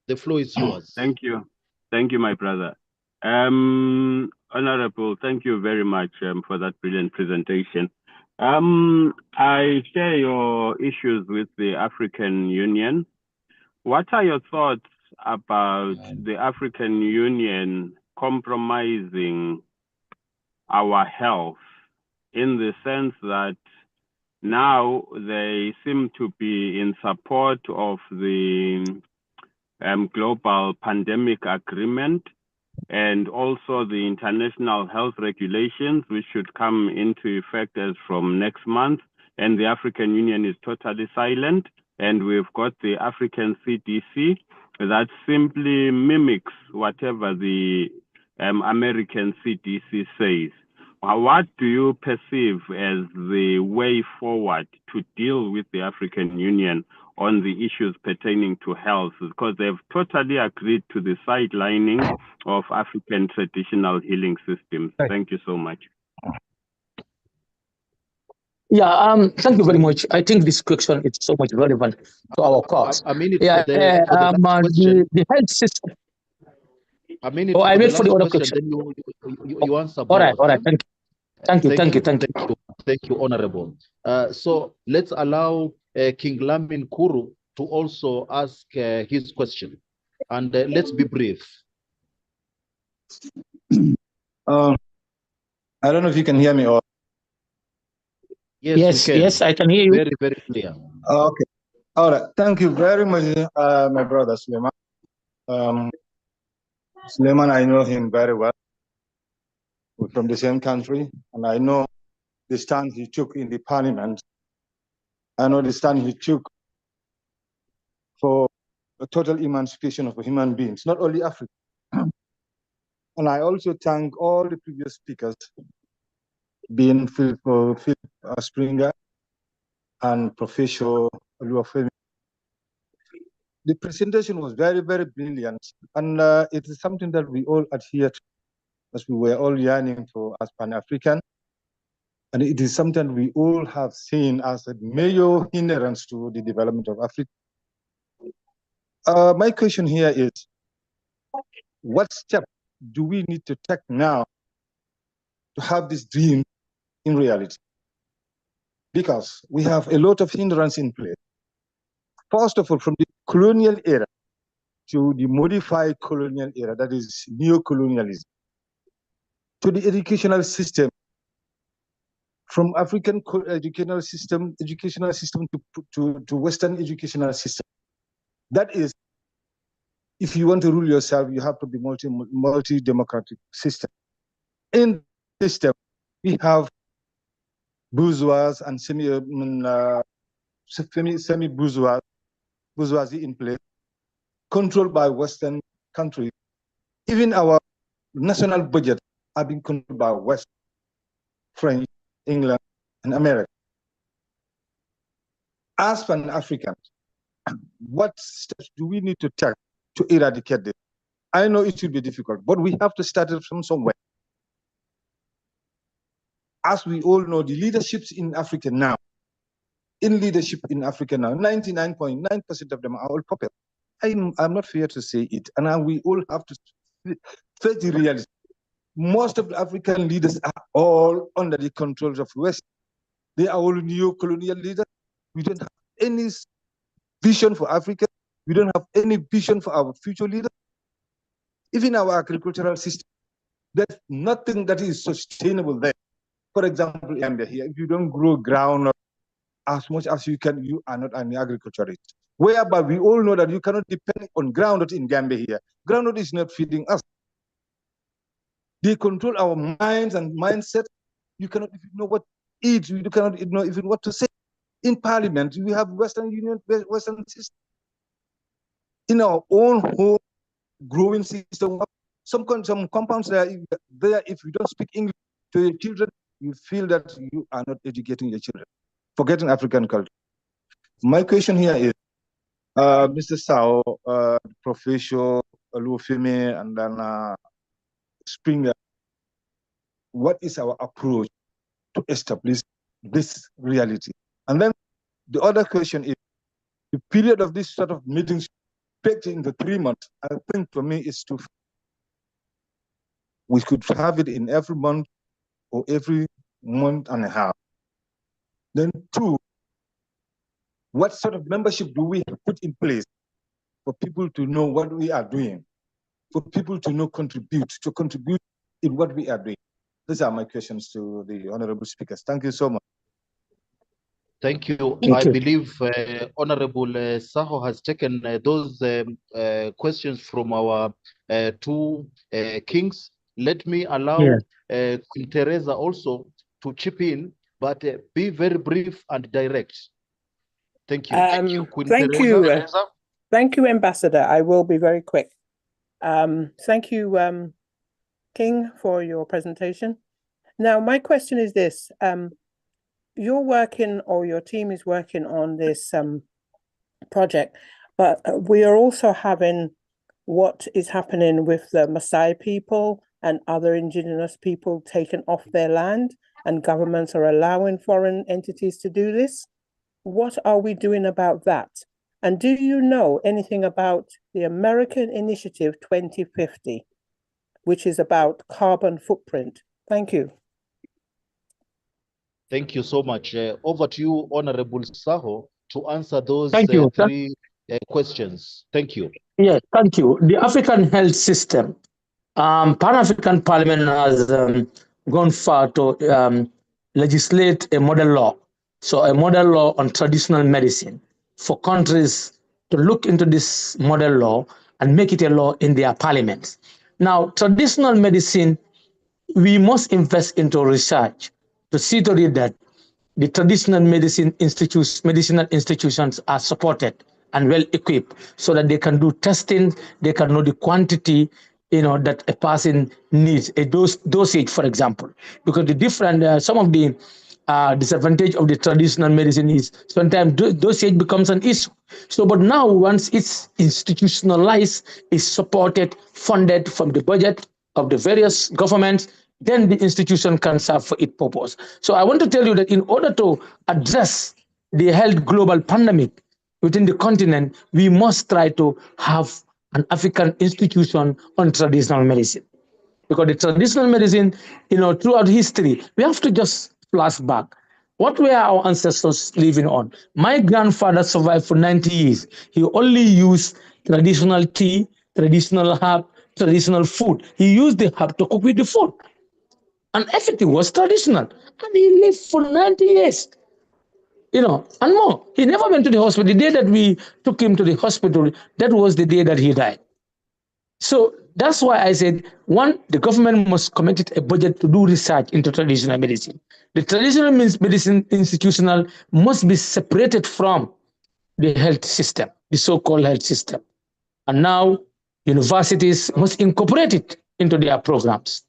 the floor is yours. Thank you. Thank you, my brother. Honorable, thank you very much for that brilliant presentation. I share your issues with the African Union. What are your thoughts about the African Union compromising our health, in the sense that now they seem to be in support of the global pandemic agreement, and also the international health regulations, which should come into effect as from next month, and the African Union is totally silent, and we've got the African CDC that simply mimics whatever the American CDC says. What do you perceive as the way forward to deal with the African Union on the issues pertaining to health? Because they've totally agreed to the sidelining of African traditional healing systems. Thank you so much. Yeah, thank you very much. I think this question is so much relevant to our cause. A minute Yeah, for the last question. the health system. A minute I for the wait for the last other question, question. then you answer All right, both. all right. Thank you. Thank you, Honorable. So let's allow King Lamin Kuru to also ask his question. And let's be brief. I don't know if you can hear me or. Yes, we can. Yes, I can hear you. Very, very clear. Okay. All right. Thank you very much, my brother Suleiman. Suleiman, I know him very well. We're from the same country, and I know the stand he took in the parliament. I know the stand he took for the total emancipation of human beings, not only Africa. And I also thank all the previous speakers, being Philip Springer and Professor Oluwafemi. The presentation was very, very brilliant, and it is something that we all adhere to, as we were all yearning for as Pan-African. And it is something we all have seen as a major hindrance to the development of Africa. My question here is, what step do we need to take now to have this dream in reality? Because we have a lot of hindrance in place. First of all, from the colonial era to the modified colonial era, that is neo-colonialism, to the educational system, from African educational system to Western educational system. That is, if you want to rule yourself, you have to be multi-democratic system. In the system, we have bourgeois and semi-bourgeoisie in place, controlled by Western countries. Even our national budget are being controlled by West, French, England, and America. As Pan-Africans, what steps do we need to take to eradicate this? I know it will be difficult, but we have to start it from somewhere. As we all know, the leaderships in Africa now, 99.9% of them are all puppets. I'm not fair to say it, and we all have to face the reality. Most of the African leaders are all under the controls of West. They are all neo-colonial leaders. We don't have any vision for Africa. We don't have any vision for our future leaders. Even our agricultural system, there's nothing that is sustainable there. For example, Gambia here, if you don't grow groundnut as much as you can, you are not an agriculturist. Whereby we all know that you cannot depend on groundnut in Gambia here. Groundnut is not feeding us. They control our minds and mindset. You cannot even know what to eat. You cannot know even what to say. In Parliament, we have Western Union, Western system. In our own home growing system, some compounds there, if you don't speak English to your children, you feel that you are not educating your children, forgetting African culture. My question here is, Mr. Sao, Professor Olufemi, and then Springer, what is our approach to establish this reality? And then the other question is, the period of this sort of meetings packed into 3 months, I think for me is too. We could have it in every month or every month and a half. Then 2, what sort of membership do we put in place for people to know what we are doing, for people to know contribute in what we are doing? These are my questions to the honorable speakers. Thank you so much. Thank you. Thank I you. believe Honorable Saho has taken those questions from our 2 kings. Let me allow Queen Teresa also to chip in, but be very brief and direct. Thank you. Queen Thank Teresa. you. Thank you, Ambassador. I will be very quick. Thank you, King, for your presentation. Now, my question is this. You're working, or your team is working on this project, but we are also having what is happening with the Maasai people and other indigenous people taken off their land, and governments are allowing foreign entities to do this. What are we doing about that? And do you know anything about the American Initiative 2050, which is about carbon footprint? Thank you. Thank you so much. Over to you, Honorable Saho, to answer those Thank you. 3 questions. Thank you. Yes, thank you. The African health system, Pan-African Parliament has gone far to legislate a model law. So a model law on traditional medicine for countries to look into this model law and make it a law in their parliaments. Now, traditional medicine, we must invest into research to see to it that the traditional medicinal institutions are supported and well equipped so that they can do testing, they can know the quantity, that a person needs, a dosage, for example. Because the different, some of the disadvantage of the traditional medicine is sometimes dosage becomes an issue. So, but now once it's institutionalized, is supported, funded from the budget of the various governments, then the institution can serve for its purpose. So I want to tell you that in order to address the health global pandemic within the continent, we must try to have an African institution on traditional medicine. Because the traditional medicine, throughout history, we have to just flash back. What were our ancestors living on? My grandfather survived for 90 years. He only used traditional tea, traditional herb, traditional food. He used the herb to cook with the food. And everything was traditional. And he lived for 90 years. And more. He never went to the hospital. The day that we took him to the hospital, that was the day that he died. So that's why I said, 1, the government must commit a budget to do research into traditional medicine. The traditional medicine institutional must be separated from the health system, the so-called health system. And now universities must incorporate it into their programs.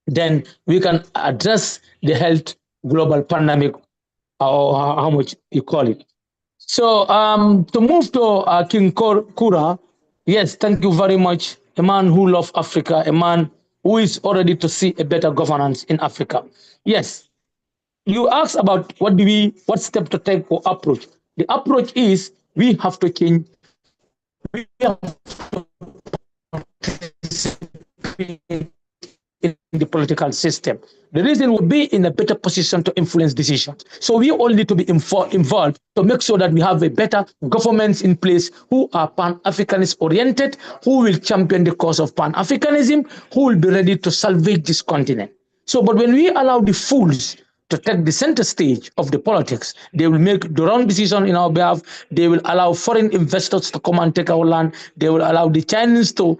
Then we can address the health global pandemic, or how much you call it. So to move to King Kura, yes, thank you very much. A man who loves Africa, a man who is already to see a better governance in Africa. Yes, you asked about what step to take or approach. The approach is we have to change. We have in the political system. The reason will be in a better position to influence decisions. So we all need to be involved to make sure that we have a better governments in place who are Pan-Africanist oriented, who will champion the cause of Pan-Africanism, who will be ready to salvage this continent. So, but when we allow the fools to take the center stage of the politics. They will make the wrong decision in our behalf. They will allow foreign investors to come and take our land. They will allow the Chinese to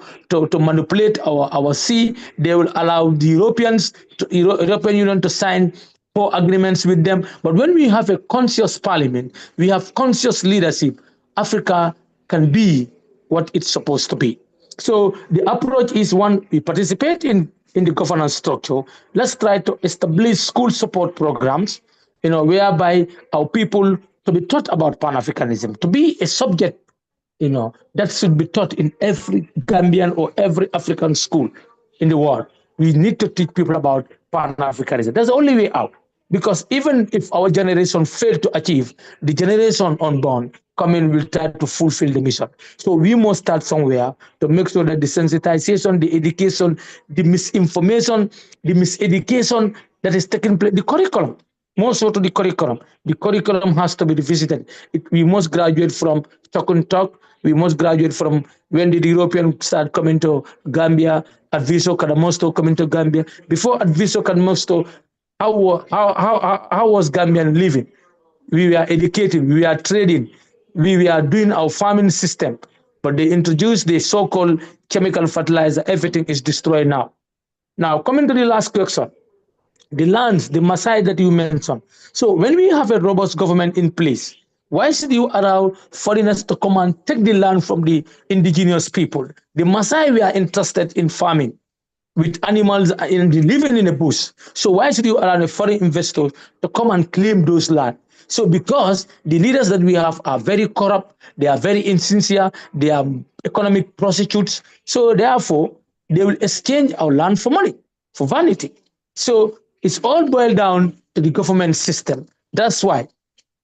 manipulate our sea. They will allow the European Union to sign poor agreements with them. But when we have a conscious parliament, we have conscious leadership, Africa can be what it's supposed to be. So the approach is one, we participate in the governance structure. Let's try to establish school support programs, whereby our people to be taught about Pan-Africanism, to be a subject, that should be taught in every Gambian or every African school in the world. We need to teach people about Pan-Africanism. That's the only way out. Because even if our generation failed to achieve, the generation unborn coming will try to fulfill the mission. So we must start somewhere to make sure that the sensitization, the education, the misinformation, the miseducation that is taking place, the curriculum, more so to the curriculum has to be revisited. We must graduate from talk and talk. We must graduate from when did the Europeans start coming to Gambia, Adviso Kadamosto coming to Gambia. Before Adviso Kadamosto, how was Gambian living? We were educating, we were trading, we were doing our farming system, but they introduced the so-called chemical fertilizer. Everything is destroyed now. Now, coming to the last question, the lands, the Maasai that you mentioned. So when we have a robust government in place, why should you allow foreigners to come and take the land from the indigenous people? The Maasai were interested in farming with animals and living in the bush. So why should you allow a foreign investor to come and claim those land? So because the leaders that we have are very corrupt, they are very insincere, they are economic prostitutes. So therefore, they will exchange our land for money, for vanity. So it's all boiled down to the government system. That's why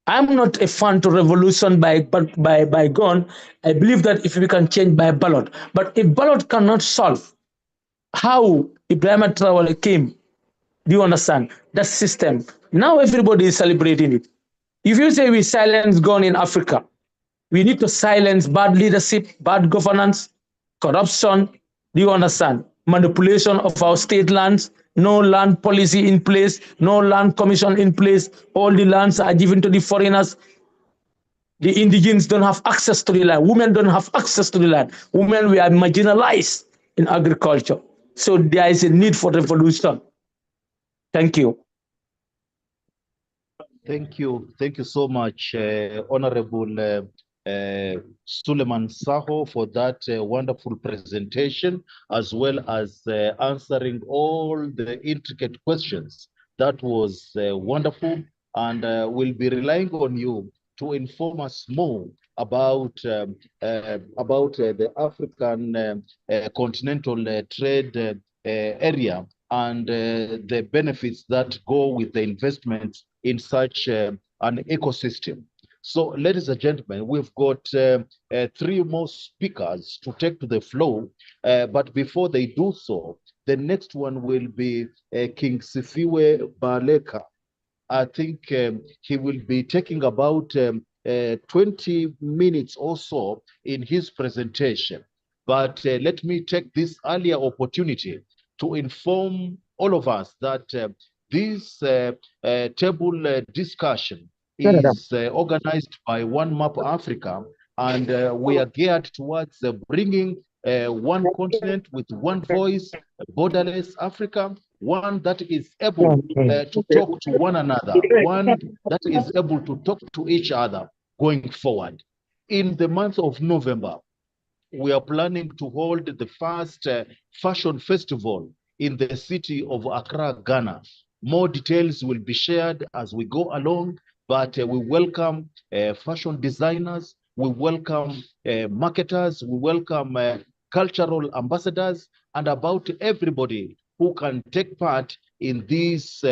I'm not a fan to revolution by gun. I believe that if we can change by ballot, but if ballot cannot solve how Ibrahim Traore came, do you understand? That system. Now everybody is celebrating it. If you say we silence gun in Africa, we need to silence bad leadership, bad governance, corruption. Do you understand? Manipulation of our state lands, no land policy in place, no land commission in place. All the lands are given to the foreigners. The indigenous don't have access to the land. Women don't have access to the land. Women were marginalized in agriculture. So there is a need for revolution. Thank you. Thank you. Thank you so much, Honorable Suleiman Saho, for that wonderful presentation, as well as answering all the intricate questions. That was wonderful, and we'll be relying on you to inform us more about the African continental trade area and the benefits that go with the investment in such an ecosystem. So, ladies and gentlemen, we've got 3 more speakers to take to the floor, but before they do so, the next one will be King Sifiwe Baleka. I think he will be taking about 20 minutes or so in his presentation. But let me take this earlier opportunity to inform all of us that this table discussion is organized by One Map Africa, and we are geared towards bringing one continent with one voice, borderless Africa, one that is able to talk to one another, one that is able to talk to each other going forward. In the month of November, we are planning to hold the first fashion festival in the city of Accra, Ghana. More details will be shared as we go along, but we welcome fashion designers, we welcome marketers, we welcome cultural ambassadors, and about everybody who can take part in this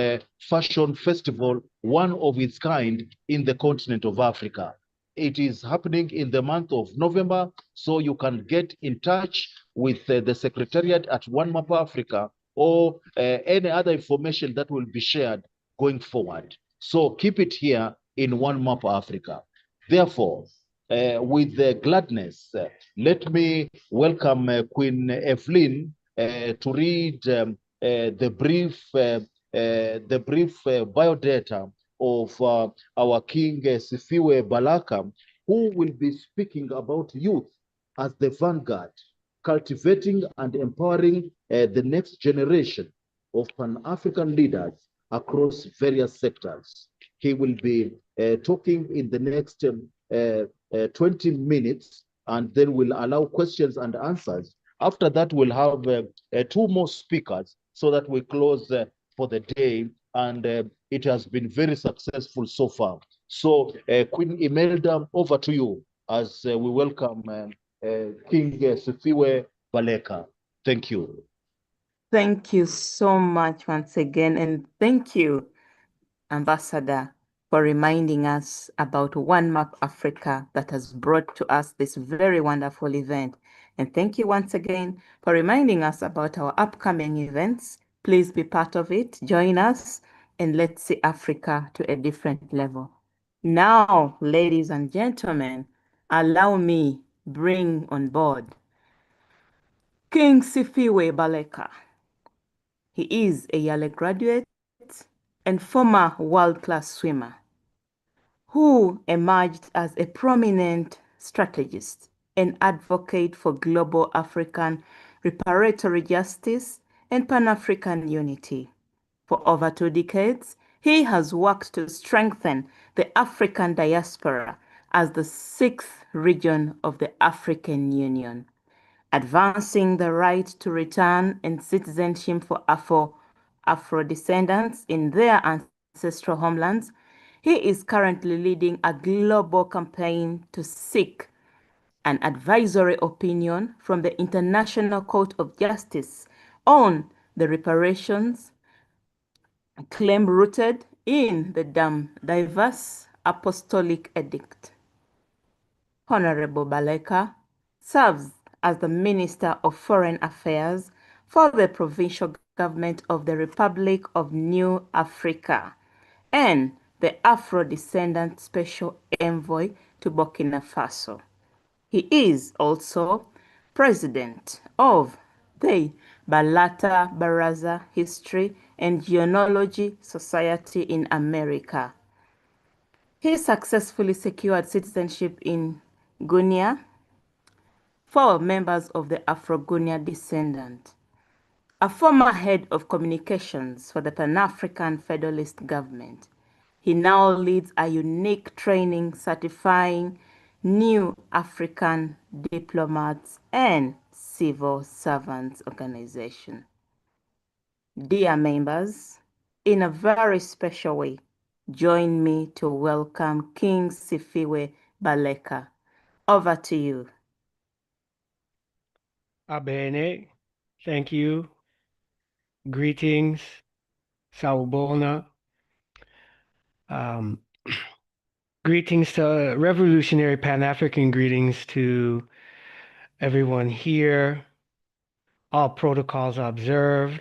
fashion festival, one of its kind in the continent of Africa. It is happening in the month of November, so you can get in touch with the Secretariat at One Map Africa or any other information that will be shared going forward. So keep it here in One Map Africa. Therefore, with gladness, let me welcome Queen Evelyn to read the brief the brief biodata of our King Sifiwe Balaka, who will be speaking about youth as the vanguard, cultivating and empowering the next generation of Pan-African leaders across various sectors. He will be talking in the next 20 minutes, and then we'll allow questions and answers. After that, we'll have two more speakers so that we close for the day, and it has been very successful so far. So, Queen Imelda, over to you as we welcome King Sifiwe Baleka. Thank you. Thank you so much once again, and thank you, Ambassador, for reminding us about One Map Africa that has brought to us this very wonderful event. And thank you once again for reminding us about our upcoming events. Please be part of it, join us, and let's see Africa to a different level. Now, ladies and gentlemen, allow me bring on board King Sifiwe Baleka. He is a Yale graduate and former world-class swimmer who emerged as a prominent strategist and advocate for global African reparatory justice and Pan-African unity. For over 2 decades, he has worked to strengthen the African diaspora as the 6th region of the African Union, advancing the right to return and citizenship for Afro-descendants in their ancestral homelands. He is currently leading a global campaign to seek an advisory opinion from the International Court of Justice on the reparations claim rooted in the diverse apostolic edict. Honorable Baleka serves as the Minister of Foreign Affairs for the provincial government of the Republic of New Africa and the Afro-descendant Special Envoy to Burkina Faso. He is also president of the Balata Baraza History and Genealogy Society in America. He successfully secured citizenship in Guinea for members of the Afro-Guinea descendant. A former head of communications for the Pan-African Federalist Government, he now leads a unique training certifying new African diplomats and civil servants organization. Dear members, in a very special way, join me to welcome King Sifiwe Baleka. Over to you. Abene, thank you. Greetings, Sawubona. Greetings to revolutionary Pan-African greetings to everyone here. All protocols observed.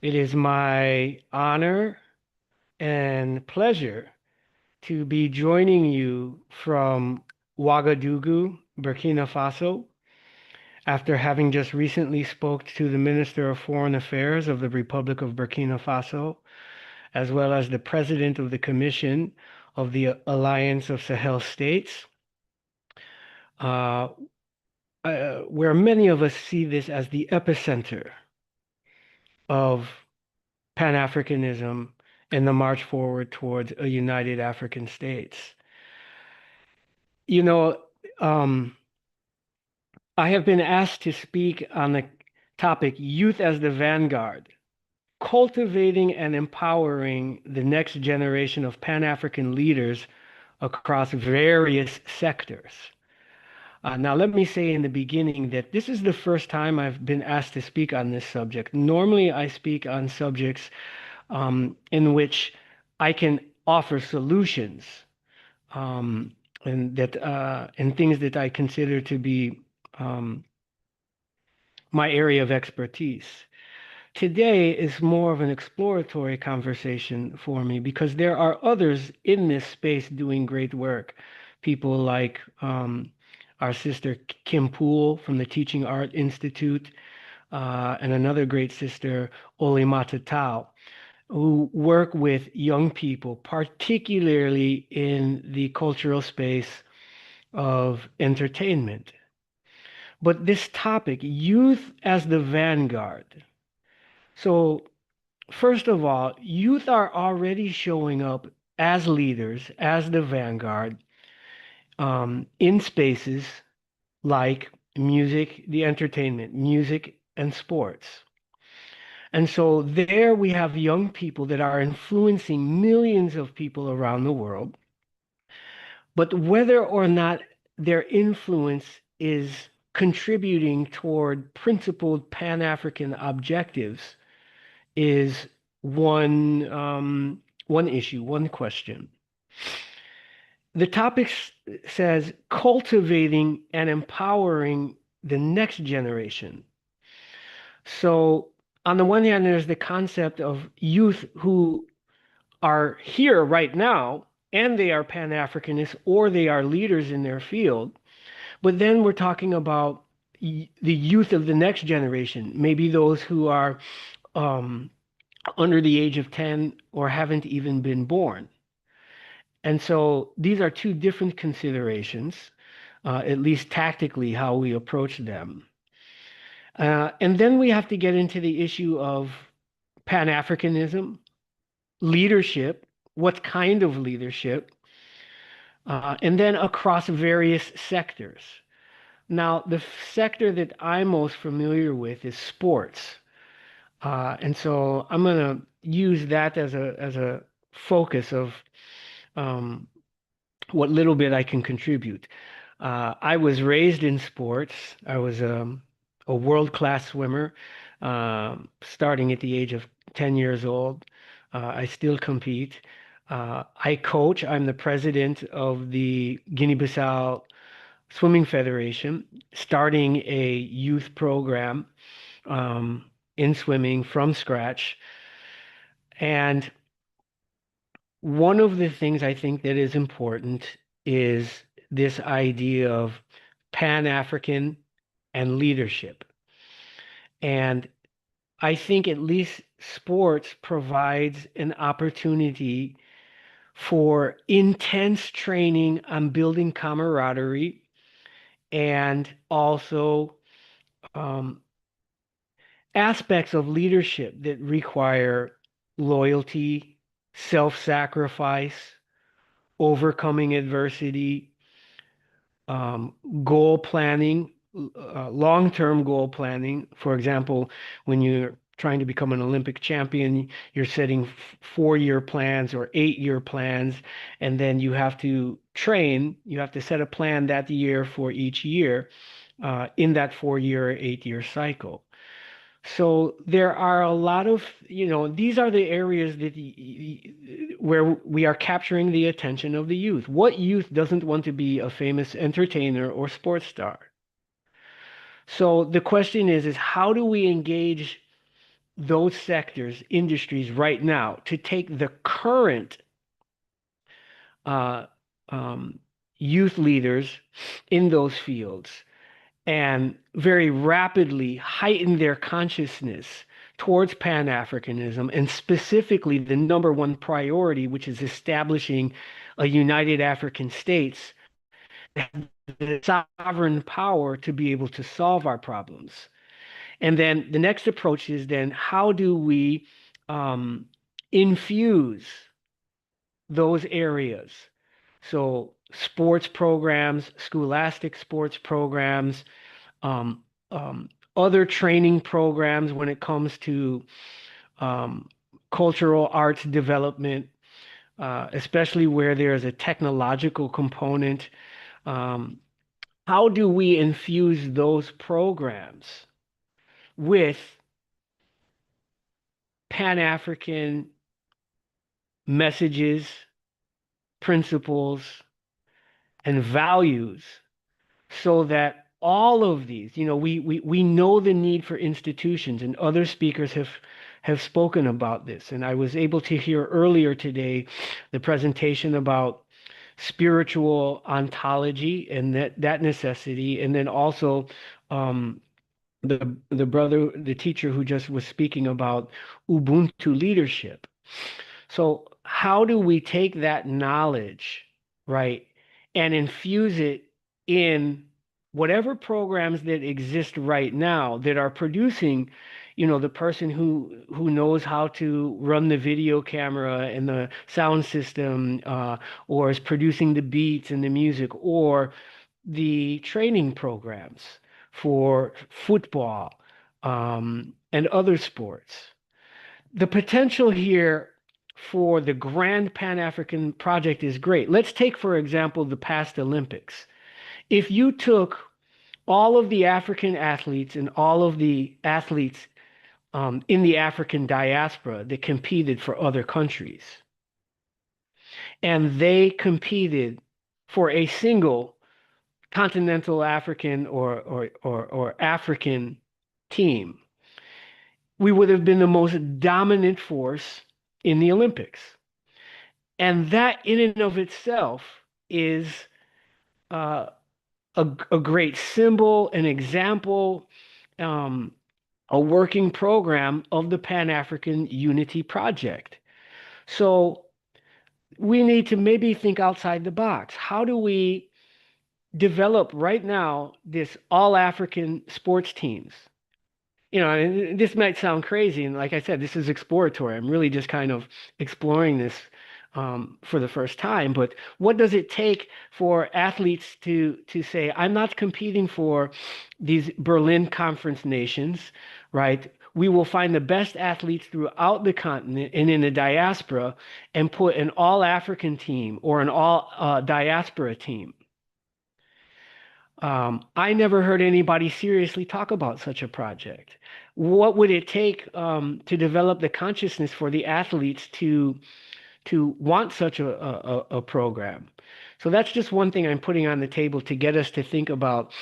It is my honor and pleasure to be joining you from Ouagadougou, Burkina Faso, after having just recently spoke to the Minister of Foreign Affairs of the Republic of Burkina Faso, as well as the President of the Commission of the Alliance of Sahel States, where many of us see this as the epicenter of Pan-Africanism and the march forward towards a united African states. You know, I have been asked to speak on the topic Youth as the Vanguard, cultivating and empowering the next generation of Pan-African leaders across various sectors. Now, let me say in the beginning that this is the first time I've been asked to speak on this subject. Normally, I speak on subjects in which I can offer solutions and things that I consider to be my area of expertise. Today is more of an exploratory conversation for me because there are others in this space doing great work. People like our sister Kim Poole from the Teaching Art Institute and another great sister, Olimata Tao. who work with young people, particularly in the cultural space of entertainment. But this topic, youth as the vanguard. So, first of all, youth are already showing up as leaders, as the vanguard, in spaces like music, the entertainment, music, and sports. And so there we have young people that are influencing millions of people around the world. But whether or not their influence is contributing toward principled Pan-African objectives is one issue, one question. The topic says cultivating and empowering the next generation. So on the one hand, there's the concept of youth who are here right now, and they are Pan-Africanists or they are leaders in their field. But then we're talking about the youth of the next generation, maybe those who are under the age of 10 or haven't even been born. And so these are two different considerations, at least tactically, how we approach them. And then we have to get into the issue of Pan-Africanism, leadership, what kind of leadership, and then across various sectors. Now, the sector that I'm most familiar with is sports. And so I'm going to use that as a focus of what little bit I can contribute. I was raised in sports. I was a world-class swimmer, starting at the age of 10 years old. I still compete. I coach. I'm the president of the Guinea-Bissau Swimming Federation, starting a youth program in swimming from scratch. And one of the things I think that is important is this idea of Pan-African and leadership. And I think at least sports provides an opportunity for intense training on building camaraderie and also aspects of leadership that require loyalty, self-sacrifice, overcoming adversity, goal planning, long-term goal planning. For example, when you're trying to become an Olympic champion, you're setting 4-year plans or 8-year plans, and then you have to train. You have to set a plan that year for each year in that 4-year or 8-year cycle. So there are a lot of, these are the areas that where we are capturing the attention of the youth. What youth doesn't want to be a famous entertainer or sports star? So the question is how do we engage those sectors, industries right now to take the current youth leaders in those fields and very rapidly heighten their consciousness towards Pan-Africanism, and specifically the number one priority, which is establishing a united African states, the sovereign power to be able to solve our problems. And then the next approach is then how do we infuse those areas? So sports programs, scholastic sports programs, other training programs when it comes to cultural arts development, especially where there's a technological component. How do we infuse those programs with Pan-African messages, principles, and values so that all of these, we know the need for institutions, and other speakers have spoken about this. And I was able to hear earlier today the presentation about spiritual ontology and that necessity, and then also the teacher who just was speaking about Ubuntu leadership. So how do we take that knowledge, right, and infuse it in whatever programs that exist right now that are producing, the person who knows how to run the video camera and the sound system, or is producing the beats and the music, or the training programs for football, and other sports. The potential here for the Grand Pan-African Project is great. Let's take, for example, the past Olympics. If you took all of the African athletes and all of the athletes in the African diaspora that competed for other countries, and they competed for a single continental African or African team, we would have been the most dominant force in the Olympics. And that in and of itself is a great symbol, an example, a working program of the Pan-African Unity Project. So we need to maybe think outside the box. How do we develop right now this all-African sports teams? And this might sound crazy, and like I said, this is exploratory. I'm really just kind of exploring this for the first time. But what does it take for athletes to say, I'm not competing for these Berlin Conference nations, right? We will find the best athletes throughout the continent and in the diaspora and put an all-African team or an all-diaspora team. I never heard anybody seriously talk about such a project. What would it take to develop the consciousness for the athletes to want such a program? So that's just one thing I'm putting on the table to get us to think about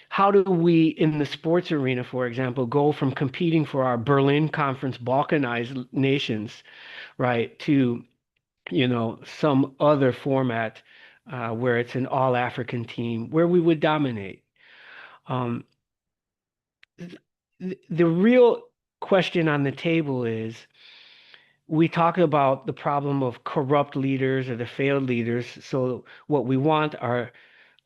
how do we, in the sports arena, for example, go from competing for our Berlin Conference balkanized nations, right, to some other format where it's an all-African team where we would dominate. The real question on the table is, we talk about the problem of corrupt leaders or the failed leaders. So what we want are,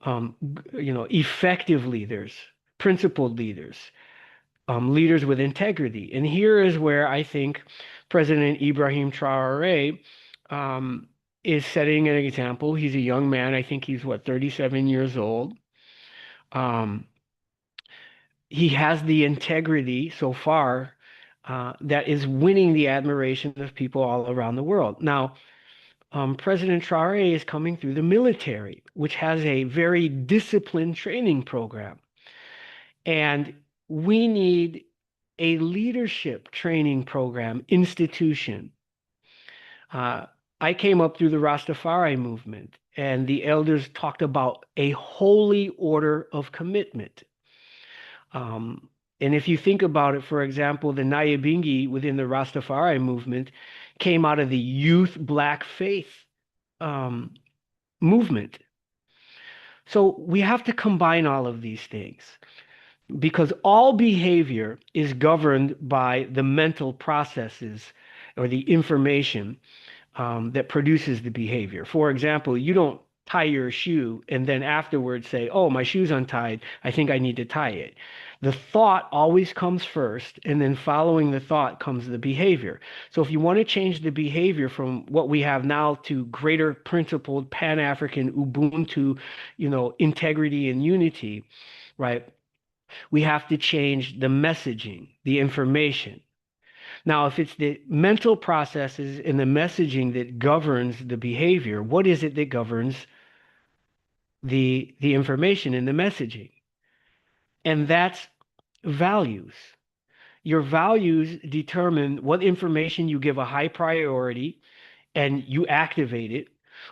effective leaders, principled leaders, leaders with integrity. And here is where I think President Ibrahim Traoré is setting an example. He's a young man. I think he's 37 years old. He has the integrity so far that is winning the admiration of people all around the world. Now, President Traoré is coming through the military, which has a very disciplined training program. And we need a leadership training program institution. I came up through the Rastafari movement, and the elders talked about a holy order of commitment. And if you think about it, for example, the Nyabingi within the Rastafari movement came out of the youth Black faith movement. So we have to combine all of these things, because all behavior is governed by the mental processes or the information that produces the behavior. For example, you don't tie your shoe and then afterwards say, oh, my shoe's untied, I think I need to tie it. The thought always comes first, and then following the thought comes the behavior. So if you want to change the behavior from what we have now to greater principled Pan-African Ubuntu, integrity and unity, right? We have to change the messaging, the information. Now, if it's the mental processes and the messaging that governs the behavior, what is it that governs the information and the messaging? And that's values. Your values determine what information you give a high priority and you activate it,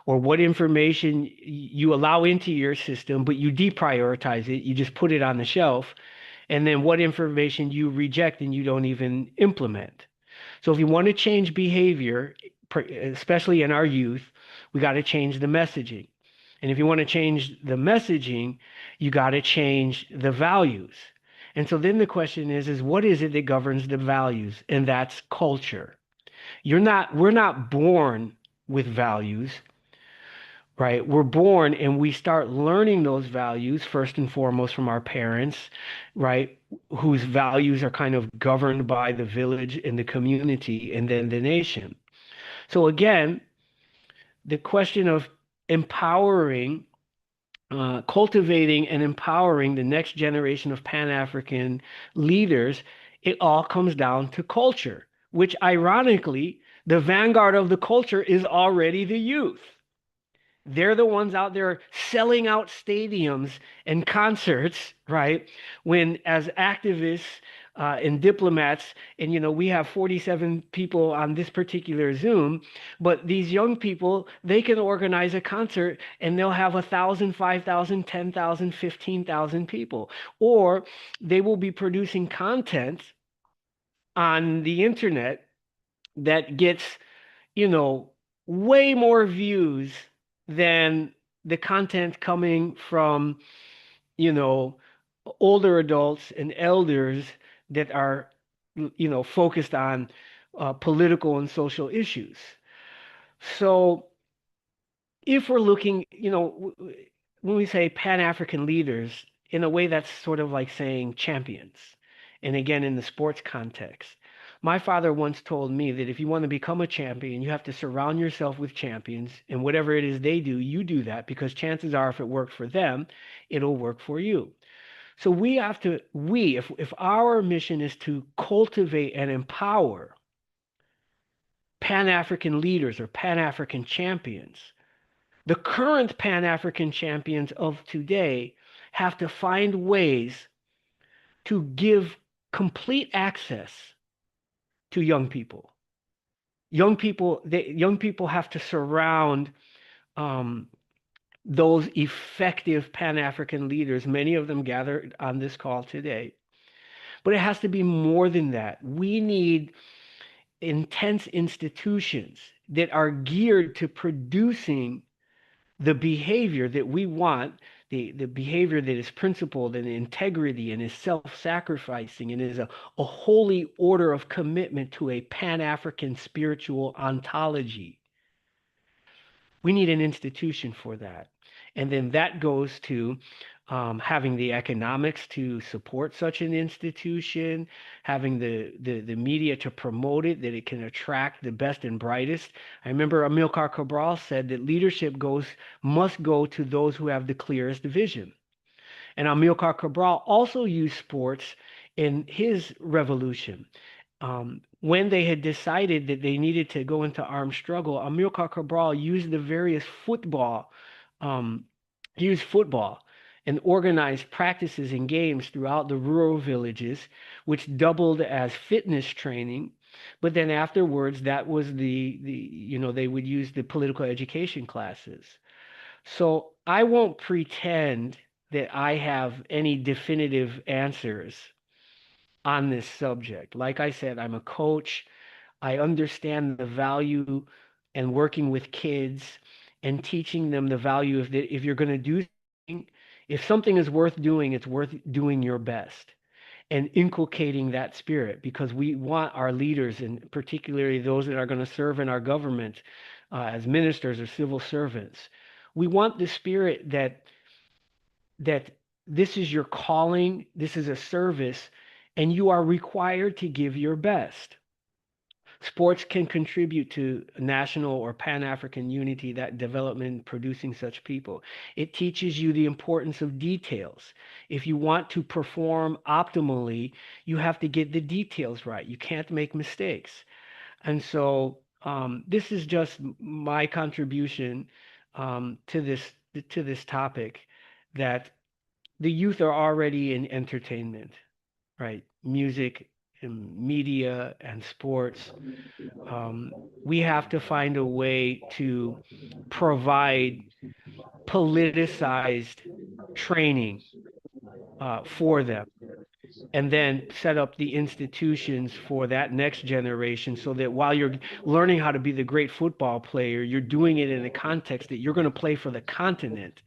or what information you allow into your system, but you deprioritize it, you just put it on the shelf, and then what information you reject and you don't even implement. So if you want to change behavior, especially in our youth, we got to change the messaging. And if you want to change the messaging, you got to change the values. And so then the question is what is it that governs the values? And that's culture. We're not born with values, right? We're born and we start learning those values first and foremost from our parents, right? Whose values are kind of governed by the village and the community and then the nation. So again, the question of empowering, cultivating and empowering the next generation of Pan-African leaders, it all comes down to culture, which ironically, the vanguard of the culture is already the youth. They're the ones out there selling out stadiums and concerts, right? When as activists and diplomats, and we have 47 people on this particular Zoom, but these young people, they can organize a concert and they'll have 1,000, 5,000, 10,000, 15,000 people. Or they will be producing content on the internet that gets, way more views than the content coming from, older adults and elders that are, focused on political and social issues. So if we're looking, when we say Pan-African leaders, in a way that's sort of like saying champions. And again, in the sports context, my father once told me that if you want to become a champion, you have to surround yourself with champions, and whatever it is they do, you do that, because chances are if it worked for them, it'll work for you. So we have to, if our mission is to cultivate and empower Pan-African leaders or Pan-African champions, the current Pan-African champions of today have to find ways to give complete access to young people. Young people have to surround those effective Pan-African leaders, many of them gathered on this call today. But it has to be more than that. We need intense institutions that are geared to producing the behavior that we want, the behavior that is principled and integrity and is self-sacrificing and is a holy order of commitment to a Pan-African spiritual ontology. We need an institution for that. And then that goes to having the economics to support such an institution, having the media to promote it, that it can attract the best and brightest. I remember Amilcar Cabral said that leadership must go to those who have the clearest vision. And Amilcar Cabral also used sports in his revolution. When they had decided that they needed to go into armed struggle, Amilcar Cabral used the various football and organized practices and games throughout the rural villages, which doubled as fitness training. But then afterwards, that was they would use the political education classes. So I won't pretend that I have any definitive answers on this subject. Like I said, I'm a coach. I understand the value and working with kids and teaching them the value of that. If you're going to do something, if something is worth doing, it's worth doing your best and inculcating that spirit, because we want our leaders, and particularly those that are going to serve in our government as ministers or civil servants, we want the spirit that this is your calling, this is a service, and you are required to give your best. Sports can contribute to national or Pan-African unity, that development producing such people. It teaches you the importance of details. If you want to perform optimally, you have to get the details right. You can't make mistakes. And so this is just my contribution to this topic, that the youth are already in entertainment, right? Music and media and sports. We have to find a way to provide politicized training for them, and then set up the institutions for that next generation, so that while you're learning how to be the great football player, you're doing it in a context that you're going to play for the continent.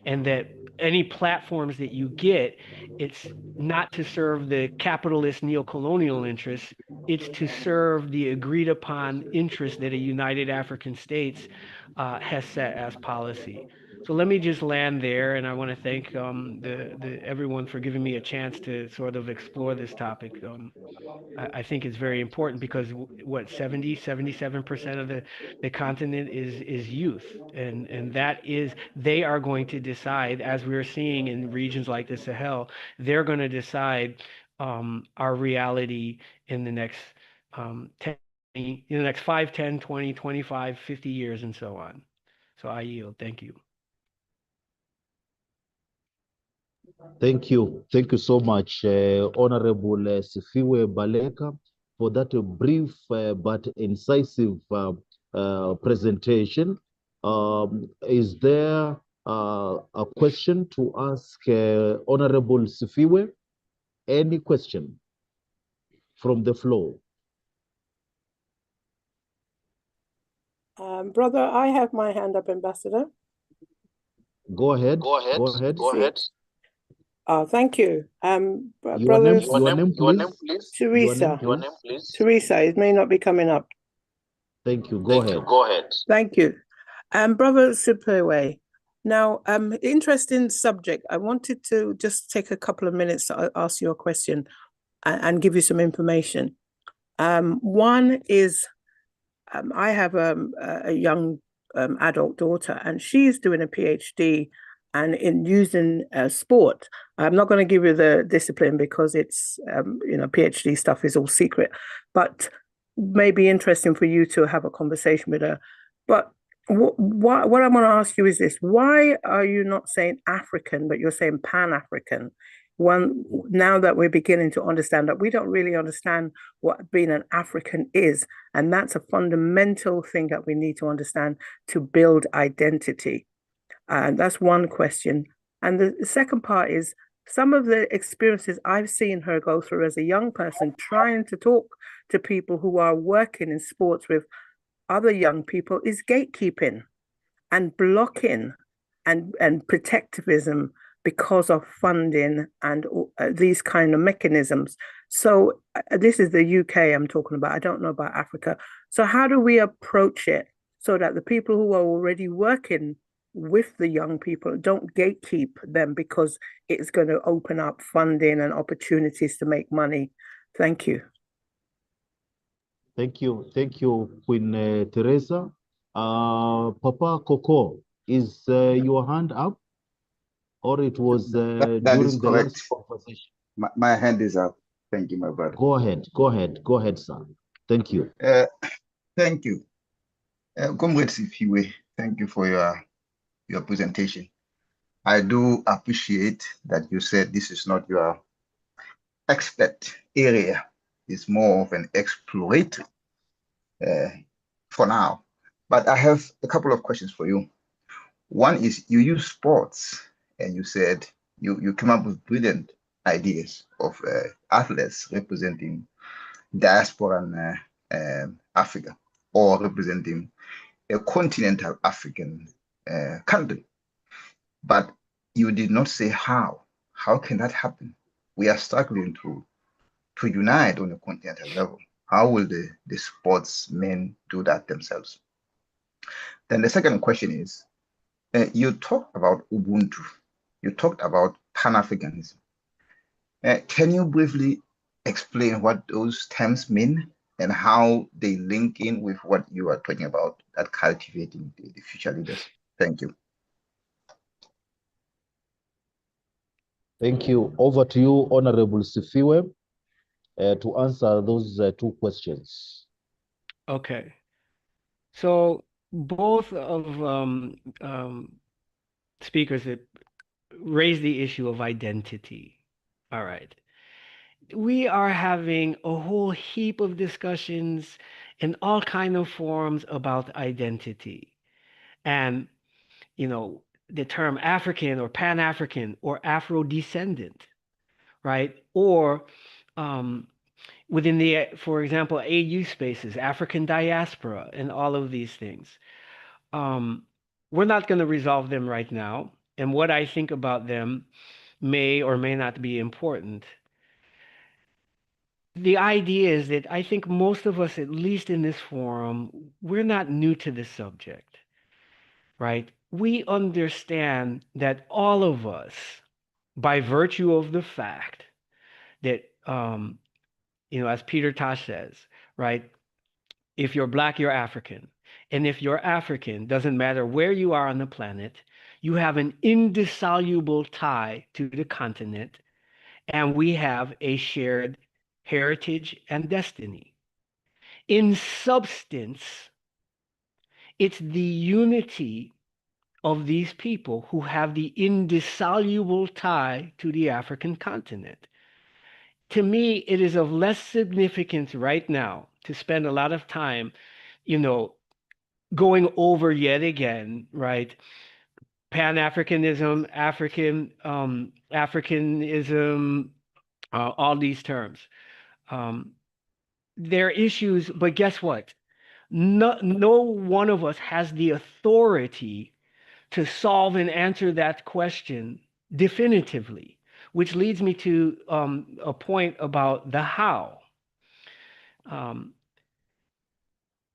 and that any platforms that you get, it's not to serve the capitalist neocolonial interests, it's to serve the agreed upon interests that a united African states has set as policy. So let me just land there, and I want to thank everyone for giving me a chance to sort of explore this topic. I think it's very important because what 77% of the continent is youth, and that is they are going to decide, as we're seeing in regions like the Sahel, they're going to decide our reality in the next 10, in the next 5, 10, 20, 25, 50 years, and so on. So I yield. Thank you. Thank you. Thank you so much, Honorable Sifiwe Baleka, for that brief but incisive presentation. Is there a question to ask Honorable Sifiwe? Any question from the floor? Brother, I have my hand up, Ambassador. Go ahead. Go ahead. Go ahead. Go ahead. Thank you. Your name, please. Teresa. Your name, please. Teresa, it may not be coming up. Thank you. Go ahead. Go ahead. Thank you. Brother Sipewe, now, interesting subject. I wanted to just take a couple of minutes to ask you a question and give you some information. One is, I have a young adult daughter, and she's doing a PhD and in using sport. I'm not going to give you the discipline because it's, PhD stuff is all secret, but may be interesting for you to have a conversation with her. But what I want to ask you is this: why are you not saying African, but you're saying Pan-African? Now that we're beginning to understand that we don't really understand what being an African is, and that's a fundamental thing that we need to understand to build identity. And that's one question. And the second part is some of the experiences I've seen her go through as a young person, trying to talk to people who are working in sports with other young people, is gatekeeping and blocking and protectivism because of funding and these kind of mechanisms. So this is the UK I'm talking about. I don't know about Africa. So how do we approach it so that the people who are already working with the young people don't gatekeep them because it's going to open up funding and opportunities to make money? Thank you. Thank you. Thank you, Queen Teresa. Papa Coco, is your hand up? Or it was that during is the correct. last conversation? My hand is up. Thank you, my brother. Go ahead. Go ahead. Go ahead, sir. Thank you. Thank you. Comrade Sifiwe, thank you for your presentation. I do appreciate that you said this is not your expert area. It's more of an exploratory for now. But I have a couple of questions for you. One is, you use sports, and you said you came up with brilliant ideas of athletes representing diaspora and Africa, or representing a continental African country. But you did not say how. How can that happen? We are struggling to unite on a continental level. How will the sportsmen do that themselves? Then the second question is, you talked about Ubuntu. You talked about Pan-Africanism. Can you briefly explain what those terms mean and how they link in with what you are talking about, that cultivating the future leaders? Thank you. Thank you. Over to you, Honorable Sifiwe, to answer those two questions. Okay. So both of speakers that raised the issue of identity. All right. We are having a whole heap of discussions in all kind of forms about identity. And, the term African or Pan-African or Afro-descendant, right? Or within the, for example, AU spaces, African diaspora, and all of these things. We're not going to resolve them right now. and what I think about them may or may not be important. The idea is that I think most of us, at least in this forum, we're not new to this subject, right? We understand that all of us, by virtue of the fact that, as Peter Tosh says, right? If you're Black, you're African. And if you're African, doesn't matter where you are on the planet, you have an indissoluble tie to the continent, and we have a shared heritage and destiny. In substance, it's the unity of these people who have the indissoluble tie to the African continent. To me, it is of less significance right now to spend a lot of time, going over yet again, right? Pan-Africanism, Africanism, all these terms. They're issues, but guess what? No one of us has the authority to solve and answer that question definitively, which leads me to a point about the how.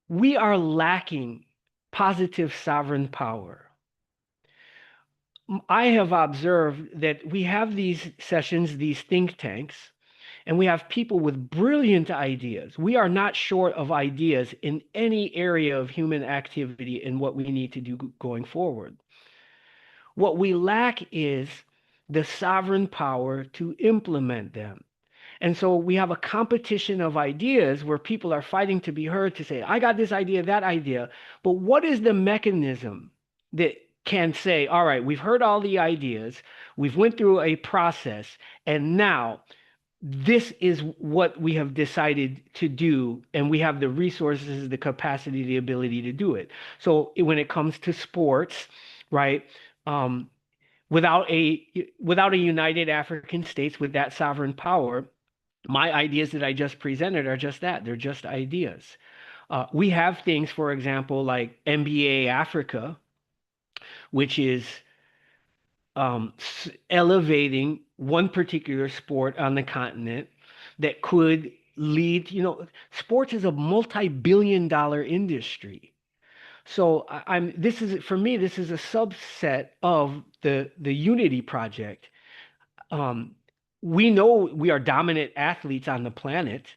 We are lacking positive sovereign power. I have observed that we have these sessions, these think tanks, and we have people with brilliant ideas. We are not short of ideas in any area of human activity and what we need to do going forward. What we lack is the sovereign power to implement them. And so we have a competition of ideas where people are fighting to be heard to say, I got this idea, that idea. But what is the mechanism that can say, all right, we've heard all the ideas, we've went through a process, and now this is what we have decided to do, and we have the resources, the capacity, the ability to do it. So when it comes to sports, right, without a united African states with that sovereign power, my ideas that I just presented are just that. They're just ideas. We have things, for example, like NBA Africa, which is elevating one particular sport on the continent that could lead, sports is a multi-billion-dollar industry. So this is a subset of the Unity Project. We know we are dominant athletes on the planet.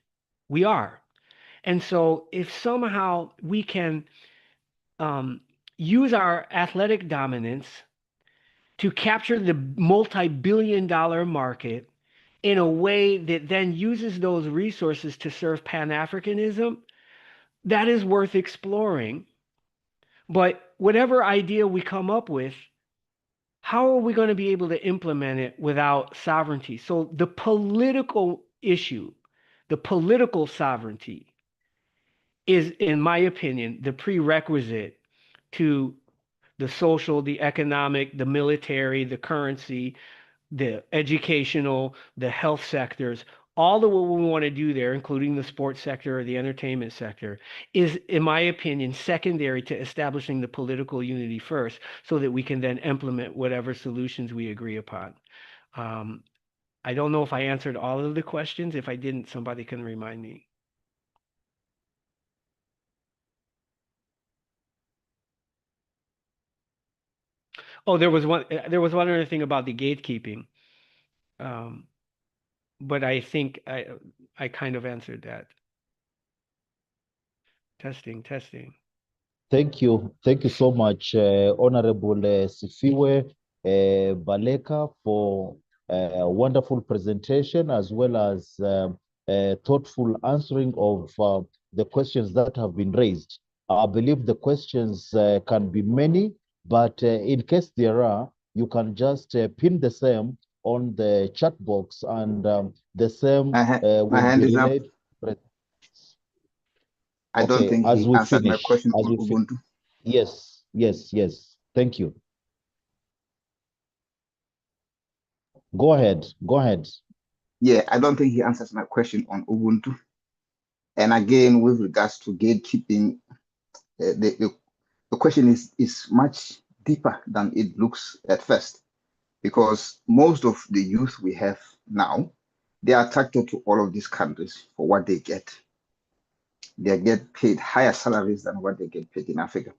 We are. And so if somehow we can use our athletic dominance to capture the multi-billion-dollar market in a way that then uses those resources to serve Pan-Africanism, that is worth exploring. But whatever idea we come up with, how are we going to be able to implement it without sovereignty? So the political issue, the political sovereignty is, in my opinion, the prerequisite to the social, the economic, the military, the currency, the educational, the health sectors. All of what we want to do there, including the sports sector or the entertainment sector, is, in my opinion, secondary to establishing the political unity first, so that we can then implement whatever solutions we agree upon. I don't know if I answered all of the questions. If I didn't, somebody can remind me. Oh, there was one other thing about the gatekeeping. But I think I kind of answered that. Testing. Thank you so much, Honorable Sifiwe Baleka, for a wonderful presentation, as well as thoughtful answering of the questions that have been raised. I believe the questions can be many, but in case there are, you can just pin the same on the chat box, and the same will be relayed. I don't think he answered my question on Ubuntu. Yes. Thank you. Go ahead. Yeah, I don't think he answers my question on Ubuntu. And again, with regards to gatekeeping, the question is much deeper than it looks at first, because most of the youth we have now, they are attracted to all of these countries for what they get. They get paid higher salaries than what they get paid in Africa.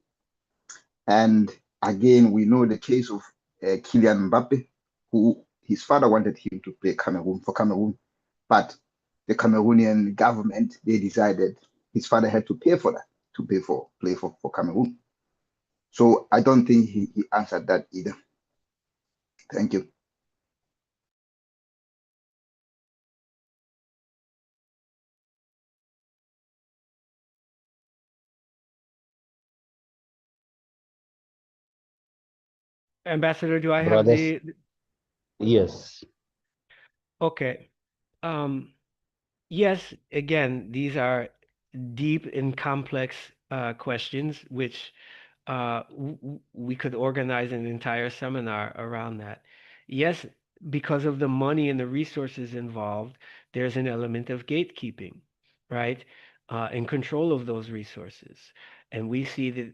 And again, we know the case of Kylian Mbappe, who his father wanted him to play for Cameroon, but the Cameroonian government, they decided his father had to pay for that, to play for Cameroon. So I don't think he answered that either. Thank you. Ambassador, do I have Brothers, the? yes. Okay. Yes, again, these are deep and complex questions, which we could organize an entire seminar around that. Yes, because of the money and the resources involved, there's an element of gatekeeping, right? And control of those resources. And we see that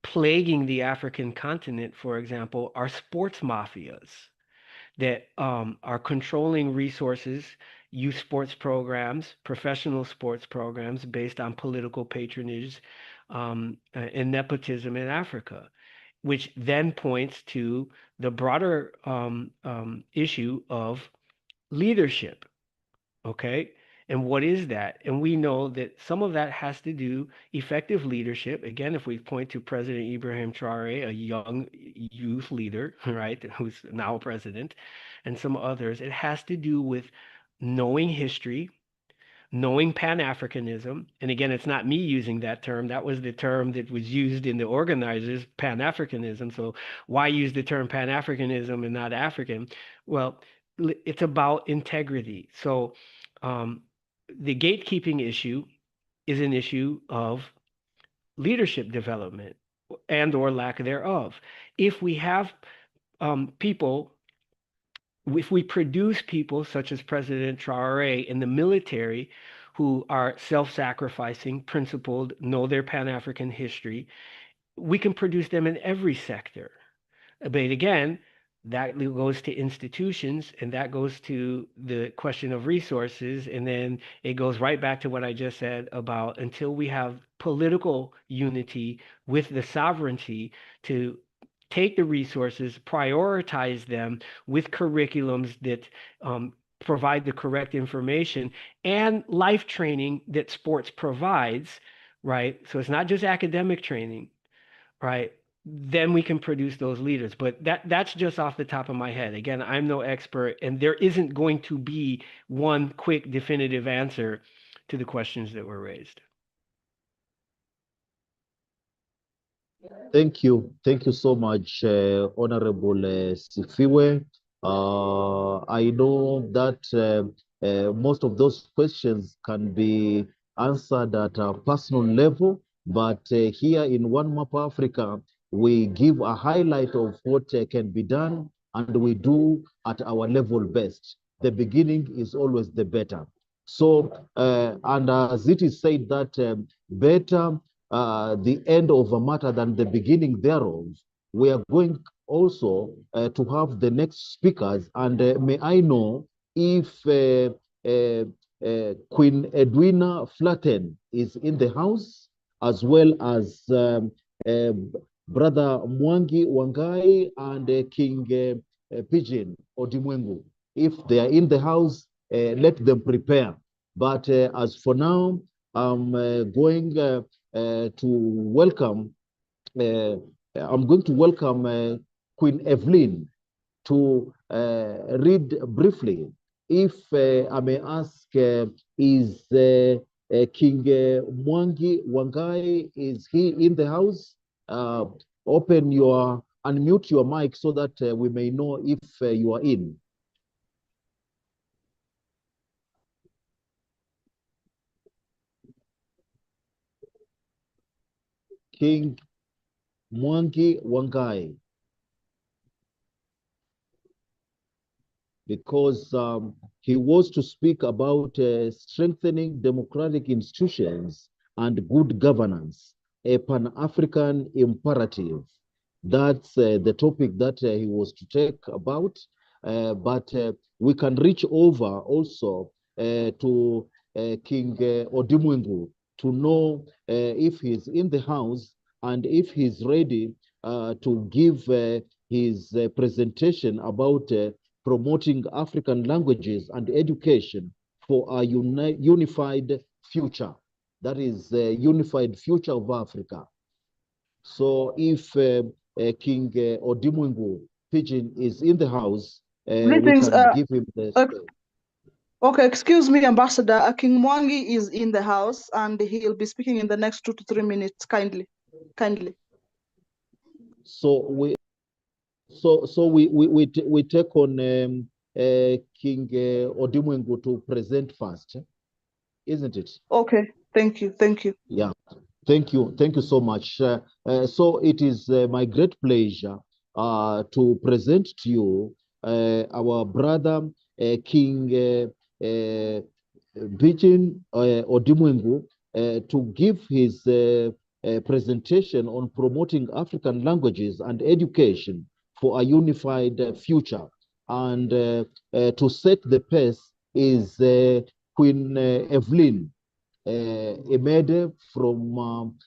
plaguing the African continent, for example, are sports mafias that are controlling resources, youth sports programs, professional sports programs based on political patronage and nepotism in Africa, which then points to the broader issue of leadership. Okay. And what is that? And we know that some of that has to do effective leadership. Again, if we point to President Ibrahim Traore, a young youth leader, right, who's now president, and some others, it has to do with knowing history, knowing Pan-Africanism. And again, it's not me using that term. That was the term that was used in the organizers, Pan-Africanism. So why use the term Pan-Africanism and not African? Well, it's about integrity. So the gatekeeping issue is an issue of leadership development and or lack thereof. If we have people, if we produce people such as President Traore in the military who are self-sacrificing, principled, know their Pan-African history, we can produce them in every sector. But again, that goes to institutions, and that goes to the question of resources. And then it goes right back to what I just said about until we have political unity with the sovereignty to take the resources, prioritize them with curriculums that provide the correct information and life training that sports provides, right? So it's not just academic training, right? Then we can produce those leaders. But that's just off the top of my head. Again, I'm no expert, and there isn't going to be one quick definitive answer to the questions that were raised. Thank you. Thank you so much, Honorable Sifiwe. I know that most of those questions can be answered at a personal level, but here in One Map Africa, we give a highlight of what can be done, and we do at our level best. The beginning is always the better. So, and as it is said that better the end of a matter than the beginning thereof, we are going also to have the next speakers. And may I know if Queen Edwina Flatten is in the house, as well as Brother Mwangi Wangai and King Pigeon Odimwengu. If they are in the house, let them prepare. But as for now, I'm going to welcome, I'm going to welcome Queen Evelyn to read briefly. If I may ask, is King Mwangi Wangai, is he in the house? Unmute your mic so that we may know if you are in. King Mwangi Wangai. Because he was to speak about strengthening democratic institutions and good governance, a Pan-African imperative. That's the topic that he was to take about. But we can reach over also to King Odimwingu to know if he's in the house and if he's ready to give his presentation about promoting African languages and education for a unified future. That is the unified future of Africa. So if King Odimwingu Pigeon is in the house, we Greetings. can give him the stage. Okay, excuse me, Ambassador. King Mwangi is in the house and he'll be speaking in the next 2 to 3 minutes. Kindly. So we take on King Odimwingu to present first, isn't it? Okay, thank you. Yeah, thank you so much. So it is my great pleasure to present to you our brother King Pigeon Odimwingu to give his presentation on promoting African languages and education for a unified future. And to set the pace is Queen Evelyn Emede from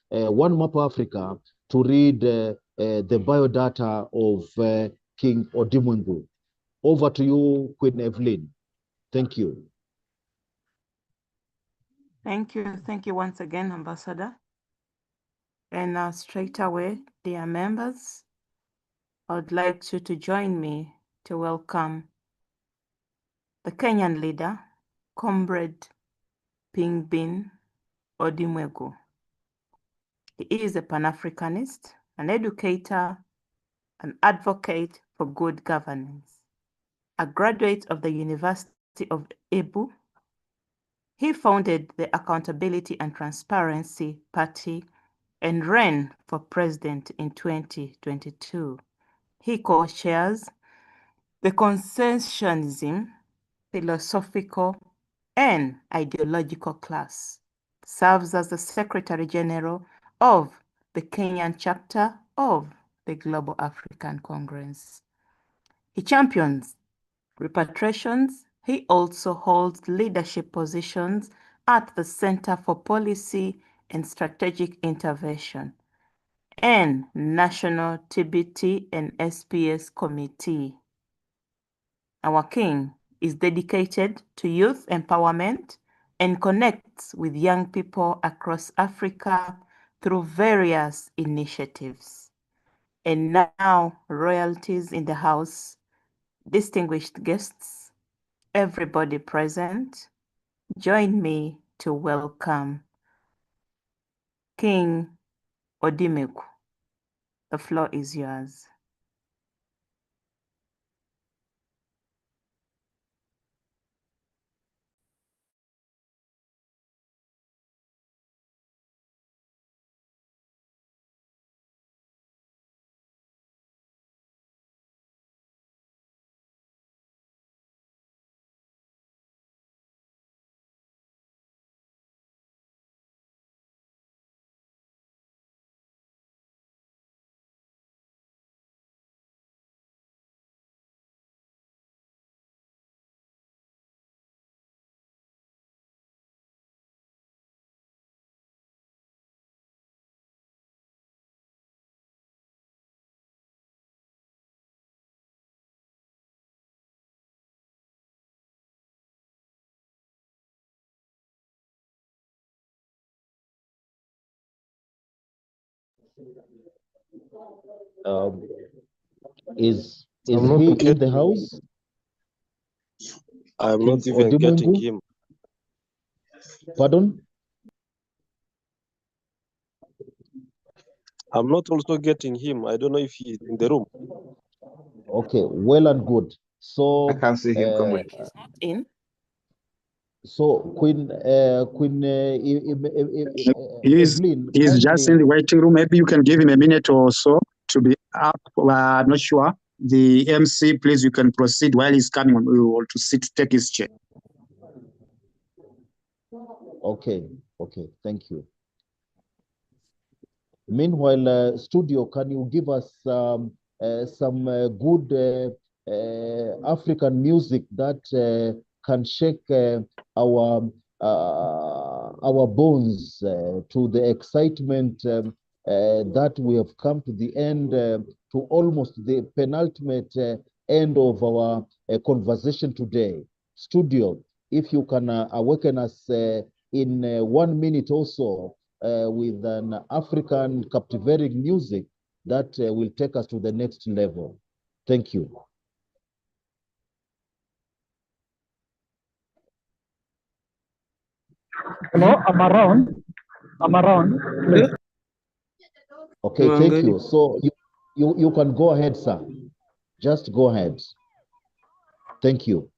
One Map Africa to read the biodata of King Odimwingu. Over to you, Queen Evelyn. Thank you. Thank you once again, Ambassador. And straight away, dear members, I would like you to join me to welcome the Kenyan leader, Comrade Pingbin Odimwingu. He is a Pan-Africanist, an educator, an advocate for good governance, a graduate of the University of Ebu. He founded the Accountability and Transparency Party and ran for president in 2022. He co-chairs the Conscientialism, Philosophical and Ideological class, serves as the Secretary General of the Kenyan chapter of the Global African Congress. He champions repatriations. He also holds leadership positions at the Center for Policy and Strategic Intervention and National TBT and SPS Committee. Our King is dedicated to youth empowerment and connects with young people across Africa through various initiatives. And now, royalties in the house, distinguished guests, everybody present, join me to welcome King Odimwingu. The floor is yours. Is he I'm not in getting the house? I'm King not even getting Odimwingu? him. Pardon? I'm not also getting him. I don't know if he's in the room. Okay, well and good. So I can't see him, comrade. He's not in. So Queen He's Evelyn, just kindly. in the waiting room. Maybe you can give him a minute or so to be up. I'm not sure. The MC, please, you can proceed while he's coming on or to sit, take his chair. Okay, thank you. Meanwhile, studio, can you give us some good African music that can shake our bones to the excitement that we have come to the end, to almost the penultimate end of our conversation today. Studio, if you can awaken us in 1 minute also with an African captivating music that will take us to the next level. Thank you. Hello, I'm around. Please. Okay, thank you. So you can go ahead, sir. Just go ahead. Thank you.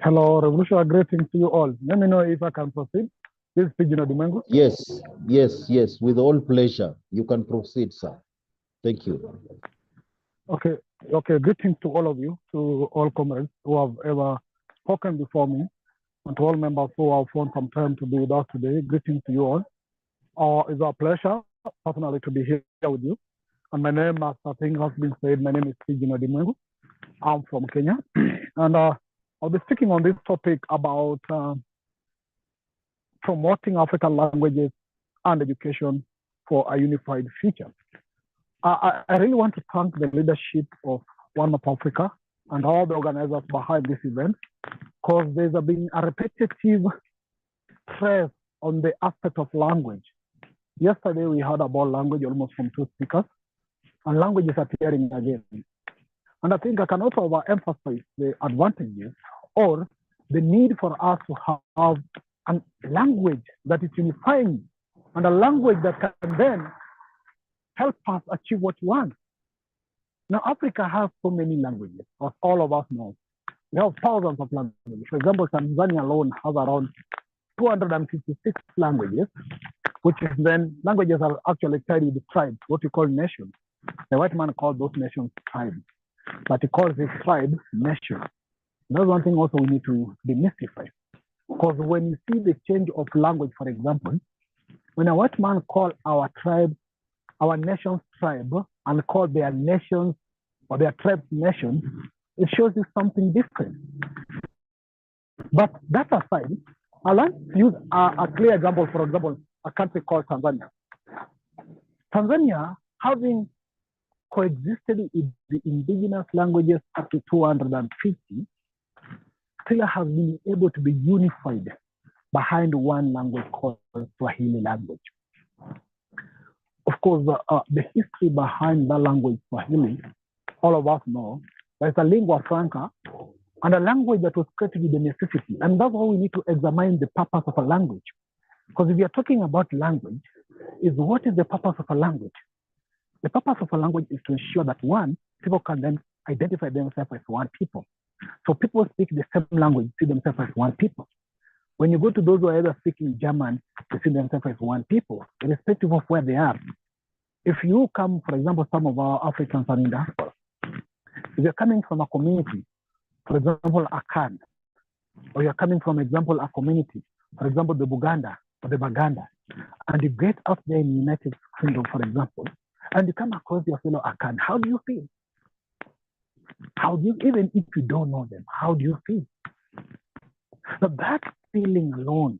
Hello, Revolutionary greetings to you all. Let me know if I can proceed. This is Pidgin Domingo. Yes, with all pleasure. You can proceed, sir. Thank you. Okay, greetings to all of you, to all comrades who have ever spoken before me, and to all members who have found some time to be with us today. Greetings to you all. It's our pleasure personally to be here with you. And my name, as I think has been said, my name is Pidgin Domingo. I'm from Kenya. And I'll be speaking on this topic about promoting African languages and education for a unified future. I really want to thank the leadership of One Map Africa and all the organizers behind this event, because there's been a repetitive stress on the aspect of language. Yesterday, we heard about language almost from 2 speakers, and language is appearing again. And I think I can also overemphasize the advantages or the need for us to have a language that is unifying and a language that can then help us achieve what we want. Now, Africa has so many languages, as all of us know. We have thousands of languages. For example, Tanzania alone has around 256 languages, which is then languages are actually carried with tribes, what we call nations. The white man calls those nations tribes, but he calls his tribe nation. That's one thing also we need to demystify. Because when you see the change of language, for example, when a white man calls our tribe, our nation's tribe, and call their nations or their tribe nations, it shows you something different. But that aside, I like to use a clear example, for example, a country called Tanzania. Tanzania, having coexisted with the indigenous languages up to 250, still has been able to be unified behind one language called Swahili language. Of course, the history behind that language, Swahili, all of us know, there's a lingua franca and a language that was created with the necessity. And that's why we need to examine the purpose of a language. Because if we are talking about language, is what is the purpose of a language? The purpose of a language is to ensure that one, people can then identify themselves as one people. So people speak the same language, see themselves as one people. When you go to those who are either speaking German, they see themselves as one people, irrespective of where they are. If you come, for example, some of our Africans are in diaspora. If you're coming from a community, for example, Akan, or you're coming from, example, a community, for example, the Buganda or the Baganda, and you get out there in the United Kingdom, for example, and you come across your fellow Akan, how do you feel? How do you, even if you don't know them, how do you feel? So that feeling alone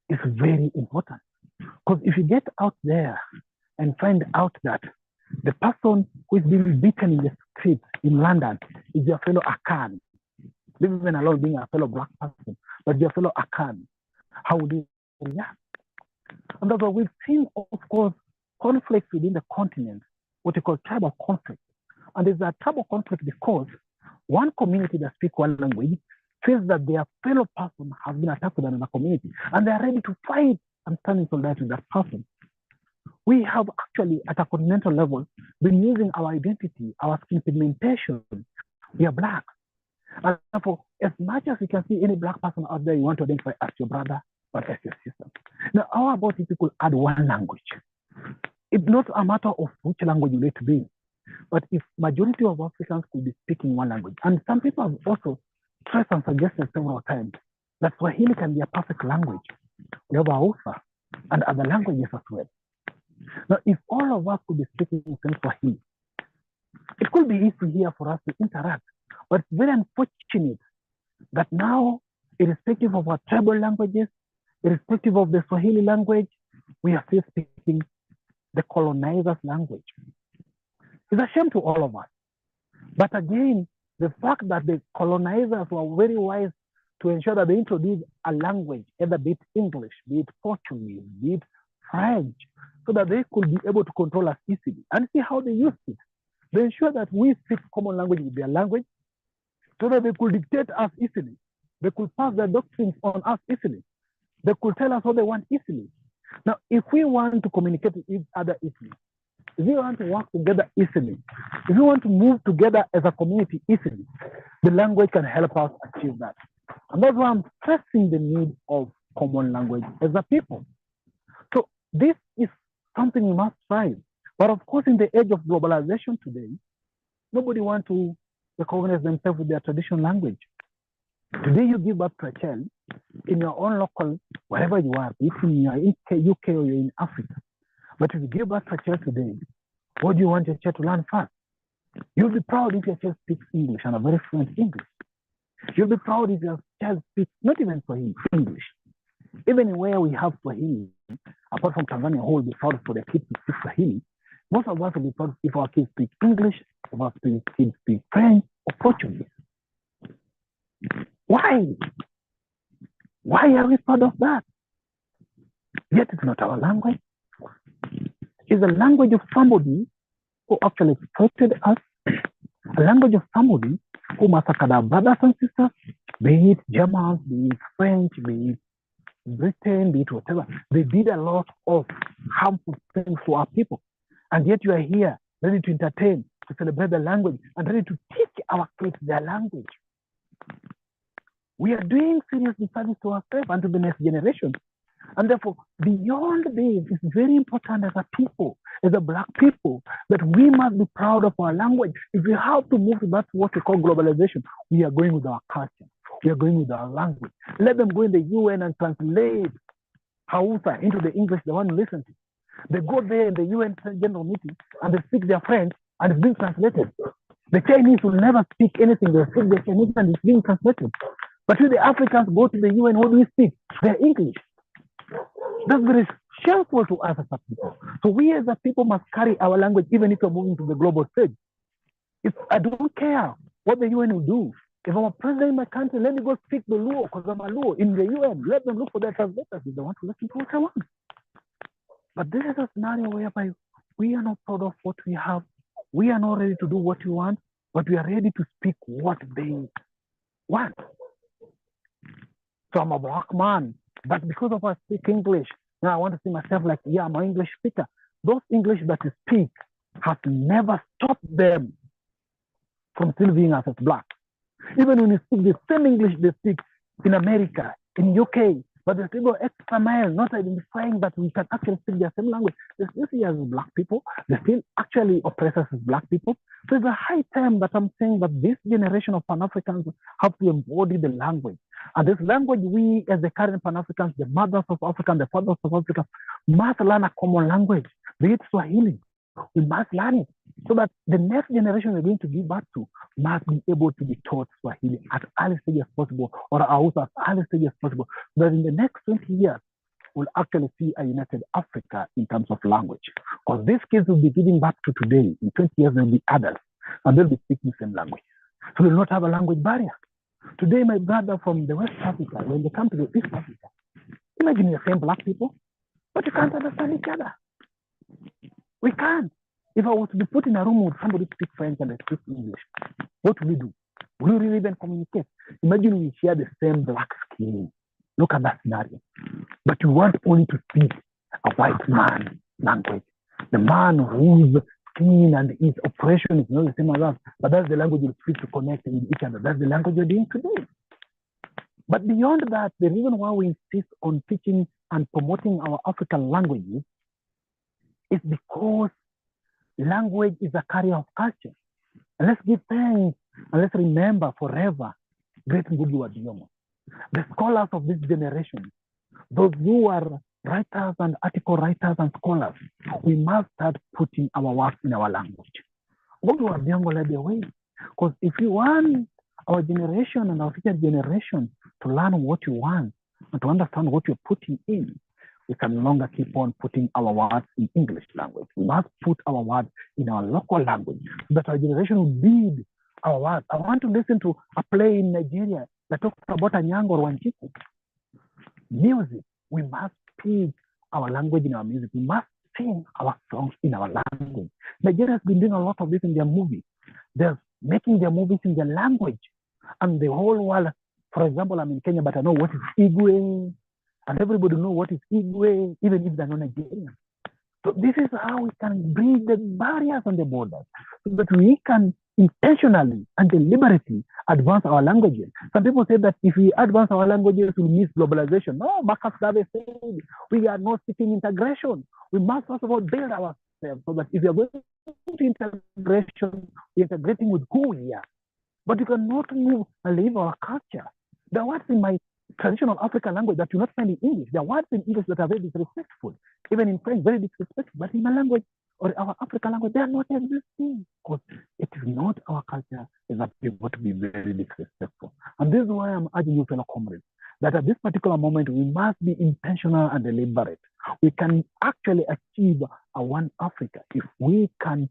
is very important. Because if you get out there and find out that the person who is being beaten in the street in London is your fellow Akan, even alone being a fellow black person, but your fellow Akan, how would you react? And that's why we've seen, of course, conflicts within the continent, what we call tribal conflict. And there's a tribal conflict because one community that speaks one language feels that their fellow person has been attacked in another community, and they are ready to fight and stand in solidarity with that person. We have actually, at a continental level, been using our identity, our skin pigmentation. We are black. And therefore, as much as you can see any black person out there, you want to identify as your brother or as your sister. Now, how about if you could add one language? It's not a matter of which language you need to be, but if majority of Africans could be speaking one language, and some people have also stressed and suggested several times that Swahili can be a perfect language. We have Hausa and other languages as well. Now, if all of us could be speaking in Swahili, it could be easy here for us to interact, but it's very unfortunate that now, irrespective of our tribal languages, irrespective of the Swahili language, we are still speaking the colonizer's language. It's a shame to all of us. But again, the fact that the colonizers were very wise to ensure that they introduced a language, either be it English, be it Portuguese, be it French, so that they could be able to control us easily. And see how they used it. They ensured that we speak common language with their language, so that they could dictate us easily. They could pass their doctrines on us easily. They could tell us what they want easily. Now, if we want to communicate with each other easily, if we want to work together easily, if we want to move together as a community easily, the language can help us achieve that. And that's why I'm stressing the need of common language as a people. So this is something we must strive. But of course, in the age of globalization today, nobody wants to recognize themselves with their traditional language. Today, you give birth to a child in your own local, wherever you are, if in UK or you're in Africa. But if you give birth to a child today, what do you want your child to learn first? You'll be proud if your child speaks English and a very fluent English. You'll be proud if your child speaks not even Swahili, English. Even where we have Swahili, apart from Tanzania, who will be proud for their kids to speak Swahili, most of us will be proud if our kids speak English, if our kids speak French or Portuguese. Why? Why are we proud of that? Yet it's not our language. It's the language of somebody who actually exploited us, a language of somebody who massacred our brothers and sisters, be it Germans, be it French, be it Britain, be it whatever. They did a lot of harmful things to our people. And yet you are here, ready to entertain, to celebrate the language, and ready to teach our kids their language. We are doing serious disservice to ourselves and to the next generation. And therefore, beyond this, it's very important as a people, as a Black people, that we must be proud of our language. If we have to move to that what we call globalization, we are going with our culture. We are going with our language. Let them go in the UN and translate Hausa into the English they want to listen to. They go there in the UN General Meeting and they speak their French and it's being translated. The Chinese will never speak anything. They speak their Chinese and it's being translated. But if the Africans go to the UN, what do we speak? Their English. That's very shameful to us as a people. So we as a people must carry our language even if we're moving to the global stage. I don't care what the UN will do. If I'm a president in my country, let me go speak the Luo because I'm a Luo in the UN. Let them look for their translators if they want to listen to what I want. But this is a scenario whereby we are not proud of what we have. We are not ready to do what we want, but we are ready to speak what they want. So I'm a Black man, but because of I speak English, now I want to see myself like, yeah, I'm an English speaker. Those English that you speak has never stopped them from still being as Black. Even when you speak the same English they speak in America, in UK, but they still go extra mile, not identifying that we can actually speak their same language. They still see us as Black people. They still actually oppress us as Black people. So it's a high time that I'm saying that this generation of Pan-Africans have to embody the language. And this language, we as the current Pan-Africans, the mothers of Africa and the fathers of Africa, must learn a common language, be it Swahili. We must learn it so that the next generation we're going to give birth to must be able to be taught Swahili at early stage as possible, or Hausa at early stage as possible, so that in the next 20 years, we'll actually see a united Africa in terms of language. Because these kids will be giving birth to today, in 20 years they'll be adults, and they'll be speaking the same language. So we'll not have a language barrier. Today, my brother from the West Africa, when they come to the East Africa, imagine the same Black people, but you can't understand each other. We can't. If I was to be put in a room with somebody speak French and I speak English, what will we do? Will we really even communicate? Imagine we share the same Black skin. Look at that scenario. But you want only to speak a white man language, the man whose in and its operation is not the same as us, but that's the language you speak to connect with each other. That's the language you're doing today. But beyond that, the reason why we insist on teaching and promoting our African languages is because language is a carrier of culture. And let's give thanks and let's remember forever great Ngugi wa Thiong'o, the scholars of this generation, those who are writers and article writers and scholars. We must start putting our work in our language. Ngugi wa Thiong'o led the way, because if you want our generation and our future generation to learn what you want and to understand what you're putting in, we can no longer keep on putting our words in English language. We must put our words in our local language so that our generation will build our words. I want to listen to a play in Nigeria that talks about Anyango or Wanjiku. Music, we must speak our language in our music. We must sing our songs in our language. Nigeria has been doing a lot of this in their movies. They're making their movies in their language. And the whole world, for example, I'm in Kenya, but I know what is Igwe. And everybody knows what is Igwe, even if they're not Nigerian. So this is how we can bridge the barriers on the borders, so that we can intentionally and deliberately advance our languages. Some people say that if we advance our languages, we miss globalization. No, Marcus Garvey said we are not seeking integration. We must first of all build ourselves, so that if you are going to integration, we're integrating with who we are. But you cannot move and leave our culture. There are words in my traditional African language that you not find in English. There are words in English that are very disrespectful. Even in French, very disrespectful. But in my language or our African language, they are not existing. Because it is not our culture is that people to be very disrespectful. And this is why I'm urging you, fellow comrades, that at this particular moment, we must be intentional and deliberate. We can actually achieve a one Africa if we can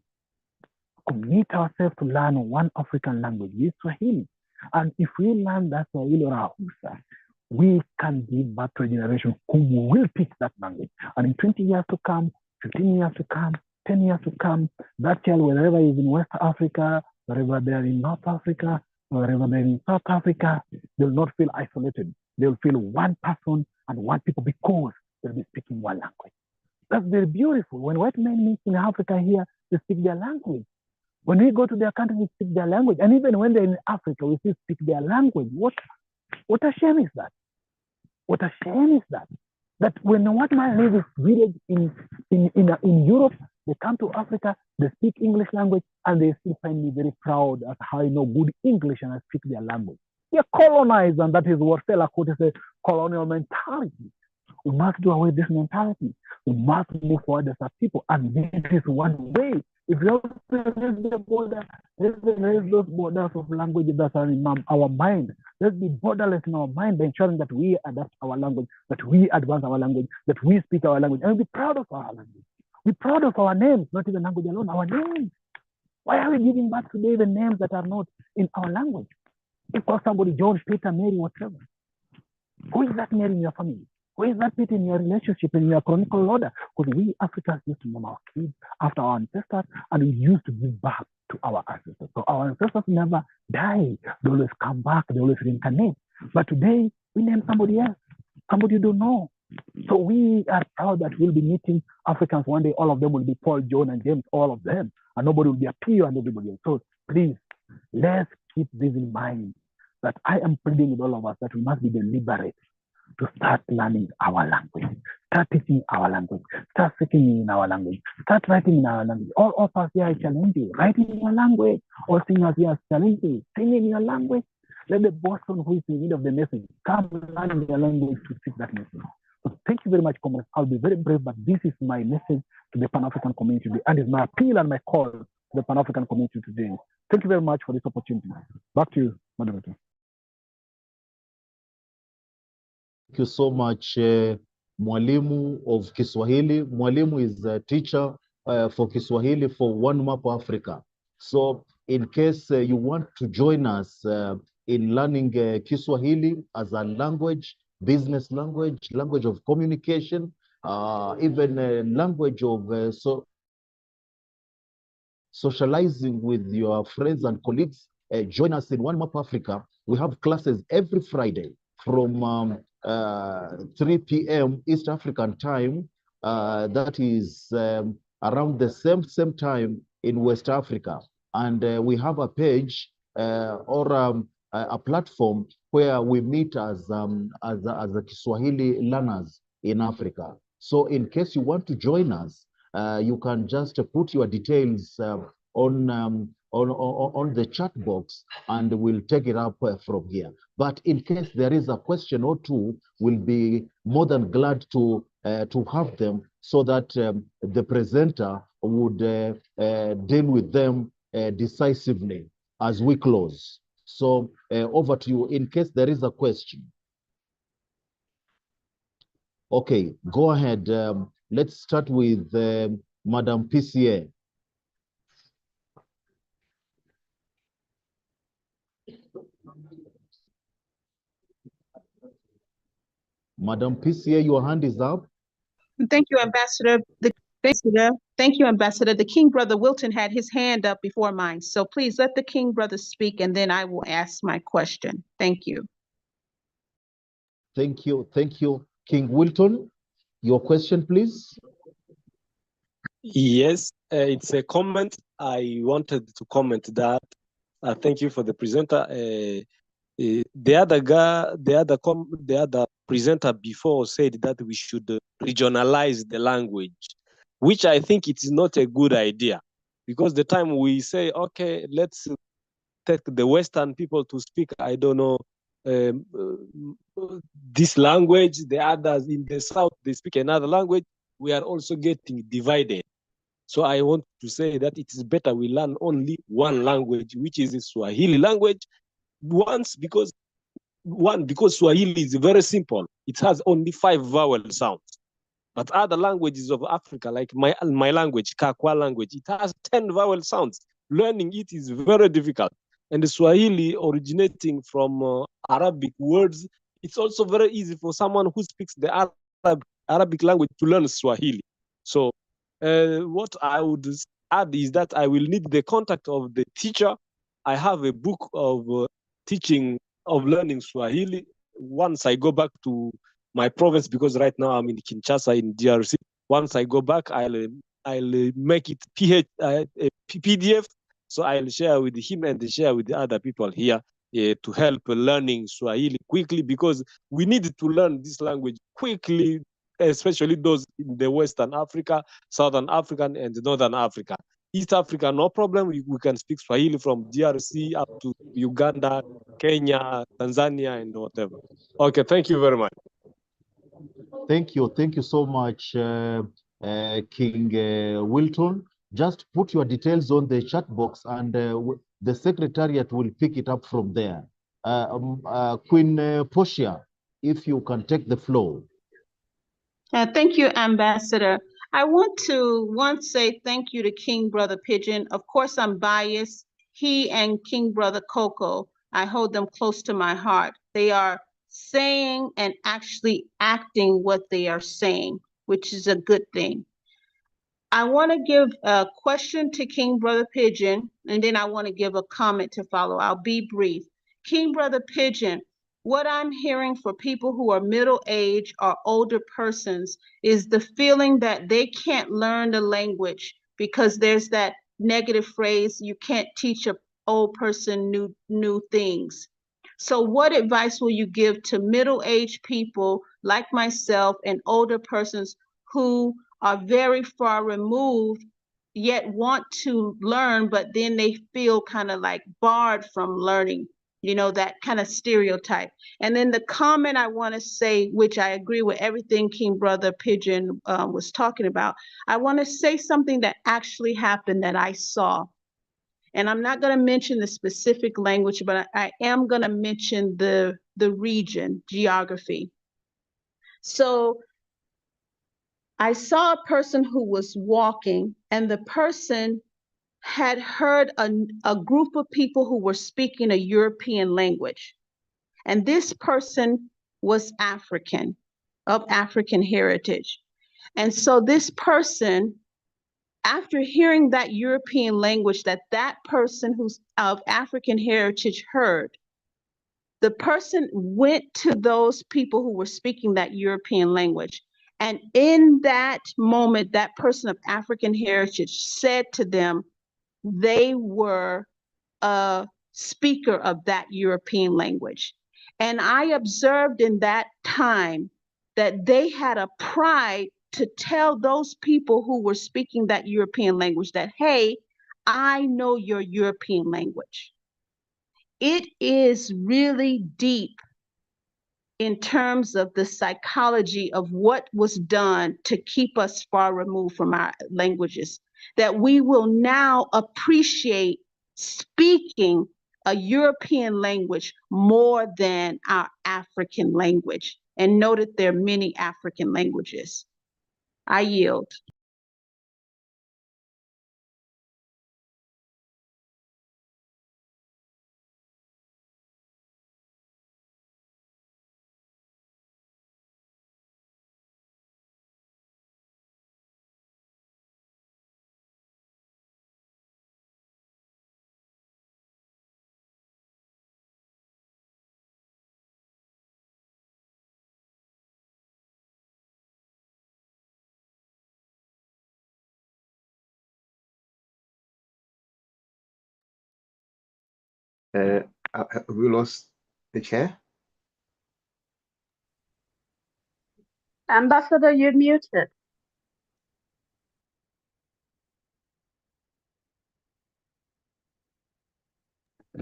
commit ourselves to learn one African language, this Swahili. And if we learn that Swahili or Hausa, we can give back to a generation who will teach that language. And in 20 years to come, 15 years to come, 10 years to come, that child, wherever he is in West Africa, wherever they're in North Africa, wherever they're in South Africa, they'll not feel isolated. They'll feel one person and one people because they'll be speaking one language. That's very beautiful. When white men meet in Africa here, they speak their language. When we go to their country, we speak their language. And even when they're in Africa, we still speak their language. What a shame is that? What a shame is that? That when a white man lives in village in Europe, they come to Africa, they speak English language, and they still find me very proud at how I know good English and I speak their language. We are colonized, and that is what Fela Kuti said, colonial mentality. We must do away with this mentality. We must move forward as a people, and this is one way. If you have to raise the border, let's raise those borders of languages that are in our mind. Let's be borderless in our mind by ensuring that we adapt our language, that we advance our language, that we speak our language, and be proud of our language. Be proud of our names, not even language alone, our names. Why are we giving back today the names that are not in our language? You call somebody John, Peter, Mary, whatever. Who is that Mary in your family? Who is that Peter in your relationship, in your chronicle order? Because we Africans used to name our kids after our ancestors, and we used to give back to our ancestors. So our ancestors never die. They always come back. They always reincarnate. But today, we name somebody else, somebody you don't know. So we are proud that we'll be meeting Africans one day. All of them will be Paul, John, and James, all of them. And nobody will be a Pio and everybody else. So please, let's keep this in mind, that I am pleading with all of us that we must be deliberate to start learning our language, start teaching our language, start speaking in our language, start writing in our language. All of us here, I challenge you, writing in your language. All singers here, challenge you, sing in your language. Let the person who is in need of the message come learn in their language to speak that message. So thank you very much, comrades. I'll be very brave, but this is my message to the Pan-African community today, and it's my appeal and my call to the Pan-African community today. Thank you very much for this opportunity. Back to you, moderator. Thank you so much, Mwalimu of Kiswahili. Mwalimu is a teacher for Kiswahili for One Map Africa. So in case you want to join us in learning Kiswahili as a language, business language, language of communication, even a language of socializing with your friends and colleagues, join us in One Map Africa. We have classes every Friday from 3 p.m. East African time. That is around the same time in West Africa. And we have a page or a platform where we meet as a Kiswahili learners in Africa. So in case you want to join us, you can just put your details on the chat box, and we'll take it up from here. But in case there is a question or two, we'll be more than glad to have them, so that the presenter would deal with them decisively as we close. So over to you in case there is a question. Okay, go ahead. Let's start with Madam PCA. Madam PCA, your hand is up. Thank you, Ambassador. Thank you, Ambassador. The King Brother Wilton had his hand up before mine. So please let the King Brother speak, and then I will ask my question. Thank you. Thank you. Thank you. King Wilton, your question, please. Yes, it's a comment. I wanted to comment that. Thank you for the presenter. The other presenter before said that we should regionalize the language, which I think it is not a good idea, because the time we say, okay, let's take the Western people to speak, I don't know, this language, the others in the South, they speak another language, we are also getting divided. So I want to say that it is better we learn only one language, which is the Swahili language, because Swahili is very simple. It has only 5 vowel sounds. But other languages of Africa, like my language, Kakwa language, it has 10 vowel sounds. Learning it is very difficult. And the Swahili originating from Arabic words, it's also very easy for someone who speaks the Arabic language to learn Swahili. So what I would add is that I will need the contact of the teacher. I have a book of teaching of learning Swahili once I go back to my province, because right now I'm in Kinshasa in DRC. Once I go back, I'll make it PDF, so I'll share with him and share with the other people here to help learning Swahili quickly, because we need to learn this language quickly, especially those in the Western Africa, Southern Africa, and Northern Africa. East Africa, no problem. We can speak Swahili from DRC up to Uganda, Kenya, Tanzania, and whatever. Okay, thank you very much. Thank you. Thank you so much, King Wilton. Just put your details on the chat box, and the Secretariat will pick it up from there. Queen Portia, if you can take the floor. Thank you, Ambassador. I want to say thank you to King Brother Pigeon. Of course, I'm biased. He and King Brother Coco, I hold them close to my heart. They are saying and actually acting what they are saying, which is a good thing. I want to give a question to King Brother Pigeon, and then I want to give a comment to follow. I'll be brief. King Brother Pigeon, what I'm hearing for people who are middle-aged or older persons is the feeling that they can't learn the language because there's that negative phrase, you can't teach an old person new things. So what advice will you give to middle-aged people like myself and older persons who are very far removed, yet want to learn, but then they feel kind of like barred from learning, you know, that kind of stereotype? And then the comment I want to say, which I agree with everything King Brother Pigeon was talking about, I want to say something that actually happened that I saw. And I'm not going to mention the specific language, but I am going to mention the region, geography. So I saw a person who was walking, and the person had heard a group of people who were speaking a European language. And this person was African, of African heritage. And so this person, after hearing that European language that person who's of African heritage heard, the person went to those people who were speaking that European language. And in that moment, that person of African heritage said to them, they were a speaker of that European language. And I observed in that time that they had a pride to tell those people who were speaking that European language that, hey, I know your European language. It is really deep in terms of the psychology of what was done to keep us far removed from our languages, that we will now appreciate speaking a European language more than our African language. And know that there are many African languages. I yield. Have we lost the chair? Ambassador, you're muted.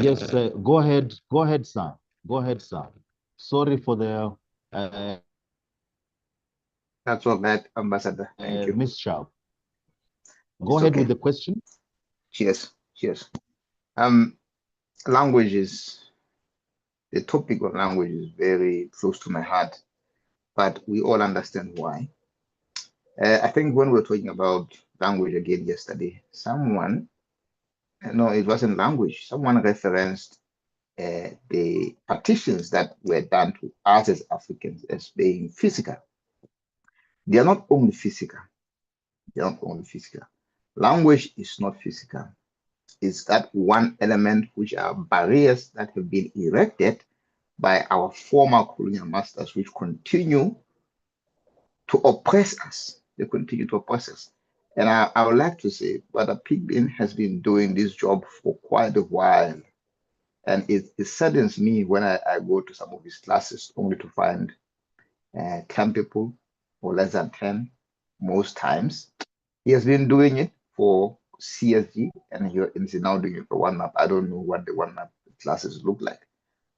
Yes, go ahead, sir. Go ahead, sir. Sorry for the That's all right, Ambassador. Thank you. mishap. Go It's ahead okay. with the question. Cheers. Cheers. Languages, the topic of language is very close to my heart, but we all understand why. I think when we were talking about language again yesterday, someone, no, it wasn't language, someone referenced the partitions that were done to us as Africans as being physical. They are not only physical. They are not only physical. Language is not physical. It's that one element which are barriers that have been erected by our former colonial masters, which continue to oppress us. They continue to oppress us. And I would like to say, Brother Pigbin has been doing this job for quite a while. And it saddens me when I go to some of his classes only to find 10 people or less than 10 most times. He has been doing it for CSG and he's now doing it for One Map. I don't know what the One Map classes look like.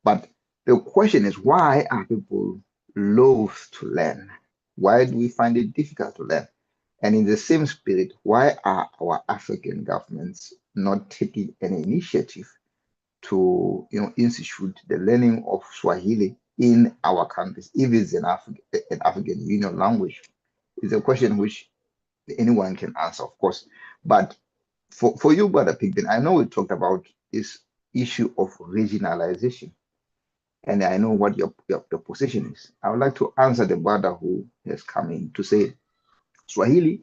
But the question is, why are people loath to learn? Why do we find it difficult to learn? And in the same spirit, why are our African governments not taking any initiative to institute the learning of Swahili in our countries, if it's an African Union language? It's a question which anyone can answer, of course. But for you, Brother Pigbin, I know we talked about this issue of regionalization, and I know what your position is. I would like to answer the brother who has come in to say Swahili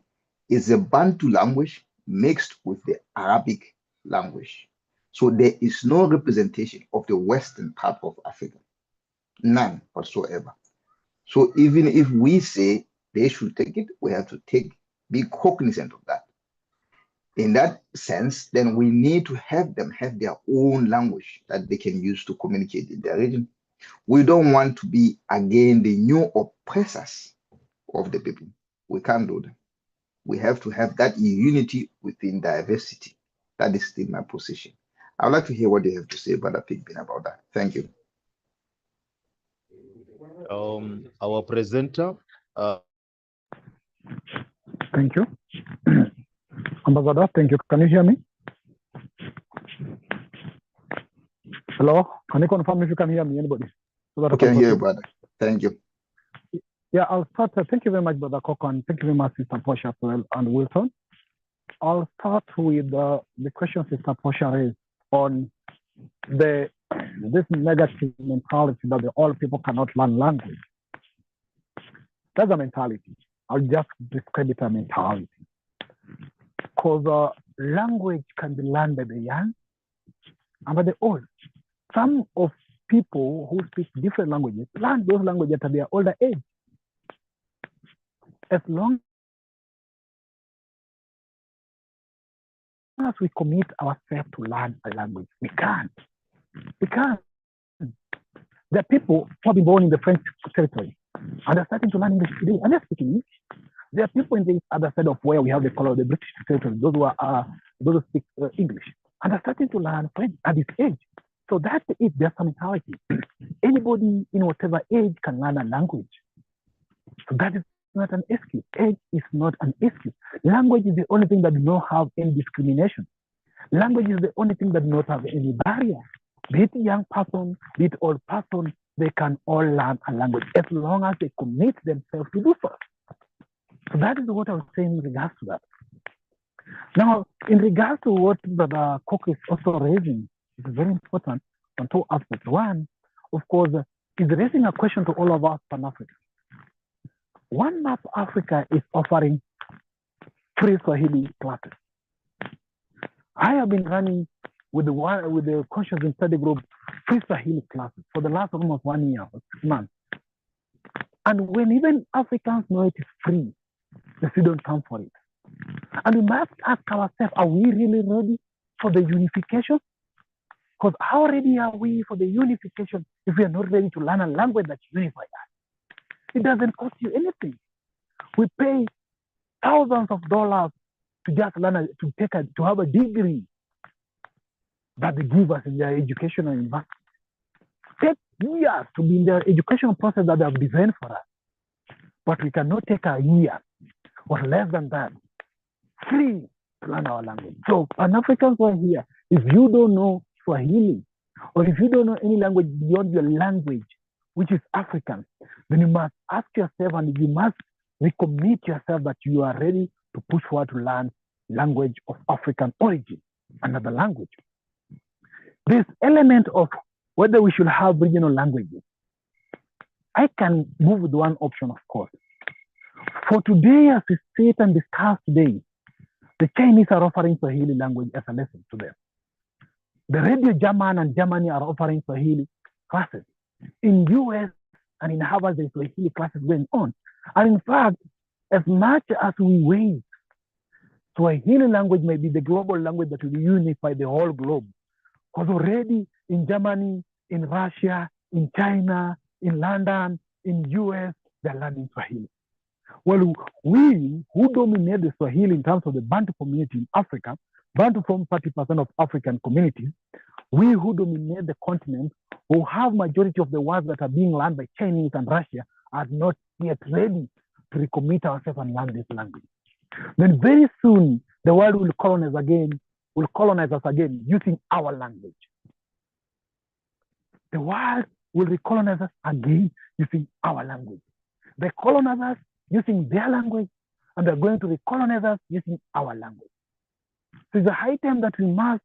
is a Bantu language mixed with the Arabic language. So there is no representation of the western part of Africa, none whatsoever. So even if we say they should take it, we have to be cognizant of that. In that sense, then we need to have them have their own language that they can use to communicate in their region. We don't want to be, again, the new oppressors of the people. We can't do that. We have to have that unity within diversity. That is still my position. I would like to hear what you have to say, Brother Pigbin, about that. Thank you. Our presenter. Thank you. Ambassador, thank you. Can you hear me? Hello? Can you confirm if you can hear me, anybody? So that I can hear you, brother. Thank you. Yeah, I'll start. Thank you very much, Brother Kokon. Thank you very much, Sister Portia, and Wilson. I'll start with the question Sister Portia raised on this negative mentality that all people cannot learn language. That's a mentality. I'll just describe it as a mentality. Because language can be learned by the young and by the old. Some of people who speak different languages learn those languages at their older age. As long as we commit ourselves to learn a language, we can't. We can't. There are people who have been born in the French territory and they're starting to learn English today, and they're speaking English. There are people in the other side of where we have the color of the British territory, those who speak English, and they're starting to learn French at this age. So that's it. There's some mentality. Anybody in whatever age can learn a language. So that is not an excuse. Age is not an excuse. Language is the only thing that does not have any discrimination. Language is the only thing that does not have any barrier. Be it young person, be it old person, they can all learn a language as long as they commit themselves to do so. So that is what I was saying in regards to that. Now, in regards to what Brother Cook is also raising, it's very important on two aspects. One, of course, is raising a question to all of us Pan-Africans. One Map Africa is offering free Swahili classes. I have been running with the Conscious and Study Group free Swahili classes for the last almost 1 year or 6 months. And when even Africans know it is free, they still don't come for it. And we must ask ourselves, are we really ready for the unification? Because how ready are we for the unification if we are not ready to learn a language that unifies us? It doesn't cost you anything. We pay thousands of dollars to just learn, to have a degree that they give us in their educational university. Take years to be in their educational process that they have designed for us. But we cannot take a year or less than that free to learn our language. So Pan-Africans who are here, if you don't know Swahili, or if you don't know any language beyond your language, which is African, then you must ask yourself and you must recommit yourself that you are ready to push forward to learn language of African origin, another language. This element of whether we should have regional languages, I can move with one option, of course. For today, as we sit and discuss today, the Chinese are offering Swahili language as a lesson to them. The Radio German and Germany are offering Swahili classes. In US and in Harvard, there's Swahili classes going on. And in fact, as much as we wait, Swahili language may be the global language that will unify the whole globe. Because already in Germany, in Russia, in China, in London, in US, they're learning Swahili. Well, we who dominate the Swahili in terms of the Bantu community in Africa, Bantu form 30% of African communities, we who dominate the continent, who have majority of the words that are being learned by Chinese and Russia, are not yet ready to recommit ourselves and learn this language. Then very soon, the world will colonize us again using our language. The world will recolonize us again using our language. They colonize us using their language, and they're going to recolonize us using our language. So it's a high time that we must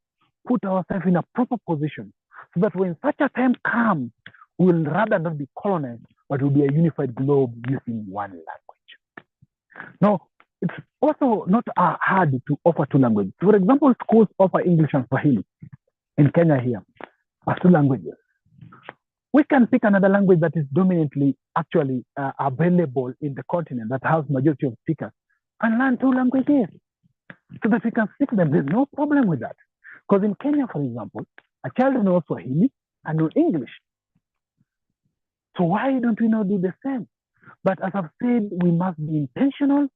put ourselves in a proper position so that when such a time comes, we will rather not be colonized, but will be a unified globe using one language. Now, it's also not hard to offer two languages. For example, schools offer English and Swahili in Kenya here as two languages. We can pick another language that is dominantly actually available in the continent that has majority of speakers and learn two languages so that we can speak them. There's no problem with that. Because in Kenya, for example, a child knows Swahili and knows English. So why don't we not do the same? But as I've said, we must be intentional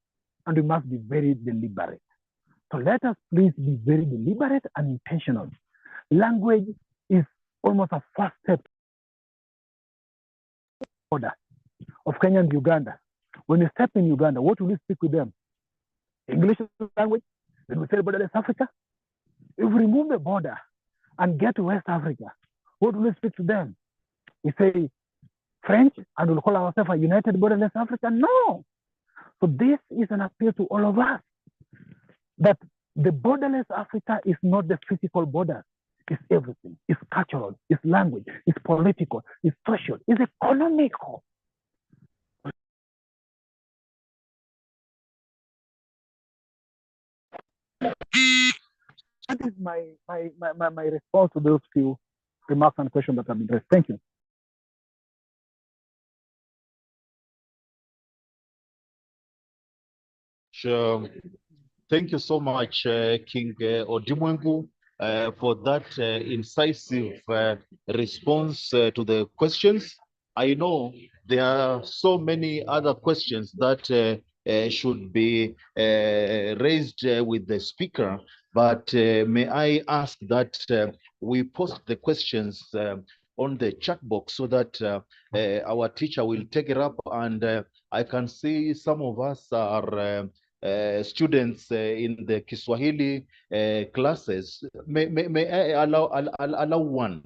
and we must be very deliberate. So let us please be very deliberate and intentional. Language is almost a first step border of Kenya and Uganda. When you step in Uganda, what will you speak with them? English language? Then we say borderless Africa. If we remove the border and get to West Africa, what will we speak to them? We say French and we'll call ourselves a United Borderless Africa? No. So this is an appeal to all of us that the borderless Africa is not the physical border. It's everything. It's cultural, it's language, it's political, it's social, it's economical. That is my response to those few remarks and questions that have been raised. Thank you. Sure. Thank you so much, King Odimwengu, for that incisive response to the questions. I know there are so many other questions that should be raised with the speaker, but may I ask that we post the questions on the chat box so that our teacher will take it up, and I can see some of us are students in the Kiswahili classes. May I allow one?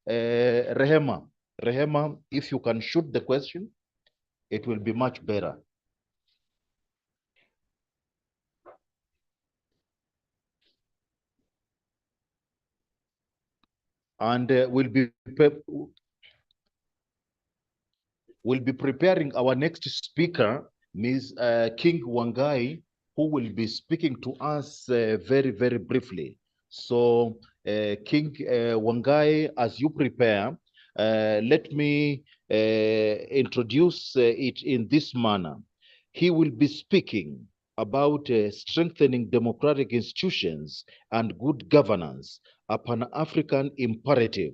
Rehema, if you can shoot the question, it will be much better. And we'll be preparing our next speaker, Ms. King Wangai, who will be speaking to us very, very briefly. So, King Wangai, as you prepare, let me introduce it in this manner. He will be speaking about strengthening democratic institutions and good governance, a Pan-African imperative.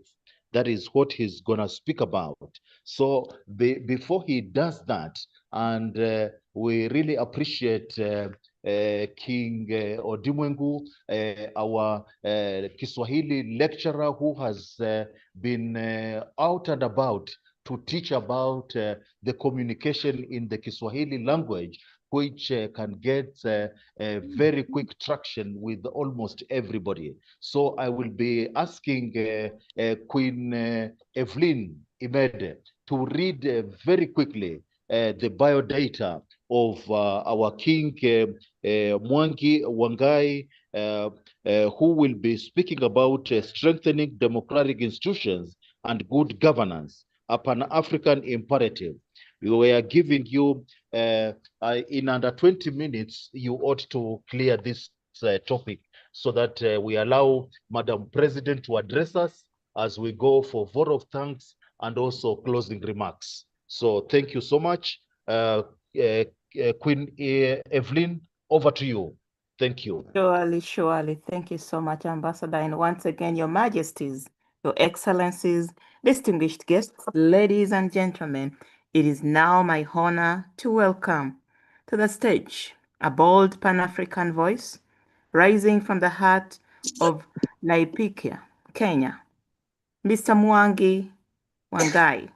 That is what he's gonna speak about. So before he does that, and we really appreciate King Odimwengu, our Kiswahili lecturer who has been out and about to teach about the communication in the Kiswahili language, which can get a very quick traction with almost everybody. So I will be asking Queen Evelyn Imede to read very quickly the biodata of our King Wangai, who will be speaking about strengthening democratic institutions and good governance, a Pan-African imperative. We are giving you, in under 20 minutes, you ought to clear this topic so that we allow Madam President to address us as we go for vote of thanks and also closing remarks. So thank you so much. Queen Evelyn, over to you. Thank you. Surely. Thank you so much, Ambassador. And once again, Your Majesties, Your Excellencies, distinguished guests, ladies and gentlemen, it is now my honor to welcome to the stage a bold Pan-African voice rising from the heart of Laikipia, Kenya. Mr. Wangai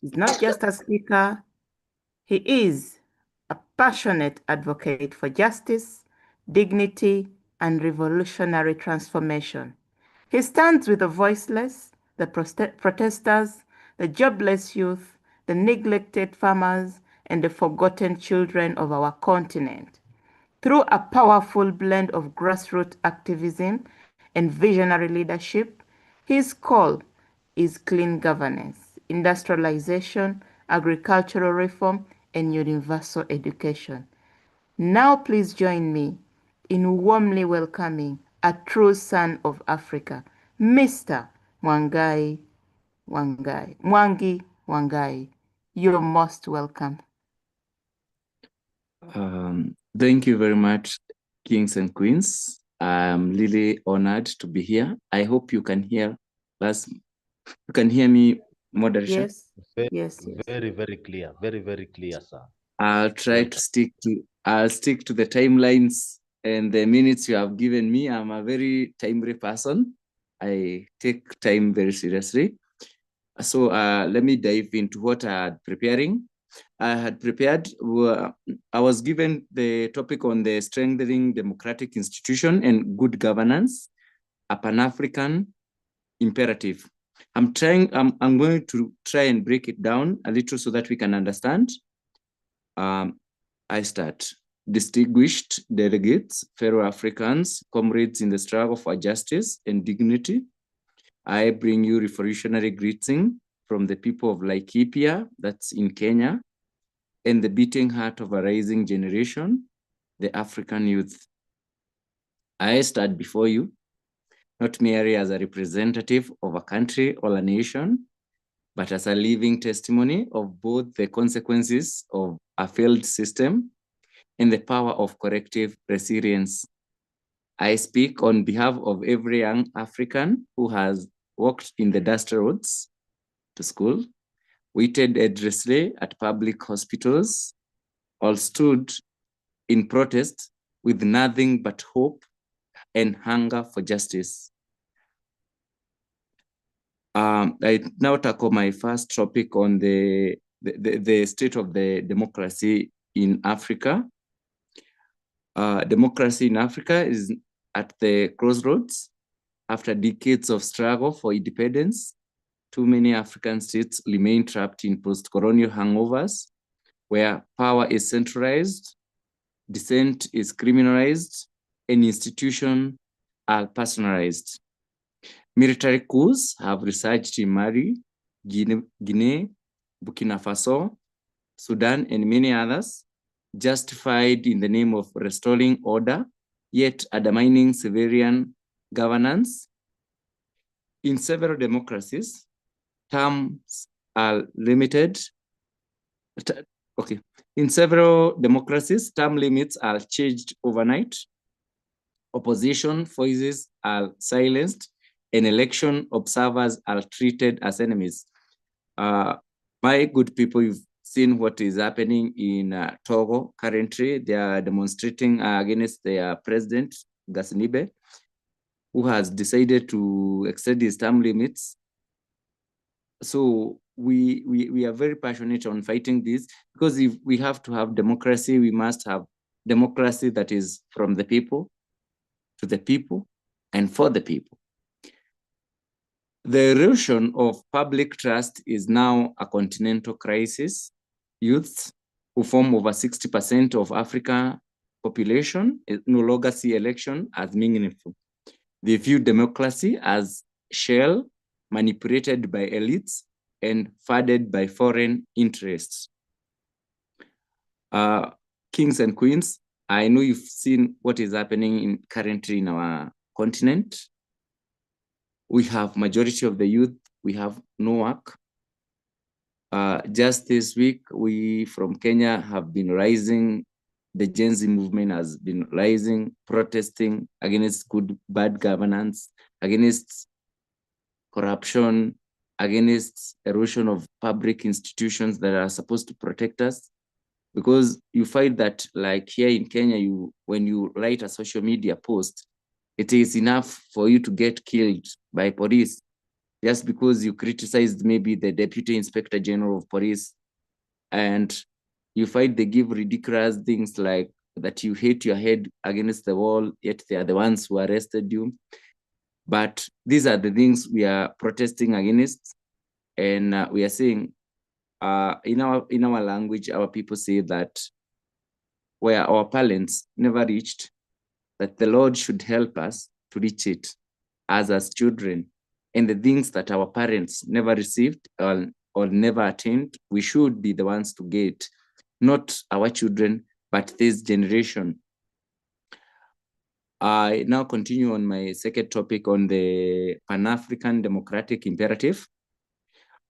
is not just a speaker, he is a passionate advocate for justice, dignity, and revolutionary transformation. He stands with the voiceless, the protesters, the jobless youth, the neglected farmers, and the forgotten children of our continent. Through a powerful blend of grassroots activism and visionary leadership, his call is clean governance, industrialization, agricultural reform, and universal education. Now please join me in warmly welcoming a true son of Africa, Mr. Mwangi Wangai. You're most welcome. Thank you very much, kings and queens. I'm really honored to be here. I hope you can hear us. You can hear me, moderation? Yes. Yes. Very, very clear. Very, very clear, sir. I'll try to stick to the timelines and the minutes you have given me. I'm a very timely person. I take time very seriously. So let me dive into what I had preparing. I had prepared, I was given the topic on the strengthening democratic institution and good governance, a Pan-African imperative. I'm going to try and break it down a little so that we can understand. I start. Distinguished delegates, fellow Africans, comrades in the struggle for justice and dignity, I bring you revolutionary greeting from the people of Laikipia, that's in Kenya, and the beating heart of a rising generation, the African youth. I stand before you, not merely as a representative of a country or a nation, but as a living testimony of both the consequences of a failed system and the power of collective resilience. I speak on behalf of every young African who has walked in the dusty roads to school, waited endlessly at public hospitals, or stood in protest with nothing but hope and hunger for justice. I now tackle my first topic on the state of the democracy in Africa. Democracy in Africa is at the crossroads. After decades of struggle for independence, too many African states remain trapped in post-colonial hangovers, where power is centralized, dissent is criminalized, and institutions are personalized. Military coups have resurged in Mali, Guinea, Burkina Faso, Sudan, and many others, justified in the name of restoring order, yet undermining civilian governance. In several democracies, terms are limited. In several democracies, term limits are changed overnight. Opposition voices are silenced, and election observers are treated as enemies. My good people, you've seen what is happening in Togo currently. They are demonstrating against their president, Gasnibe, who has decided to extend his term limits. So we are very passionate on fighting this, because if we have to have democracy, we must have democracy that is from the people, to the people, and for the people. The erosion of public trust is now a continental crisis. Youths, who form over 60% of African population, no longer see election as meaningful. They view democracy as shell, manipulated by elites, and funded by foreign interests. Kings and queens, I know you've seen what is happening currently in our continent. We have majority of the youth, we have no work. Just this week, we from Kenya have been rising. The Gen Z movement has been rising, protesting against bad governance, against corruption, against erosion of public institutions that are supposed to protect us. Because you find that, like here in Kenya, when you write a social media post, it is enough for you to get killed by police just because you criticized maybe the Deputy Inspector General of Police. And you find they give ridiculous things like that you hit your head against the wall, yet they are the ones who arrested you. But these are the things we are protesting against. And we are saying, in our language, our people say that where our parents never reached, that the Lord should help us to reach it as children. And the things that our parents never received or never attained, we should be the ones to get, not our children, but this generation. I now continue on my second topic on the Pan-African democratic imperative.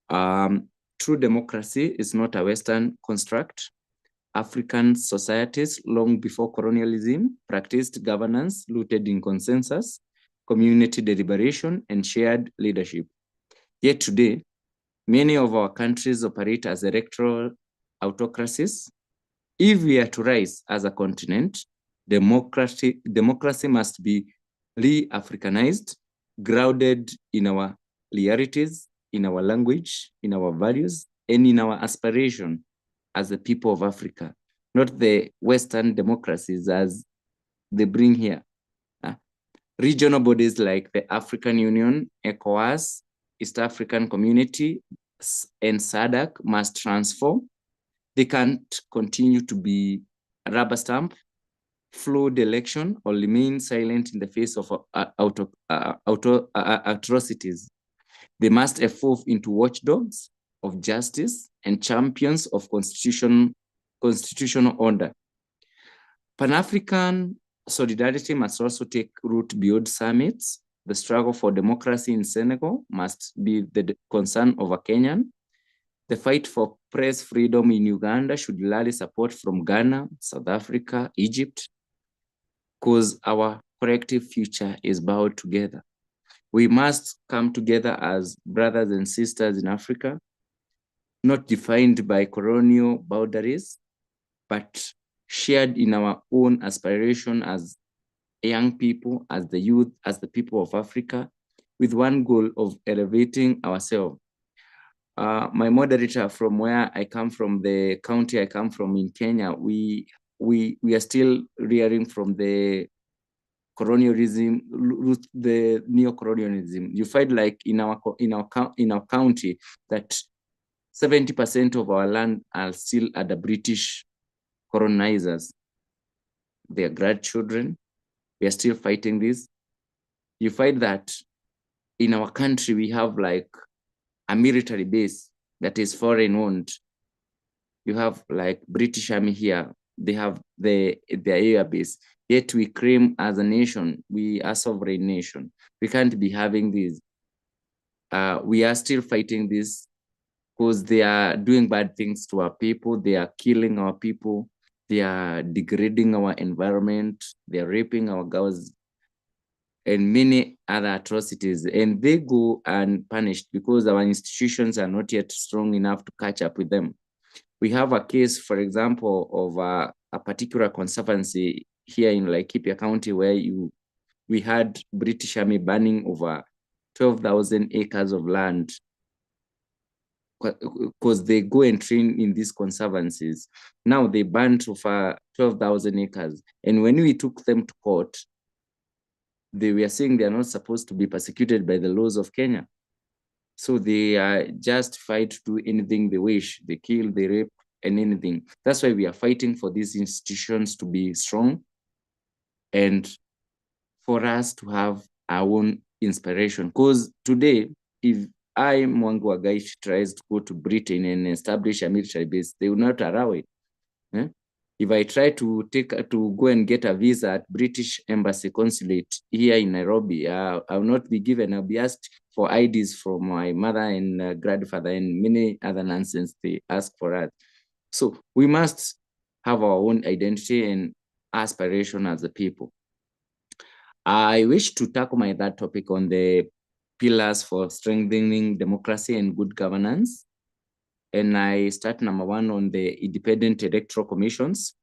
True democracy is not a Western construct. African societies, long before colonialism, practiced governance rooted in consensus, community deliberation, and shared leadership. Yet today, many of our countries operate as electoral autocracies. If we are to rise as a continent, democracy must be re-Africanized, grounded in our realities, in our language, in our values, and in our aspiration as the people of Africa, not the Western democracies as they bring here. Regional bodies like the African Union, ECOWAS, East African Community, and SADC must transform. They can't continue to be a rubber stamp, flawed election, or remain silent in the face of atrocities. They must evolve into watchdogs of justice and champions of constitutional order. Pan-African solidarity must also take root beyond summits. The struggle for democracy in Senegal must be the concern of a Kenyan. The fight for press freedom in Uganda should rally support from Ghana, South Africa, Egypt, because our collective future is bound together. We must come together as brothers and sisters in Africa, not defined by colonial boundaries, but shared in our own aspiration as young people, as the youth, as the people of Africa, with one goal of elevating ourselves. My moderator, from where I come from, the county I come from in Kenya, we are still rearing from the colonialism, the neo-colonialism. You find like in our county that 70% of our land are still under British colonizers. Their grandchildren, we are still fighting this. You find that in our country, we have like a military base that is foreign owned. You have like British Army here, they have their air base, yet we claim as a nation, we are a sovereign nation. We can't be having this. We are still fighting this because they are doing bad things to our people. They are killing our people. They are degrading our environment. They are raping our girls and many other atrocities. And they go unpunished because our institutions are not yet strong enough to catch up with them. We have a case, for example, of a particular conservancy here in Laikipia County where we had British Army burning over 12,000 acres of land because they go and train in these conservancies. Now they burned over 12,000 acres. And when we took them to court, they were saying they are not supposed to be persecuted by the laws of Kenya. So they are justified to do anything they wish. They kill, they rape, and anything. That's why we are fighting for these institutions to be strong and for us to have our own inspiration. Because today, if I, Mwangi Wagaishi, tries to go to Britain and establish a military base, they will not allow it. If I try to go and get a visa at British Embassy Consulate here in Nairobi, I will not be given. I'll be asked for IDs from my mother and grandfather and many other nonsense they ask for us. So we must have our own identity and aspiration as a people. I wish to tackle my third topic on the pillars for strengthening democracy and good governance. And I start number one on the independent electoral commissions.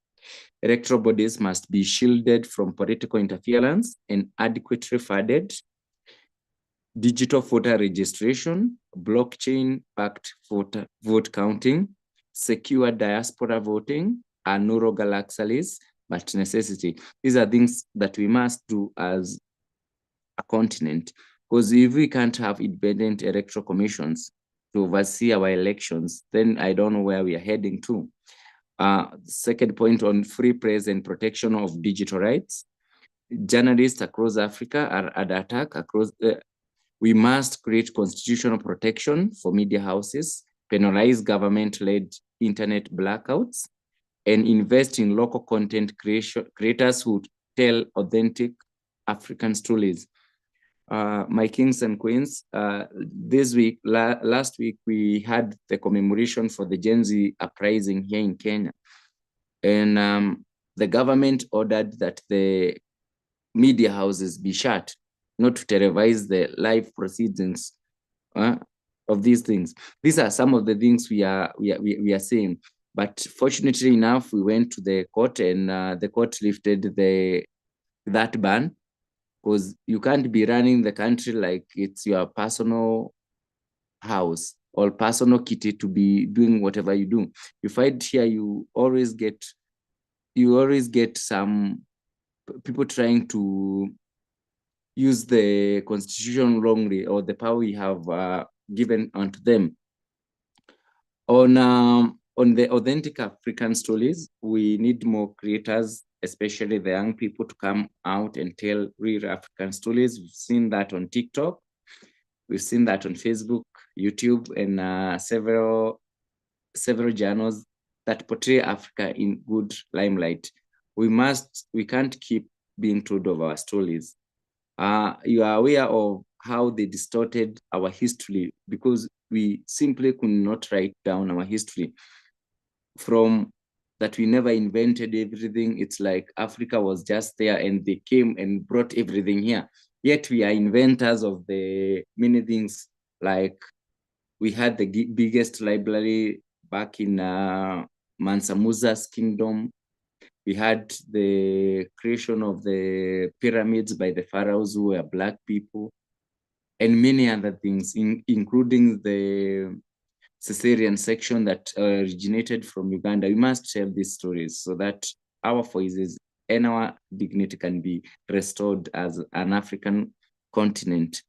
Electoral bodies must be shielded from political interference and adequately funded. Digital voter registration, blockchain-backed vote counting, secure diaspora voting are no longer luxuries, but necessity. These are things that we must do as a continent, because if we can't have independent electoral commissions to oversee our elections, then I don't know where we are heading to. Second point on free press and protection of digital rights. Journalists across Africa are under attack. We must create constitutional protection for media houses, penalize government-led internet blackouts, and invest in local content creators who tell authentic African stories. My kings and queens, this week, last week, we had the commemoration for the Gen Z uprising here in Kenya. And the government ordered that the media houses be shut, not to televise the live proceedings of these things. These are some of the things we are saying. But fortunately enough, we went to the court and the court lifted that ban, because you can't be running the country like it's your personal house or personal kitty to be doing whatever you do. You find here, you always get some people trying to use the constitution wrongly or the power we have given unto them. On the authentic African stories, we need more creators, especially the young people, to come out and tell real African stories. We've seen that on TikTok. We've seen that on Facebook, YouTube, and several journals that portray Africa in good limelight. We can't keep being told of our stories. You are aware of how they distorted our history, because we simply could not write down our history. From that, we never invented everything. It's like Africa was just there and they came and brought everything here. Yet we are inventors of the many things. Like we had the biggest library back in Mansa Musa's kingdom. We had the creation of the pyramids by the pharaohs who were Black people, and many other things, including the Caesarean section that originated from Uganda. We must tell these stories so that our voices and our dignity can be restored as an African continent.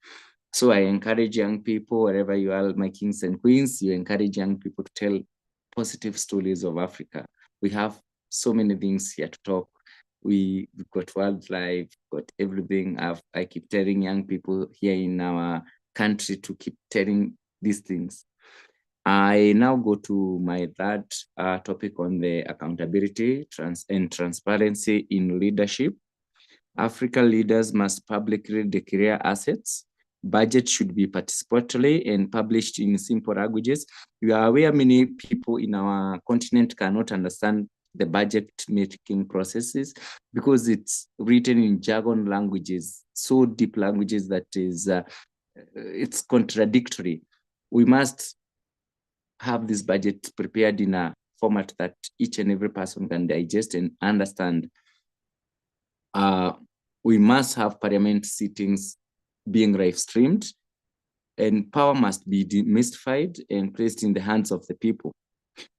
So I encourage young people, wherever you are, my kings and queens, you encourage young people to tell positive stories of Africa. We have so many things here to talk. We've got wildlife, got everything. I keep telling young people here in our country to keep telling these things. I now go to my third topic on the accountability and transparency in leadership. African leaders must publicly declare assets. Budget should be participatory and published in simple languages. You are aware many people in our continent cannot understand the budget making processes because it's written in jargon languages, so deep languages that is it's contradictory. We must have this budget prepared in a format that each and every person can digest and understand. We must have parliament sittings being live streamed, and power must be demystified and placed in the hands of the people.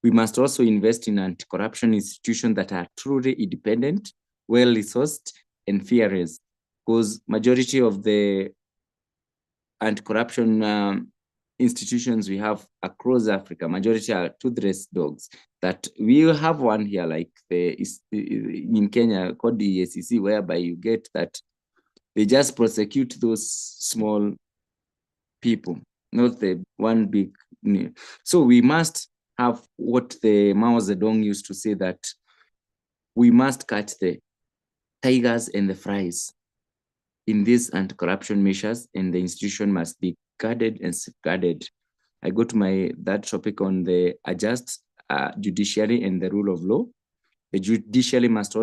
We must also invest in anti-corruption institutions that are truly independent, well-resourced, and fearless, because majority of the anti-corruption institutions we have across Africa, majority are toothless dogs. That we have one here, like in Kenya called the EACC, whereby you get that they just prosecute those small people, not the one big. So we must have what the Mao Zedong used to say, that we must catch the tigers and the flies in these anti-corruption measures, and the institution must be guarded and safeguarded. I go to that topic on the just judiciary and the rule of law. The judiciary must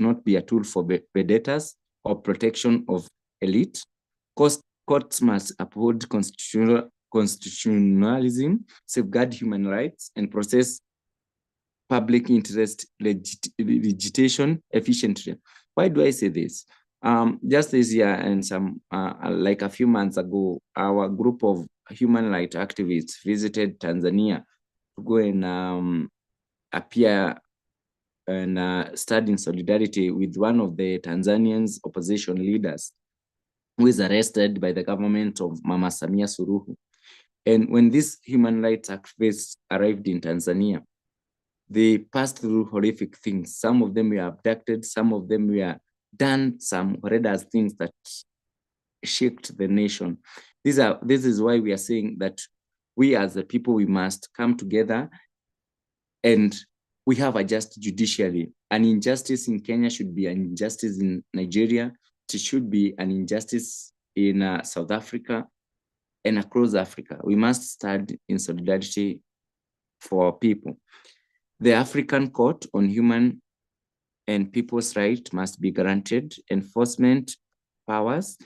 not be a tool for vendettas or protection of elite. Courts must uphold constitutionalism, safeguard human rights, and process public interest legislation efficiently. Why do I say this? Just this year and like a few months ago, our group of human rights activists visited Tanzania to go and appear and stand in solidarity with one of the Tanzanians opposition leaders who is arrested by the government of Mama Samia Suluhu. And when these human rights activists arrived in Tanzania, they passed through horrific things. Some of them were abducted, some of them were done some horrendous things that shook the nation. This is why we are saying that we as the people, we must come together and we have a just judiciary. An injustice in Kenya should be an injustice in Nigeria. It should be an injustice in South Africa and across Africa. We must stand in solidarity for our people. The African Court on Human and People's Rights must be granted enforcement powers,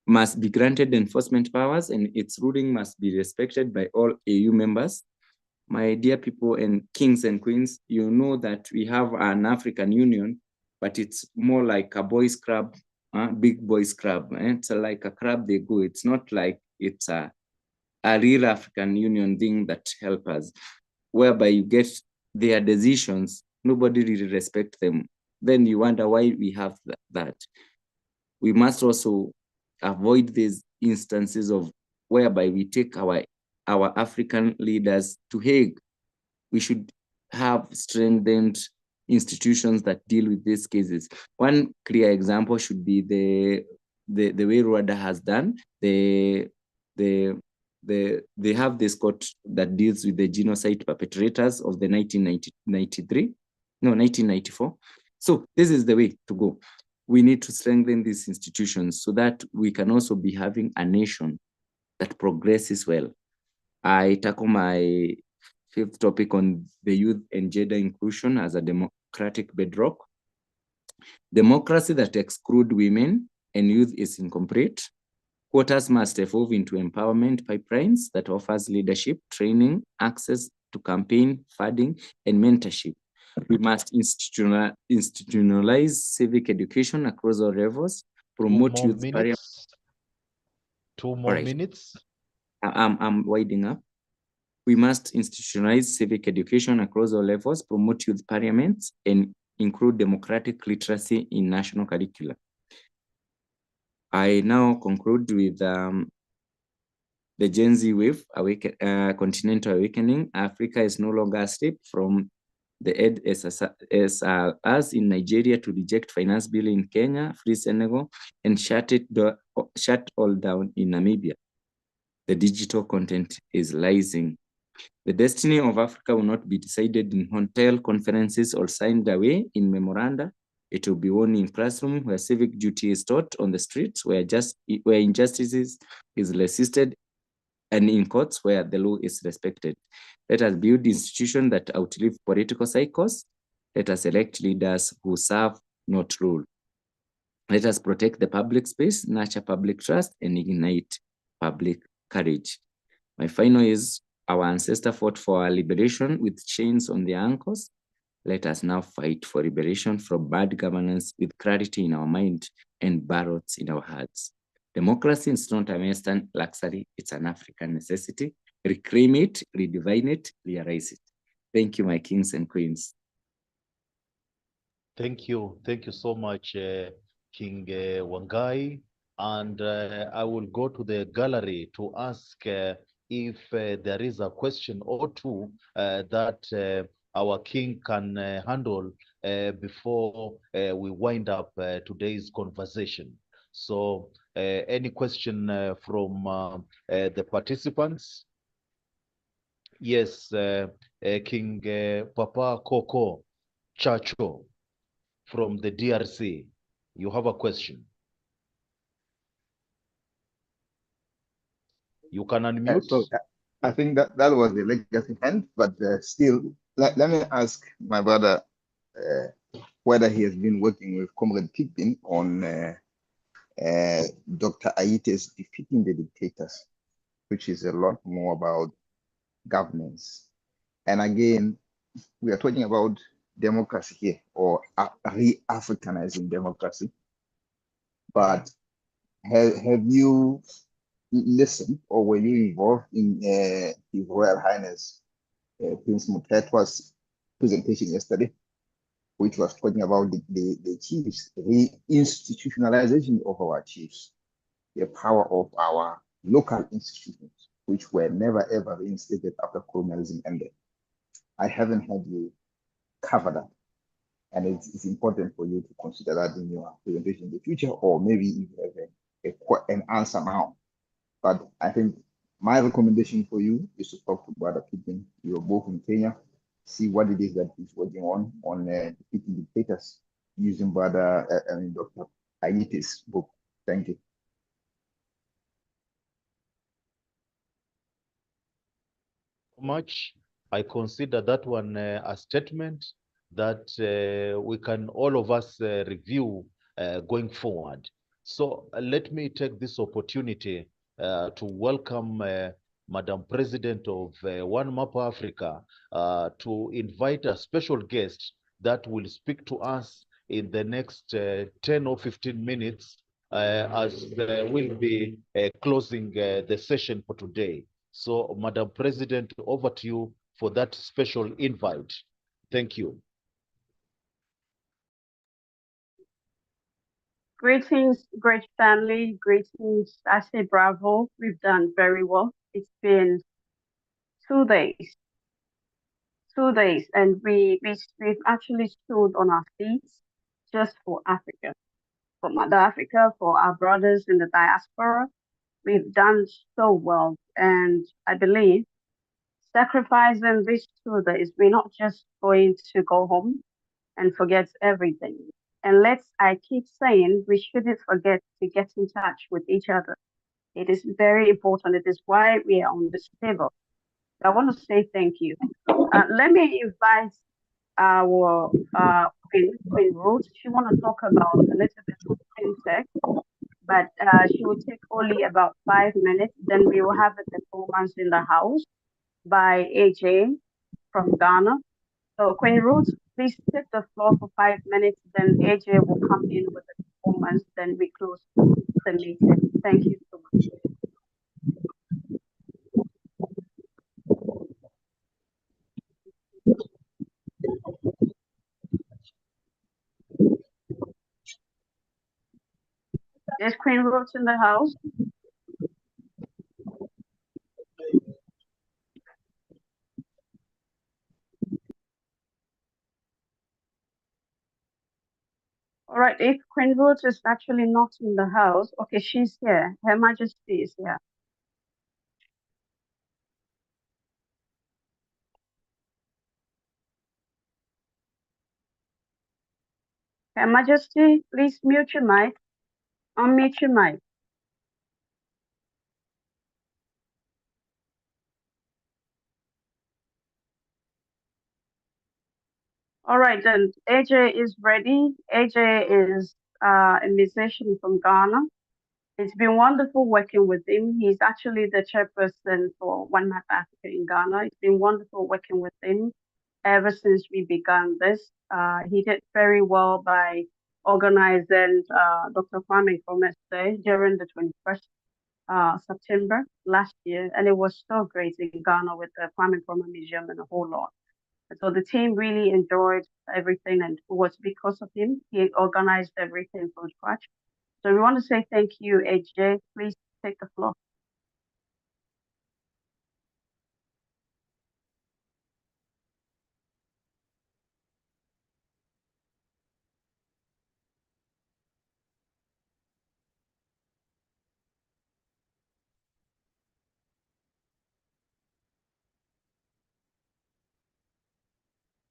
and its ruling must be respected by all AU members. My dear people and kings and queens, you know that we have an African Union, but it's more like a boys' club, big boys' club. It's like a club they go. It's not like it's a real African Union thing that helps us, whereby you get their decisions, nobody really respects them. Then you wonder why we have that. We must also avoid these instances of whereby we take our African leaders to Hague. We should have strengthened institutions that deal with these cases. One clear example should be the way Rwanda has done. They have this court that deals with the genocide perpetrators of the 1994. So this is the way to go. we need to strengthen these institutions so that we can also be having a nation that progresses well. I tackle my fifth topic on the youth and gender inclusion as a democratic bedrock. Democracy that excludes women and youth is incomplete. Quotas must evolve into empowerment pipelines that offers leadership, training, access to campaign, funding, and mentorship. We must institutionalize civic education across all levels, promote youth parliament. 2 more minutes. I'm winding up. We must institutionalize civic education across all levels, promote youth parliaments, and include democratic literacy in national curricula. I now conclude with the Gen Z wave, continental awakening. Africa is no longer asleep. From the SRRs in Nigeria to reject finance bill in Kenya, free Senegal, and shut all down in Namibia. The digital content is rising. The destiny of Africa will not be decided in hotel conferences or signed away in memoranda. It will be won in classroom where civic duty is taught, on the streets where injustices is resisted, and in courts where the law is respected. Let us build institutions that outlive political cycles. Let us elect leaders who serve, not rule. Let us protect the public space, nurture public trust, and ignite public courage. My final is, our ancestors fought for our liberation with chains on their ankles. Let us now fight for liberation from bad governance with clarity in our mind and ballots in our hearts. Democracy is not a Western luxury, it's an African necessity. Reclaim it, redefine it, realize it. Thank you, my kings and queens. Thank you so much, King Wangai. And I will go to the gallery to ask if there is a question or two that our king can handle before we wind up today's conversation. So any question from the participants? Yes, King Papa Koko Chacho from the DRC. You have a question. You can unmute. So I think that was the legacy hand, but still, let me ask my brother whether he has been working with Comrade Pippin on Dr. Aite's Defeating the Dictators, which is a lot more about governance. And again, we are talking about democracy here, or re-Africanizing democracy. But have you listened, or were you involved in His Royal Highness Prince Mutetwa's presentation yesterday, which was talking about the chiefs, the institutionalization of our chiefs, the power of our local institutions, which were never ever reinstated after colonialism ended. I haven't had you cover that. And it's important for you to consider that in your presentation in the future, or maybe if you have an answer now. But I think my recommendation for you is to talk to Brother Pippin. You're both in Kenya. See what it is that he's working on defeating dictators using Dr. Aite's book. Thank you. Much. I consider that one a statement that we can all of us review going forward. So let me take this opportunity to welcome Madam President of One Map Africa to invite a special guest that will speak to us in the next 10 or 15 minutes as we'll be closing the session for today. So, Madam President, over to you for that special invite. Thank you. Greetings, great family. Greetings. I say bravo. We've done very well. It's been 2 days. 2 days, and we've actually stood on our feet just for Africa, for Mother Africa, for our brothers in the diaspora. We've done so well, and I believe sacrificing these 2 days, we're not just going to go home and forget everything. And I keep saying, we shouldn't forget to get in touch with each other. It is very important. It is why we are on this table. I want to say thank you. Let me invite our Queen Ruth. She want to talk about a little bit of fintech, but she will take only about 5 minutes. Then we will have a performance in the house by AJ from Ghana. So Queen Ruth, please take the floor for 5 minutes. Then AJ will come in with the performance. Then we close the meeting. Thank you so much. Is Queen Ruth in the house? All right, if Queen Ruth is actually not in the house, okay, she's here. Her Majesty is here. Her Majesty, please mute your mic. Unmute your mic. All right, then AJ is ready. AJ is a musician from Ghana. It's been wonderful working with him. He's actually the chairperson for One Map Africa in Ghana. It's been wonderful working with him ever since we began this. He did very well by organizing Dr. Kwame Nkrumah's Day during the 21st September last year, and it was so great in Ghana with the Kwame Nkrumah Museum and a whole lot. So the team really enjoyed everything, and it was because of him. He organized everything from scratch. So we want to say thank you, AJ. Please take the floor.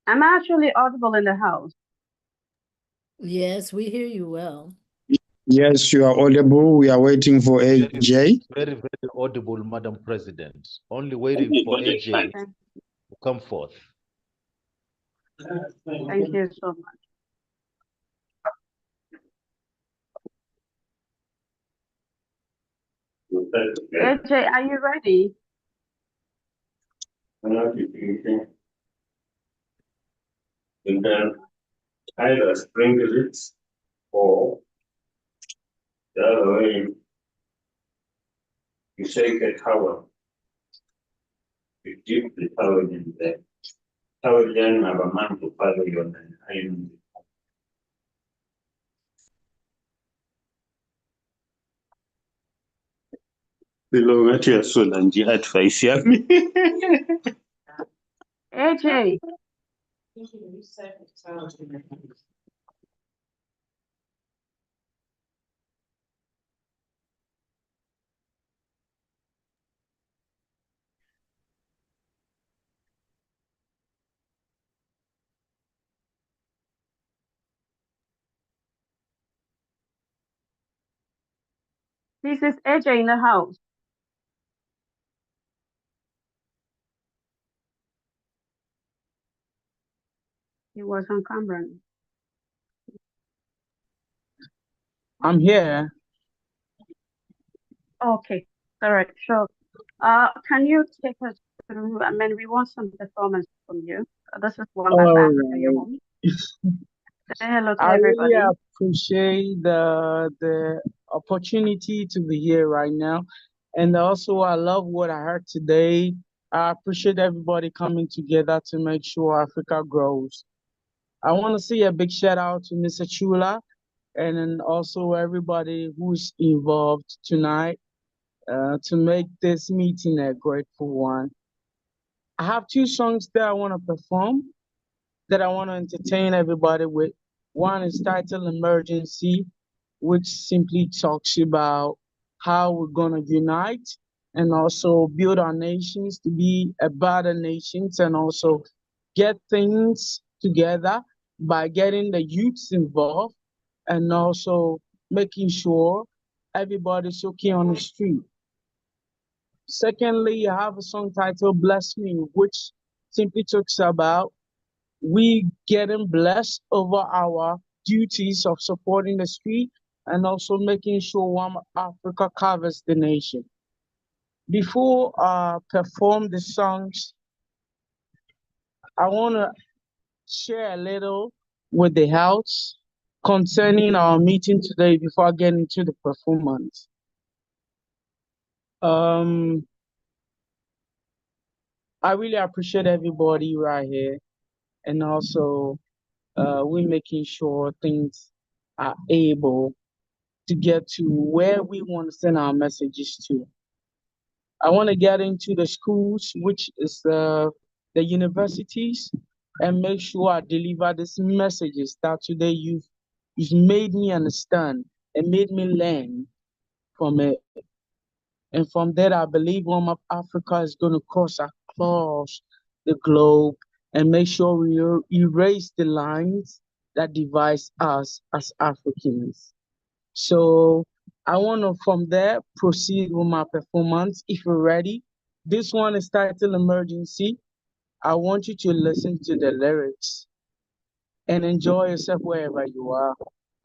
I'm actually audible in the house. Yes, we hear you well. Yes, you are audible. We are waiting for AJ. Very, very audible, Madam President. Only waiting for AJ to come forth. Thank you so much. AJ, are you ready? You can either sprinkle it or the other way, you shake a towel. You dip the towel in there. Towel then have a man to follow you and iron. Below at your soul and jihad face, yeah. AJ. This is AJ in the house. He was on camera. I'm here. Okay, all right, sure. Can you take us through? I mean, we want some performance from you. This is One Map Africa, your home. Say hello to I everybody. really appreciate the opportunity to be here right now. And also I love what I heard today. I appreciate everybody coming together to make sure Africa grows. I want to say a big shout out to Mr. Chula and then also everybody who's involved tonight to make this meeting a grateful one. I have two songs that I want to perform that I want to entertain everybody with. One is titled Emergency, which simply talks about how we're going to unite and also build our nations to be a better nations and also get things together by getting the youths involved and also making sure everybody's okay on the street. Secondly, I have a song titled Bless Me, which simply talks about we getting blessed over our duties of supporting the street and also making sure One Africa covers the nation. Before I perform the songs, I want to share a little with the house concerning our meeting today before I get into the performance. I really appreciate everybody right here, and also we're making sure things are able to get to where we want to send our messages to. I want to get into the schools, which is the universities, and make sure I deliver these messages that today you've made me understand and made me learn from it. And from there, I believe One of Africa is going to cross across the globe and make sure we erase the lines that divide us as Africans. So I want to, from there, proceed with my performance. If you're ready, this one is titled Emergency. I want you to listen to the lyrics and enjoy yourself wherever you are.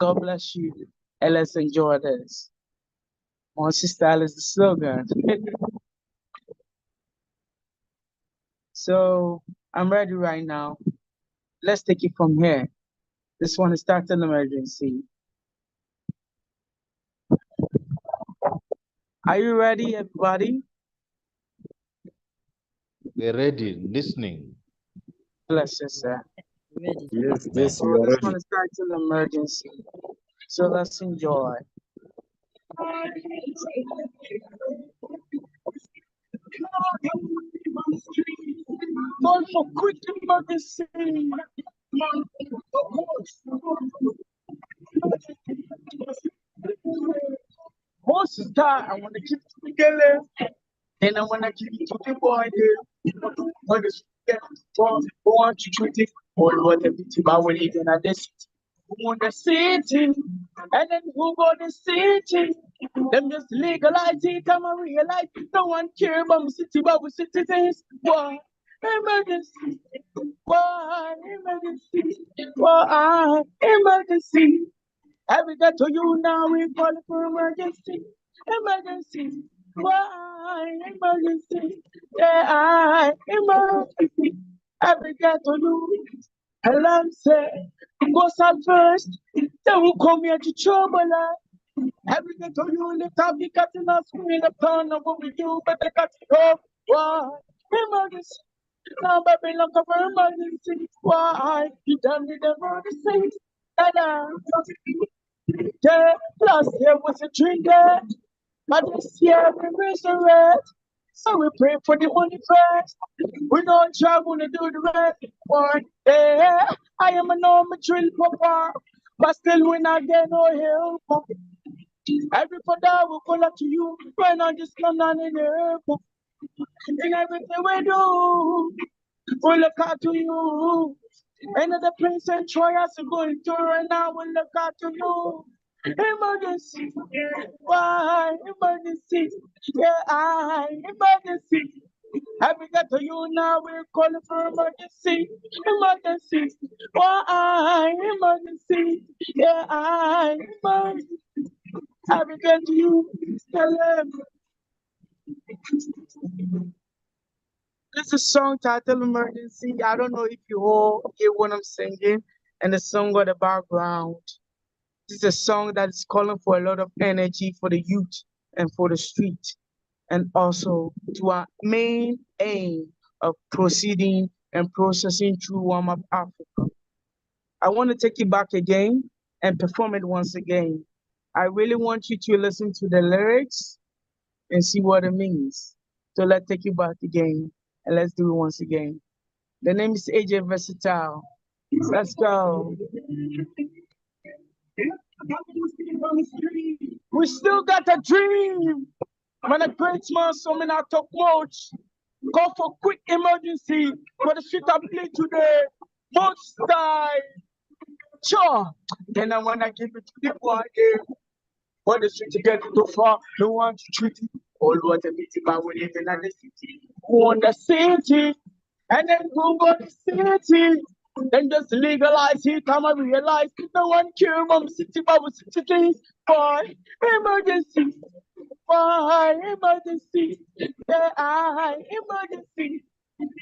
God bless you, and let's enjoy this. Mon style is the slogan. So I'm ready right now. Let's take it from here. This one is titled Emergency. Are you ready, everybody? We're ready, listening. Bless you, sir. Yes, So yes, we are this ready. one is titled Emergency. So let's enjoy. Call for quick emergency. Horse is tired. I want to keep it together. And I want to keep it to the boy. What is that? Want to treat it? Or what a bit about when even at this. Who want the city? And then who got the city? Them just legalize it. I'm a realize no one care about the city, but we citizens. Why? Emergency. Why? Emergency. Why? Emergency. Every day to you now, we call for emergency. Emergency. Why? Emergency. Yeah, emergency. Every day to you. Alarm say, go south first. They will come here to trouble us. Every day to you, lift up the cat in us. We the plan of what we do, but the cat is off. Why? Emergency. Now, baby, look up for emergency. Why? You done with emergency. Ta-da. Yeah, last year was a drink there, but this year we raise the red. So we pray for the money first. We don't try to do the rest. One day, I am a normal drill papa, but still we not get no help. Every father will call up to you when I just come down in the airport. In everything we do, we look out to you. Another prince and Troy has to go into right now. We look out to you. Emergency. Why? Emergency. Yeah, emergency. Have we got to you now? We're calling for emergency. Emergency. Why? Emergency. Yeah, emergency. Have we got to you? Tell them. This is a song titled Emergency. I don't know if you all hear what I'm singing and the song on the background. This is a song that is calling for a lot of energy for the youth and for the street, and also to our main aim of proceeding and processing through Warm Up Africa. I want to take it back again and perform it once again. I really want you to listen to the lyrics and see what it means. So let's take it back again and let's do it once again. The name is AJ Versatile. Let's go. We still got a dream. When a great man, so may not talk much. Call for quick emergency for the shit I play today. Much time. Sure. Then I wanna give it to the boy there. For the street to get too far, no one to treat it. All what a pity, but we live in the city. Who on the city? And then who go the city? Then just legalize it, come and realize no one care about the city, but we city things. Boy, emergency. Boy, emergency. Yeah, emergency.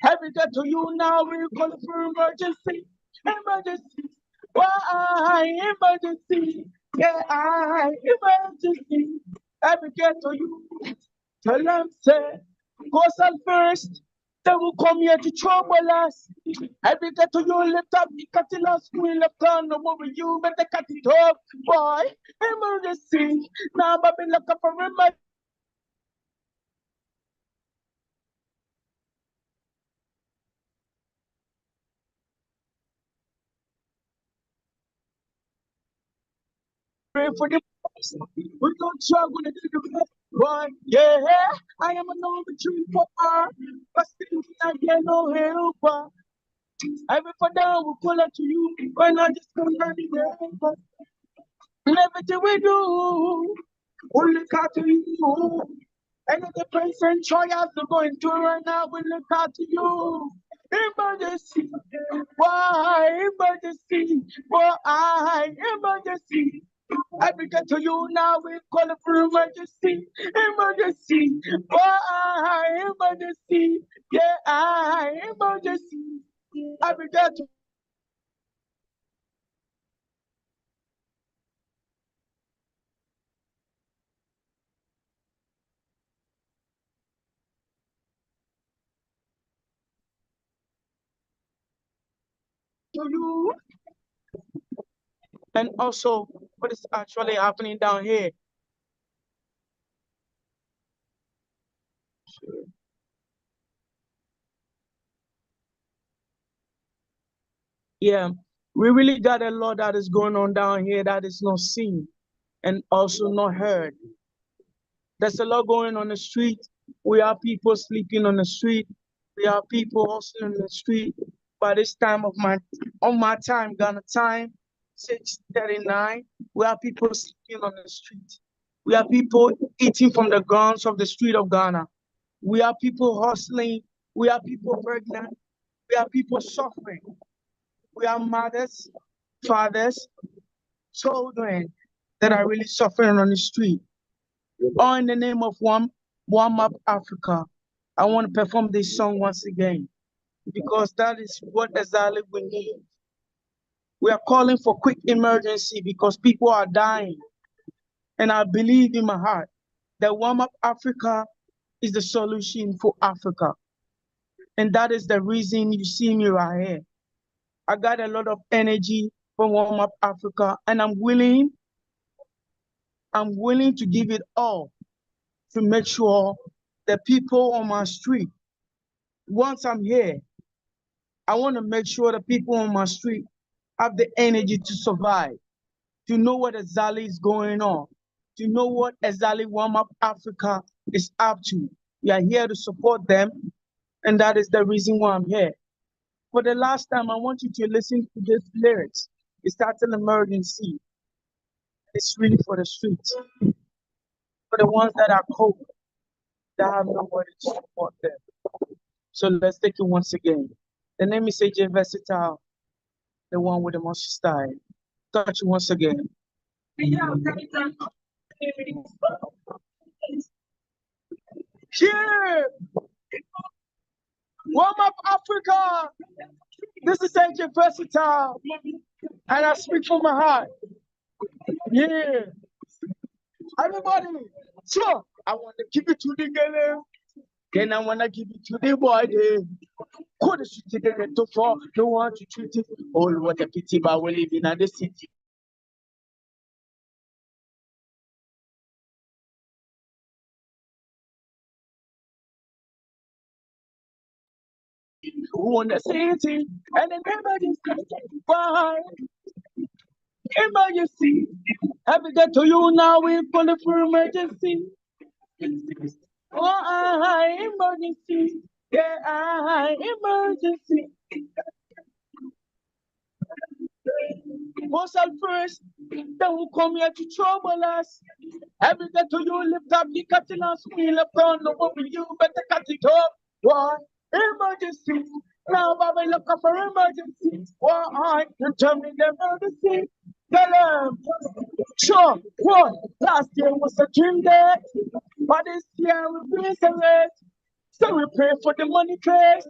Have we got to you now? We call for emergency. Emergency. Why emergency? Yeah, emergency. Have we got to you? Tell them, say, go on first. They will come here to trouble us. Every get to you, lift up, cut it off, we left on, no more with you, better cut it off, boy. Emergency. Now, I've been looking for emergency. Pray for the we don't struggle to the boy. Yeah, I am a number 3 for her, but still I get no help. Every for down will call out to you, when I just come down the and everything we do, we look out to you. And the present trials we're going through right now, we look out to you. Emergency, why emergency? Why emergency? I get to you now, we call it for emergency. Emergency, why emergency? Yeah, emergency. I get to you. And also, what is actually happening down here? Yeah, we really got a lot that is going on down here that is not seen and also not heard. There's a lot going on the street. We have people sleeping on the street. We have people hustling on the street. By this time of my time, Ghana time, 6:39, we have people sleeping on the street. We have people eating from the grounds of the street of Ghana. We have people hustling. We have people pregnant. We have people suffering. We have mothers, fathers, children that are really suffering on the street. All in the name of Warm Up Africa. I want to perform this song once again because that is what exactly we need. We are calling for quick emergency because people are dying. And I believe in my heart that Warm Up Africa is the solution for Africa. And that is the reason you see me right here. I got a lot of energy from Warm Up Africa, and I'm willing to give it all to make sure the people on my street, once I'm here, I want to make sure the people on my street have the energy to survive, to know what exactly is going on, to know what exactly Warm Up Africa is up to. We are here to support them, and that is the reason why I'm here. For the last time, I want you to listen to these lyrics. It's not an emergency. It's really for the streets, for the ones that are cold, that have nobody to support them. So let's take it once again. The name is AJ Versatile, the one with the most style. Touch it once again. Yeah! Warm Up Africa! This is AJ Versatile, and I speak from my heart. Yeah! Everybody, sure, I want to give it to the girl. Then I want to give it to the boy. Could you take it too far? Don't want to treat it. Oh, what a pity, but we live in the city. Who on the city? And then emergency. Why? Emergency. Have we got to you now? We're calling for emergency. Oh, emergency. Yeah, emergency. Most at first, they will come here to trouble us. Every day to you lift up the cutting us, wheel upon the woman, you better cut it up. Why? Emergency. Now I will look up for emergency. Why? You tell me the emergency. Tell them. Sure, what? Last year was a dream day, but this year we face a rest. So we pray for the money case.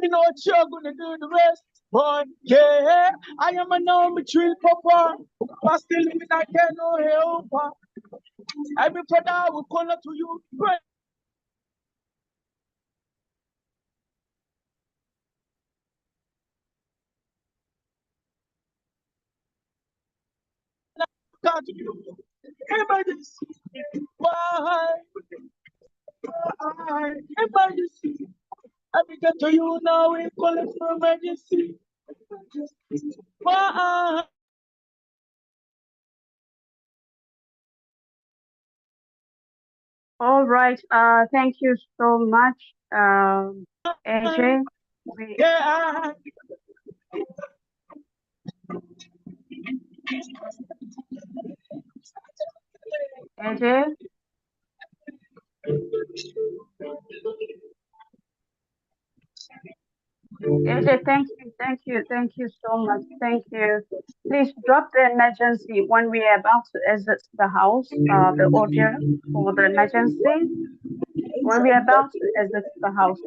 You know what you're gonna do the rest. But yeah, I am a number three papa. But still living I get no help. Every brother will call up to you. Pray. God, emergency. Why? Why? Emergency. Every day to you now we call it for emergency. Why? All right. Thank you so much, AJ. Yeah. AJ. AJ, thank you so much. Thank you. Please drop the emergency when we are about to exit the house, the audio for the emergency. When we are about to exit the house.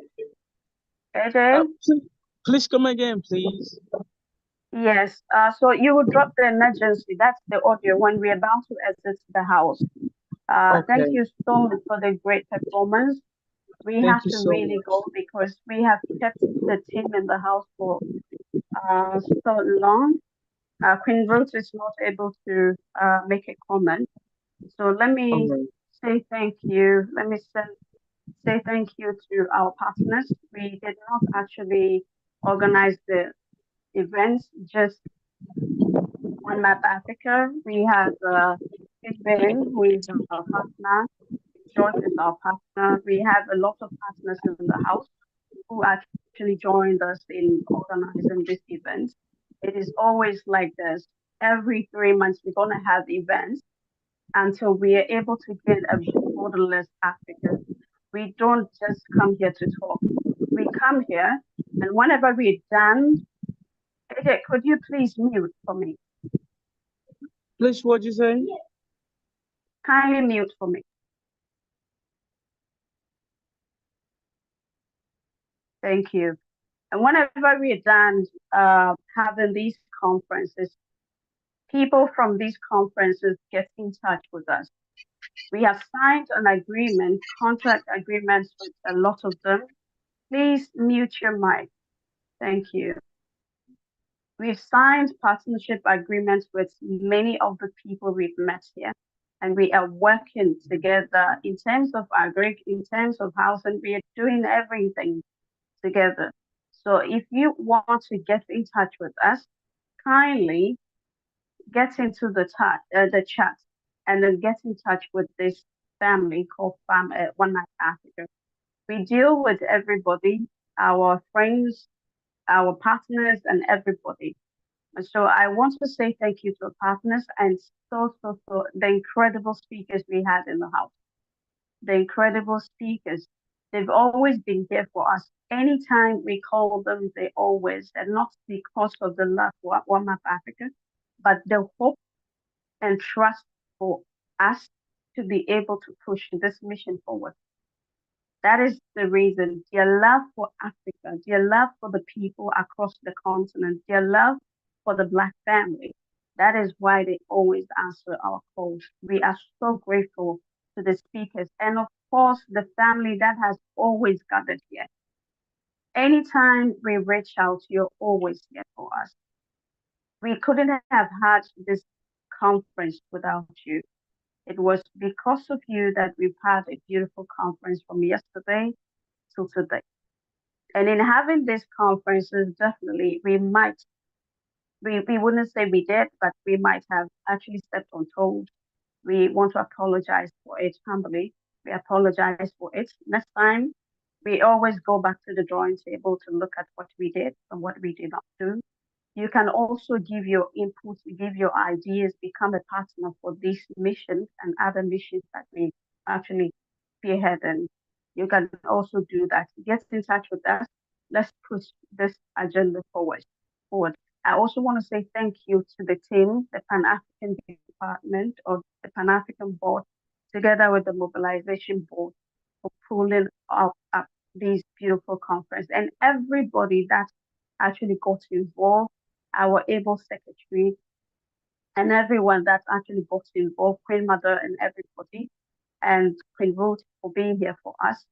AJ? Please come again, please. Yes, so you will drop the emergency. That's the audio when we're about to exit the house. Thank you so much for the great performance. We have to really go because we have kept the team in the house for so long. Queen Ruth is not able to make a comment. So let me say thank you. Let me say thank you to our partners. We did not actually organize the events, just on Map Africa. We have Bing, who is our partner. George is our partner. We have a lot of partners in the house who actually joined us in organizing this event. It is always like this. Every 3 months, we're going to have events until we are able to get a borderless Africa. We don't just come here to talk. We come here, and whenever we're done, AJ, could you please mute for me? Please, what you say? Kindly mute for me. Thank you. And whenever we're done having these conferences, people from these conferences get in touch with us. We have signed an agreement, contract agreements with a lot of them. Please mute your mic. Thank you. We've signed partnership agreements with many of the people we've met here, and we are working together in terms of agri, in terms of housing. We are doing everything together. So if you want to get in touch with us, kindly get into the chat and then get in touch with this family called One Night Africa. We deal with everybody, our friends, our partners, and everybody. And so I want to say thank you to our partners and so the incredible speakers we had in the house. The incredible speakers. They've always been here for us. Anytime we call them, they always, and not because of the love for One Map Africa, but the hope and trust for us to be able to push this mission forward. That is the reason. Their love for Africa, their love for the people across the continent, their love for the Black family. That is why they always answer our calls. We are so grateful to the speakers and of course the family that has always gathered here. Anytime we reach out, you're always here for us. We couldn't have had this conference without you. It was because of you that we've had a beautiful conference from yesterday to today. And in having these conferences, definitely we wouldn't say we did, but we might have actually stepped on toes. We want to apologize for it humbly. We apologize for it. Next time, we always go back to the drawing table to look at what we did and what we did not do. You can also give your input, give your ideas, become a partner for these missions and other missions that we actually spearhead. And you can also do that. Get in touch with us. Let's push this agenda forward. I also want to say thank you to the team, the Pan-African Department or the Pan-African Board, together with the Mobilization Board, for pulling up this beautiful conference, and everybody that actually got involved, our able secretary, and everyone that actually got involved, Queen Mother and everybody, and Queen Ruth for being here for us,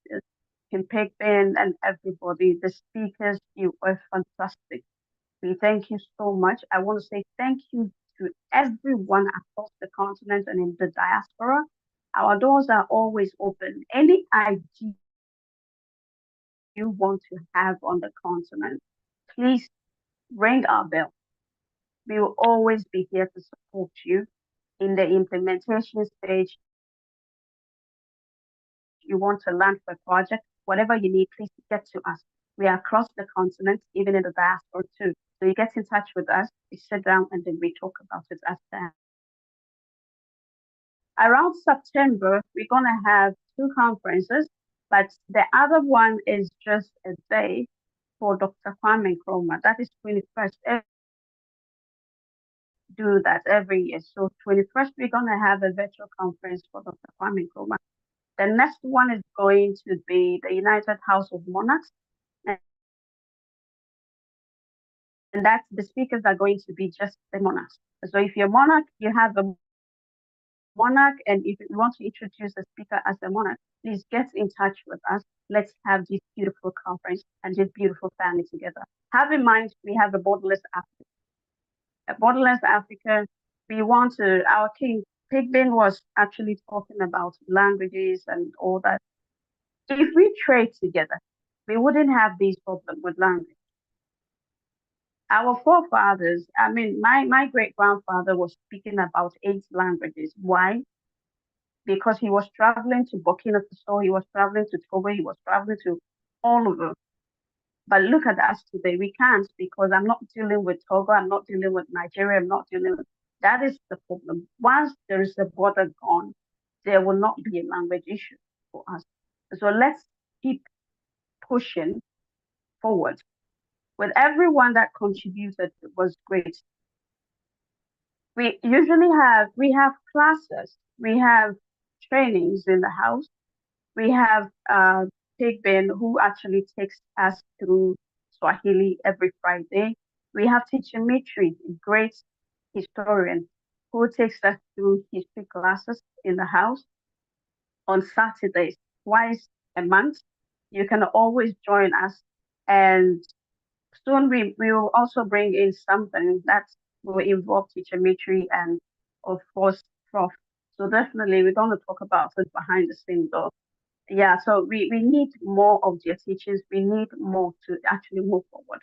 Kim Pigben and everybody, the speakers, you were fantastic. We thank you so much. I want to say thank you to everyone across the continent and in the diaspora. Our doors are always open. Any idea you want to have on the continent, please ring our bell. We will always be here to support you in the implementation stage. You want to learn for a project, whatever you need, please get to us. We are across the continent, even in the diaspora too. So you get in touch with us, we sit down, and then we talk about it as that. Around September, we're going to have 2 conferences, but the other one is just a day for Dr. Kwame Nkrumah. That is 21st. Do that every year. So 21st, we're going to have a virtual conference for Dr. Kwame Nkrumah. The next one is going to be the United House of Monarchs. And that's the speakers are going to be just the monarchs. So if you're a monarch, you have a monarch, and if you want to introduce a speaker as a monarch, please get in touch with us. Let's have this beautiful conference and this beautiful family together. Have in mind, we have a Borderless Africa. A Borderless Africa, we want to, our King Pigben was actually talking about languages and all that. If we trade together, we wouldn't have these problems with language. Our forefathers, I mean, my great-grandfather was speaking about 8 languages. Why? Because he was traveling to Burkina Faso, he was traveling to Togo, he was traveling to all of them. But look at us today, we can't, because I'm not dealing with Togo, I'm not dealing with Nigeria, I'm not dealing with, that is the problem. Once there is a border gone, there will not be a language issue for us. So let's keep pushing forward. With everyone that contributed, it was great. We usually have classes, we have trainings in the house. We have Pigben, who actually takes us through Swahili every Friday. We have Teacher Mitri, a great historian, who takes us through history classes in the house on Saturdays, twice a month. You can always join us. And soon we will also bring in something that will involve Teacher Mitri and, of course, Prof. So definitely we're going to talk about it behind the scenes though. Yeah, so we need more of their teachings. We need more to actually move forward.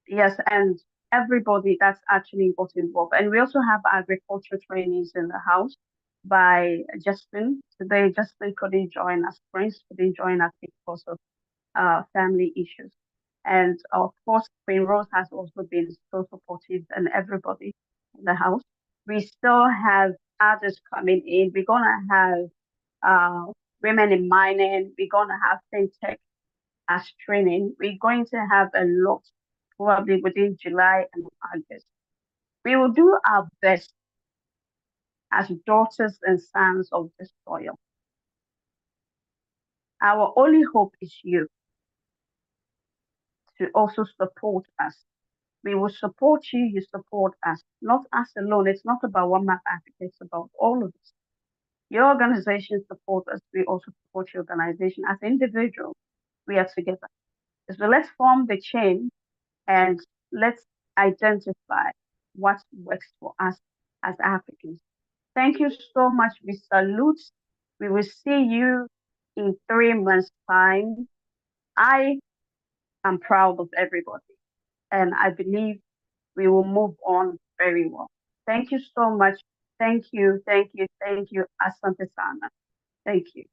Yes, and everybody that's actually got involved. And we also have agriculture trainings in the house by Justin. Today, Justin couldn't join us, Prince couldn't join us because of family issues. And of course, Queen Rose has also been so supportive, and everybody in the house. We still have others coming in. We're going to have women in mining. We're going to have fintech as training. We're going to have a lot probably within July and August. We will do our best as daughters and sons of the soil. Our only hope is you to also support us. We will support you, you support us, not us alone. It's not about One Map Africa, it's about all of us. Your organization support us, we also support your organization. As individuals, we are together. So let's form the chain and let's identify what works for us as Africans. Thank you so much. We salute. We will see you in 3 months' time. I am proud of everybody, and I believe we will move on very well. Thank you so much. Thank you, thank you, thank you, Asante Sana. Thank you.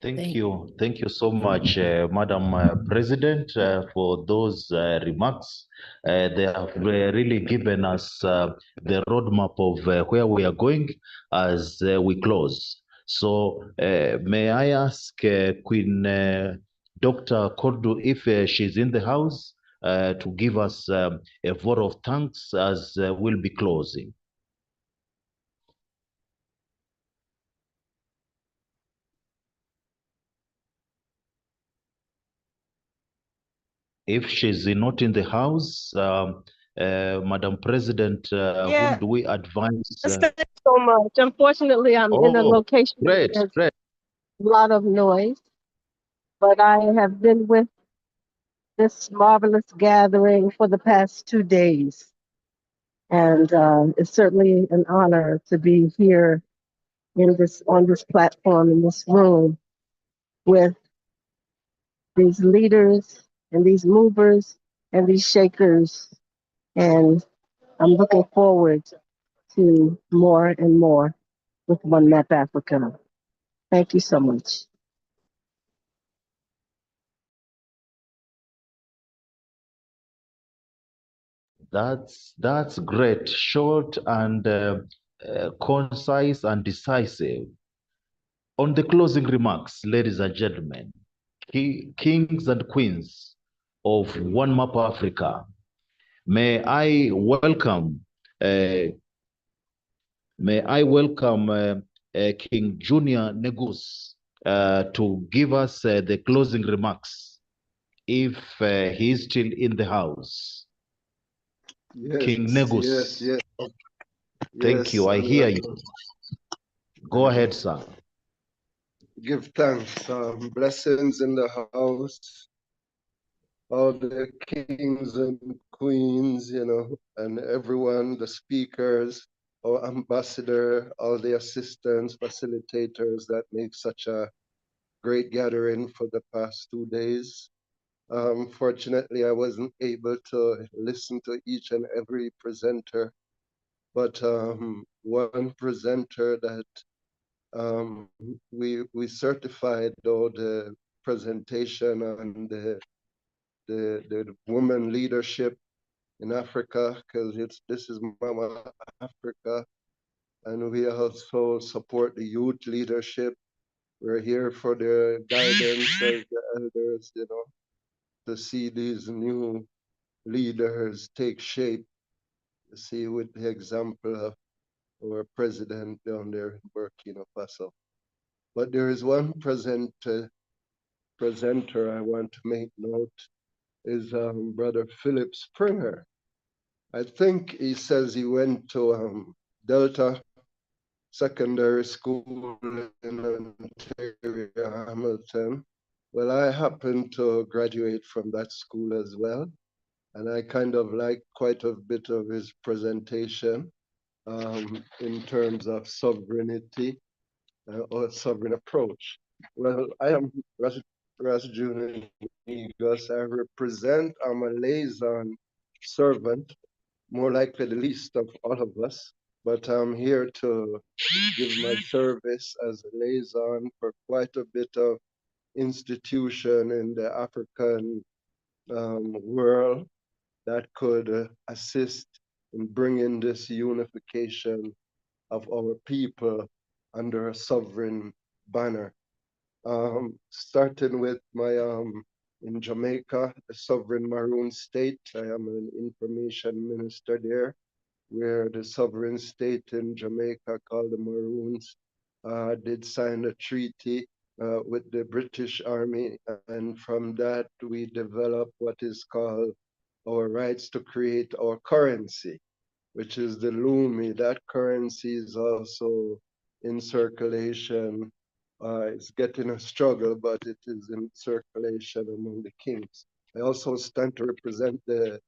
Thank you. Thank you so much, Madam President, for those remarks. They have really given us the roadmap of where we are going as we close. So, may I ask Queen Dr. Kordu if she's in the house to give us a vote of thanks as we'll be closing. If she's not in the house, Madam President, Yeah. whom do we advise? Thank you so much. Unfortunately, I'm in a location great, where great. there's a lot of noise, but I have been with this marvelous gathering for the past 2 days. And it's certainly an honor to be here on this platform, in this room, with these leaders and these movers and these shakers. And I'm looking forward to more and more with One Map Africa. Thank you so much. That's great, short and concise and decisive. On the closing remarks, ladies and gentlemen, kings and queens of One Map Africa, may I welcome King Junior Negus to give us the closing remarks, if he is still in the house. Yes, King Negus. yes. Thank you. I hear you. Go ahead, sir. Give thanks. Blessings in the house. All the kings and queens, and everyone, the speakers, our ambassador, all the assistants, facilitators that make such a great gathering for the past 2 days. Fortunately, I wasn't able to listen to each and every presenter, but one presenter that we certified all the presentation on the woman leadership in Africa, because this is Mama Africa, and we also support the youth leadership. We're here for their guidance as the elders, to see these new leaders take shape, to see with the example of our president down there in Burkina Faso. But there is one presenter I want to make note, is Brother Philip Springer. I think he says he went to Delta Secondary School in Ontario, Hamilton. Well, I happened to graduate from that school as well, and I kind of like quite a bit of his presentation in terms of sovereignty or sovereign approach. Well, I am Ras Junior Negus. I represent, I'm a liaison servant, more likely the least of all of us, but I'm here to give my service as a liaison for quite a bit of institution in the African world that could assist in bringing this unification of our people under a sovereign banner. Starting with my, in Jamaica, the sovereign Maroon state, I am an information minister there, where the sovereign state in Jamaica called the Maroons did sign a treaty with the British Army, and from that we developed what is called our rights to create our currency, which is the Lumi. That currency is also in circulation. It's getting a struggle, but it is in circulation among the kings. I also stand to represent the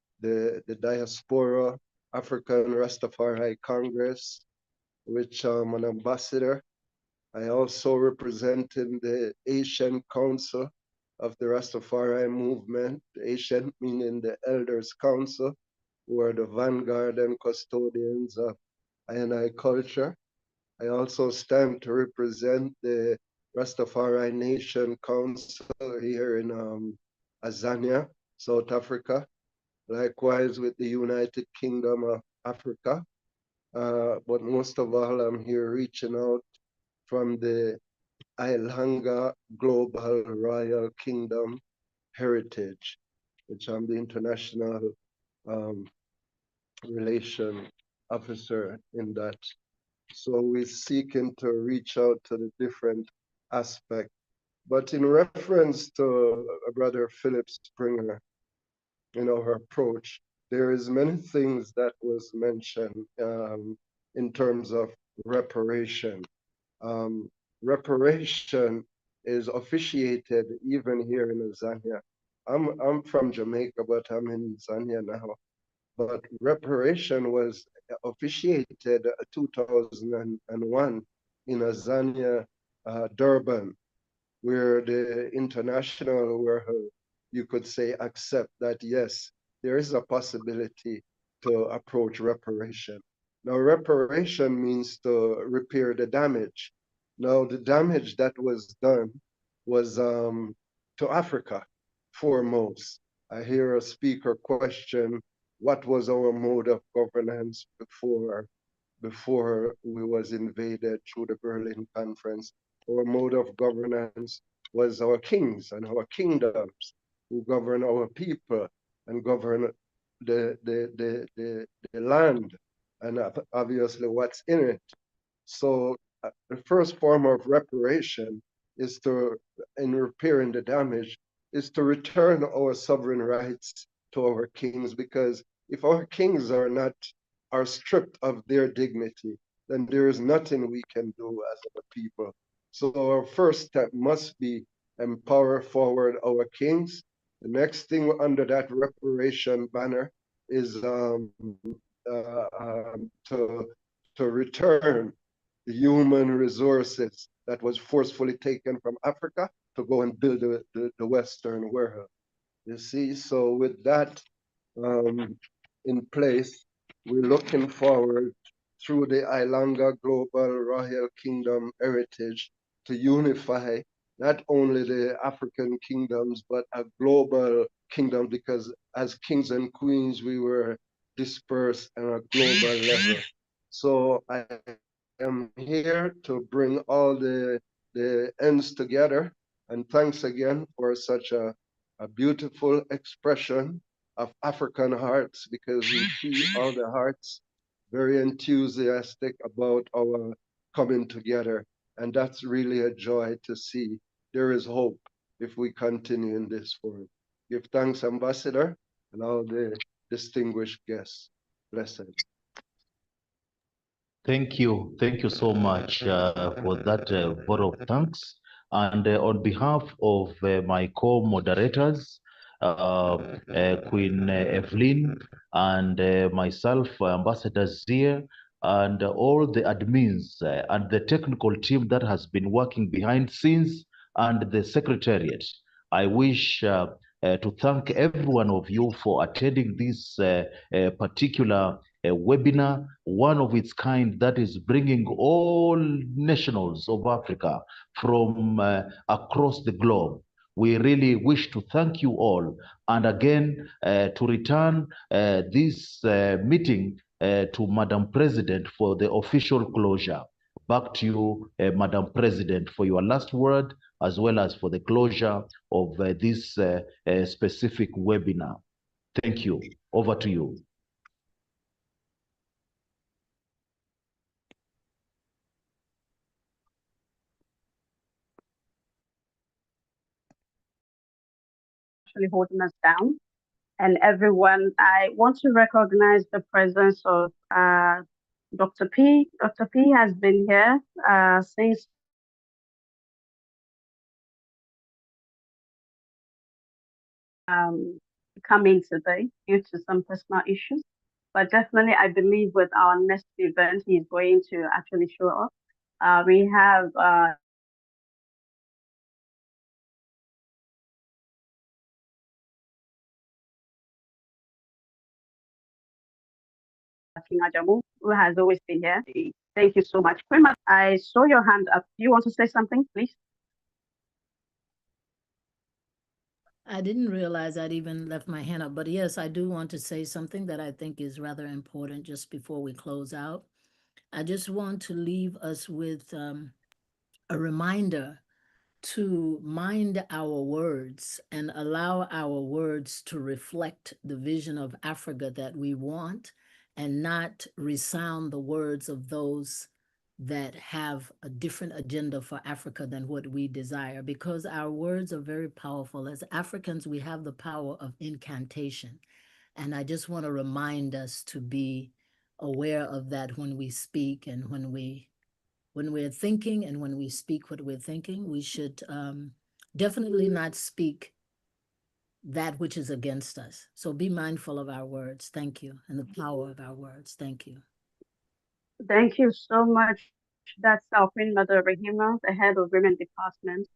diaspora African Rastafari Congress, which I'm an ambassador. I also represent in the Asian Council of the Rastafari movement, Asian meaning the Elders Council, who are the vanguard and custodians of I culture. I also stand to represent the Rastafari Nation Council here in Azania, South Africa. Likewise with the United Kingdom of Africa. But most of all, I'm here reaching out from the Ilanga Global Royal Kingdom Heritage, which I'm the international relation officer in that. So we're seeking to reach out to the different aspects. But in reference to Brother Philip Springer, her approach, there is many things that was mentioned in terms of reparation. Reparation is officiated even here in Zambia. I'm from Jamaica, but I'm in Zambia now. But reparation was officiated 2001 in Azania, Durban, where the international, where you could say, accept that, yes, there is a possibility to approach reparation. Now, reparation means to repair the damage. Now, the damage that was done was to Africa, foremost. I hear a speaker question, what was our mode of governance before we was invaded through the Berlin Conference? Our mode of governance was our kings and our kingdoms who govern our people and govern the land and obviously what's in it. So the first form of reparation is in repairing the damage, is to return our sovereign rights to our kings, because if our kings are stripped of their dignity, then there is nothing we can do as a people. So our first step must be empower forward our kings. The next thing under that reparation banner is to return the human resources that was forcefully taken from Africa to go and build the Western world. You see, so with that in place, we're looking forward through the Ilanga Global Royal Kingdom heritage to unify not only the African kingdoms, but a global kingdom, because as kings and queens, we were dispersed on a global level. So I am here to bring all the ends together. And thanks again for such a beautiful expression of African hearts, because we see all the hearts very enthusiastic about our coming together. And that's really a joy to see. There is hope if we continue in this form. Give thanks, Ambassador, and all the distinguished guests. Blessed. Thank you. Thank you so much for that vote of thanks. And on behalf of my co-moderators, Queen Evelyn and myself, Ambassador Zia, and all the admins and the technical team that has been working behind scenes and the secretariat, I wish to thank every one of you for attending this particular webinar, one of its kind, that is bringing all nationals of Africa from across the globe. We really wish to thank you all. And again, to return this meeting to Madam President for the official closure. Back to you, Madam President, for your last word, as well as for the closure of this specific webinar. Thank you. Over to you. Actually holding us down. And everyone, I want to recognize the presence of Dr. P. Dr. P has been here since coming today due to some personal issues. But definitely, I believe with our next event, he's going to actually show up. We have Ajamu, who has always been here. Thank you so much. Queen, I saw your hand up. Do you want to say something, please? I didn't realize I'd even left my hand up, but yes, I do want to say something that I think is rather important just before we close out. I just want to leave us with a reminder to mind our words and allow our words to reflect the vision of Africa that we want and not resound the words of those that have a different agenda for Africa than what we desire, because our words are very powerful. As Africans, we have the power of incantation. And I just want to remind us to be aware of that when we speak and when we're thinking and when we speak what we're thinking. We should definitely not speak that which is against us. So be mindful of our words. Thank you. And the power of our words. Thank you. Thank you so much. That's our Queen Mother Rahima, the head of Women Department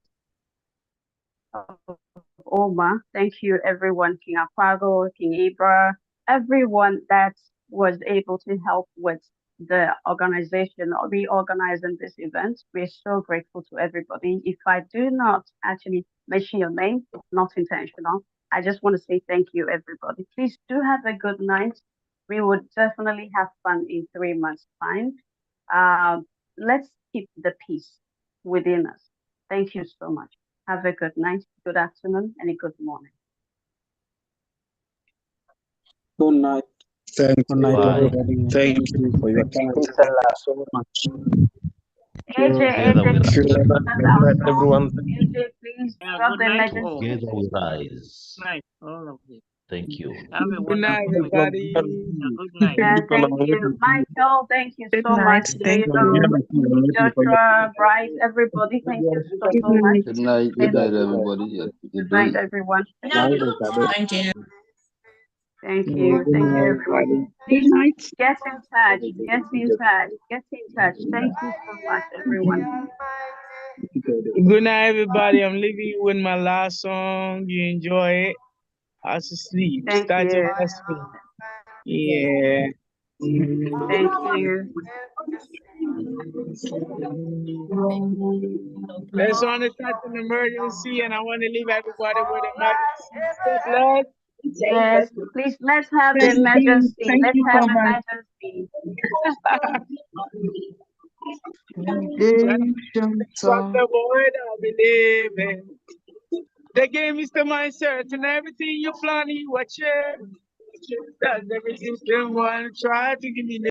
of OMA. Thank you, everyone, King Akwago, King Ibra, everyone that was able to help with the organization or reorganizing this event. We're so grateful to everybody. If I do not actually mention your name, it's not intentional. I just want to say thank you, everybody. Please do have a good night. We would definitely have fun in 3 months' time. Let's keep the peace within us. Thank you so much. Have a good night, good afternoon, and a good morning. Good night. Thank Good night, you. everybody. Thank you for your Thank time. you so much. AJ, Please please, let that's our song. everyone. AJ, please drop the emergency. Together we rise. Night, all of you. Thank you. Have a Good night, wonderful night. everybody. A good night. Thank you. Michael, thank you Good so night. much. Thank Diego, you. Joshua, Bryce, everybody, thank you so, Good so much. night. Good night, Stay good night, safe. everybody. Yeah, Good night, everyone. Thank you. Thank you. Thank you, everyone. Good Please night. get in touch. Get in touch. Get in touch. Thank you so much, everyone. Good night, everybody. I'm leaving you with my last song. You enjoy it. I should sleep. Thank Start your you. best week. Yeah. Thank you. This one is such an emergency, and I want to leave everybody with emergency. Stay blessed. Yes, please let's have the Thank you. emergency. Thank Let's you have so much. emergency. From the void I believe in. The game is the mindset, and everything you plan, you watch it. That's every system one try to give me.